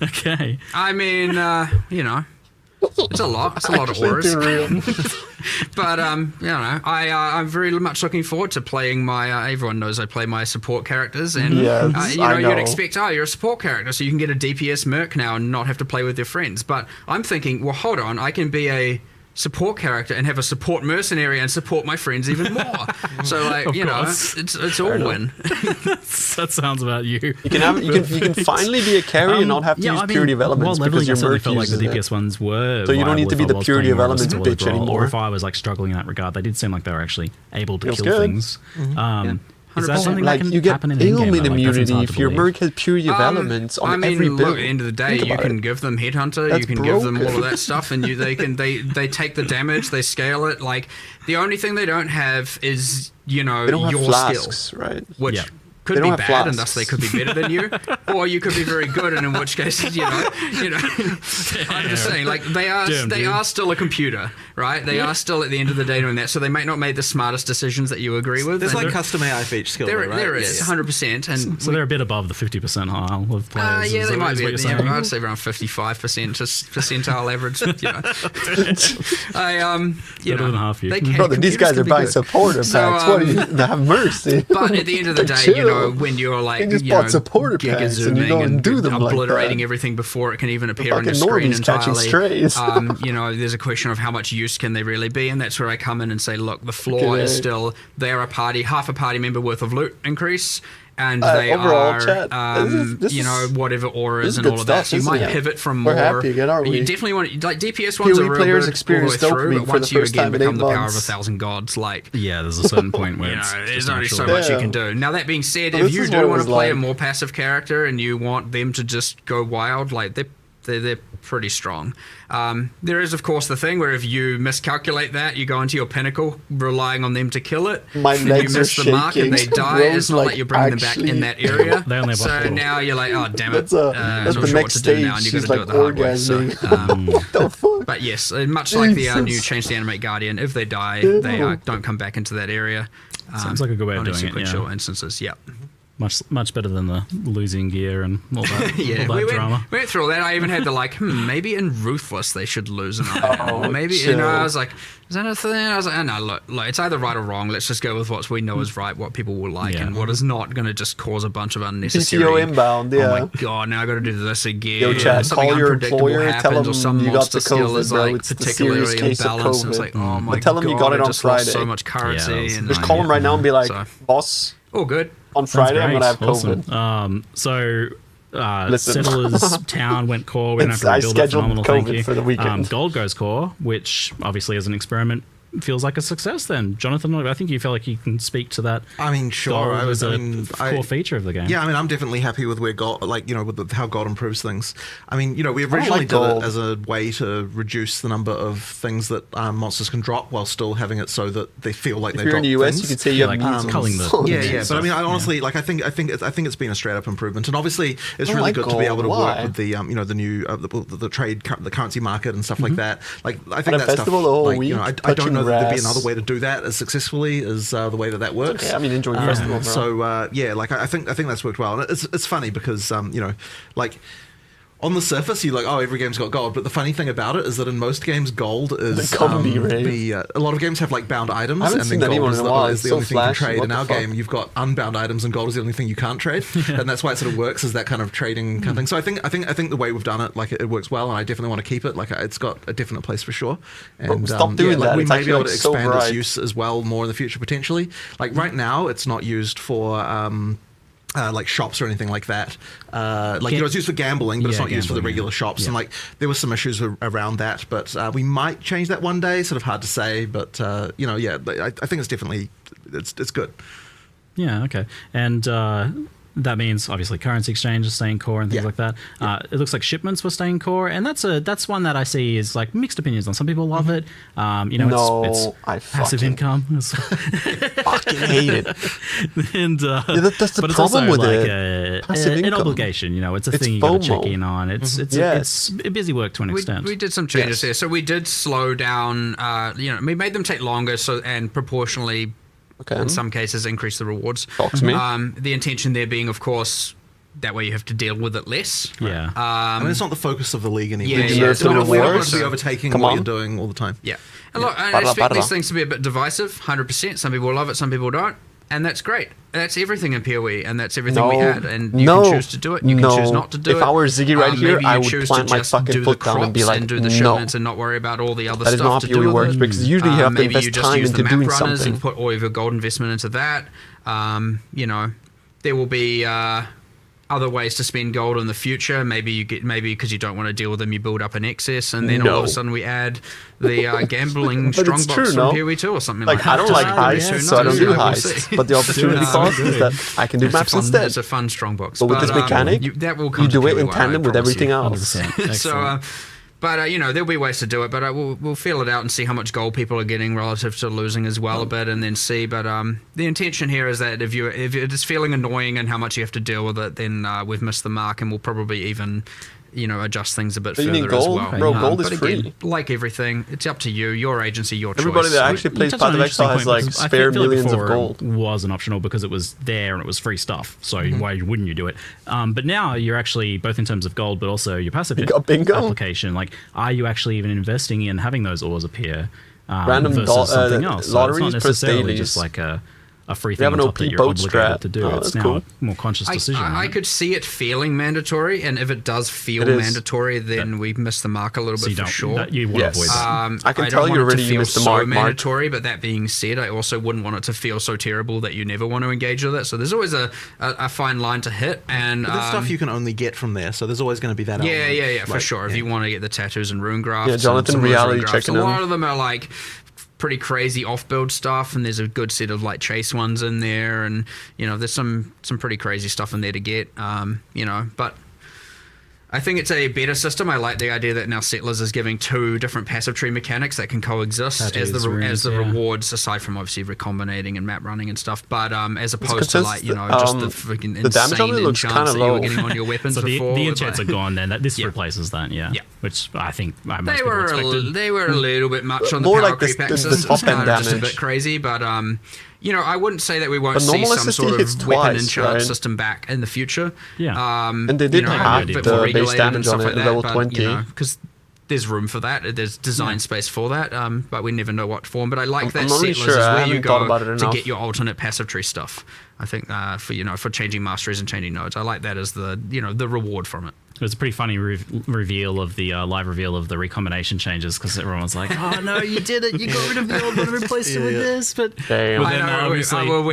S12: Okay.
S14: I mean, you know, it's a lot. It's a lot of auras. But you know, I'm very much looking forward to playing my. Everyone knows I play my support characters, and you know, you'd expect, you're a support character, so you can get a DPS merc now and not have to play with your friends. But I'm thinking, well, hold on, I can be a support character and have a support mercenary and support my friends even more. So like, you know, it's all win.
S12: That sounds about you.
S1: You can finally be a carry and not have to use purity of elements because your merc
S12: felt like the
S1: uses
S12: DPS ones were.
S1: So you don't need to be the purity of elements
S12: viable
S1: bitch
S12: as well,
S1: anymore.
S12: Or if I was like struggling in that regard, they did seem like they were actually able to kill
S1: good.
S12: things. Is that something
S1: like
S12: that can
S1: you get
S12: happen in the
S1: ailment
S12: in-game, though? Like, that seems
S1: immunity
S12: hard to
S1: if your
S12: believe.
S1: merc has purity of elements on
S14: I mean,
S1: every
S14: look,
S1: build.
S14: at the end of the day,
S1: Think
S14: you
S1: about
S14: can
S1: it.
S14: give them Headhunter,
S1: That's
S14: you can give them all
S1: broken.
S14: of that stuff, and they take the damage, they scale it. Like, the only thing they don't have is, you know,
S1: They don't have
S14: your
S1: flasks,
S14: skill.
S1: right?
S14: Which
S12: Yeah.
S14: could
S1: They
S14: be
S1: don't
S14: bad,
S1: have
S14: and thus they
S1: flasks.
S14: could be better than you, or you could be very good, and in which case, you know, I'm just saying, like they are still a computer, right? They are still at the end of the day doing that, so they might not make the smartest decisions that you agree with.
S13: There's
S14: and
S13: like custom AI for each skill,
S14: there,
S13: though, right?
S14: there is 100%, and
S12: So they're a bit above the 50 percentile of players.
S14: yeah,
S12: is
S14: they
S12: that-
S14: might
S12: is
S14: be.
S12: what you're
S14: Yeah,
S12: saying?
S14: I'd say around 55% percentile average. You know,
S12: Better than half you.
S1: Brother, these guys are buying supporter packs. What do you have mercy?
S14: But at the end of the day, you know, when you're like,
S1: They just
S14: you know,
S1: bought supporter packs and you
S14: giga-zooming
S1: go and do them like
S14: obliterating
S1: that.
S14: everything before it can even appear on your
S1: fucking
S14: screen
S1: normies catching
S14: entirely.
S1: strays.
S14: You know, there's a question of how much use can they really be, and that's where I come in and say, look, the floor is
S1: G'day.
S14: still they're half a party member worth of loot increase. And
S1: Uh,
S14: they
S1: overall,
S14: are,
S1: chat, this
S14: you know,
S1: is-
S14: whatever
S1: this
S14: auras
S1: is
S14: and
S1: good
S14: all of that.
S1: stuff,
S14: So you
S1: isn't
S14: might
S1: it?
S14: pivot from
S1: We're
S14: more.
S1: happy again, aren't we?
S14: You definitely want, like, DPS ones
S1: PoE
S14: are real
S1: players
S14: good
S1: experience
S14: all the way through,
S1: dopamine
S14: but
S1: for
S14: once
S1: the
S14: you
S1: first
S14: again
S1: time in
S14: become
S1: 8
S14: the power of
S1: months.
S14: 1,000 gods, like,
S12: Yeah, there's a certain point where
S14: you know,
S12: it's
S14: there's
S12: just
S14: only so
S12: natural.
S14: much you
S1: Yeah.
S14: can do. Now, that being said,
S1: Well,
S14: if
S1: this
S14: you
S1: is
S14: do
S1: what it
S14: want
S1: was
S14: to play a
S1: like.
S14: more passive character and you want them to just go wild, like, they're pretty strong. There is, of course, the thing where if you miscalculate that, you go into your pinnacle relying on them to kill it.
S1: My
S14: and
S1: legs
S14: you miss
S1: are
S14: the mark and they
S1: shaking.
S14: die.
S1: Bro's
S14: It's not
S1: like
S14: like you're bringing them back in that area.
S12: They only have
S14: So
S12: one floor.
S14: now you're like, oh, damn it.
S1: That's the
S14: I'm not
S1: next
S14: sure what to do now, and
S1: stage.
S14: you've got
S1: She's
S14: to do
S1: like
S14: it the hard way. So,
S1: orgasming. What the fuck?
S14: but yes, much like the new
S1: Jesus.
S14: change to Animate Guardian, if they die,
S1: Ew.
S14: they don't come back into that area.
S12: Sounds like a good way of
S14: only
S12: doing it,
S14: sequential
S12: yeah.
S14: instances, yeah.
S12: Much better than the losing gear and all that,
S14: Yeah,
S12: all that
S14: we
S12: drama.
S14: went through all that. I even had the like, maybe in Ruthless they should lose an eye.
S1: Oh,
S14: Or maybe, you
S1: chill.
S14: know, I was like, is that a thing? I was like, oh, no, look, it's either right or wrong. Let's just go with what we know is right, what people will like,
S12: Yeah.
S14: and what is not going to just cause a bunch of unnecessary.
S1: PTO inbound, yeah.
S14: Oh my god, now I got to do this again.
S1: Yo, chat,
S14: Something
S1: call your
S14: unpredictable
S1: employer, tell
S14: happens,
S1: them
S14: or some
S1: you got
S14: monster
S1: the
S14: skill is
S1: COVID, bro.
S14: like
S1: It's the
S14: particularly
S1: serious case of
S14: imbalanced. And it's
S1: COVID.
S14: like, oh my
S1: But tell them
S14: god,
S1: you got it
S14: I
S1: on
S14: just lost so
S1: Friday.
S14: much currency.
S12: Yeah,
S14: and
S1: Just call them right now and be like,
S14: So,
S1: boss,
S14: oh, good.
S1: on
S12: Sounds
S1: Friday I'm
S12: great.
S1: gonna have COVID.
S12: Awesome. So
S1: Listen.
S12: Settlers Town went core. We don't have to
S1: I
S12: rebuild it.
S1: scheduled
S12: Phenomenal, thank
S1: COVID
S12: you.
S1: for the weekend.
S12: Gold goes core, which obviously as an experiment feels like a success then. Jonathan, I think you feel like you can speak to that.
S13: I mean, sure.
S12: Gold was
S13: I
S12: a
S13: mean,
S12: core feature of the game.
S13: Yeah, I mean, I'm definitely happy with where God, like, you know, with how God improves things. I mean, you know, we
S1: don't
S13: originally
S1: like
S13: did
S1: gold.
S13: it as a way to reduce the number of things that monsters can drop while still having it so that they feel like
S1: If
S13: they
S1: you're
S13: drop
S1: in the US,
S13: things.
S1: you could say you have
S12: like
S1: measles.
S12: culling the-
S13: Yeah, but I mean, I
S12: Yeah.
S13: honestly, like, I think it's been a straight up improvement, and obviously, it's
S1: don't
S13: really
S1: like
S13: good to be
S1: gold.
S13: able to
S1: Why?
S13: work with the, you know, the new the trade, the currency market and stuff like that. Like, I
S1: At
S13: think
S1: a
S13: that
S1: festival
S13: stuff,
S1: the whole
S13: like,
S1: week,
S13: you know, I
S1: touching
S13: don't know that there'd be
S1: grass.
S13: another way to do that as successfully as the way that works.
S1: Okay, I mean, enjoy the festival, bro.
S13: So yeah, like I think that's worked well, and it's funny because you know, like. On the surface, you're like, oh, every game's got gold. But the funny thing about it is that in most games, gold is
S1: The comedy rate.
S13: a lot of games have like bound items,
S1: I haven't
S13: and
S1: seen
S13: then
S1: that
S13: gold
S1: even
S13: is
S1: in a
S13: the,
S1: while.
S13: is
S1: It's
S13: the
S1: so
S13: only thing you can
S1: flashy.
S13: trade.
S1: What
S13: In
S1: the
S13: our
S1: fuck?
S13: game, you've got unbound items, and gold is the only thing you can't trade, and that's why it sort of works as that kind of trading kind of thing. So I think the way we've done it, like it works well, and I definitely want to keep it. Like it's got a definite place for sure. And
S1: stop doing
S13: like,
S1: that.
S13: we
S1: It's
S13: may be
S1: actually,
S13: able
S1: like,
S13: to
S1: so
S13: expand its
S1: bright.
S13: use as well more in the future potentially. Like right now, it's not used for. Like shops or anything like that. Like, you know, it's used for gambling, but it's
S12: Yeah,
S13: not used for the
S12: gambling,
S13: regular
S12: yeah.
S13: shops.
S12: Yeah.
S13: And like, there were some issues around that, but we might change that one day. Sort of hard to say, but you know, yeah, I think it's definitely it's good.
S12: Yeah, okay. And that means obviously currency exchange is staying core and things like that. It looks like shipments were staying core, and that's one that I see is like mixed opinions on. Some people love it. You know,
S1: No,
S12: it's
S1: I
S12: passive
S1: fucking-
S12: income.
S1: fucking hate it.
S12: And
S1: that's the
S12: but it's
S1: problem
S12: also
S1: with
S12: like
S1: it.
S12: an
S1: Passive income.
S12: obligation. You know, it's a
S1: It's
S12: thing you got to
S1: FOMO.
S12: check in on. It's
S1: Yes.
S12: busy work to an extent.
S14: We did some changes
S1: Yes.
S14: here, so we did slow down. You know, we made them take longer, so and proportionally, in some cases, increase the rewards.
S1: Talk to me.
S14: The intention there being, of course, that way you have to deal with it less.
S12: Yeah.
S13: I mean, it's not the focus of the league anymore.
S14: Yeah,
S1: Did you
S14: yeah,
S1: nerf
S14: it's
S1: some
S14: not-
S1: of
S14: we're
S1: the
S14: not
S1: wars?
S13: To be overtaking
S1: Come
S13: what
S1: on.
S13: you're doing all the time.
S14: Yeah. And look, I
S1: Barra,
S14: expect
S1: barra.
S14: these things to be a bit divisive, 100%. Some people love it, some people don't. And that's great. That's everything in PoE, and that's everything we had. And you can choose to do it, you can choose not to do it.
S1: If I were Ziggy right here,
S14: maybe
S1: I
S14: you
S1: would
S14: choose
S1: plant
S14: to
S1: my
S14: just
S1: fucking
S14: do the
S1: foot down and be
S14: crops
S1: like,
S14: and do the
S1: no.
S14: shipments and not worry about all the other
S1: That is not
S14: stuff
S1: how
S14: to do
S1: PoE
S14: with
S1: works,
S14: it.
S1: because usually you have to
S14: Maybe
S1: invest
S14: you just
S1: time
S14: use the
S1: into
S14: map
S1: doing
S14: runners
S1: something.
S14: and put all of your gold investment into that. You know, there will be... other ways to spend gold in the future. Maybe because you don't want to deal with them, you build up an excess, and then all of a sudden we add the gambling strongbox from PoE 2 or something like that.
S1: I don't like heists, so I don't do heists. But the opportunity cost is that I can do maps instead.
S14: It's a fun strongbox.
S1: But with this mechanic, you do it in tandem with everything else.
S14: So. But there'll be ways to do it. But we'll feel it out and see how much gold people are getting relative to losing as well a bit, and then see. But the intention here is that if it is feeling annoying and how much you have to deal with it, then we've missed the mark, and we'll probably even adjust things a bit further as well.
S1: Bro, gold is
S14: but
S1: free.
S14: Again, like everything, it's up to you, your agency, your choice.
S1: Everybody that actually plays Path of Exile has like spare millions of gold.
S12: Wasn't optional because it was there and it was free stuff. So why wouldn't you do it? But now you're actually, both in terms of gold, but also your passive application. Like, are you actually even investing in having those ores appear
S1: random
S12: versus something else? So
S1: lotteries,
S12: it's not necessarily
S1: dailies.
S12: just like a free thing on top that you're obligated to do. It's now a more conscious decision.
S14: I could see it feeling mandatory, and if it does feel mandatory, then we miss the mark a little bit for sure.
S12: You want to avoid that.
S1: I can tell you already you missed the mark.
S14: Mandatory, but that being said, I also wouldn't want it to feel so terrible that you never want to engage with it. So there's always a fine line to hit. And
S13: there's stuff you can only get from there, so there's always going to be that.
S14: Yeah, for sure. If you want to get the tattoos and rune grafts,
S1: Jonathan, reality checking
S14: a lot of them are like pretty crazy off-build stuff, and there's a good set of like chase ones in there, and there's some pretty crazy stuff in there to get, but I think it's a better system. I like the idea that now Settlers is giving 2 different passive tree mechanics that can coexist as the rewards, aside from obviously recombinating and map running and stuff. But as opposed to like just the freaking insane enchants that you were getting on your weapons
S12: so
S14: before.
S12: The enchants are gone, then this replaces that. Yeah, which I think most people expected.
S14: They were a little bit much on the power creep axis. It's kind of just a bit crazy, but I wouldn't say that we won't see some sort of weapon enchant system back in the future.
S12: Yeah,
S1: and they did have the base damage on it at level 20.
S14: Because there's room for that. There's design space for that, but we never know what form. But I like that Settlers is where you go to get your alternate passive tree stuff. I think for changing masteries and changing nodes, I like that as the the reward from it.
S12: It was a pretty funny reveal of the live reveal of the recombination changes, because everyone was like, "Oh no, you did it! You got rid of the old one and replaced it with this." But then obviously,
S14: we're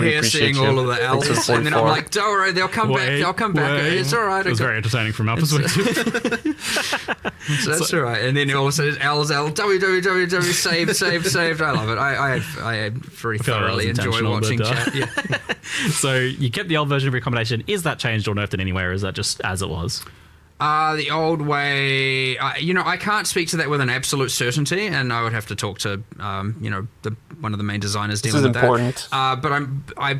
S14: here seeing all of the elves, and then I'm like, "Don't worry, they'll come back. They'll come back. It's all right."
S12: It was very entertaining from our perspective.
S14: So that's all right. And then all of a sudden, www, saved. I love it. I very thoroughly enjoy watching chat. Yeah.
S12: So you kept the old version of recombination. Is that changed or nerfed in any way, or is that just as it was?
S14: The old way, I can't speak to that with an absolute certainty, and I would have to talk to, one of the main designers dealing with
S1: important.
S14: that. But I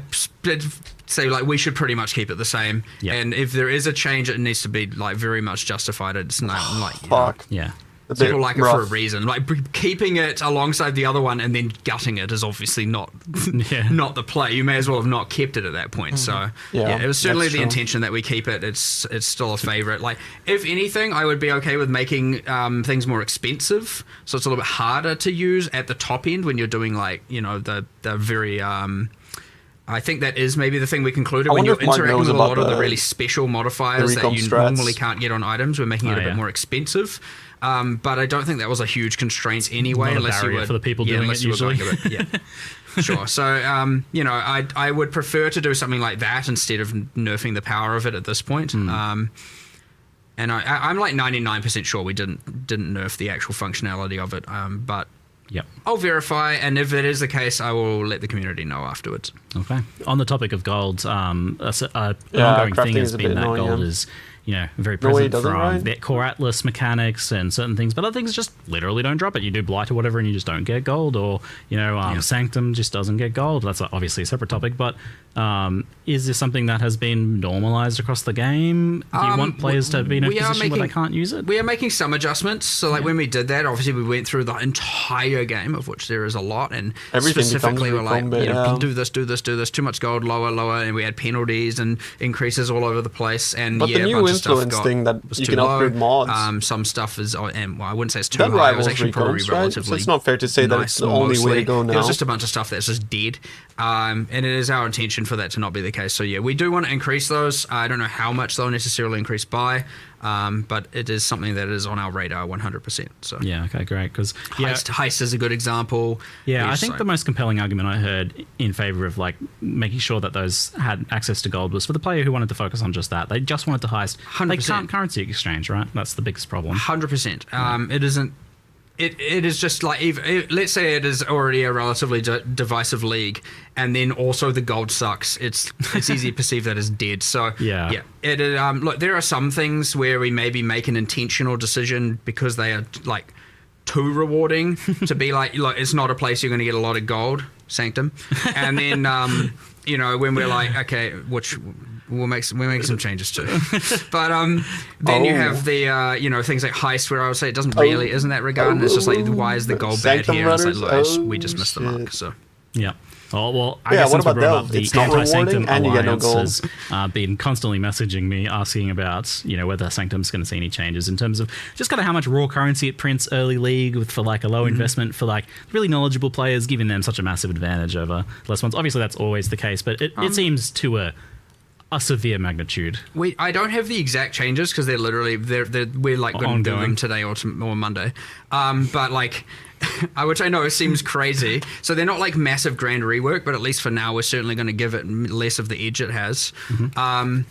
S14: say like we should pretty much keep it the same, and if there is a change, it needs to be like very much justified. It's not like
S12: yeah.
S14: People like it for a reason. Like keeping it alongside the other one and then gutting it is obviously not the play. You may as well have not kept it at that point. So it was certainly the intention that we keep it. It's still a favorite. Like if anything, I would be okay with making things more expensive. So it's a little bit harder to use at the top end when you're doing like the very. I think that is maybe the thing we concluded when you're interacting with a lot of the really special modifiers that you normally can't get on items. We're making it a bit more expensive. But I don't think that was a huge constraint anyway,
S12: unless you were for the people doing it usually.
S14: Sure. So I would prefer to do something like that instead of nerfing the power of it at this point. And I'm like 99% sure we didn't nerf the actual functionality of it. But I'll verify, and if it is the case, I will let the community know afterwards.
S12: Okay. On the topic of gold, an ongoing thing has been that gold is very present from core Atlas mechanics and certain things, but other things just literally don't drop it. You do Blight or whatever and you just don't get gold, or Sanctum just doesn't get gold. That's obviously a separate topic, but is this something that has been normalized across the game? Do you want players to be in a position where they can't use it?
S14: We are making some adjustments. So like when we did that, obviously we went through the entire game, of which there is a lot, and
S1: everything
S14: specifically we're like, do this, too much gold, lower, and we had penalties and increases all over the place. And
S1: but the new influence thing that you can upgrade mods.
S14: Some stuff is, and I wouldn't say it's too high. It was actually probably relatively.
S1: So it's not fair to say that it's the only way to go now.
S14: It was just a bunch of stuff that's just dead. And it is our intention for that to not be the case. So yeah, we do want to increase those. I don't know how much they'll necessarily increase by, but it is something that is on our radar 100%. So
S12: yeah, okay, great. Because
S14: heist is a good example.
S12: Yeah, I think the most compelling argument I heard in favor of like making sure that those had access to gold was for the player who wanted to focus on just that. They just wanted to heist.
S14: 100%.
S12: They can't currency exchange, right? That's the biggest problem.
S14: 100%. It isn't. It is just like, let's say it is already a relatively divisive league, and then also the gold sucks. It's easy to perceive that as dead. So yeah. Look, there are some things where we maybe make an intentional decision because they are like too rewarding to be like it's not a place you're going to get a lot of gold, Sanctum, and then when we're like, okay, which. We'll make some changes too, but then you have the things like heist, where I would say it doesn't really isn't that regard. It's just like, why is the gold bad here? And it's like, look, we just missed the mark. So
S12: yeah. Oh well, I guess
S1: what
S12: since we
S1: about
S12: brought up
S1: Delve?
S12: the
S1: It's not
S12: anti-Sanctum
S1: rewarding and you get no
S12: Alliance
S1: gold.
S12: has been constantly messaging me asking about whether Sanctum's going to see any changes in terms of just kind of how much raw currency it prints early league for like a low investment for like really knowledgeable players, giving them such a massive advantage over less ones. Obviously, that's always the case, but it seems to a severe magnitude.
S14: I don't have the exact changes because they're we're like going to do them today or Monday. But like, I would say no, it seems crazy. So they're not like massive grand rework, but at least for now, we're certainly going to give it less of the edge it has. Mm-hmm.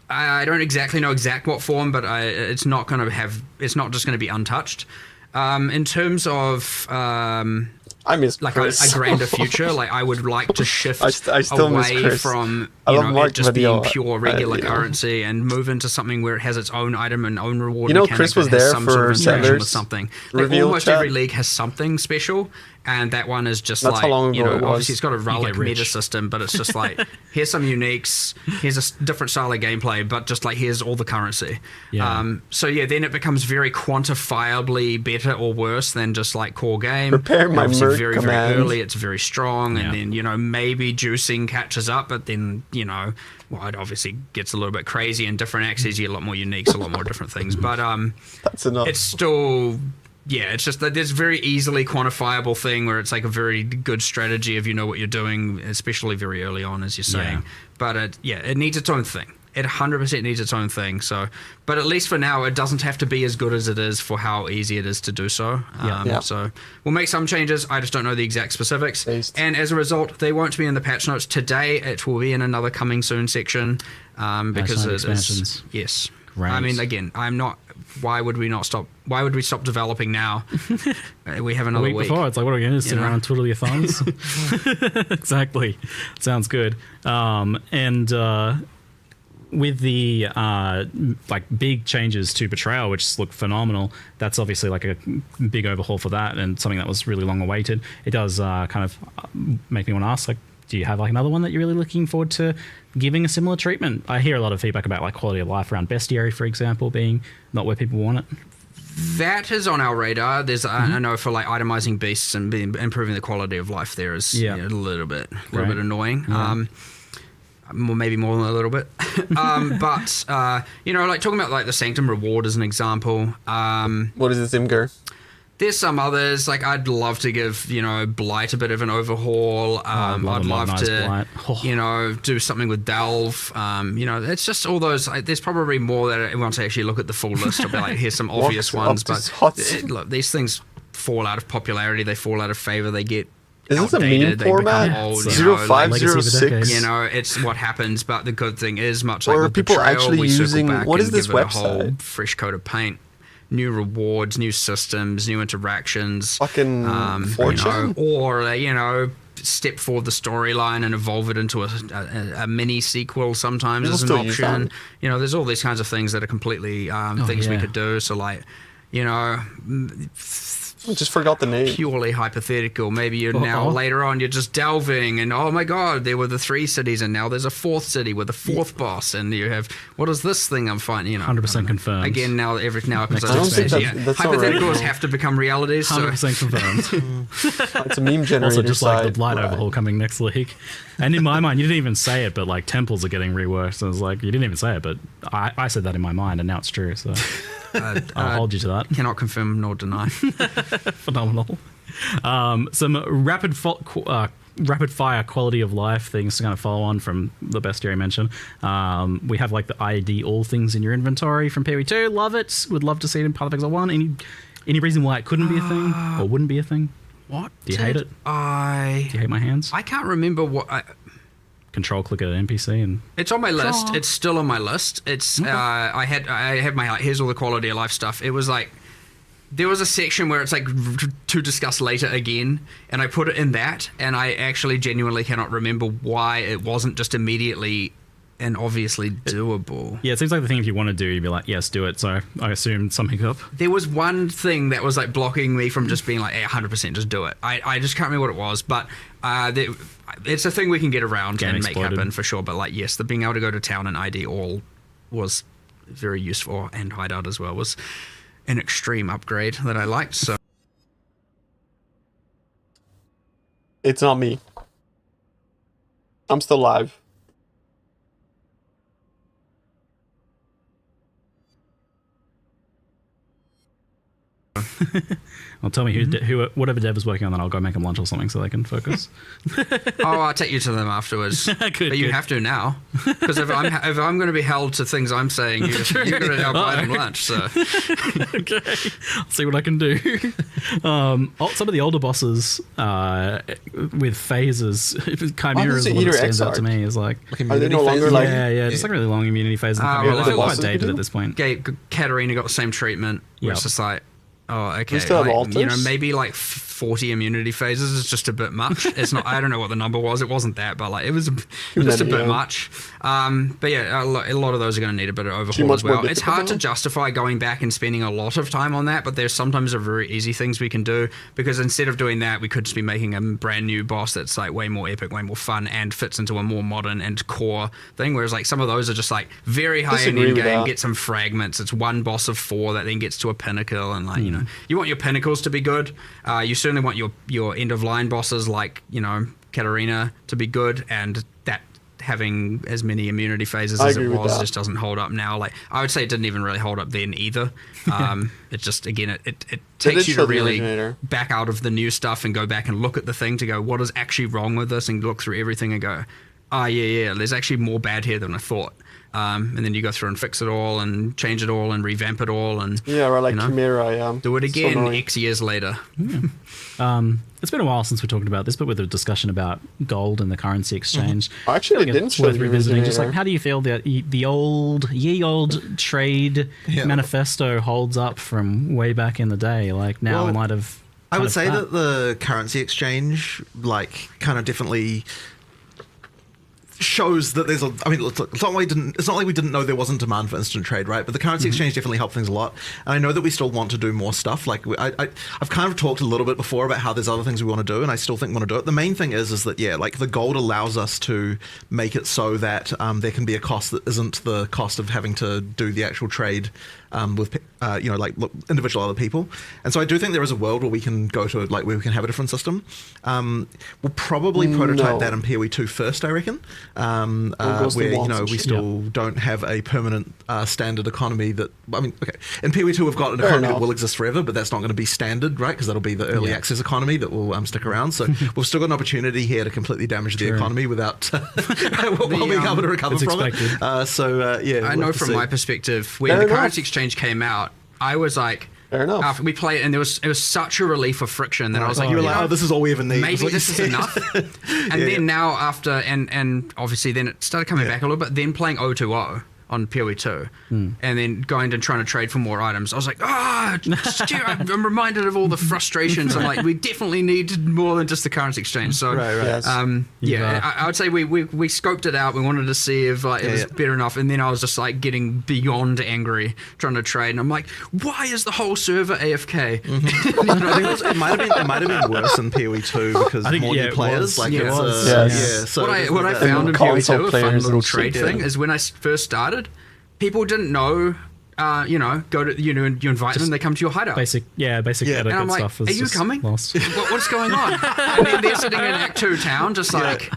S14: I don't exactly know what form, but it's not just going to be untouched. In terms of
S1: I miss
S14: like
S1: Chris.
S14: a grander future. Like I would like to shift
S1: I still miss
S14: away
S1: Chris.
S14: from
S1: Mark
S14: it just
S1: video.
S14: being pure regular currency and move into something where it has its own item and own reward.
S1: Chris was
S14: that has
S1: there
S14: some sort of
S1: for
S14: interaction
S1: Settlers
S14: with something. Like
S1: reveal
S14: almost
S1: chat.
S14: every league has something special, and that one is just
S1: That's
S14: like
S1: how long ago it was.
S14: obviously it's got a relic meta system, but it's just like here's some uniques, here's a different style of gameplay, but just like here's all the currency.
S12: Yeah.
S14: So yeah, then it becomes very quantifiably better or worse than just like core game.
S1: Prepare my
S14: Obviously
S1: merc
S14: very
S1: command.
S14: early, it's very strong, and then maybe juicing catches up, but then it obviously gets a little bit crazy. In different axes, you get a lot more uniques, a lot more different things, but
S1: that's enough.
S14: It's still. Yeah, it's just that there's a very easily quantifiable thing where it's like a very good strategy if you know what you're doing, especially very early on, as you're saying.
S12: Yeah.
S14: But it needs its own thing. It 100% needs its own thing. So, but at least for now, it doesn't have to be as good as it is for how easy it is to do so. So we'll make some changes. I just don't know the exact specifics. And as a result, they won't be in the patch notes today. It will be in another coming soon section because it is. Yes.
S12: Great.
S14: I mean, again, I'm not. Why would we not stop? Why would we stop developing now? We have another
S12: week before. It's like, what are we going to do? Sit around and twiddle your thumbs? Exactly. Sounds good. With the like big changes to Betrayal, which look phenomenal, that's obviously like a big overhaul for that and something that was really long awaited. It does kind of make me want to ask, like, do you have like another one that you're really looking forward to giving a similar treatment? I hear a lot of feedback about like quality of life around Bestiary, for example, being not where people want it.
S14: That is on our radar. There's I know for like itemizing beasts and improving the quality of life there is a little bit annoying.
S12: Yeah.
S14: Maybe more than a little bit. But like talking about like the Sanctum reward as an example.
S1: What is this, Imgur?
S14: There's some others, like I'd love to give, Blight a bit of an overhaul. I'd love to, do something with Delve. It's just all those, there's probably more that once I actually look at the full list, I'll be like, here's some obvious ones. But look, these things fall out of popularity, they fall out of favor, they get
S1: Is this a
S14: outdated,
S1: meme
S14: they
S1: format?
S14: become old,
S1: 0506?
S14: It's what happens, but the good thing is, much like
S1: Or are
S14: with
S1: people
S14: Betrayal,
S1: actually
S14: we circle
S1: using-
S14: back
S1: what
S14: and
S1: is this
S14: give it a whole
S1: website?
S14: fresh coat of paint. New rewards, new systems, new interactions.
S1: Fucking fortune?
S14: Step forward the storyline and evolve it into a mini sequel sometimes
S1: People
S14: as an
S1: still use
S14: option. There's all these kinds of things that are completely things we could do. So
S1: I just forgot the name.
S14: Purely hypothetical. Maybe you're now later on you're just delving and oh my god, there were the 3 cities and now there's a 4th city with a 4th boss and you have what is this thing I'm finding?
S12: 100% confirmed.
S14: Again, now episodes.
S1: I don't think that's
S14: hypotheticals have to become realities.
S12: 100% confirmed.
S1: It's a meme generator.
S12: Also, just like the
S1: side.
S12: Blight overhaul coming next week. And in my mind, you didn't even say it, but like temples are getting reworked. So it's like you didn't even say it, but I said that in my mind, and now it's true. So I'll hold you to that.
S14: Cannot confirm nor deny.
S12: Phenomenal. Some rapid rapid fire quality of life things to kind of follow on from the bestiary mention. We have like the ID all things in your inventory from PoE 2. Love it. Would love to see it in Path of Exile 1. Any reason why it couldn't be a thing or wouldn't be a thing?
S14: What?
S12: Do you hate it? Do you hate my hands?
S14: I can't remember what.
S12: Control click at an NPC and
S14: it's on my list. It's still on my list. It's I had my here's all the quality of life stuff. It was like there was a section where it's like to discuss later again, and I put it in that, and I actually genuinely cannot remember why it wasn't just immediately and obviously doable.
S12: Yeah, it seems like the thing if you want to do, you'd be like, yes, do it. So I assumed some hiccup.
S14: There was one thing that was like blocking me from just being like, hey, 100% just do it. I just can't remember what it was, but it's a thing we can get around
S12: Game
S14: and
S12: exploded.
S14: make happen for sure. But like, yes, the being able to go to town and ID all was very useful, and hideout as well was an extreme upgrade that I liked. So
S1: It's not me. I'm still live.
S12: Well, tell me who whatever Dev is working on, then I'll go make them lunch or something so they can focus.
S14: I'll take you to them afterwards. But you have to now, because if I'm going to be held to things I'm saying, you're going to help buy them lunch. So
S12: okay, I'll see what I can do. Some of the older bosses with phases, Chimera is the one that stands out to me. Is like
S1: are they no longer like
S12: just like really long immunity phases.
S14: Well,
S12: They're quite dated at this point.
S14: Katarina got the same treatment. Where it's just like, oh, okay.
S1: We still have
S14: like,
S1: altars?
S14: you know, maybe like 40 immunity phases is just a bit much. It's not. I don't know what the number was. It wasn't that, but like it was just a bit much. But yeah, a lot of those are going to need a bit of overhaul as well. It's hard to justify going back and spending a lot of time on that, but there's sometimes very easy things we can do, because instead of doing that, we could just be making a brand new boss that's like way more epic, way more fun, and fits into a more modern and core thing. Whereas like some of those are just like very high in game, get some fragments. It's one boss of 4 that then gets to a pinnacle, and like you know, you want your pinnacles to be good. You certainly want your end of line bosses like, you know, Katarina to be good, and that having as many immunity phases as it was just doesn't hold up now. Like I would say it didn't even really hold up then either. It just, again, it takes you to really back out of the new stuff and go back and look at the thing to go, what is actually wrong with this, and look through everything and go, yeah, there's actually more bad here than I thought. And then you go through and fix it all and change it all and revamp it all, and
S1: Chimera,
S14: do it again X years later.
S12: It's been a while since we talked about this, but with a discussion about gold and the currency exchange,
S1: actually, it didn't
S12: worth revisiting. Just like, how do you feel that the old trade manifesto holds up from way back in the day? Like now, in light of,
S13: I would say that the currency exchange, like, kind of definitely shows that there's it's not like we didn't know there wasn't demand for instant trade, right? But the currency exchange definitely helped things a lot, and I know that we still want to do more stuff. Like I've kind of talked a little bit before about how there's other things we want to do, and I still think we want to do it. The main thing is that like the gold allows us to make it so that there can be a cost that isn't the cost of having to do the actual trade with individual other people. And so I do think there is a world where we can go to where we can have a different system. We'll probably prototype that in PoE 2 first, I reckon. Where we still don't have a permanent standard economy that, in PoE 2 we've got an economy that will exist forever, but that's not going to be standard, right? Because that'll be the early access economy that will stick around. So we've still got an opportunity here to completely damage the economy without being able to recover from it.
S14: I know from my perspective, when the currency exchange came out, I was like,
S1: fair enough.
S14: After we played it, and it was such a relief of friction that I was like,
S13: you were like, oh, this is all we ever need.
S14: Maybe this is enough. And then now after, and obviously then it started coming back a little bit, then playing 020 on PoE 2, and then going and trying to trade for more items. I was like, I'm reminded of all the frustrations. I'm like, we definitely need more than just the currency exchange. So, I would say we scoped it out. We wanted to see if it was better enough, and then I was just like getting beyond angry trying to trade, and I'm like, why is the whole server AFK?
S13: It might have been worse in PoE 2 because more new players.
S14: So what I found in PoE 2, a fun little trade thing, is when I first started, people didn't know go to you invite them, they come to your hideout.
S12: Basic etiquette
S14: and I'm like,
S12: stuff. Is
S14: are you
S12: just
S14: coming?
S12: lost.
S14: What's going on? And then they're sitting in Act 2 town, just like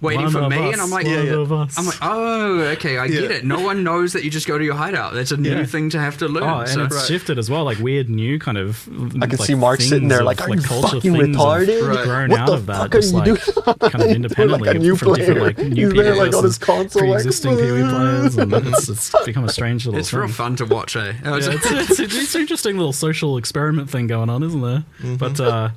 S14: waiting
S12: One
S14: for
S12: of
S14: me,
S12: us,
S14: and I'm like,
S12: one of us.
S14: I'm like, oh, okay, I get it. No one knows that you just go to your hideout. That's a new thing to have to learn.
S12: Oh, and it's shifted as well, like weird new kind of.
S1: I can see Mark sitting there like, are you fucking retarded?
S12: Grown
S1: What
S12: out
S1: the
S12: of that,
S1: fuck are
S12: just
S1: you
S12: like
S1: doing?
S12: kind of independently
S1: like a new
S12: from different
S1: player.
S12: like new
S1: He's there,
S12: PoE
S1: like, on his
S12: versus
S1: console, like,
S12: pre-existing PoE players, and it's become a strange little.
S14: It's
S12: thing.
S14: real fun to watch, eh?
S12: It's an interesting little social experiment thing going on, isn't there? But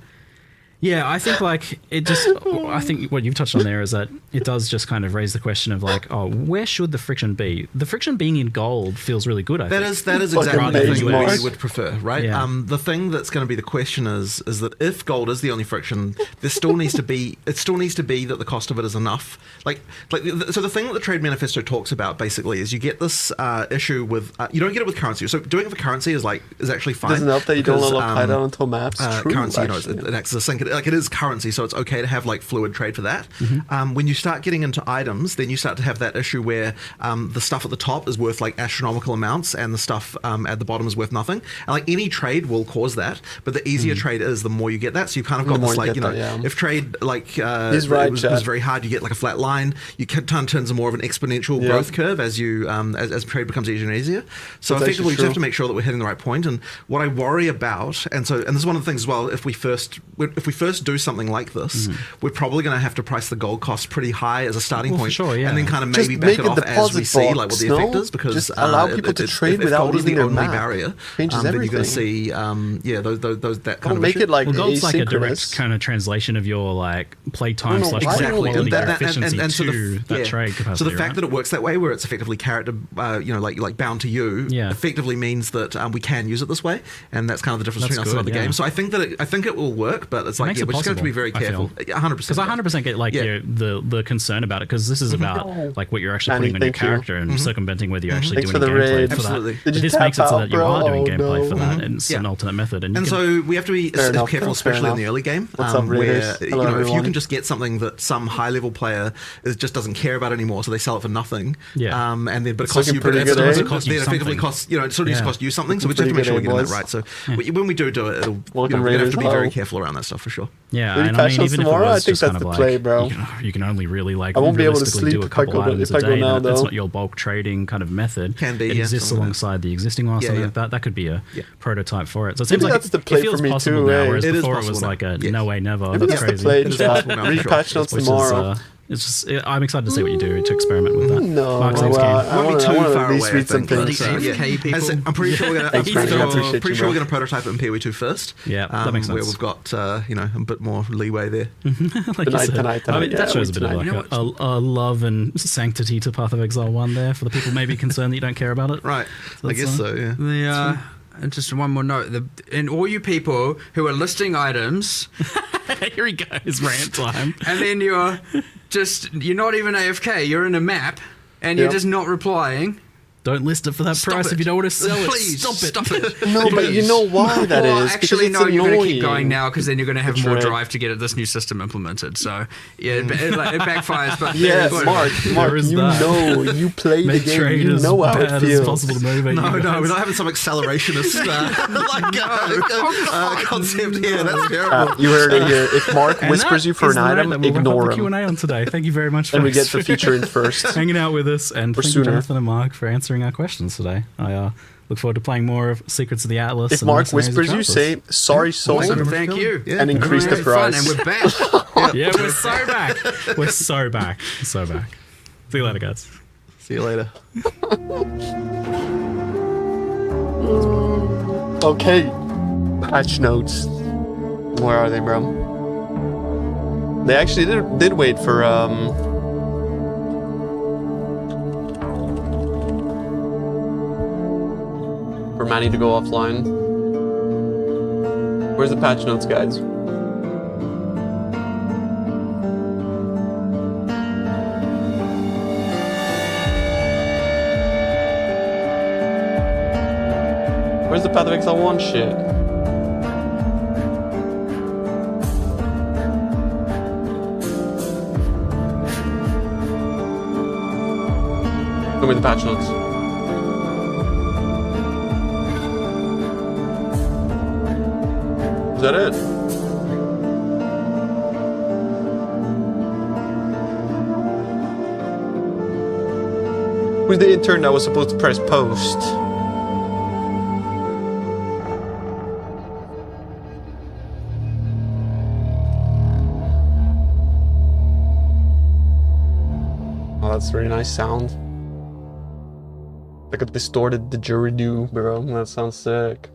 S12: yeah, I think like it just. I think what you've touched on there is that it does just kind of raise the question of like, oh, where should the friction be? The friction being in gold feels really good. I think
S13: that is exactly the thing that we would prefer, right?
S12: Yeah.
S13: The thing that's going to be the question is that if gold is the only friction, there still needs to be. It still needs to be that the cost of it is enough. So the thing that the trade manifesto talks about basically is you get this issue with you don't get it with currency. So doing it for currency is actually fine.
S1: Doesn't help that you don't look hideout until maps. True,
S13: currency, it acts as a sink. Like it is currency, so it's okay to have like fluid trade for that. When you start getting into items, then you start to have that issue where the stuff at the top is worth like astronomical amounts, and the stuff at the bottom is worth nothing. And like any trade will cause that, but the easier trade is, the more you get that. So you've kind of got this like if trade like was very hard, you get like a flat line. You can turn into more of an exponential growth curve as you as trade becomes easier and easier. So
S1: That's
S13: effectively, we just
S1: true.
S13: have to make sure that we're hitting the right point. And what I worry about, and this is one of the things as well, if we first do something like this, we're probably going to have to price the gold cost pretty high as a starting point, and then kind of maybe back it off as we see like what the effect is, because
S1: just allow people to trade
S13: if
S1: without
S13: gold is the
S1: leaving
S13: only
S1: their map.
S13: barrier,
S1: Changes
S13: then you're going to
S1: everything.
S13: see that kind of
S1: make
S13: issue.
S1: it like
S12: gold's like a
S1: asynchronous.
S12: direct kind of translation of your like playtime /
S13: Exactly,
S12: quality, your
S13: and
S12: efficiency
S13: so
S12: to that trade capacity.
S13: So the fact that it works that way, where it's effectively character, like bound to you, effectively means that we can use it this way, and that's kind of the difference between us and other games. So I think it will work, but it's like we're just going to be very careful. 100%.
S12: Because I 100% get like the concern about it, because this is about like what you're actually putting on your character and circumventing whether you're actually doing gameplay for that. But this makes it so that you are doing gameplay for that, and it's an alternate method. And
S13: so we have to be careful, especially in the early game, where if you can just get something that some high level player just doesn't care about anymore, so they sell it for nothing. And then but it costs you, but it effectively costs it sort of just costs you something. So we just have to make sure we're getting that right. So when we do it, we're going to have to be very careful around that stuff for sure.
S12: Yeah, and I mean, even if it was just kind of like,
S1: play, bro.
S12: You can only really like
S1: I won't be able to
S12: realistically
S1: sleep
S12: do a couple items a day. That's not your bulk trading kind of method.
S13: Can be,
S12: it exists alongside the existing one or something like that. That could be a prototype for it. So it seems like
S1: that's the
S12: it
S1: play
S12: feels
S1: for me
S12: possible
S1: too,
S12: now, whereas
S1: it
S12: before it was like a no way, never.
S1: Maybe
S12: That's
S1: that's
S12: crazy.
S1: the play. Read patch notes tomorrow.
S12: It's just, I'm excited to see what you do to experiment with that.
S1: No,
S12: Mark's
S1: I
S12: next game.
S1: want to retweet some things.
S13: I'm pretty sure we're going to prototype it in PoE 2 first.
S12: Yeah, that makes sense.
S13: Where we've got a bit more leeway there.
S12: Tonight. I mean, that shows a bit of like a love and sanctity to Path of Exile 1 there for the people maybe concerned that you don't care about it.
S13: Right, I guess so. Yeah.
S14: And just one more note, and all you people who are listing items,
S12: here he goes, rant time.
S14: And then you're not even AFK, you're in a map, and you're just not replying.
S12: Don't list it for that price if you don't want to sell it.
S14: Please, stop it.
S1: No, but you know why that is.
S14: Actually,
S1: no,
S14: you're going to keep going now, because then you're going to have more drive to get this new system implemented. So, yeah, it backfires. But
S1: Mark, you play the game, you know how it feels.
S12: Possible to motivate
S13: no, we're not having some accelerationist concept here. That's terrible.
S1: You heard it here. If Mark whispers you for an item, ignore him.
S12: Q&A on today. Thank you very much.
S1: And we get the feature in first.
S12: Hanging out with us, and thank you, Jonathan and Mark, for answering our questions today. I look forward to playing more of Secrets of the Atlas.
S1: If Mark whispers you, say sorry, soul,
S14: thank you,
S1: and increase the price.
S14: And we're back.
S12: Yeah, we're so back. We're so back. So back. See you later, guys.
S13: See you later.
S1: Okay. Patch notes. Where are they, bro? They actually did wait for Manny to go offline. Where's the patch notes, guys? Where's the Path of Exile 1 shit? Show me the patch notes. Is that it? Who's the intern that was supposed to press post? Oh, that's a very nice sound. Like a distorted didgeridoo, bro. That sounds sick.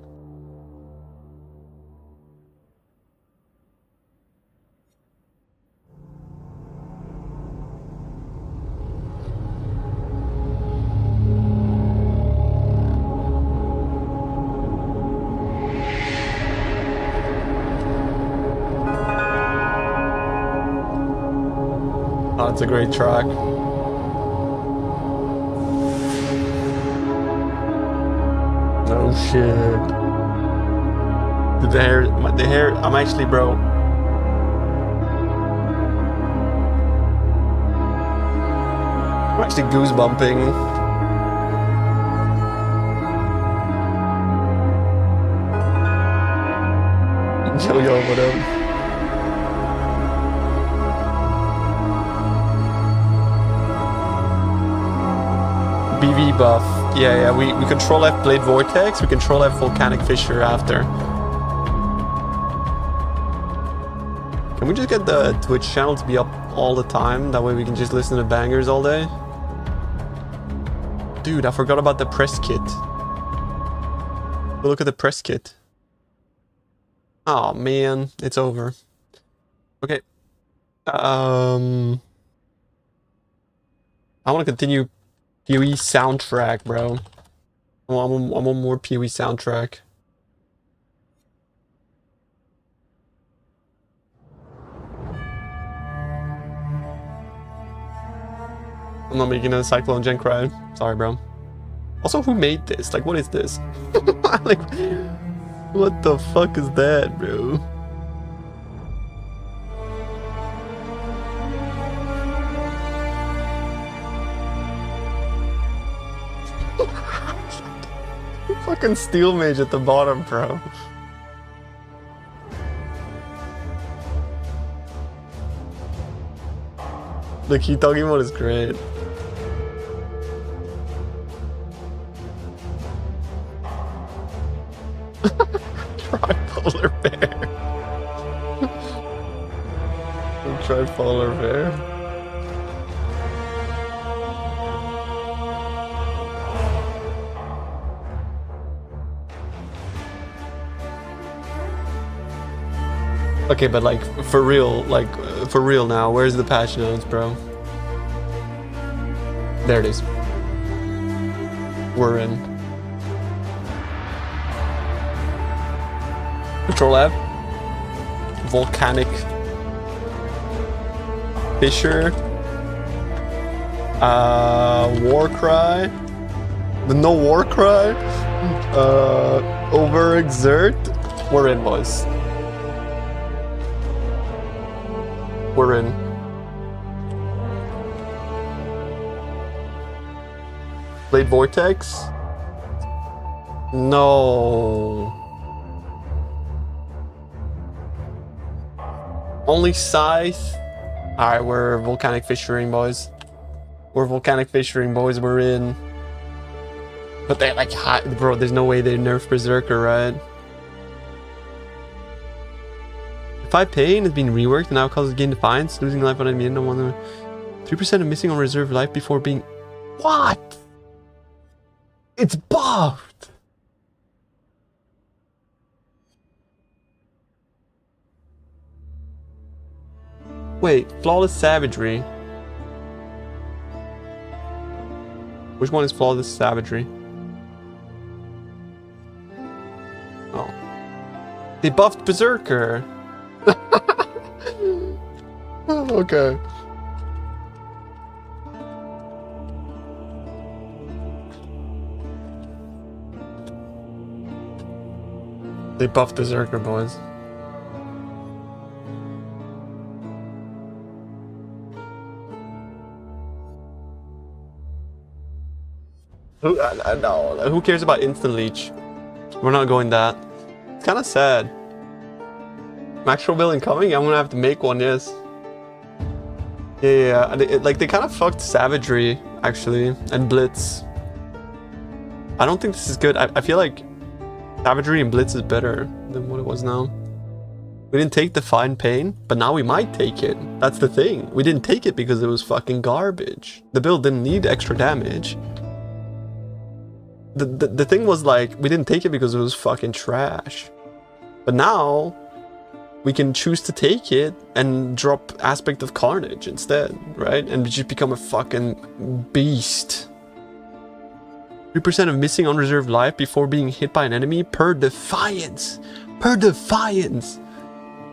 S1: Oh, it's a great track. No shit. The hair, I'm actually, bro. I'm actually goosebumping. Yo, what up? BV buff. Yeah, we control F Blade Vortex, we control F Volcanic Fissure after. Can we just get the Twitch channel to be up all the time? That way we can just listen to bangers all day? Dude, I forgot about the press kit. Look at the press kit. Oh man, it's over. Okay. I want to continue PoE soundtrack, bro. I want more PoE soundtrack. I'm not making a Cyclone Gen cry. Sorry, bro. Also, who made this? Like, what is this? Like, what the fuck is that, bro? Fucking steel mage at the bottom, bro. The Kitagi mode is great. Tripolar bear. Tripolar bear. Okay, but like for real now, where's the patch notes, bro? There it is. We're in. Control F. Volcanic Fissure. War Cry. The no War Cry. Overexert. We're in, boys. We're in. Blade Vortex? No. Only Scythe? Alright, we're Volcanic Fissuring, boys. We're Volcanic Fissuring, boys. We're in. But they're like hot. Bro, there's no way they nerf Berserker, right? If I pain has been reworked and now causes gain defiance, losing life on enemy, no one 3% of missing on reserve life before being. What? It's buffed! Wait, Flawless Savagery. Which one is Flawless Savagery? Oh. They buffed Berserker! Okay. They buffed Berserker, boys. No, who cares about instant leech? We're not going that. It's kind of sad. Actual building coming? I'm gonna have to make one, yes. Yeah. Like, they kind of fucked Savagery, actually, and Blitz. I don't think this is good. I feel like Savagery and Blitz is better than what it was now. We didn't take Define Pain, but now we might take it. That's the thing. We didn't take it because it was fucking garbage. The build didn't need extra damage. The thing was, like, we didn't take it because it was fucking trash. But now we can choose to take it and drop Aspect of Carnage instead, right? And just become a fucking beast. 3% of missing unreserved life before being hit by an enemy per Defiance. Per Defiance.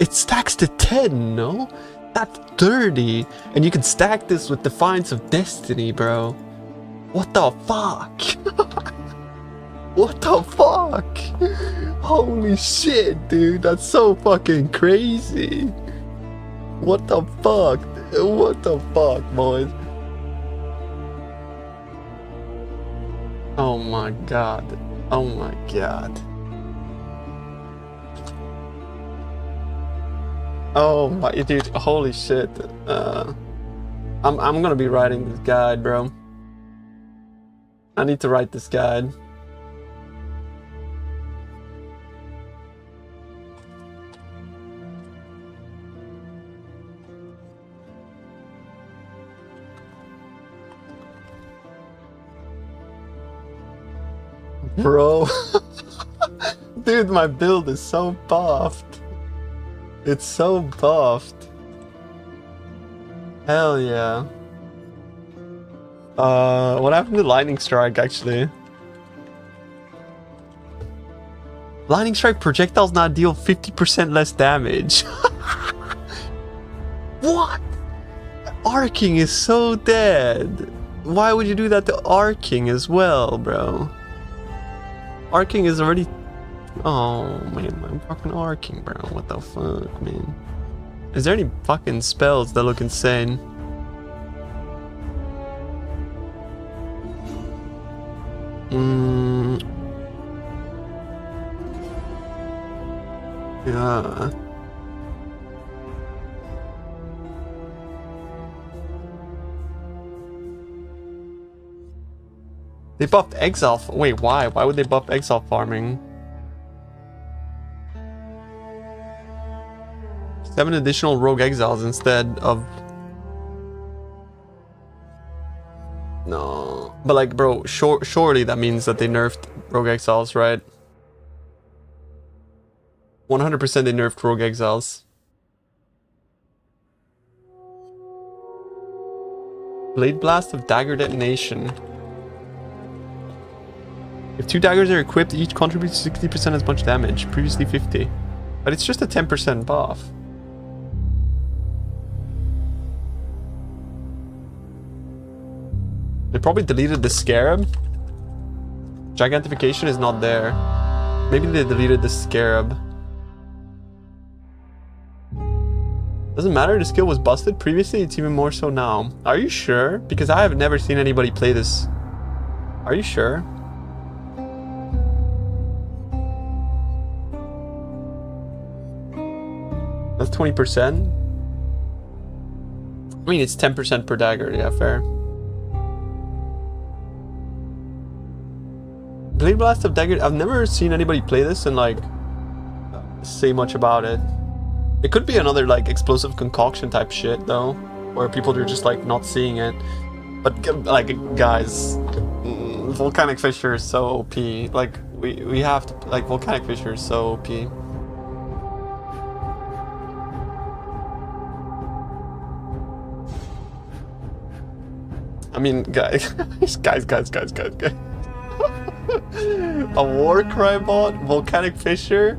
S1: It stacks to 10, no? That's 30. And you can stack this with Defiance of Destiny, bro. What the fuck? What the fuck? Holy shit, dude. That's so fucking crazy. What the fuck? What the fuck, boys? Oh my god. Oh my god. Oh my dude, holy shit. I'm gonna be writing this guide, bro. I need to write this guide. Bro. Dude, my build is so buffed. It's so buffed. Hell yeah. What happened to Lightning Strike, actually? Lightning Strike projectiles now deal 50% less damage. What? Arcing is so dead. Why would you do that to Arcing as well, bro? Arcing is already... Oh man, I'm fucking Arcing, bro. What the fuck, man? Is there any fucking spells that look insane? Yeah. They buffed Exile. Wait, why? Why would they buff Exile farming? 7 additional Rogue Exiles instead of... No. But like, bro, surely that means that they nerfed Rogue Exiles, right? 100% they nerfed Rogue Exiles. Blade Blast of Dagger Detonation. If 2 daggers are equipped, each contributes 60% as much damage, previously 50. But it's just a 10% buff. They probably deleted the Scarab. Gigantification is not there. Maybe they deleted the Scarab. Doesn't matter, the skill was busted previously, it's even more so now. Are you sure? Because I have never seen anybody play this. Are you sure? That's 20%. I mean, it's 10% per dagger. Yeah, fair. Blade Blast of Dagger. I've never seen anybody play this and like say much about it. It could be another like explosive concoction type shit though, where people are just like not seeing it. But like, guys, Volcanic Fissure is so OP. Like we have to, like, Volcanic Fissure is so OP. I mean, guys. A Warcry bot, Volcanic Fissure,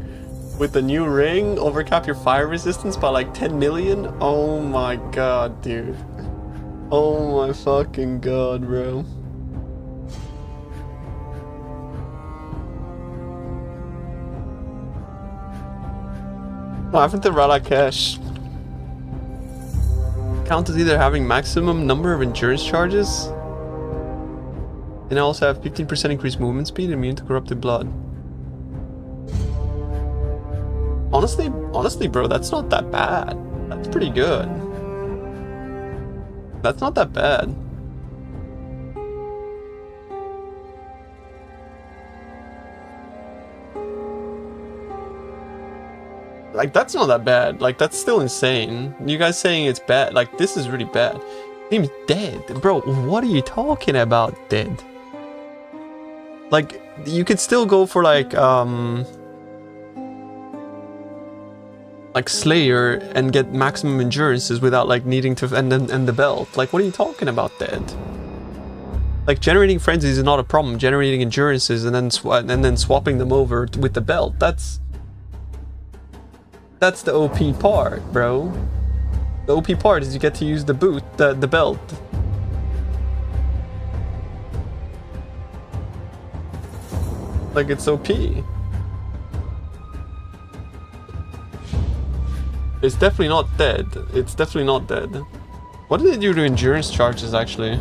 S1: with the new ring, overcap your fire resistance by like 10 million? Oh my god, dude. Oh my fucking god, bro. What happened to Ralakesh? Count as either having maximum number of endurance charges, and I also have 15% increased movement speed and immune to corrupted blood. Honestly, bro, that's not that bad. That's pretty good. That's not that bad. Like, that's not that bad. Like, that's still insane. You guys saying it's bad. Like, this is really bad. Team's dead. Bro, what are you talking about, dead? Like, you could still go for, like Slayer and get maximum endurances without, like, needing to end the belt. Like, what are you talking about, dead? Like, generating frenzies is not a problem. Generating endurances and then swapping them over with the belt. That's the OP part, bro. The OP part is you get to use the the belt. Like, it's OP. It's definitely not dead. It's definitely not dead. What did they do to endurance charges, actually?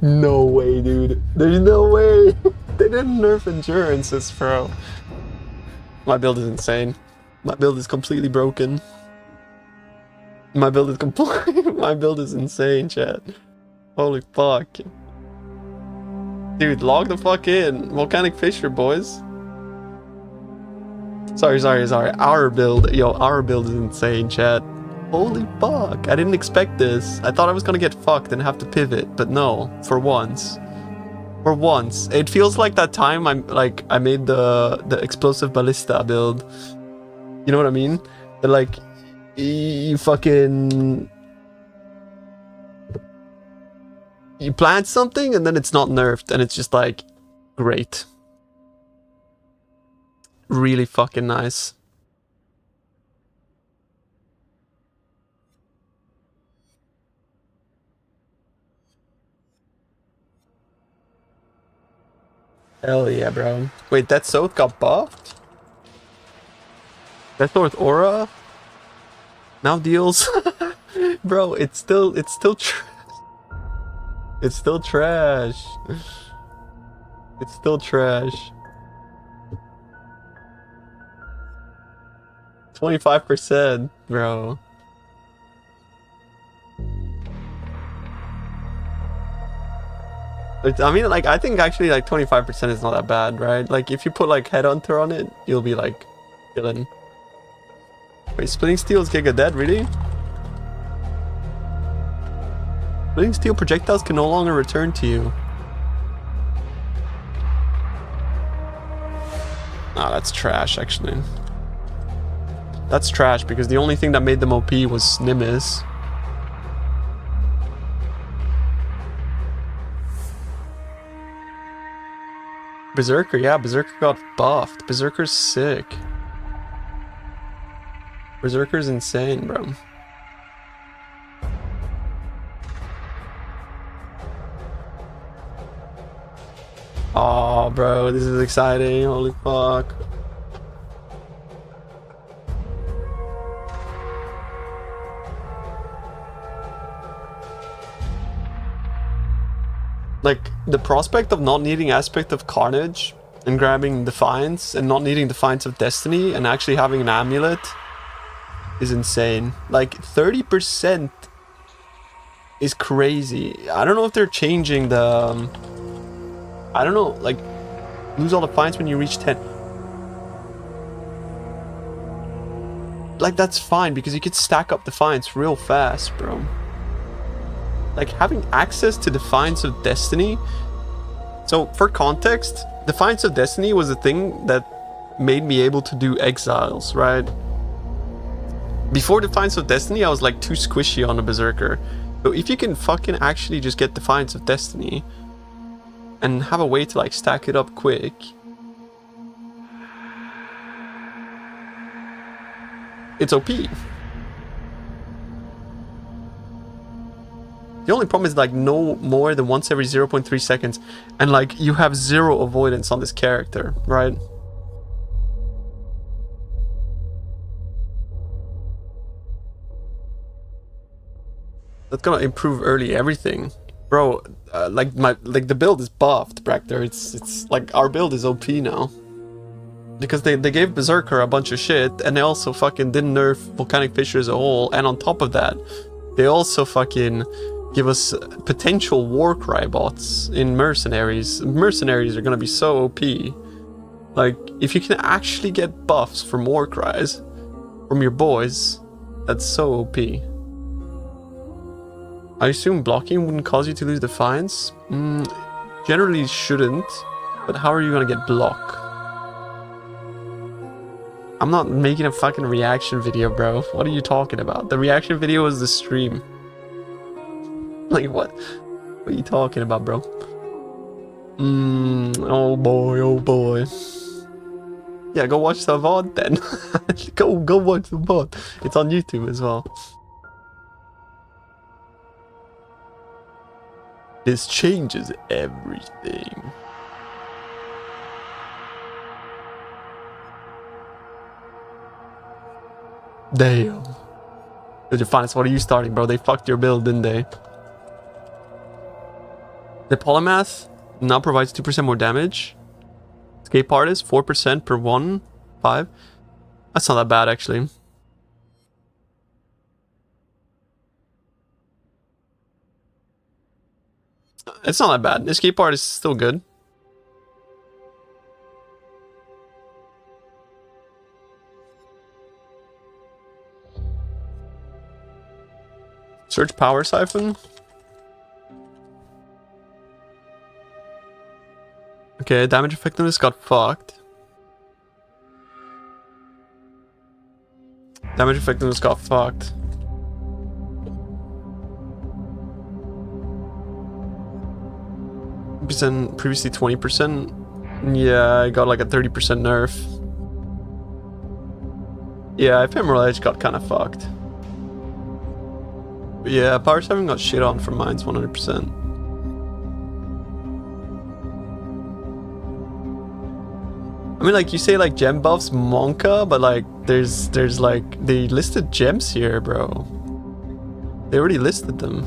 S1: No way, dude. There's no way. They didn't nerf endurances, bro. My build is insane. My build is completely broken. My build is insane, chat. Holy fuck. Dude, log the fuck in. Volcanic Fissure, boys. Sorry. Our build is insane, chat. Holy fuck. I didn't expect this. I thought I was gonna get fucked and have to pivot, but no, for once. For once. It feels like that time I made the explosive ballista build. You know what I mean? That, like, you fucking... You plant something and then it's not nerfed and it's just like, great. Really fucking nice. Hell yeah, bro. Wait, that South got buffed? That North Aura now deals... Bro, it's still trash. It's still trash. It's still trash. 25%, bro. I mean, like, I think actually, like, 25% is not that bad, right? Like, if you put, like, Headhunter on it, you'll be, like, chillin'. Wait, Splitting Steel is Giga dead, really? Splitting Steel projectiles can no longer return to you. Ah, that's trash, actually. That's trash, because the only thing that made them OP was Nimbus. Berserker, yeah, Berserker got buffed. Berserker's sick. Berserker's insane, bro. Oh, bro, this is exciting. Holy fuck. Like, the prospect of not needing Aspect of Carnage and grabbing Defiance and not needing Defiance of Destiny and actually having an amulet is insane. Like, 30% is crazy. I don't know if they're changing the... I don't know, like, lose all Defiance when you reach 10. Like, that's fine because you could stack up Defiance real fast, bro. Like, having access to Defiance of Destiny. So, for context, Defiance of Destiny was a thing that made me able to do Exiles, right? Before Defiance of Destiny, I was like too squishy on a Berserker. So if you can fucking actually just get Defiance of Destiny and have a way to, like, stack it up quick, it's OP. The only problem is, like, no more than once every 0.3 seconds. And, like, you have zero avoidance on this character, right? That's gonna improve early everything. Bro, like the build is buffed, Bractor. It's like, our build is OP now. Because they gave Berserker a bunch of shit, and they also fucking didn't nerf Volcanic Fissure as a whole, and on top of that, they also fucking give us potential Warcry bots in Mercenaries. Mercenaries are gonna be so OP. Like, if you can actually get buffs from Warcries from your boys, that's so OP. I assume blocking wouldn't cause you to lose Defiance? Generally shouldn't, but how are you gonna get block? I'm not making a fucking reaction video, bro. What are you talking about? The reaction video is the stream. Like, what? What are you talking about, bro? Oh boy, oh boy. Yeah, go watch the VOD then. go watch the VOD. It's on YouTube as well. This changes everything. Damn. Defiance, what are you starting, bro? They fucked your build, didn't they? The Polymath now provides 2% more damage. Escape Artist, 4% per 1/5. That's not that bad, actually. It's not that bad. Escape Artist is still good. Search Power Siphon. Okay, damage effectiveness got fucked. Damage effectiveness got fucked. Percent previously 20%. Yeah, I got like a 30% nerf. Yeah, Ephemeral Edge got kind of fucked. But yeah, Power 7 got shit on from mines 100%. I mean, like, you say like gem buffs Monka, but like there's like, they listed gems here, bro. They already listed them.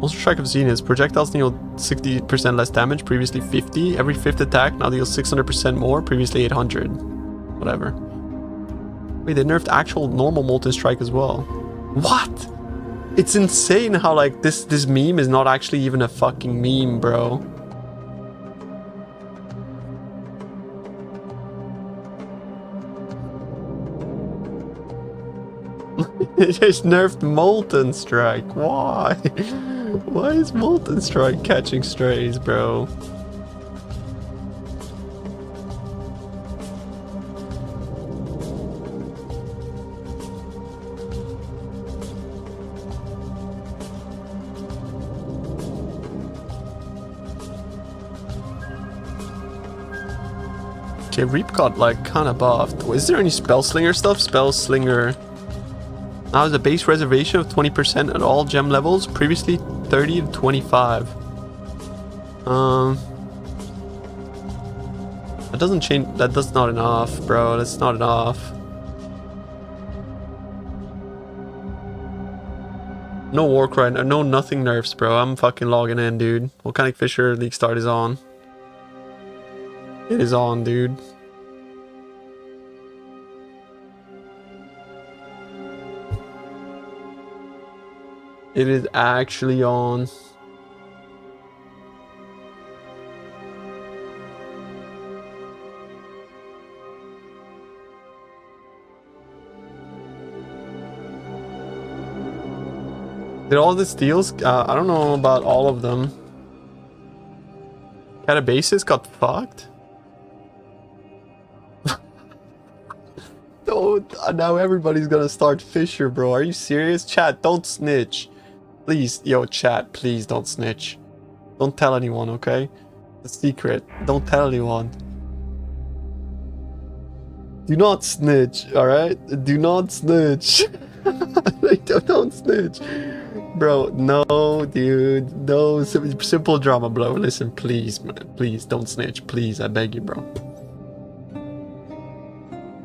S1: Also, Strike of Zenith. Projectiles deal 60% less damage, previously 50. Every 5th attack now deals 600% more, previously 800. Whatever. Wait, they nerfed actual normal Molten Strike as well. What? It's insane how like this meme is not actually even a fucking meme, bro. They just nerfed Molten Strike. Why? Why is Molten Strike catching strays, bro? Okay, Reap got like kind of buffed. Is there any Spellslinger stuff? Spellslinger. Now has a base reservation of 20% at all gem levels, previously 30 to 25. That doesn't change. That's not enough, bro. That's not enough. No Warcry, no nothing nerfs, bro. I'm fucking logging in, dude. Volcanic Fissure League Start is on. It is on, dude. It is actually on. Did all the steals? I don't know about all of them. Catabasis got fucked? Don't. Now everybody's gonna start Fissure, bro. Are you serious? Chat, don't snitch. Please, yo, chat, please don't snitch. Don't tell anyone, okay? It's a secret. Don't tell anyone. Do not snitch, alright? Do not snitch. Don't snitch. Bro, no, dude. No, simple drama, bro. Listen, please, man. Please, don't snitch. Please, I beg you, bro.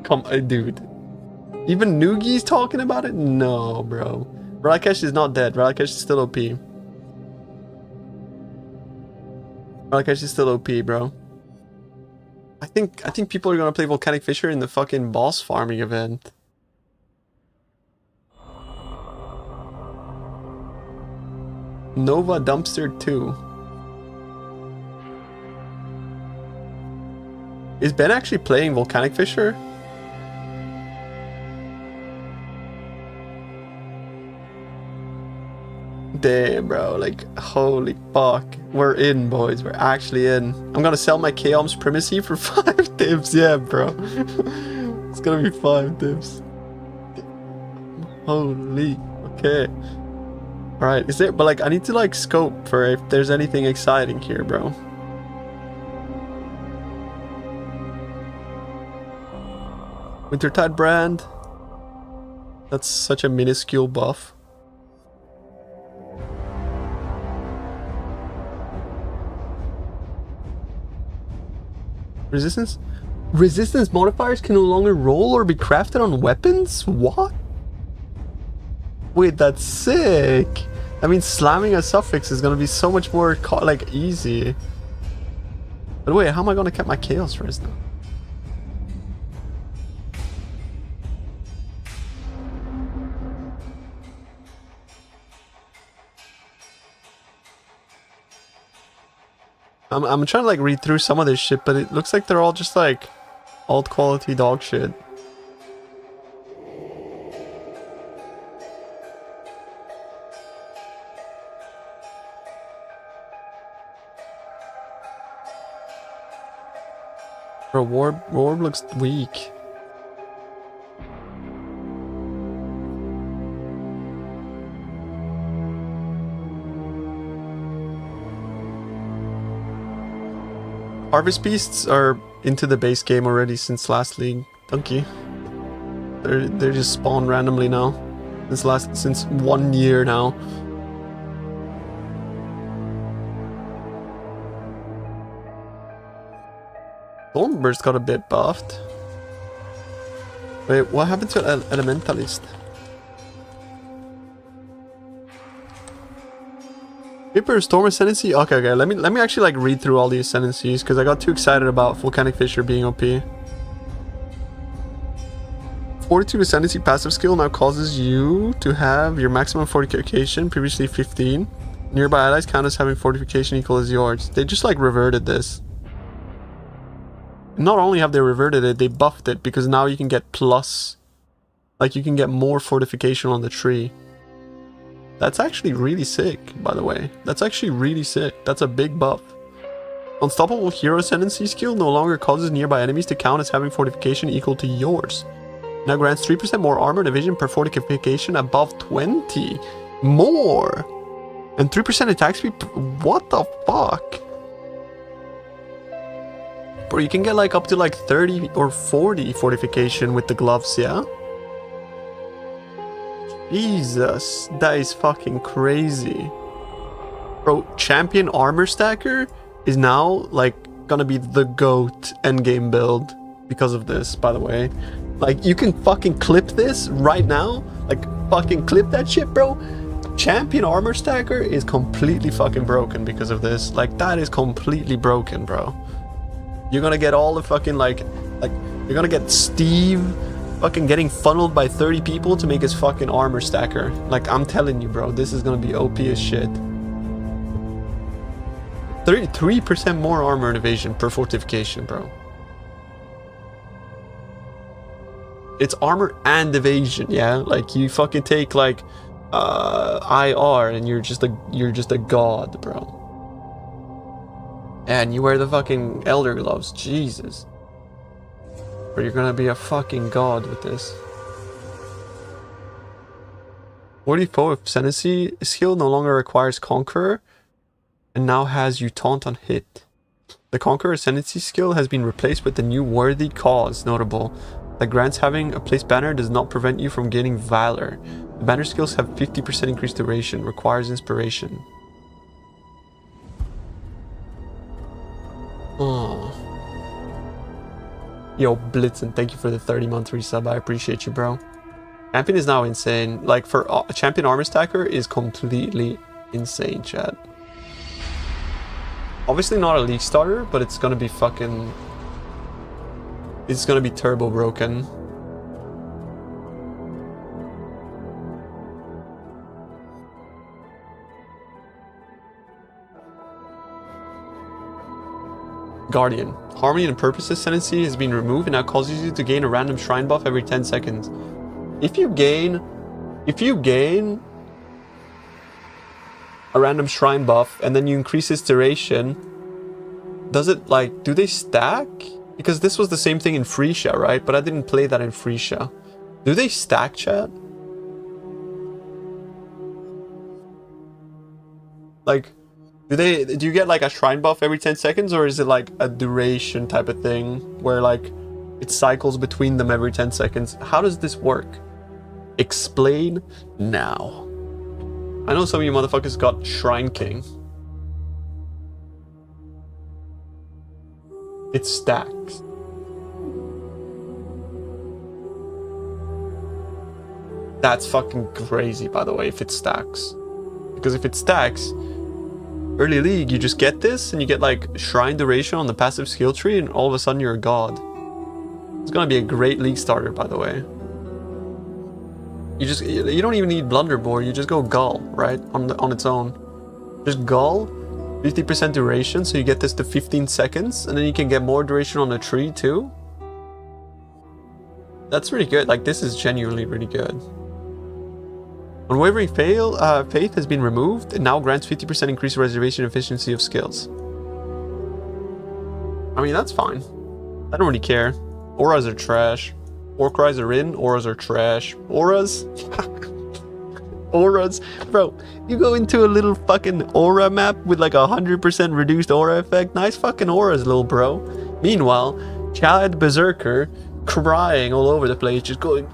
S1: Come, dude. Even Noogie's talking about it? No, bro. Ralakesh is not dead. Ralakesh is still OP. Ralakesh is still OP, bro. I think people are gonna play Volcanic Fissure in the fucking boss farming event. Nova Dumpster 2. Is Ben actually playing Volcanic Fissure? Damn, bro, like, holy fuck. We're in, boys. We're actually in. I'm gonna sell my Chaos Primacy for 5 dips. Yeah, bro. It's gonna be 5 dips. Holy. Okay. Alright, is there... But, like, I need to, like, scope for if there's anything exciting here, bro. Wintertide Brand. That's such a minuscule buff. Resistance? Resistance modifiers can no longer roll or be crafted on weapons? What? Wait, that's sick. I mean, slamming a suffix is gonna be so much more like easy. But wait, how am I gonna get my chaos res now? I'm trying to like read through some of this shit, but it looks like they're all just like alt quality dog shit. Bro, Warb looks weak. Harvest Beasts are into the base game already since last league. Donkey. They're just spawned randomly now. Since 1 year now. Thornburst got a bit buffed. Wait, what happened to Elementalist? Reaper, Storm Ascendancy? Okay, let me actually like read through all the Ascendancies because I got too excited about Volcanic Fissure being OP. Fortitude Ascendancy passive skill now causes you to have your maximum fortification, previously 15. Nearby allies count as having fortification equal as yours. They just like reverted this. Not only have they reverted it, they buffed it because now you can get plus. Like you can get more fortification on the tree. That's actually really sick, by the way. That's actually really sick. That's a big buff. Unstoppable Hero Ascendancy skill no longer causes nearby enemies to count as having fortification equal to yours. Now grants 3% more armor and evasion per fortification above 20. More! And 3% attack speed. What the fuck? Bro, you can get like up to like 30 or 40 fortification with the gloves, yeah? Jesus, that is fucking crazy. Bro, Champion Armor Stacker is now like gonna be the GOAT endgame build because of this, by the way. Like, you can fucking clip this right now. Like, fucking clip that shit, bro. Champion Armor Stacker is completely fucking broken because of this. Like, that is completely broken, bro. You're gonna get all the fucking like you're gonna get Steve fucking getting funneled by 30 people to make his fucking armor stacker. Like, I'm telling you, bro, this is gonna be OP as shit. 33% more armor and evasion per fortification, bro. It's armor and evasion, yeah? Like, you fucking take like IR and you're just a god, bro. And you wear the fucking Elder Gloves, Jesus. Or you're gonna be a fucking god with this. 44 Ascendancy skill no longer requires Conqueror and now has you taunt on hit. The Conqueror Ascendancy skill has been replaced with the new Worthy Cause, notable. That grants having a placed banner does not prevent you from gaining Valor. The banner skills have 50% increased duration, requires inspiration. Oh. Yo, Blitzen, thank you for the 30-month resub. I appreciate you, bro. Champion is now insane. Like, for a champion armor stacker is completely insane, chat. Obviously not a league starter, but it's gonna be fucking... It's gonna be turbo broken. Guardian. Harmony and Purpose Ascendancy has been removed and now causes you to gain a random shrine buff every 10 seconds. If you gain a random shrine buff and then you increase its duration, does it, like, do they stack? Because this was the same thing in Freesia, right? But I didn't play that in Freesia. Do they stack, chat? Like, do you get like a shrine buff every 10 seconds, or is it like a duration type of thing where like it cycles between them every 10 seconds? How does this work? Explain now. I know some of you motherfuckers got Shrine King. It stacks. That's fucking crazy, by the way, if it stacks. Because if it stacks, early league, you just get this and you get like shrine duration on the passive skill tree and all of a sudden you're a god. It's gonna be a great league starter, by the way. You don't even need Blunderbore, you just go Gull, right? On its own. Just Gull, 50% duration, so you get this to 15 seconds, and then you can get more duration on the tree too. That's really good. Like, this is genuinely really good. Unwavering Faith has been removed. It now grants 50% increased reservation efficiency of skills. I mean, that's fine. I don't really care. Auras are trash. Orc Cries are in. Auras are trash. Auras? Auras? Bro, you go into a little fucking aura map with like 100% reduced aura effect. Nice fucking auras, little bro. Meanwhile, Chad Berserker crying all over the place, just going...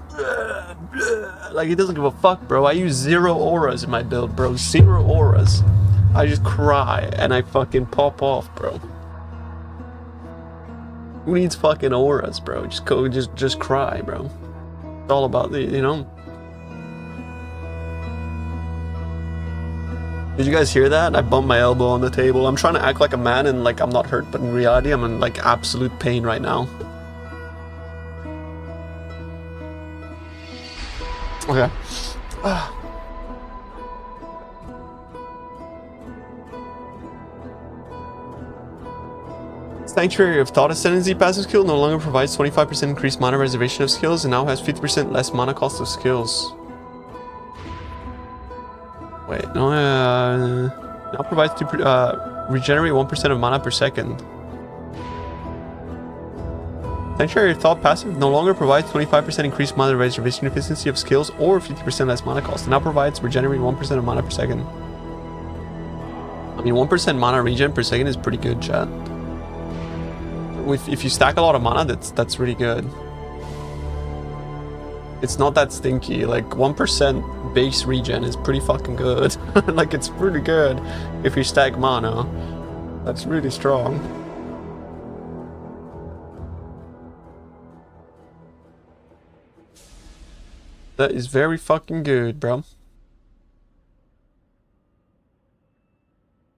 S1: Like, he doesn't give a fuck, bro. I use 0 auras in my build, bro. 0 auras. I just cry and I fucking pop off, bro. Who needs fucking auras, bro? Just go, just cry, bro. It's all about the, you know. Did you guys hear that? I bumped my elbow on the table. I'm trying to act like a man and like I'm not hurt, but in reality I'm in like absolute pain right now. Okay. Sanctuary of Thought Ascendancy passive skill no longer provides 25% increased mana reservation of skills and now has 50% less mana cost of skills. Wait, no, now provides to regenerate 1% of mana per second. Sanctuary of Thought passive no longer provides 25% increased mana reservation efficiency of skills or 50% less mana cost. It now provides regenerate 1% of mana per second. I mean, 1% mana regen per second is pretty good, chat. If you stack a lot of mana, that's really good. It's not that stinky. Like 1% base regen is pretty fucking good. Like, it's pretty good if you stack mana. That's really strong. That is very fucking good, bro.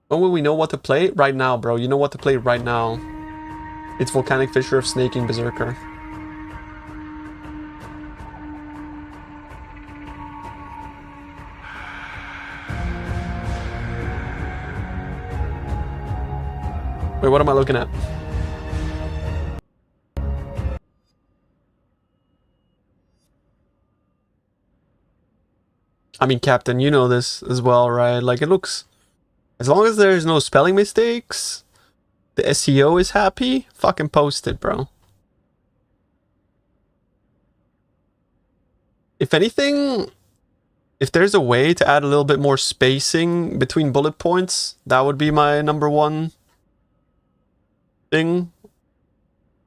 S1: When will we know what to play? Right now, bro. You know what to play right now. It's Volcanic Fissure of Snaking Berserker. Wait, what am I looking at? I mean, Captain, you know this as well, right? Like, it looks... As long as there's no spelling mistakes, the SEO is happy, fucking post it, bro. If anything, if there's a way to add a little bit more spacing between bullet points, that would be my #1 thing.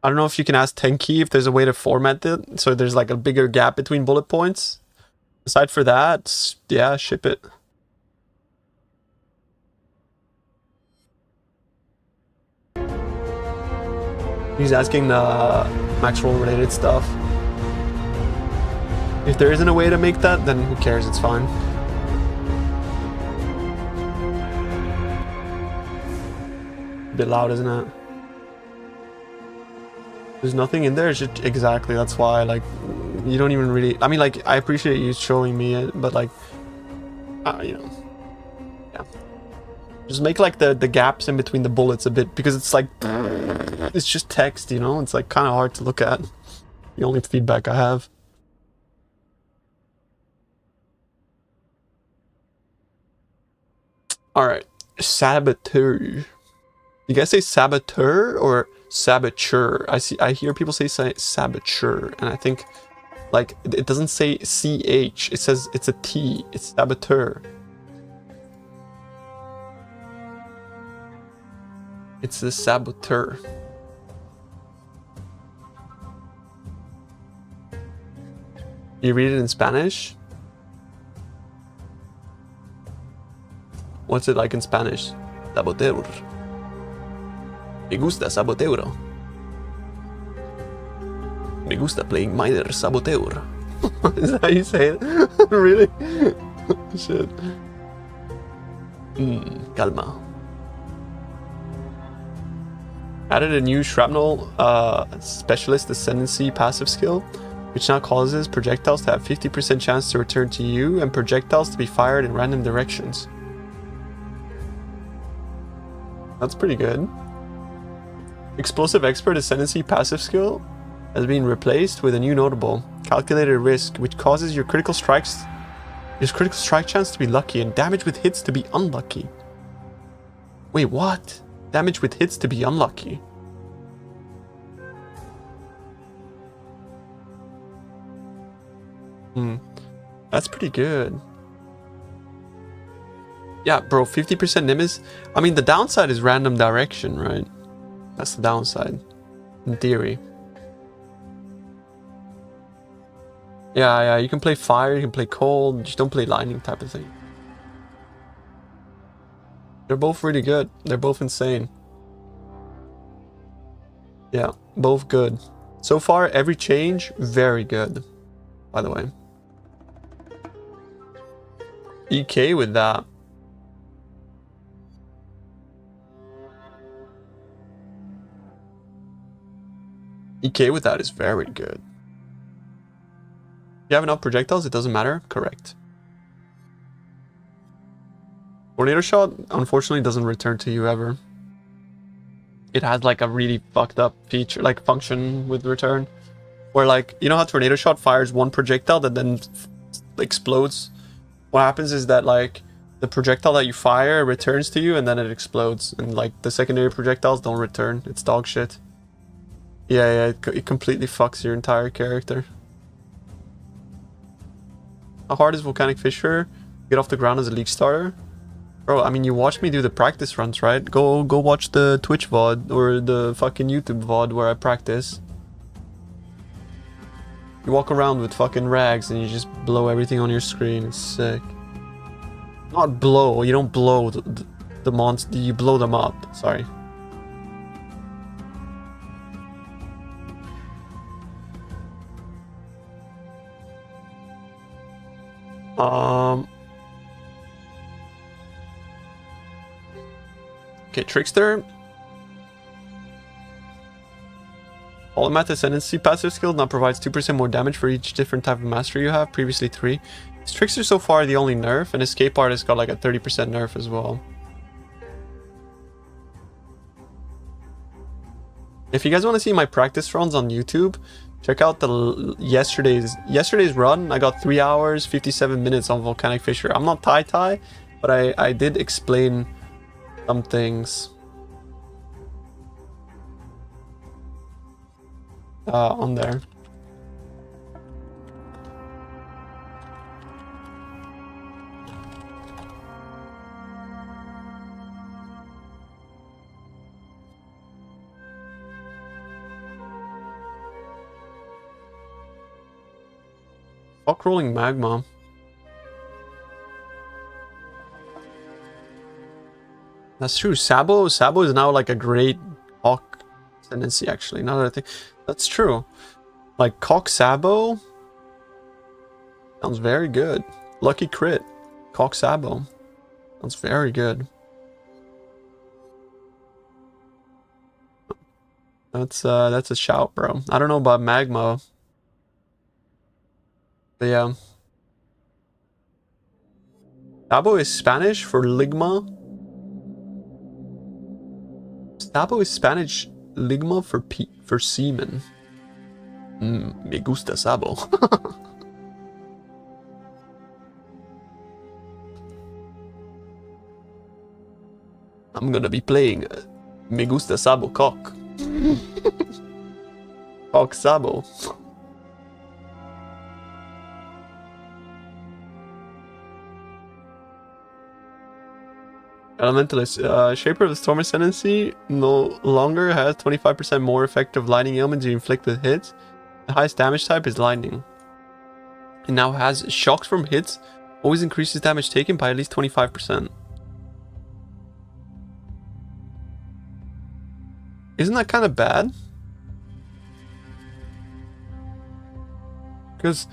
S1: I don't know if you can ask Tenki if there's a way to format it so there's like a bigger gap between bullet points. Aside for that, yeah, ship it. He's asking max roll related stuff. If there isn't a way to make that, then who cares? It's fine. A bit loud, isn't it? There's nothing in there. It's just, exactly. That's why, like, you don't even really. I mean, like, I appreciate you showing me it, but like, you know, yeah. Just make like the gaps in between the bullets a bit, because it's like it's just text, you know. It's like kind of hard to look at. The only feedback I have. All right, saboteur. You guys say saboteur or saboteur? I hear people say saboteur, and I think like it doesn't say CH. It says it's a T. It's saboteur. It's the saboteur. You read it in Spanish? What's it like in Spanish? Saboteur. Me gusta saboteur. Me gusta playing miner saboteur. Is that how you say it? Really? Shit. Calma. Added a new shrapnel specialist ascendancy passive skill, which now causes projectiles to have 50% chance to return to you and projectiles to be fired in random directions. That's pretty good. Explosive expert ascendancy passive skill has been replaced with a new notable, calculated risk, which causes your critical strike chance to be lucky and damage with hits to be unlucky. Wait, what? Damage with hits to be unlucky. That's pretty good. Yeah, bro, 50% Nimbus. I mean, the downside is random direction, right? That's the downside, in theory. Yeah, you can play fire, you can play cold, just don't play lightning type of thing. They're both really good. They're both insane. Yeah, both good. So far, every change, very good. By the way. EK with that. EK with that is very good. If you have enough projectiles, it doesn't matter. Correct. Tornado shot, unfortunately, doesn't return to you ever. It has like a really fucked up feature, like function with return, where like, you know how tornado shot fires one projectile that then explodes? What happens is that like the projectile that you fire returns to you and then it explodes, and like the secondary projectiles don't return. It's dog shit. Yeah, it completely fucks your entire character. How hard is Volcanic Fissure? Get off the ground as a league starter? Bro, I mean, you watched me do the practice runs, right? Go watch the Twitch VOD or the fucking YouTube VOD where I practice. You walk around with fucking rags and you just blow everything on your screen. It's sick. Not blow. You don't blow the monster. You blow them up. Sorry. Okay, Trickster. Polymath Ascendancy passive skill now provides 2% more damage for each different type of mastery you have, previously 3. Is Trickster so far the only nerf, and Escape Artist got like a 30% nerf as well. If you guys want to see my practice runs on YouTube, check out the yesterday's run. I got 3 hours, 57 minutes on Volcanic Fissure. I'm not Tai, but I did explain some things on there. Fuck rolling magma. That's true. Sabo is now like a great Hawk ascendancy, actually. Now that I think that's true. Like Cock Sabo. Sounds very good. Lucky crit. Cock Sabo. Sounds very good. That's a shout, bro. I don't know about Magma. But yeah. Sabo is Spanish for Ligma. Sabo is Spanish Ligma for semen. Me gusta Sabo. I'm gonna be playing Me gusta Sabo cock. Cock Sabo. Elementalist. Shaper of the Storm Ascendancy no longer has 25% more effective lightning ailments you inflict with hits. The highest damage type is lightning. It now has shocks from hits. Always increases damage taken by at least 25%. Isn't that kind of bad? Because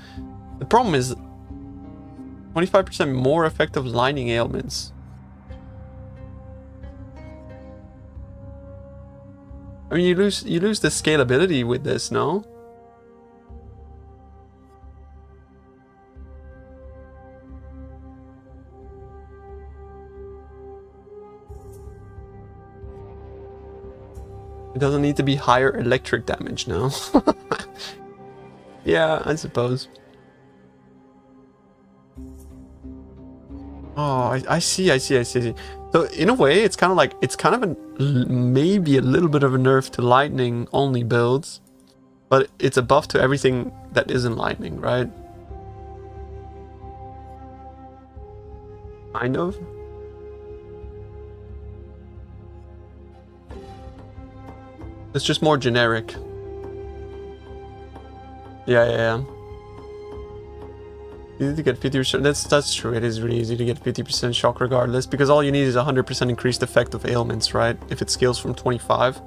S1: the problem is 25% more effective lightning ailments. I mean, you lose the scalability with this, no? It doesn't need to be higher electric damage now. Yeah, I suppose. Oh, I see. So in a way, it's kind of like, it's kind of maybe a little bit of a nerf to lightning only builds, but it's a buff to everything that isn't lightning, right? Kind of. It's just more generic. Yeah. Easy to get 50%. That's true. It is really easy to get 50% shock regardless, because all you need is 100% increased effect of ailments, right? If it scales from 25,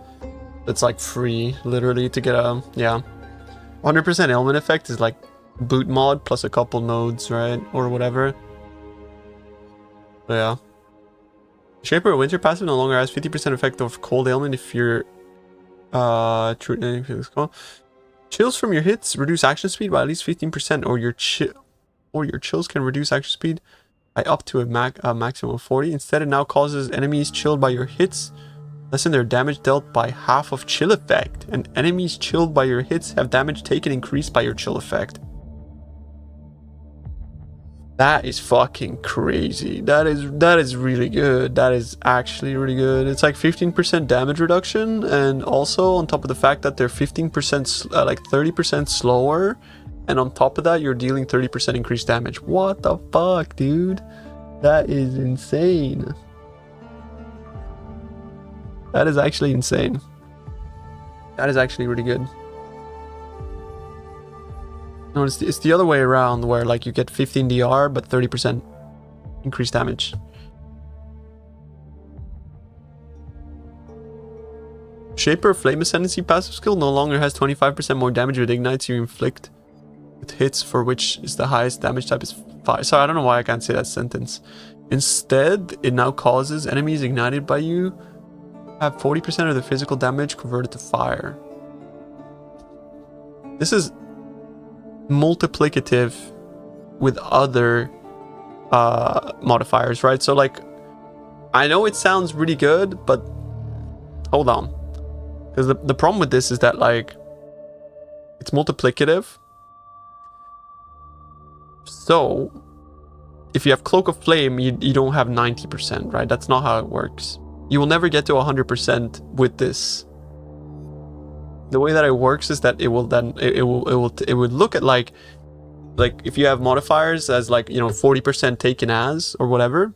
S1: it's like free, literally, to get a 100% ailment effect is like boot mod plus a couple nodes, right, or whatever. But yeah. Shaper of Winter passive no longer has 50% effect of cold ailment if you're chills from your hits reduce action speed by at least 15%, or your chills can reduce action speed by up to a maximum of 40. Instead, it now causes enemies chilled by your hits lessen their damage dealt by half of chill effect, and enemies chilled by your hits have damage taken increased by your chill effect. That is fucking crazy. That is really good. That is actually really good. It's like 15% damage reduction, and also on top of the fact that they're 15%, like 30% slower, and on top of that, you're dealing 30% increased damage. What the fuck, dude? That is insane. That is actually insane. That is actually really good. No, it's the other way around, where like you get 15 DR but 30% increased damage. Shaper of Flame Ascendancy passive skill no longer has 25% more damage with ignites you inflict with hits, for which is the highest damage type is 5. Sorry, I don't know why I can't say that sentence. Instead, it now causes enemies ignited by you have 40% of the physical damage converted to fire. This is multiplicative with other modifiers, right? So like, I know it sounds really good, but hold on, because the problem with this is that like it's multiplicative. So if you have Cloak of Flame, you don't have 90%, right? That's not how it works. You will never get to 100% with this. The way that it works is that it will then it would look at like if you have modifiers as like, you know, 40% taken as or whatever,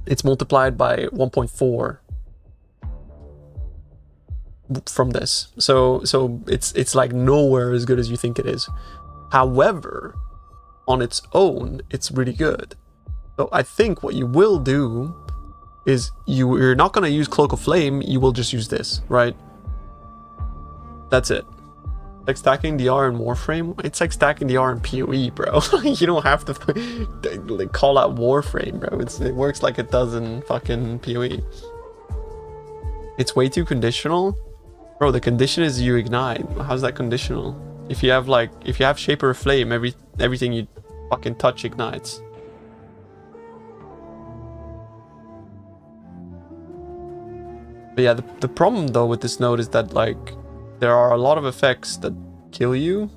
S1: it's multiplied by 1.4 from this. So it's like nowhere as good as you think it is. However, on its own, it's really good. So I think what you will do is you're not going to use Cloak of Flame, you will just use this, right? That's it. Like stacking the R in Warframe? It's like stacking the R in PoE, bro. You don't have to like, call out Warframe, bro. It works like it does in fucking PoE. It's way too conditional. Bro, the condition is you ignite. How's that conditional? If you have Shaper of Flame, everything you fucking touch ignites. But yeah, the problem though with this node is that like there are a lot of effects that kill you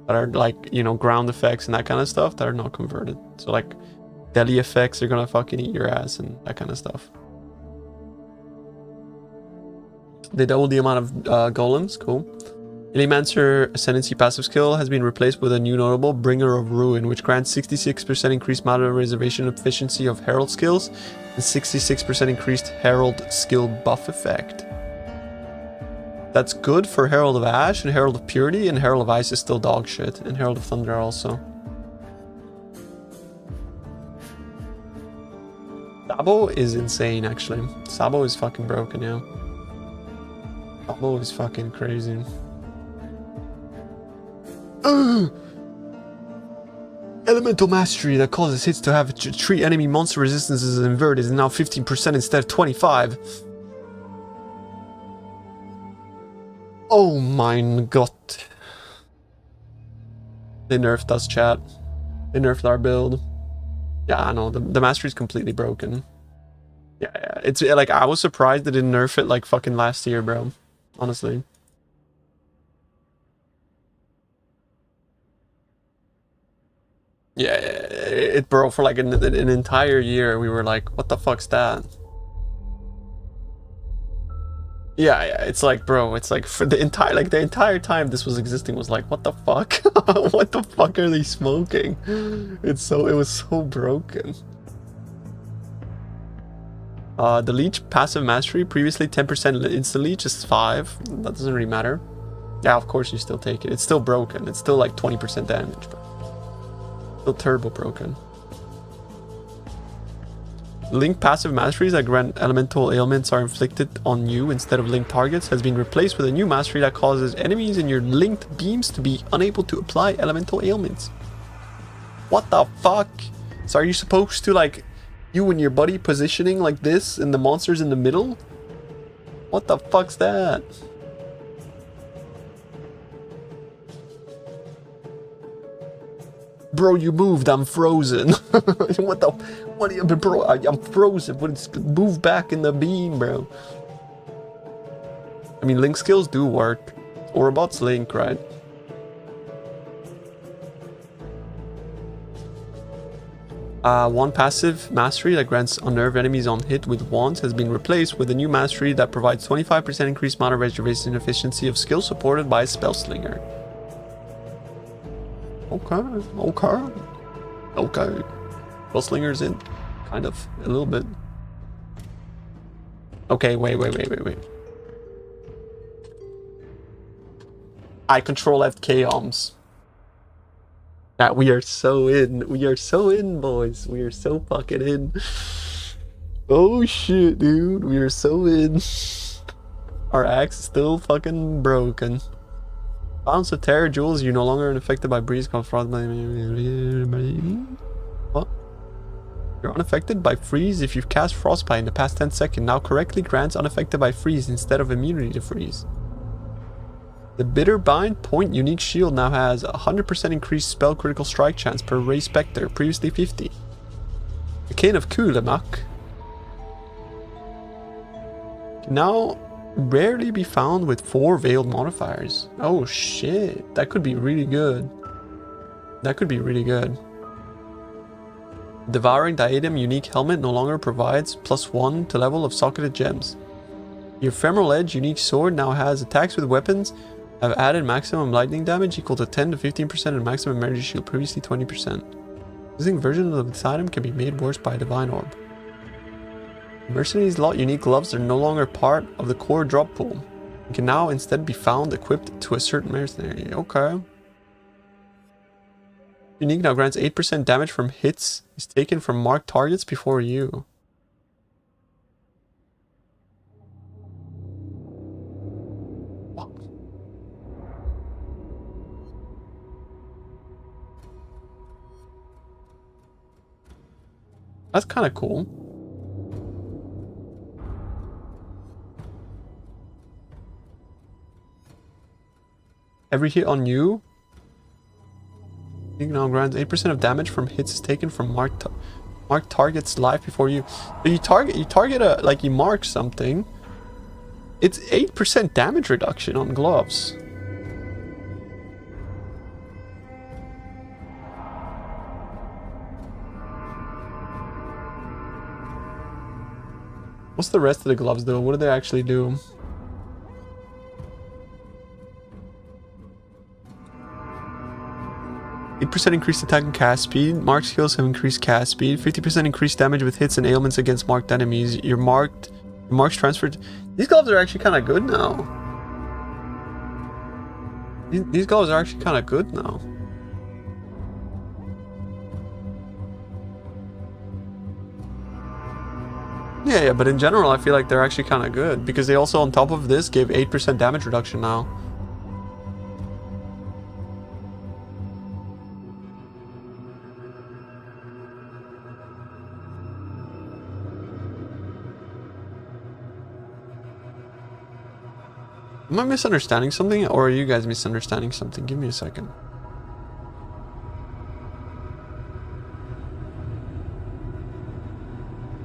S1: that are like, you know, ground effects and that kind of stuff that are not converted. So like deli effects are gonna fucking eat your ass and that kind of stuff. They double the amount of golems, cool. Illimancer Ascendancy passive skill has been replaced with a new notable, Bringer of Ruin, which grants 66% increased mana reservation efficiency of Herald skills and 66% increased Herald skill buff effect. That's good for Herald of Ash and Herald of Purity, and Herald of Ice is still dog shit, and Herald of Thunder also. Sabo is insane, actually. Sabo is fucking broken, yeah. Sabo is fucking crazy. Elemental Mastery that causes hits to have treat enemy monster resistances inverted is now 15% instead of 25%. Oh my god. They nerfed us, chat. They nerfed our build. Yeah, I know. The mastery is completely broken. Yeah, it's like I was surprised they didn't nerf it like fucking last year, bro. Honestly. Yeah, it bro, for like an entire year we were like, what the fuck's that? Yeah, it's like, bro, it's like for the entire time this was existing was like, what the fuck? What the fuck are they smoking? It was so broken. The leech passive mastery, previously 10% insta leech is 5. That doesn't really matter. Yeah, of course you still take it. It's still broken. It's still like 20% damage, bro. Still turbo broken. Link passive masteries that grant elemental ailments are inflicted on you instead of linked targets has been replaced with a new mastery that causes enemies in your linked beams to be unable to apply elemental ailments. What the fuck? So are you supposed to like you and your buddy positioning like this and the monsters in the middle? What the fuck's that? Bro, you moved, I'm frozen. What are you, bro? I'm frozen. Move back in the beam, bro. I mean, link skills do work. Orabot's link, right? One passive mastery that grants unnerved enemies on hit with wands has been replaced with a new mastery that provides 25% increased mana reservation efficiency of skill supported by a spellslinger. Okay. Spellslinger's in. Kind of. A little bit. Okay, wait. I control FK oms. That we are so in. We are so in, boys. We are so fucking in. Oh shit, dude. We are so in. Our axe is still fucking broken. Bounce of Terror Jewels, you're no longer unaffected by breeze confront. What? You're unaffected by freeze if you've cast Frostbite in the past 10 seconds. Now correctly grants unaffected by freeze instead of immunity to freeze. The Bitter Bind Point Unique Shield now has 100% increased spell critical strike chance per Ray Spectre, previously 50. The Cane of Kulemak can now rarely be found with 4 veiled modifiers. Oh shit, that could be really good. That could be really good. Devouring Diadem Unique Helmet no longer provides +1 to level of socketed gems. The Ephemeral Edge Unique Sword now has attacks with weapons have added maximum lightning damage equal to 10 to 15% and maximum energy shield, previously 20%. Using versions of this item can be made worse by a Divine Orb. Mercenaries lot unique gloves are no longer part of the core drop pool and can now instead be found equipped to a certain mercenary. Okay. Unique now grants 8% damage from hits is taken from marked targets before you. That's kind of cool. Every hit on you now grants 8% of damage from hits taken from marked targets live before you. So you target a, like, you mark something. It's 8% damage reduction on gloves. What's the rest of the gloves though? What do they actually do? %8 increased attack and cast speed. Marked skills have increased cast speed. 50% increased damage with hits and ailments against marked enemies. Your marks transferred. These gloves are actually kind of good now. These gloves are actually kind of good now. Yeah, but in general, I feel like they're actually kind of good because they also, on top of this, gave 8% damage reduction now. Am I misunderstanding something, or are you guys misunderstanding something? Give me a second.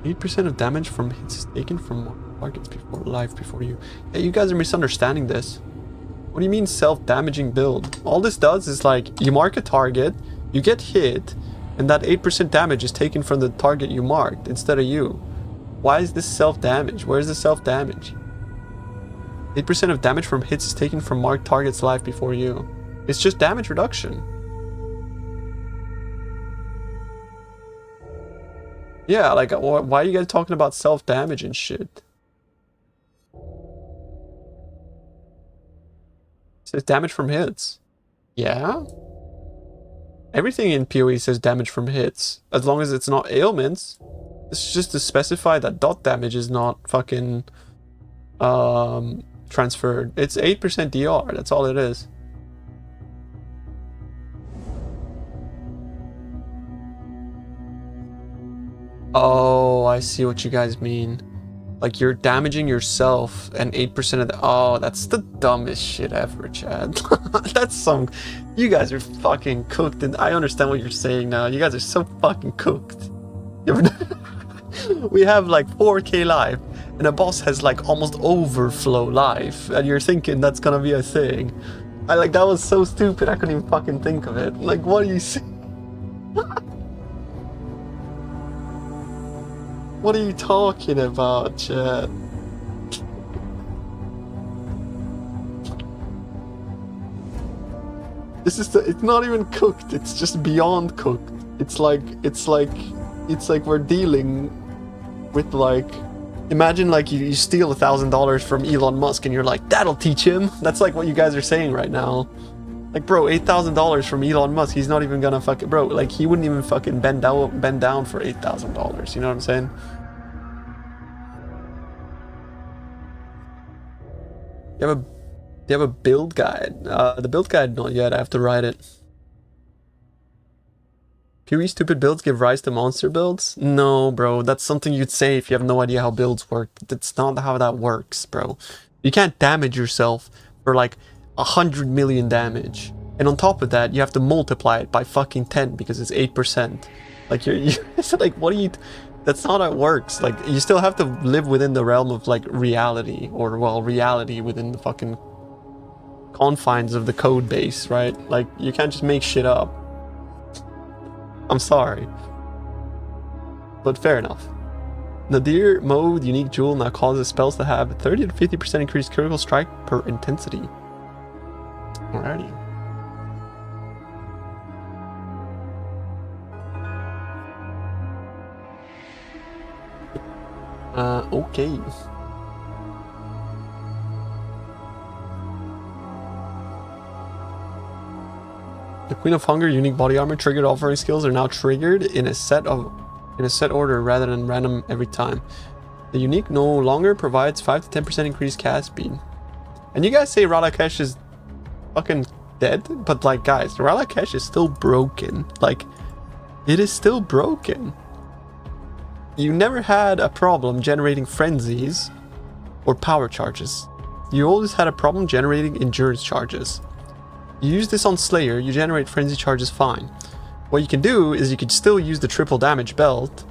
S1: %8 of damage from hits taken from targets before you. Yeah, you guys are misunderstanding this. What do you mean self-damaging build? All this does is, like, you mark a target, you get hit, and that 8% damage is taken from the target you marked instead of you. Why is this self-damage? Where's the self-damage? 8% of damage from hits is taken from marked targets live before you. It's just damage reduction. Yeah, like, why are you guys talking about self-damage and shit? It says damage from hits. Yeah? Everything in PoE says damage from hits. As long as it's not ailments. It's just to specify that dot damage is not fucking... transferred. It's 8% DR, that's all it is. Oh, I see what you guys mean. Like, you're damaging yourself and 8% of the... Oh, that's the dumbest shit ever, Chad. That's some... You guys are fucking cooked, and I understand what you're saying now. You guys are so fucking cooked. We have like 4K live, and a boss has like almost overflow life, and you're thinking that's gonna be a thing. That was so stupid, I couldn't even fucking think of it. Like, what are you saying? What are you talking about, chat? It's not even cooked, it's just beyond cooked. It's like we're dealing with, like, imagine like you steal $1,000 from Elon Musk and you're like, that'll teach him. That's like what you guys are saying right now. Like, bro, $8,000 from Elon Musk, he's not even gonna fucking, bro, like, he wouldn't even fucking bend down for $8,000. You know what I'm saying? You have a build guide. The build guide, not yet. I have to write it. PoE stupid builds give rise to monster builds? No, bro. That's something you'd say if you have no idea how builds work. That's not how that works, bro. You can't damage yourself for like 100 million damage. And on top of that, you have to multiply it by fucking 10 because it's 8%. Like, it's like, what are you... That's not how it works. Like, you still have to live within the realm of, like, reality. Or, well, reality within the fucking confines of the code base, right? Like, you can't just make shit up. I'm sorry. But fair enough. Nadir mode unique jewel now causes spells to have 30 to 50% increased critical strike per intensity. Alrighty. Okay. The Queen of Hunger unique body armor triggered offering skills are now triggered in a set order rather than random every time. The unique no longer provides 5 to 10% increased cast speed. And you guys say Ralakesh is fucking dead, but like, guys, Ralakesh is still broken. Like, it is still broken. you never had a problem generating frenzies or power charges. You always had a problem generating endurance charges. You use this on Slayer, you generate frenzy charges fine. What you can do is you could still use the triple damage belt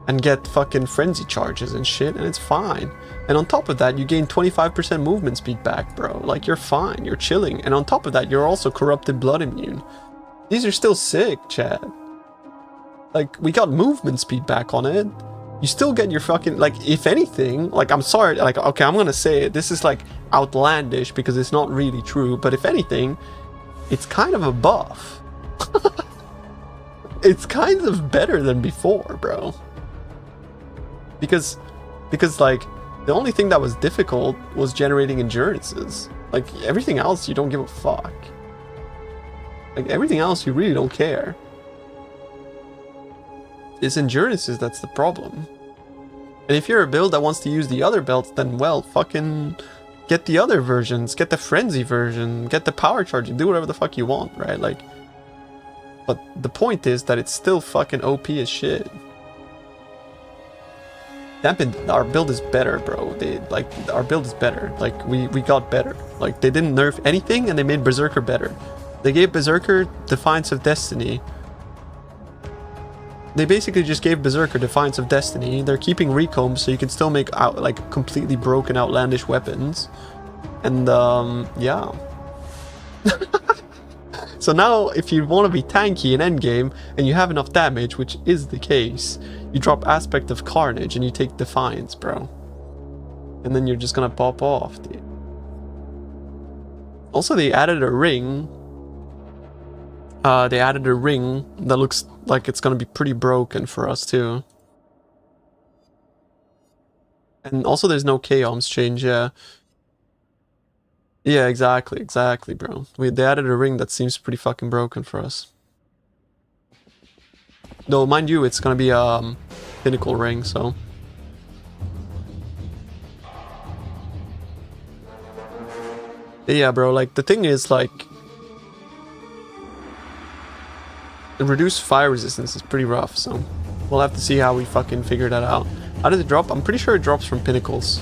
S1: and get fucking frenzy charges and shit, and it's fine. And on top of that, you gain 25% movement speed back, bro. Like, you're fine, you're chilling. And on top of that, you're also corrupted blood immune. These are still sick, Chad. Like, we got movement speed back on it. You still get your fucking, like, if anything, like, I'm sorry, like, okay, I'm gonna say it. This is, like, outlandish because it's not really true. But if anything, it's kind of a buff. It's kind of better than before, bro. Because like, the only thing that was difficult was generating endurances. Like, everything else, you don't give a fuck. Like, everything else, you really don't care. It's endurances that's the problem. And if you're a build that wants to use the other belts, then, well, fucking get the other versions. Get the frenzy version. Get the power charge. Do whatever the fuck you want, right? Like, but the point is that it's still fucking OP as shit. Our build is better, bro. Our build is better. Like, we got better. Like, they didn't nerf anything and they made Berserker better. They gave Berserker Defiance of Destiny. They basically just gave Berserker Defiance of Destiny. They're keeping Recomb so you can still make out, like, completely broken outlandish weapons. And, yeah. So now, if you want to be tanky in endgame, and you have enough damage, which is the case, you drop Aspect of Carnage and you take Defiance, bro. And then you're just gonna pop off, dude. Also, they added a ring. They added a ring that looks like it's gonna be pretty broken for us, too. And also, there's no Chaos change, yeah. Yeah, exactly, bro. They added a ring that seems pretty fucking broken for us. Though, mind you, it's gonna be a pinnacle ring, so. Yeah, bro, like, the thing is, like, reduced fire resistance is pretty rough, so we'll have to see how we fucking figure that out. How does it drop? I'm pretty sure it drops from pinnacles.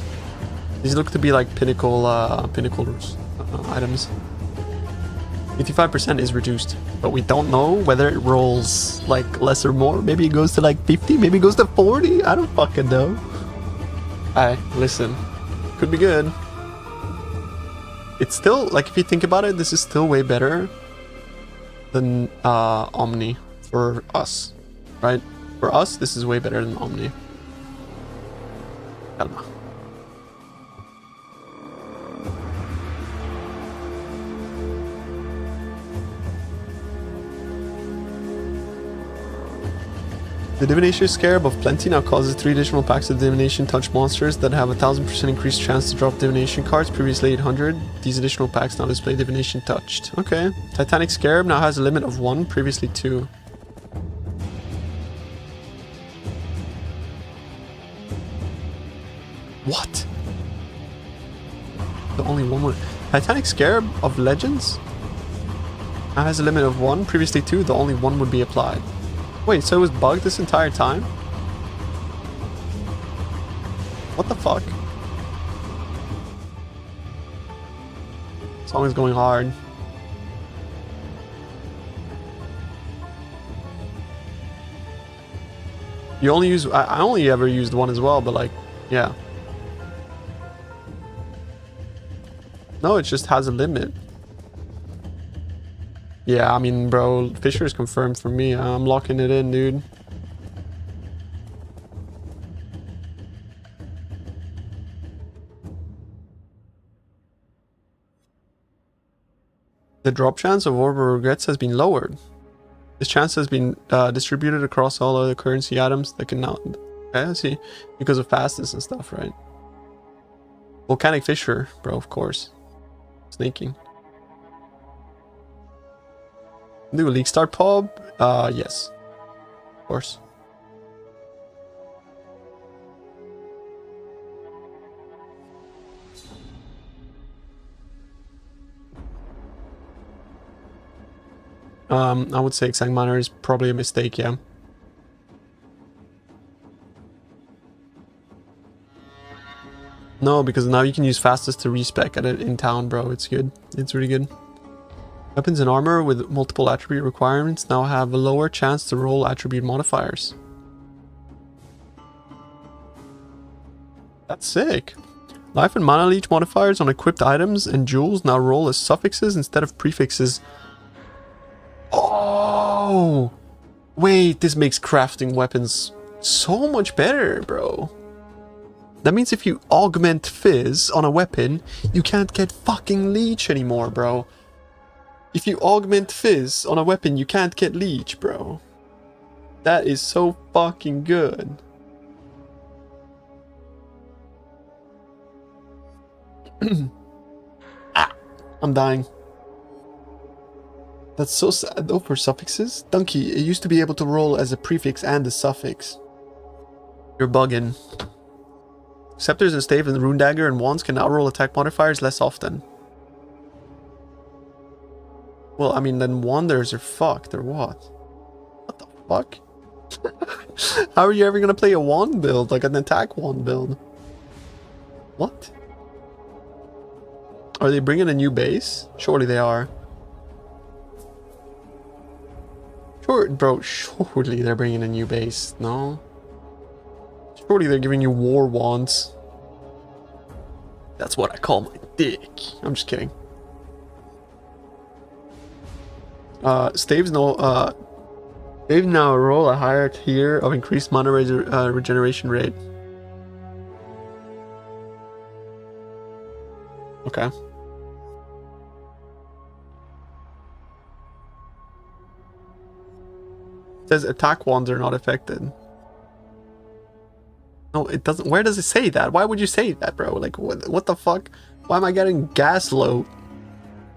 S1: These look to be like pinnacle items. 55% is reduced, but we don't know whether it rolls like less or more. Maybe it goes to like 50, maybe it goes to 40. I don't fucking know. Alright, listen. Could be good. It's still, like, if you think about it, this is still way better than Omni for us, right? For us, this is way better than Omni. Calma. The Divination Scarab of Plenty now causes 3 additional packs of Divination Touch monsters that have a 1000% increased chance to drop Divination cards, previously 800. These additional packs now display Divination Touched. Okay. Titanic Scarab now has a limit of 1, previously 2. What? The only one more. Titanic Scarab of Legends now has a limit of 1, previously 2. The only 1 would be applied. Wait, so it was bugged this entire time? What the fuck? Song is going hard. You only use... I only ever used 1 as well, but like, yeah. No, it just has a limit. Yeah, I mean, bro, Fisher is confirmed for me. I'm locking it in, dude. The drop chance of Orb of Regrets has been lowered. This chance has been distributed across all other currency items that can now... Okay, I see. Because of fastness and stuff, right? Volcanic Fissure, bro, of course. Snaking. Do a League Start pub? Yes. Of course. I would say Exile Miner is probably a mistake, yeah. No, because now you can use fastest to respec at it in town, bro. It's good. It's really good. Weapons and armor with multiple attribute requirements now have a lower chance to roll attribute modifiers. That's sick. Life and mana leech modifiers on equipped items and jewels now roll as suffixes instead of prefixes. Oh! Wait, this makes crafting weapons so much better, bro. That means if you augment Fizz on a weapon, you can't get fucking Leech anymore, bro. If you augment Fizz on a weapon, you can't get Leech, bro. That is so fucking good. I'm dying. That's so sad though for suffixes. Donkey, it used to be able to roll as a prefix and a suffix. You're bugging. Scepters and stave and rune dagger and wands can now roll attack modifiers less often. Well, I mean, then wanders are fucked or what? What the fuck? How are you ever gonna play a wand build, like an attack wand build? What? Are they bringing a new base? Surely they are. Sure, bro, surely they're bringing a new base, no? Surely they're giving you war wands. That's what I call my dick. I'm just kidding. Staves now roll a higher tier of increased mana regeneration rate. Okay. It says attack wands are not affected. No, it doesn't. Where does it say that? Why would you say that, bro? Like, what the fuck? Why am I getting gaslow?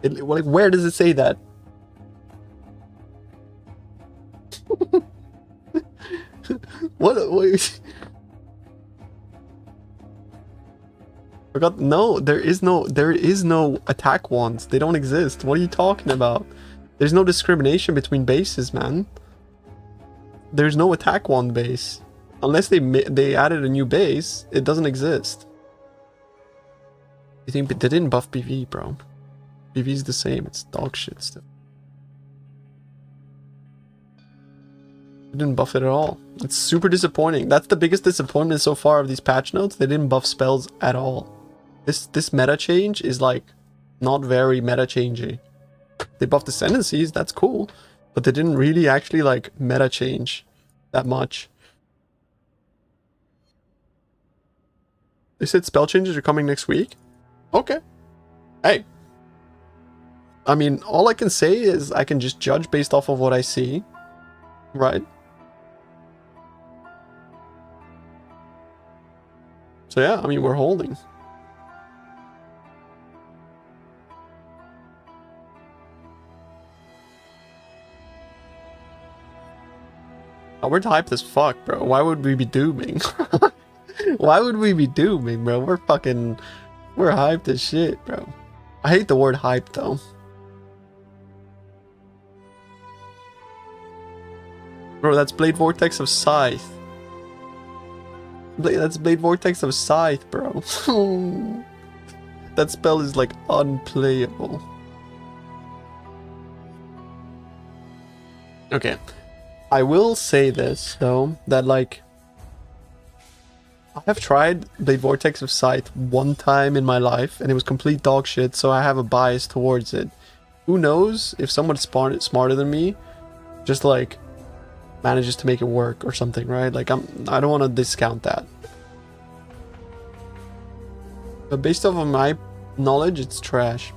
S1: Like, where does it say that? What? Forgot. No, there is no attack wands. They don't exist. What are you talking about? There's no discrimination between bases, man. There's no attack wand base. Unless they added a new base, it doesn't exist. You think they didn't buff PV, bro? PV's the same. It's dog shit still. They didn't buff it at all. It's super disappointing. That's the biggest disappointment so far of these patch notes. They didn't buff spells at all. This meta change is like not very meta changey. They buffed ascendancies, that's cool, but they didn't really actually like meta change that much. They said spell changes are coming next week. Okay. Hey. I mean, all I can say is I can just judge based off of what I see. Right? So yeah, I mean, we're holding. Oh, we're hyped as fuck, bro. Why would we be dooming? Why would we be dooming, bro? We're hyped as shit, bro. I hate the word hype, though. Bro, that's Blade Vortex of Scythe. That's Blade Vortex of Scythe, bro. That spell is, like, unplayable. Okay. I will say this, though, that, like, I have tried Blade Vortex of Scythe one time in my life, and it was complete dog shit, so I have a bias towards it. Who knows if someone smarter than me just, like, manages to make it work or something, right? Like, I don't want to discount that. But based off of my knowledge, it's trash.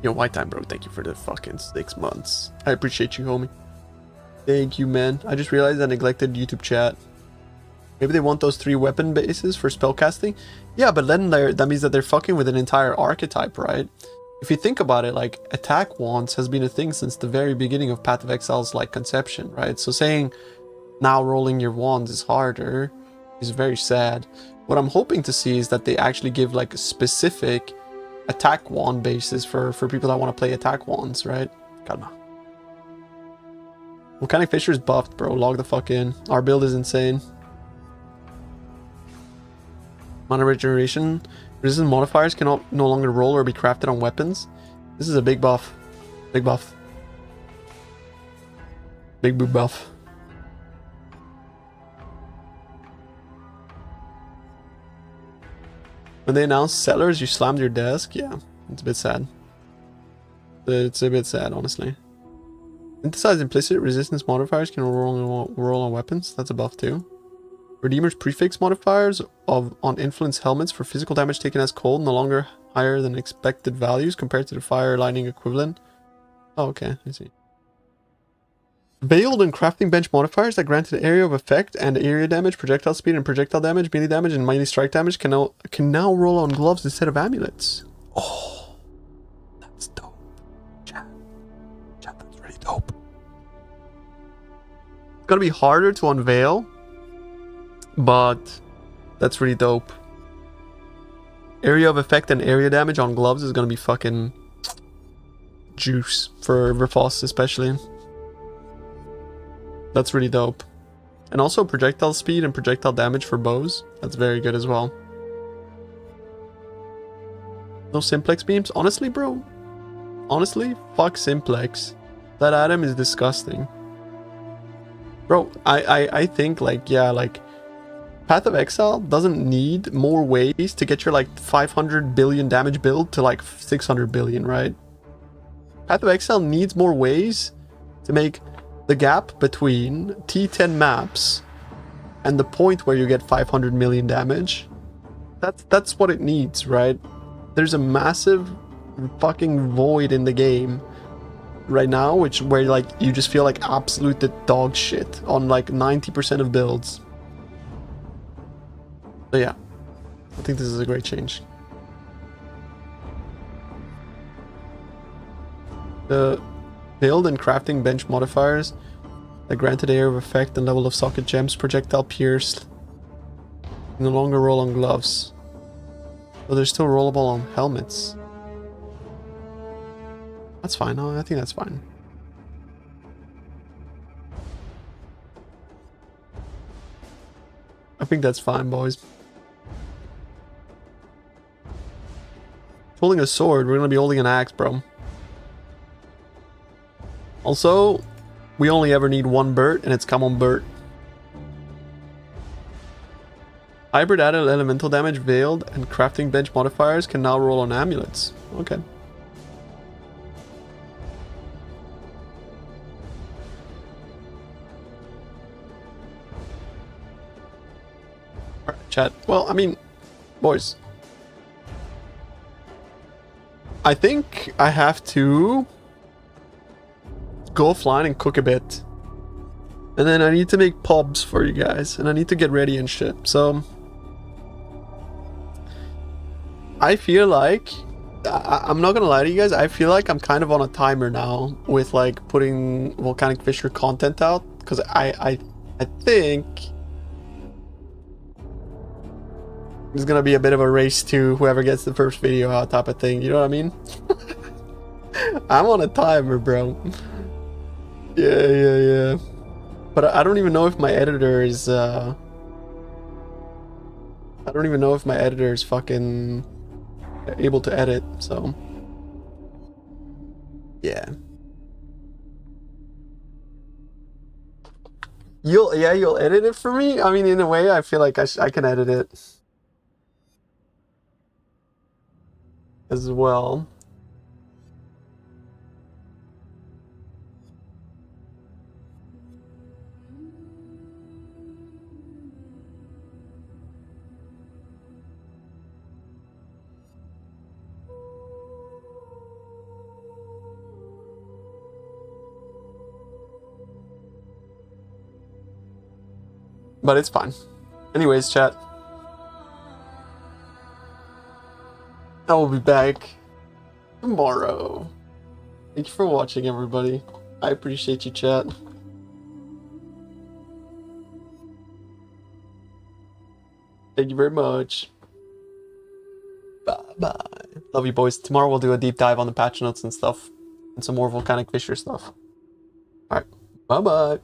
S1: Yo, White Time, bro, thank you for the fucking 6 months. I appreciate you, homie. Thank you, man. I just realized I neglected YouTube chat. Maybe they want those 3 weapon bases for spellcasting? Yeah, but then that means that they're fucking with an entire archetype, right? If you think about it, like, attack wands has been a thing since the very beginning of Path of Exile's, like, conception, right? So saying now rolling your wands is harder is very sad. What I'm hoping to see is that they actually give, like, a specific attack wand bases for people that want to play attack wands, right? Calma. Volcanic Fisher is buffed, bro. Log the fuck in. Our build is insane. Mana regeneration. Resistance modifiers cannot no longer roll or be crafted on weapons. This is a big buff. Big buff. Big boo buff. When they announced sellers, you slammed your desk. Yeah, it's a bit sad. It's a bit sad, honestly. Synthesize implicit resistance modifiers can roll on weapons. That's a buff too. Redeemer's prefix modifiers on influence helmets for physical damage taken as cold no longer higher than expected values compared to the fire lightning equivalent. Oh, okay, I see. Veiled and crafting bench modifiers that granted area of effect and area damage, projectile speed and projectile damage, melee damage, and mighty strike damage can now roll on gloves instead of amulets. Oh, that's dope. Chat, that's really dope. It's gonna be harder to unveil, but that's really dope. Area of effect and area damage on gloves is gonna be fucking juice for Verfoss especially. That's really dope. And also projectile speed and projectile damage for bows. That's very good as well. No simplex beams? Honestly, bro. Honestly, fuck simplex. That item is disgusting. Bro, I think like, yeah, like Path of Exile doesn't need more ways to get your like 500 billion damage build to like 600 billion, right? Path of Exile needs more ways to make the gap between T10 maps and the point where you get 500 million damage. That's what it needs, right? There's a massive fucking void in the game right now, where like you just feel like absolute dog shit on like 90% of builds. So yeah, I think this is a great change. The build and crafting bench modifiers that granted area of effect and level of socket gems, projectile pierce, no longer roll on gloves. But they're still rollable on helmets. That's fine. I think that's fine. I think that's fine, boys. Holding a sword, we're gonna be holding an axe, bro. Also, we only ever need one Burt, and it's come on Burt. Hybrid added elemental damage, veiled, and crafting bench modifiers can now roll on amulets. Okay. Alright, chat. Well, I mean, boys. I think I have to go offline and cook a bit, and then I need to make pubs for you guys, and I need to get ready and shit. So I feel like I'm not gonna lie to you guys, I feel like I'm kind of on a timer now with like putting Volcanic Fisher content out, because I think there's gonna be a bit of a race to whoever gets the first video out type of thing, you know what I mean? I'm on a timer, bro. Yeah. But I don't even know if my editor is I don't even know if my editor is fucking able to edit, so yeah. You'll edit it for me? I mean, in a way, I feel like I can edit it as well. But it's fine. Anyways, chat. I will be back tomorrow. Thank you for watching, everybody. I appreciate you, chat. Thank you very much. Bye-bye. Love you, boys. Tomorrow we'll do a deep dive on the patch notes and stuff. And some more Volcanic Fisher stuff. Alright. Bye-bye.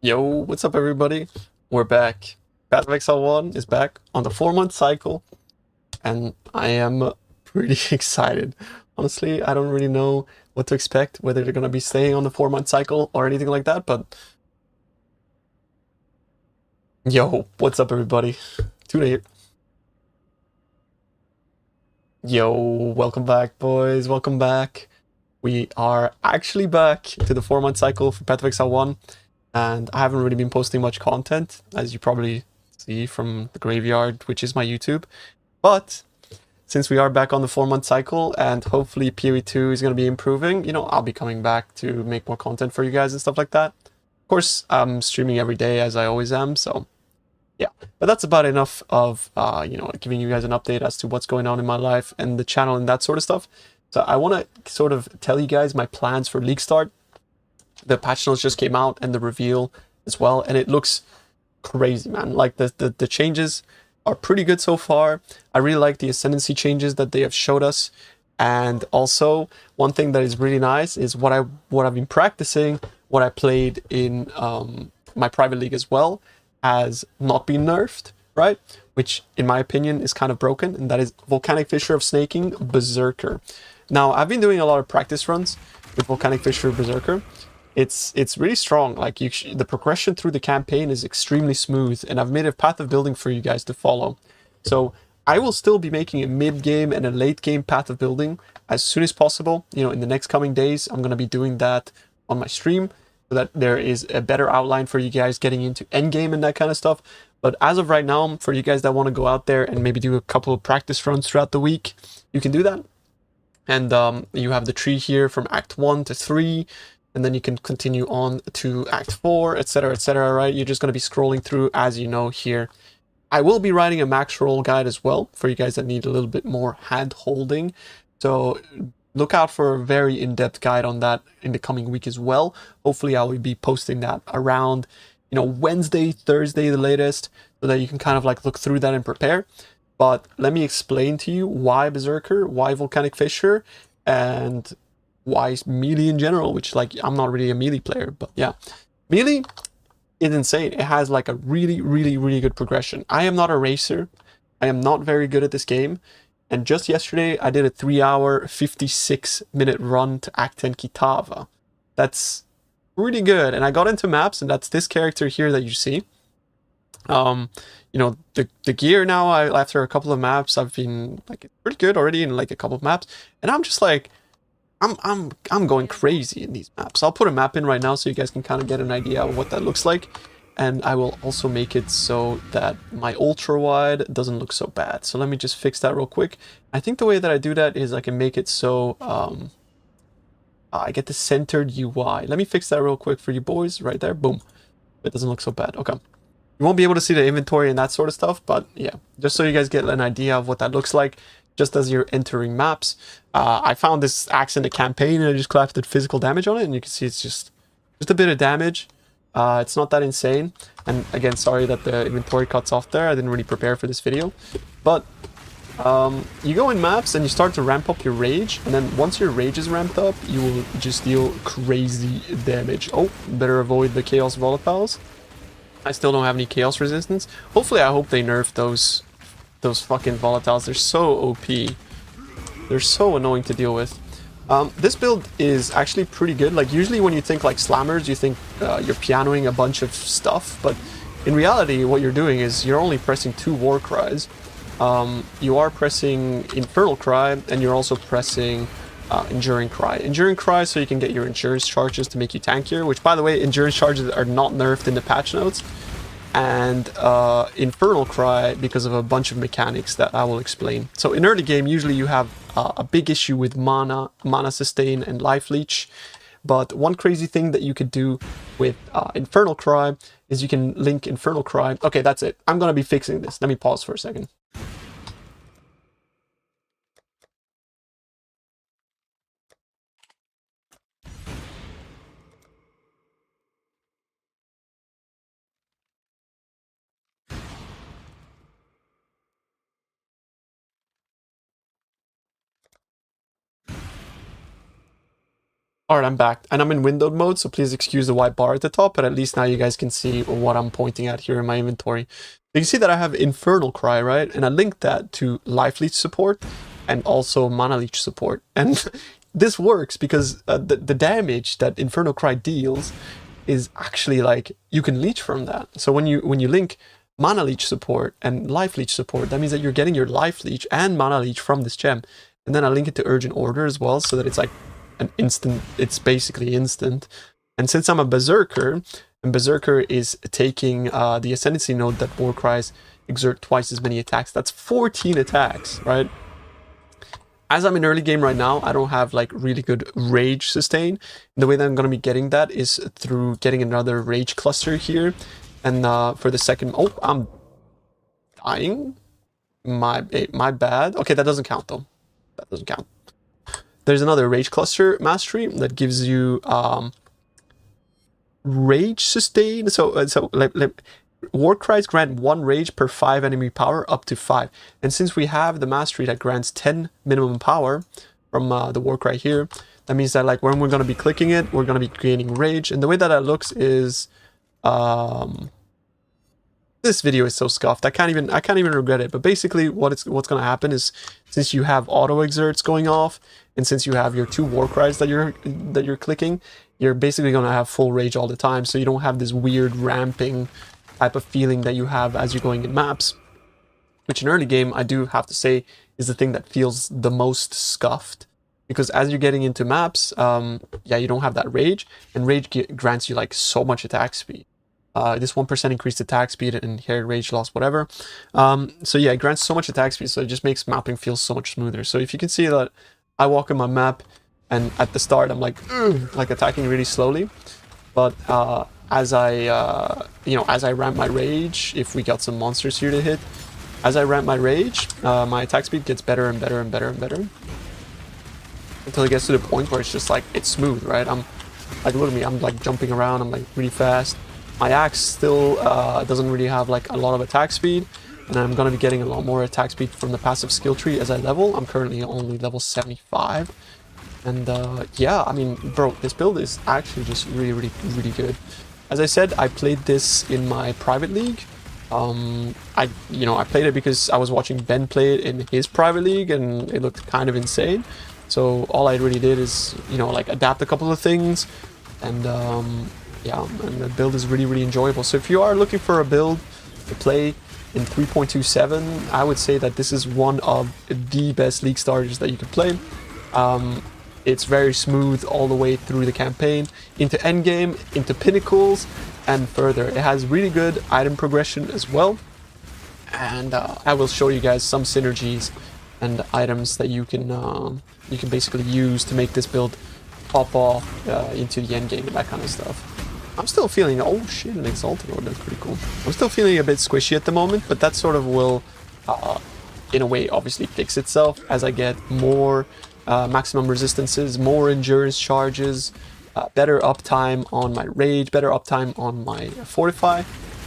S1: Yo, what's up, everybody? We're back. Path of Exile 1 is back on the 4-month cycle, and I am pretty excited. Honestly, I don't really know what to expect, whether they're going to be staying on the 4-month cycle or anything like that, but... Yo, what's up, everybody? Tuna here. Yo, welcome back, boys. Welcome back. We are actually back to the 4-month cycle for Path of Exile 1. And I haven't really been posting much content, as you probably see from the graveyard, which is my YouTube. But since we are back on the 4-month cycle, and hopefully PoE 2 is going to be improving, you know, I'll be coming back to make more content for you guys and stuff like that. Of course, I'm streaming every day, as I always am, so yeah. But that's about enough of, you know, giving you guys an update as to what's going on in my life and the channel and that sort of stuff. So I want to sort of tell you guys my plans for League Start. The patch notes just came out and the reveal as well, and it looks crazy, man. Like the changes are pretty good so far. I really like the ascendancy changes that they have showed us, and also one thing that is really nice is what I've been practicing, what I played in my private league as well, has not been nerfed, right? Which in my opinion is kind of broken, and that is Volcanic Fissure of Snaking Berserker. Now I've been doing a lot of practice runs with Volcanic Fissure Berserker. It's really strong. Like the progression through the campaign is extremely smooth, and I've made a path of building for you guys to follow. So I will still be making a mid-game and a late-game path of building as soon as possible. You know, in the next coming days, I'm going to be doing that on my stream so that there is a better outline for you guys getting into endgame and that kind of stuff. But as of right now, for you guys that want to go out there and maybe do a couple of practice runs throughout the week, you can do that. And you have the tree here from Act 1 to 3. And then you can continue on to Act 4, etc., right? You're just going to be scrolling through, as you know, here. I will be writing a max roll guide as well for you guys that need a little bit more hand-holding. So look out for a very in-depth guide on that in the coming week as well. Hopefully, I will be posting that around, you know, Wednesday, Thursday, the latest, so that you can kind of like look through that and prepare. But let me explain to you why Berserker, why Volcanic Fissure, and why melee in general, which, like, I'm not really a melee player, but yeah, melee is insane. It has like a really, really, really good progression. I am not a racer. I am not very good at this game. And just yesterday, I did a 3-hour, 56-minute run to Act 10 Kitava. That's really good. And I got into maps, and that's this character here that you see. You know, the gear now, after a couple of maps, I've been like pretty good already in like a couple of maps. And I'm just like, I'm going crazy in these maps. I'll put a map in right now so you guys can kind of get an idea of what that looks like. And I will also make it so that my ultra wide doesn't look so bad. So let me just fix that real quick. I think the way that I do that is I can make it so I get the centered UI. Let me fix that real quick for you boys right there. Boom. It doesn't look so bad. Okay. You won't be able to see the inventory and that sort of stuff, but yeah, just so you guys get an idea of what that looks like just as you're entering maps. I found this axe in the campaign, and I just crafted physical damage on it, and you can see it's just a bit of damage. It's not that insane. And again, sorry that the inventory cuts off there. I didn't really prepare for this video. But you go in maps and you start to ramp up your rage, and then once your rage is ramped up, you will just deal crazy damage. Oh, better avoid the chaos volatiles. I still don't have any chaos resistance. Hopefully, I hope they nerf those fucking volatiles. They're so OP. They're so annoying to deal with. This build is actually pretty good. Like, usually when you think like slammers, you think you're pianoing a bunch of stuff, but in reality, what you're doing is you're only pressing 2 war cries. You are pressing Infernal Cry, and you're also pressing Enduring Cry. Enduring Cry so you can get your endurance charges to make you tankier, which, by the way, endurance charges are not nerfed in the patch notes. And Infernal Cry because of a bunch of mechanics that I will explain. So in early game, usually you have a big issue with mana sustain, and life leech. But one crazy thing that you could do with Infernal Cry is you can link Infernal Cry. Okay, that's it. I'm going to be fixing this. Let me pause for a second. Alright, I'm back. And I'm in windowed mode, so please excuse the white bar at the top, but at least now you guys can see what I'm pointing at here in my inventory. You can see that I have Infernal Cry, right? And I linked that to Life Leech support and also Mana Leech support. And this works because the damage that Infernal Cry deals is actually like, you can leech from that. So when you link Mana Leech support and Life Leech support, that means that you're getting your Life Leech and Mana Leech from this gem. And then I link it to Urgent Order as well, so that it's like an instant, it's basically instant. And since I'm a Berserker, and Berserker is taking the Ascendancy node that War Cries exert twice as many attacks, that's 14 attacks, right? As I'm in early game right now, I don't have like really good Rage sustain. And the way that I'm going to be getting that is through getting another Rage cluster here. And for the second... Oh, I'm dying? My bad. Okay, that doesn't count though. That doesn't count. There's another Rage cluster mastery that gives you Rage sustain. So War Cries grant 1 Rage per 5 enemy power up to 5. And since we have the mastery that grants 10 minimum power from the War Cry here, that means that like when we're going to be clicking it, we're going to be gaining Rage. And the way that that looks is... this video is so scuffed. I can't even regret it. But basically what's going to happen is, since you have auto exerts going off, and since you have your 2 War Cries that you're clicking, you're basically going to have full Rage all the time. So you don't have this weird ramping type of feeling that you have as you're going in maps, which in early game I do have to say is the thing that feels the most scuffed, because as you're getting into maps, yeah, you don't have that Rage, and Rage grants you like so much attack speed. This 1% increased attack speed and inherent rage loss, whatever. So yeah, it grants so much attack speed, so it just makes mapping feel so much smoother. So if you can see that I walk in my map, and at the start I'm like attacking really slowly, but as I as I ramp my rage, if we got some monsters here to hit, as I ramp my rage, my attack speed gets better and better and better and better, until it gets to the point where it's just like, it's smooth, right? I'm like, look at me, I'm like jumping around, I'm like really fast. My axe still doesn't really have like a lot of attack speed, and I'm going to be getting a lot more attack speed from the passive skill tree as I level. I'm currently only level 75, and yeah, I mean, bro, this build is actually just really good. As I said, I played this in my private league. I played it because I was watching Ben play it in his private league, and it looked kind of insane. So all I really did is, like adapt a couple of things, and yeah, and the build is really enjoyable. So if you are looking for a build to play in 3.27, I would say that this is one of the best league starters that you can play. It's very smooth all the way through the campaign, into endgame, into pinnacles, and further. It has really good item progression as well. And I will show you guys some synergies and items that you can basically use to make this build pop off into the endgame and that kind of stuff. I'm still feeling, oh shit, an Exalted Orb, that's pretty cool. I'm still feeling a bit squishy at the moment, but that sort of will, in a way, obviously fix itself as I get more maximum resistances, more endurance charges, better uptime on my Rage, better uptime on my Fortify.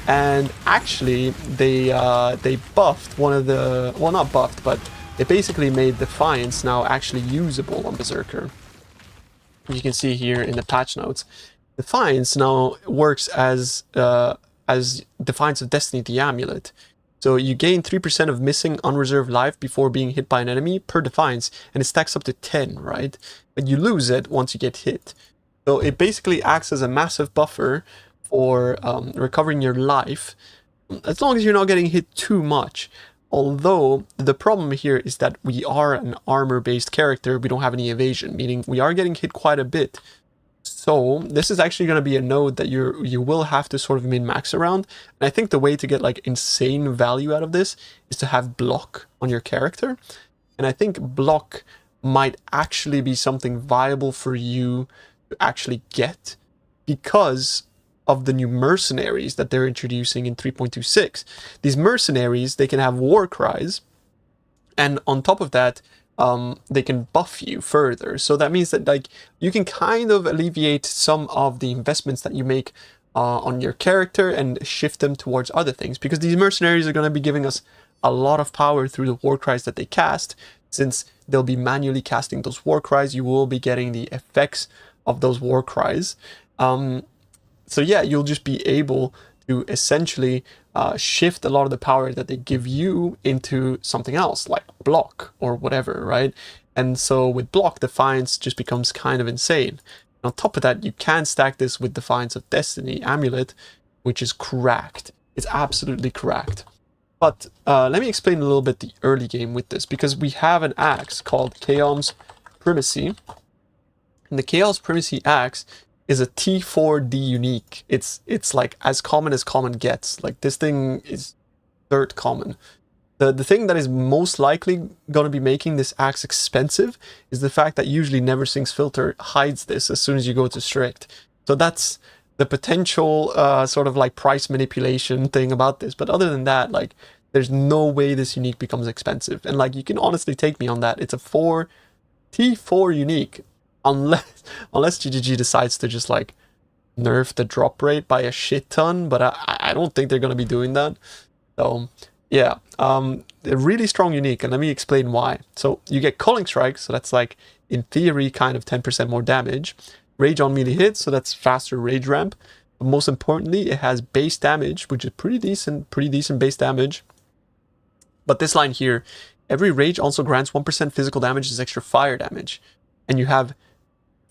S1: And actually, they buffed one of the, well, not buffed, but they basically made Defiance now actually usable on Berserker. You can see here in the patch notes, Defiance now works as Defiance of Destiny, the amulet. So you gain 3% of missing unreserved life before being hit by an enemy per Defiance, and it stacks up to 10, right? But you lose it once you get hit. So it basically acts as a massive buffer for recovering your life, as long as you're not getting hit too much. Although the problem here is that we are an armor-based character, we don't have any evasion, meaning we are getting hit quite a bit. So this is actually going to be a node that you will have to sort of min-max around. And I think the way to get like insane value out of this is to have block on your character. And I think block might actually be something viable for you to actually get, because of the new mercenaries that they're introducing in 3.26. These mercenaries, they can have war cries, and on top of that, they can buff you further. So that means that like you can kind of alleviate some of the investments that you make on your character and shift them towards other things, because these mercenaries are going to be giving us a lot of power through the war cries that they cast. Since they'll be manually casting those war cries, you will be getting the effects of those war cries. So yeah, you'll just be able to essentially shift a lot of the power that they give you into something else, like block or whatever, right? And so with block, Defiance just becomes kind of insane. And on top of that, you can stack this with Defiance of Destiny Amulet, which is cracked. It's absolutely cracked. But let me explain a little bit the early game with this, because we have an axe called Chaos Primacy. And the Chaos Primacy axe is a T4D unique. It's like as common gets. Like this thing is dirt common. The thing that is most likely going to be making this axe expensive is the fact that usually Never Sinks Filter hides this as soon as you go to strict. So that's the potential sort of like price manipulation thing about this. But other than that, like there's no way this unique becomes expensive. And like you can honestly take me on that. It's a T4 unique. Unless GGG decides to just like nerf the drop rate by a shit ton, but I don't think they're going to be doing that. So yeah, a really strong unique, and let me explain why. So you get Culling Strike, so that's like in theory kind of 10% more damage. Rage on melee hits, so that's faster rage ramp. But most importantly, it has base damage, which is pretty decent base damage. But this line here, every rage also grants 1% physical damage as extra fire damage, and you have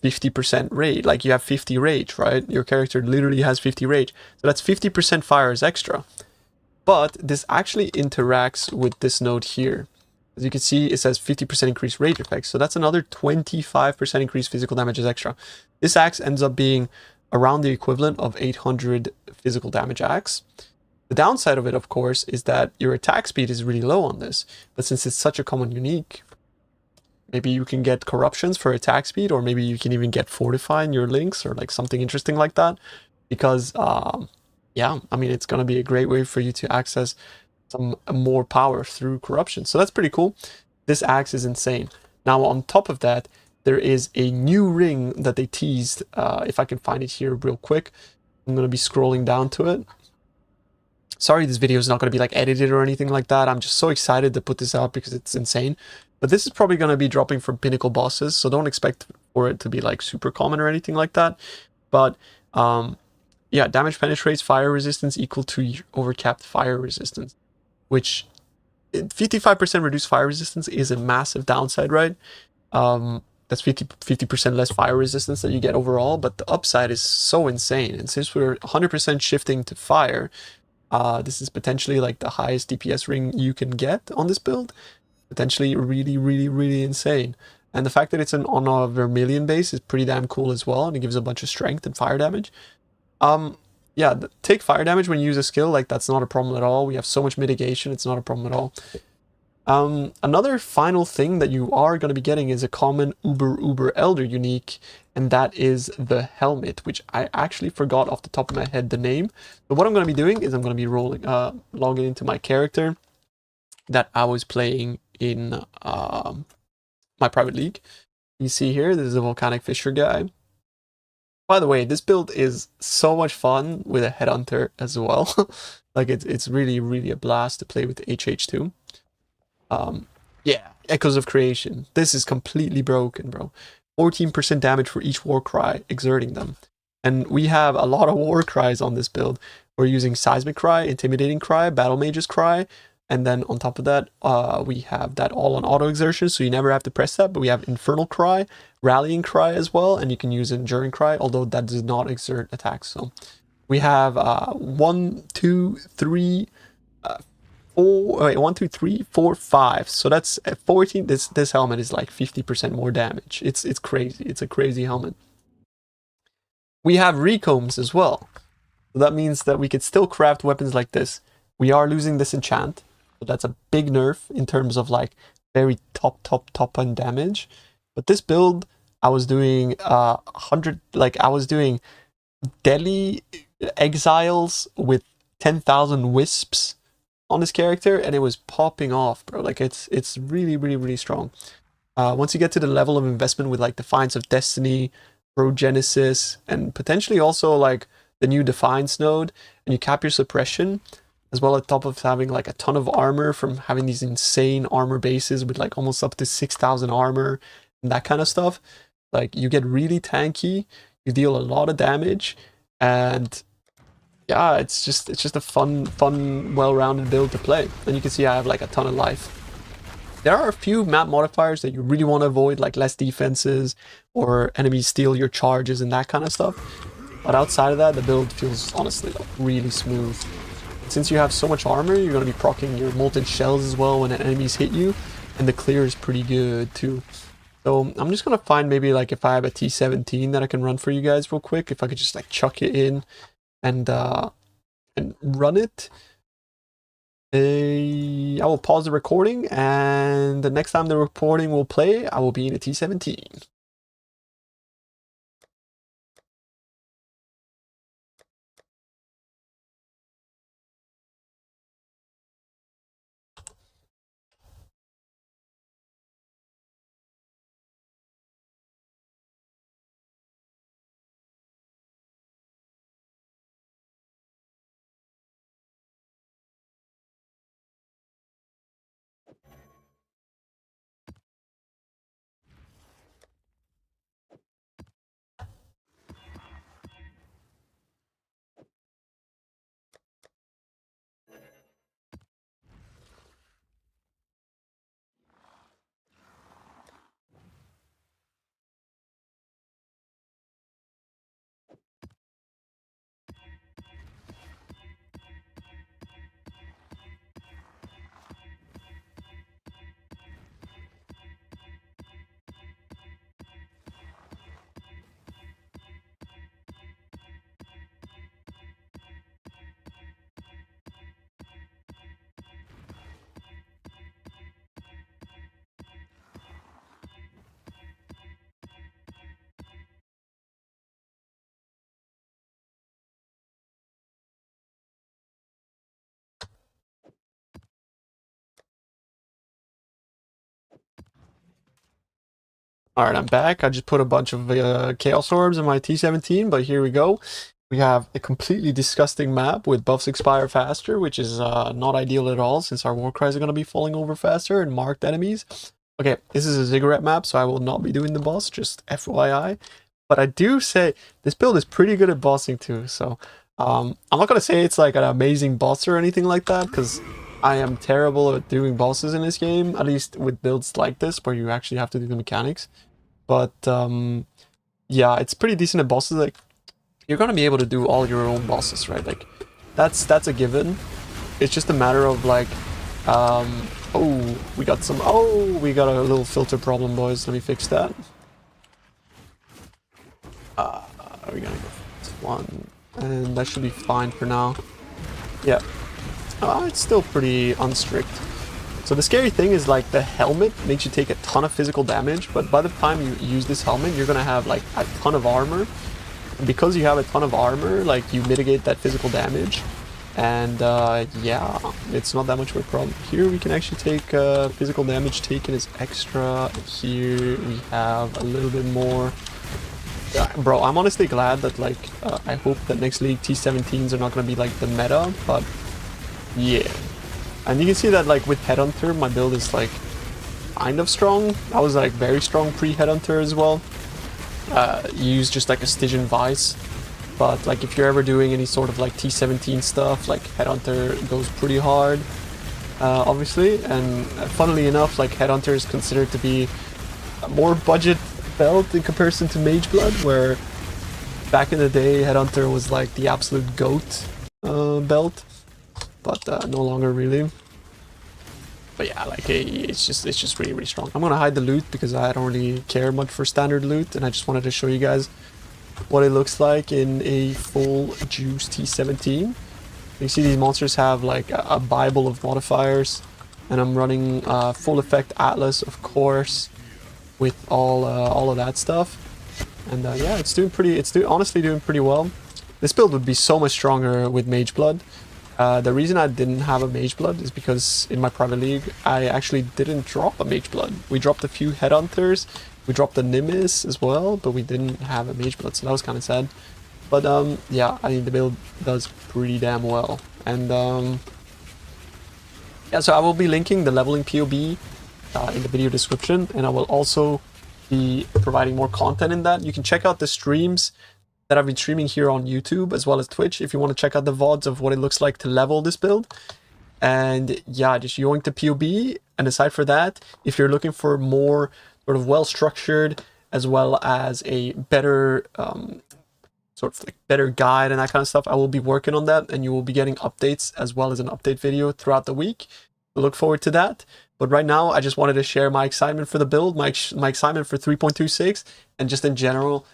S1: 50% rage, like you have 50 rage, right? Your character literally has 50 rage. So that's 50% fire as extra. But this actually interacts with this node here. As you can see, it says 50% increased rage effects. So that's another 25% increased physical damage as extra. This axe ends up being around the equivalent of 800 physical damage axe. The downside of it, of course, is that your attack speed is really low on this. But since it's such a common unique, maybe you can get corruptions for attack speed, or maybe you can even get fortify in your links or like something interesting like that. Because, yeah, I mean, it's going to be a great way for you to access some more power through corruption. So that's pretty cool. This axe is insane. Now, on top of that, there is a new ring that they teased. If I can find it here real quick, I'm going to be scrolling down to it. Sorry, this video is not going to be like edited or anything like that. I'm just so excited to put this out because it's insane. But this is probably going to be dropping from pinnacle bosses, so don't expect for it to be like super common or anything like that. But yeah, damage penetrates fire resistance equal to overcapped fire resistance, which 55% reduced fire resistance is a massive downside, right? That's 50% less fire resistance that you get overall, but the upside is so insane. And since we're 100% shifting to fire, this is potentially like the highest DPS ring you can get on this build. Potentially really, really, really insane. And the fact that it's on a Vermilion base is pretty damn cool as well, and it gives a bunch of strength and fire damage. Yeah, take fire damage when you use a skill, like that's not a problem at all. We have so much mitigation, it's not a problem at all. Another final thing that you are going to be getting is a common Uber Elder unique, and that is the helmet, which I actually forgot off the top of my head the name. But what I'm going to be doing is I'm going to be logging into my character that I was playing in my private league. You see here, this is a Volcanic Fisher guy. By the way, this build is so much fun with a Headhunter as well. Like it's really, really a blast to play with HH2. Yeah, Echoes of Creation. This is completely broken, bro. 14% damage for each war cry exerting them. And we have a lot of war cries on this build. We're using Seismic Cry, Intimidating Cry, Battle Mage's Cry, and then on top of that, we have that all on auto exertion, so you never have to press that. But we have Infernal Cry, Rallying Cry as well, and you can use Enduring Cry, although that does not exert attacks. So we have 1, 2, 3, 4. Wait, 1, 2, 3, 4, 5. So that's 14. This helmet is like 50% more damage. It's crazy. It's a crazy helmet. We have Recombs as well. So that means that we could still craft weapons like this. We are losing this enchant. So that's a big nerf in terms of like very top end damage. But this build, I was doing 100, like I was doing Delhi Exiles with 10,000 wisps on this character, and it was popping off, bro. Like it's really, really, really strong. Once you get to the level of investment with like Defiance of Destiny, Progenesis, and potentially also like the new Defiance node, and you cap your suppression, as well on top of having like a ton of armor from having these insane armor bases with like almost up to 6,000 armor and that kind of stuff. Like, you get really tanky, you deal a lot of damage, and yeah, it's just a fun, well-rounded build to play. And you can see I have like a ton of life. There are a few map modifiers that you really want to avoid, like less defenses or enemies steal your charges and that kind of stuff. But outside of that, the build feels honestly like really smooth. Since you have so much armor, you're going to be proccing your molten shells as well when enemies hit you, and the clear is pretty good too. So I'm just going to find maybe like if I have a T17 that I can run for you guys real quick, if I could just like chuck it in and run it. I will pause the recording, and the next time the recording will play, I will be in a T17. Alright, I'm back. I just put a bunch of Chaos Orbs in my T17, but here we go. We have a completely disgusting map with buffs expire faster, which is not ideal at all, since our war cries are going to be falling over faster and marked enemies. Okay, this is a ziggurat map, so I will not be doing the boss, just FYI. But I do say, this build is pretty good at bossing too, so I'm not going to say it's like an amazing boss or anything like that, because I am terrible at doing bosses in this game, at least with builds like this, where you actually have to do the mechanics. But yeah, it's pretty decent at bosses. Like, you're gonna be able to do all your own bosses, right? Like, that's a given. It's just a matter of like, oh, we got a little filter problem, boys. Let me fix that. We're gonna go for this one, and that should be fine for now. Yeah, it's still pretty unstrict. So the scary thing is, like, the helmet makes you take a ton of physical damage, but by the time you use this helmet, you're gonna have like a ton of armor. And because you have a ton of armor, like, you mitigate that physical damage. And yeah, it's not that much of a problem. Here we can actually take physical damage taken as extra. Here we have a little bit more. Bro, I'm honestly glad that, like, I hope that next league T17s are not gonna be like the meta, but yeah. And you can see that, like, with Headhunter, my build is, like, kind of strong. I was, like, very strong pre-Headhunter as well. Use just, like, a Stygian Vice. But, like, if you're ever doing any sort of, like, T17 stuff, like, Headhunter goes pretty hard, obviously. And funnily enough, like, Headhunter is considered to be a more budget belt in comparison to Mageblood, where back in the day, Headhunter was, like, the absolute GOAT belt. But no longer really. But yeah, like, it's just really strong. I'm gonna hide the loot because I don't really care much for standard loot, and I just wanted to show you guys what it looks like in a full juice T17. You see these monsters have like a bible of modifiers, and I'm running full effect Atlas, of course, with all of that stuff. And yeah, it's honestly doing pretty well. This build would be so much stronger with Mageblood. The reason I didn't have a Mageblood is because in my private league, I actually didn't drop a Mageblood. We dropped a few Headhunters, we dropped a Nimbus as well, but we didn't have a Mageblood, so that was kind of sad. But yeah, I think the build does pretty damn well. And yeah, so I will be linking the leveling POB in the video description, and I will also be providing more content in that. You can check out the streams that I've been streaming here on YouTube as well as Twitch if you want to check out the VODs of what it looks like to level this build. And yeah, just yoink the PoB. And aside for that, if you're looking for more sort of well-structured as well as a better sort of like better guide and that kind of stuff, I will be working on that, and you will be getting updates as well as an update video throughout the week. Look forward to that. But right now, I just wanted to share my excitement for the build, my excitement for 3.26, and just in general,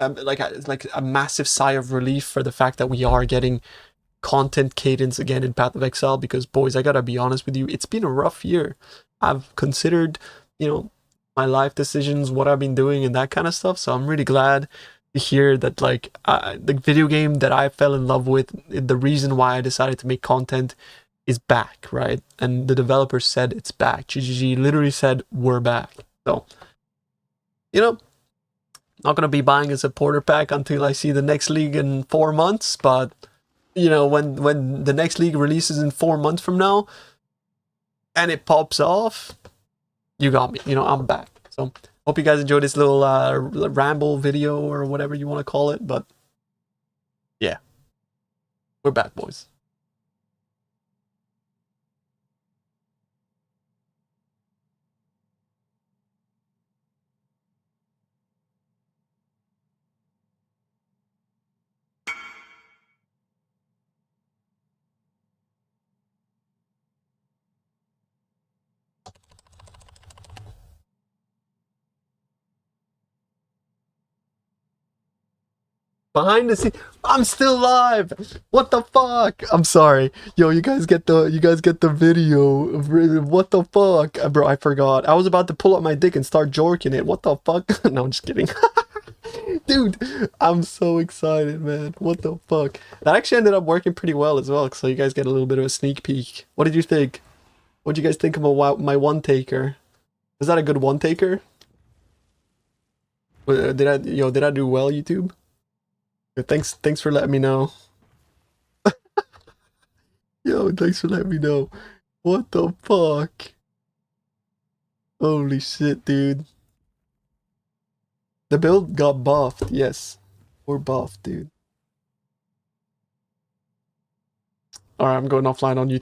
S1: like a massive sigh of relief for the fact that we are getting content cadence again in Path of Exile. Because boys, I gotta be honest with you, it's been a rough year. I've considered, you know, my life decisions, what I've been doing, and that kind of stuff. So I'm really glad to hear that, like, the video game that I fell in love with, the reason why I decided to make content, is back, right? And the developers said it's back. GGG literally said we're back. So, you know, not gonna be buying a supporter pack until I see the next league in 4 months. But you know, when the next league releases in 4 months from now, and it pops off, you got me. You know, I'm back. So hope you guys enjoyed this little ramble video or whatever you want to call it. But yeah, we're back, boys. Behind the scenes, I'm still live. What the fuck? I'm sorry, yo. You guys get the video. What the fuck, bro? I forgot. I was about to pull up my dick and start jorking it. What the fuck? No, I'm just kidding. Dude, I'm so excited, man. What the fuck? That actually ended up working pretty well as well. So you guys get a little bit of a sneak peek. What did you think? What did you guys think about my one taker? Was that a good one taker? Did I do well, YouTube? Thanks for letting me know. Yo, thanks for letting me know. What the fuck? Holy shit, dude. The build got buffed, yes. We're buffed, dude. Alright, I'm going offline on YouTube.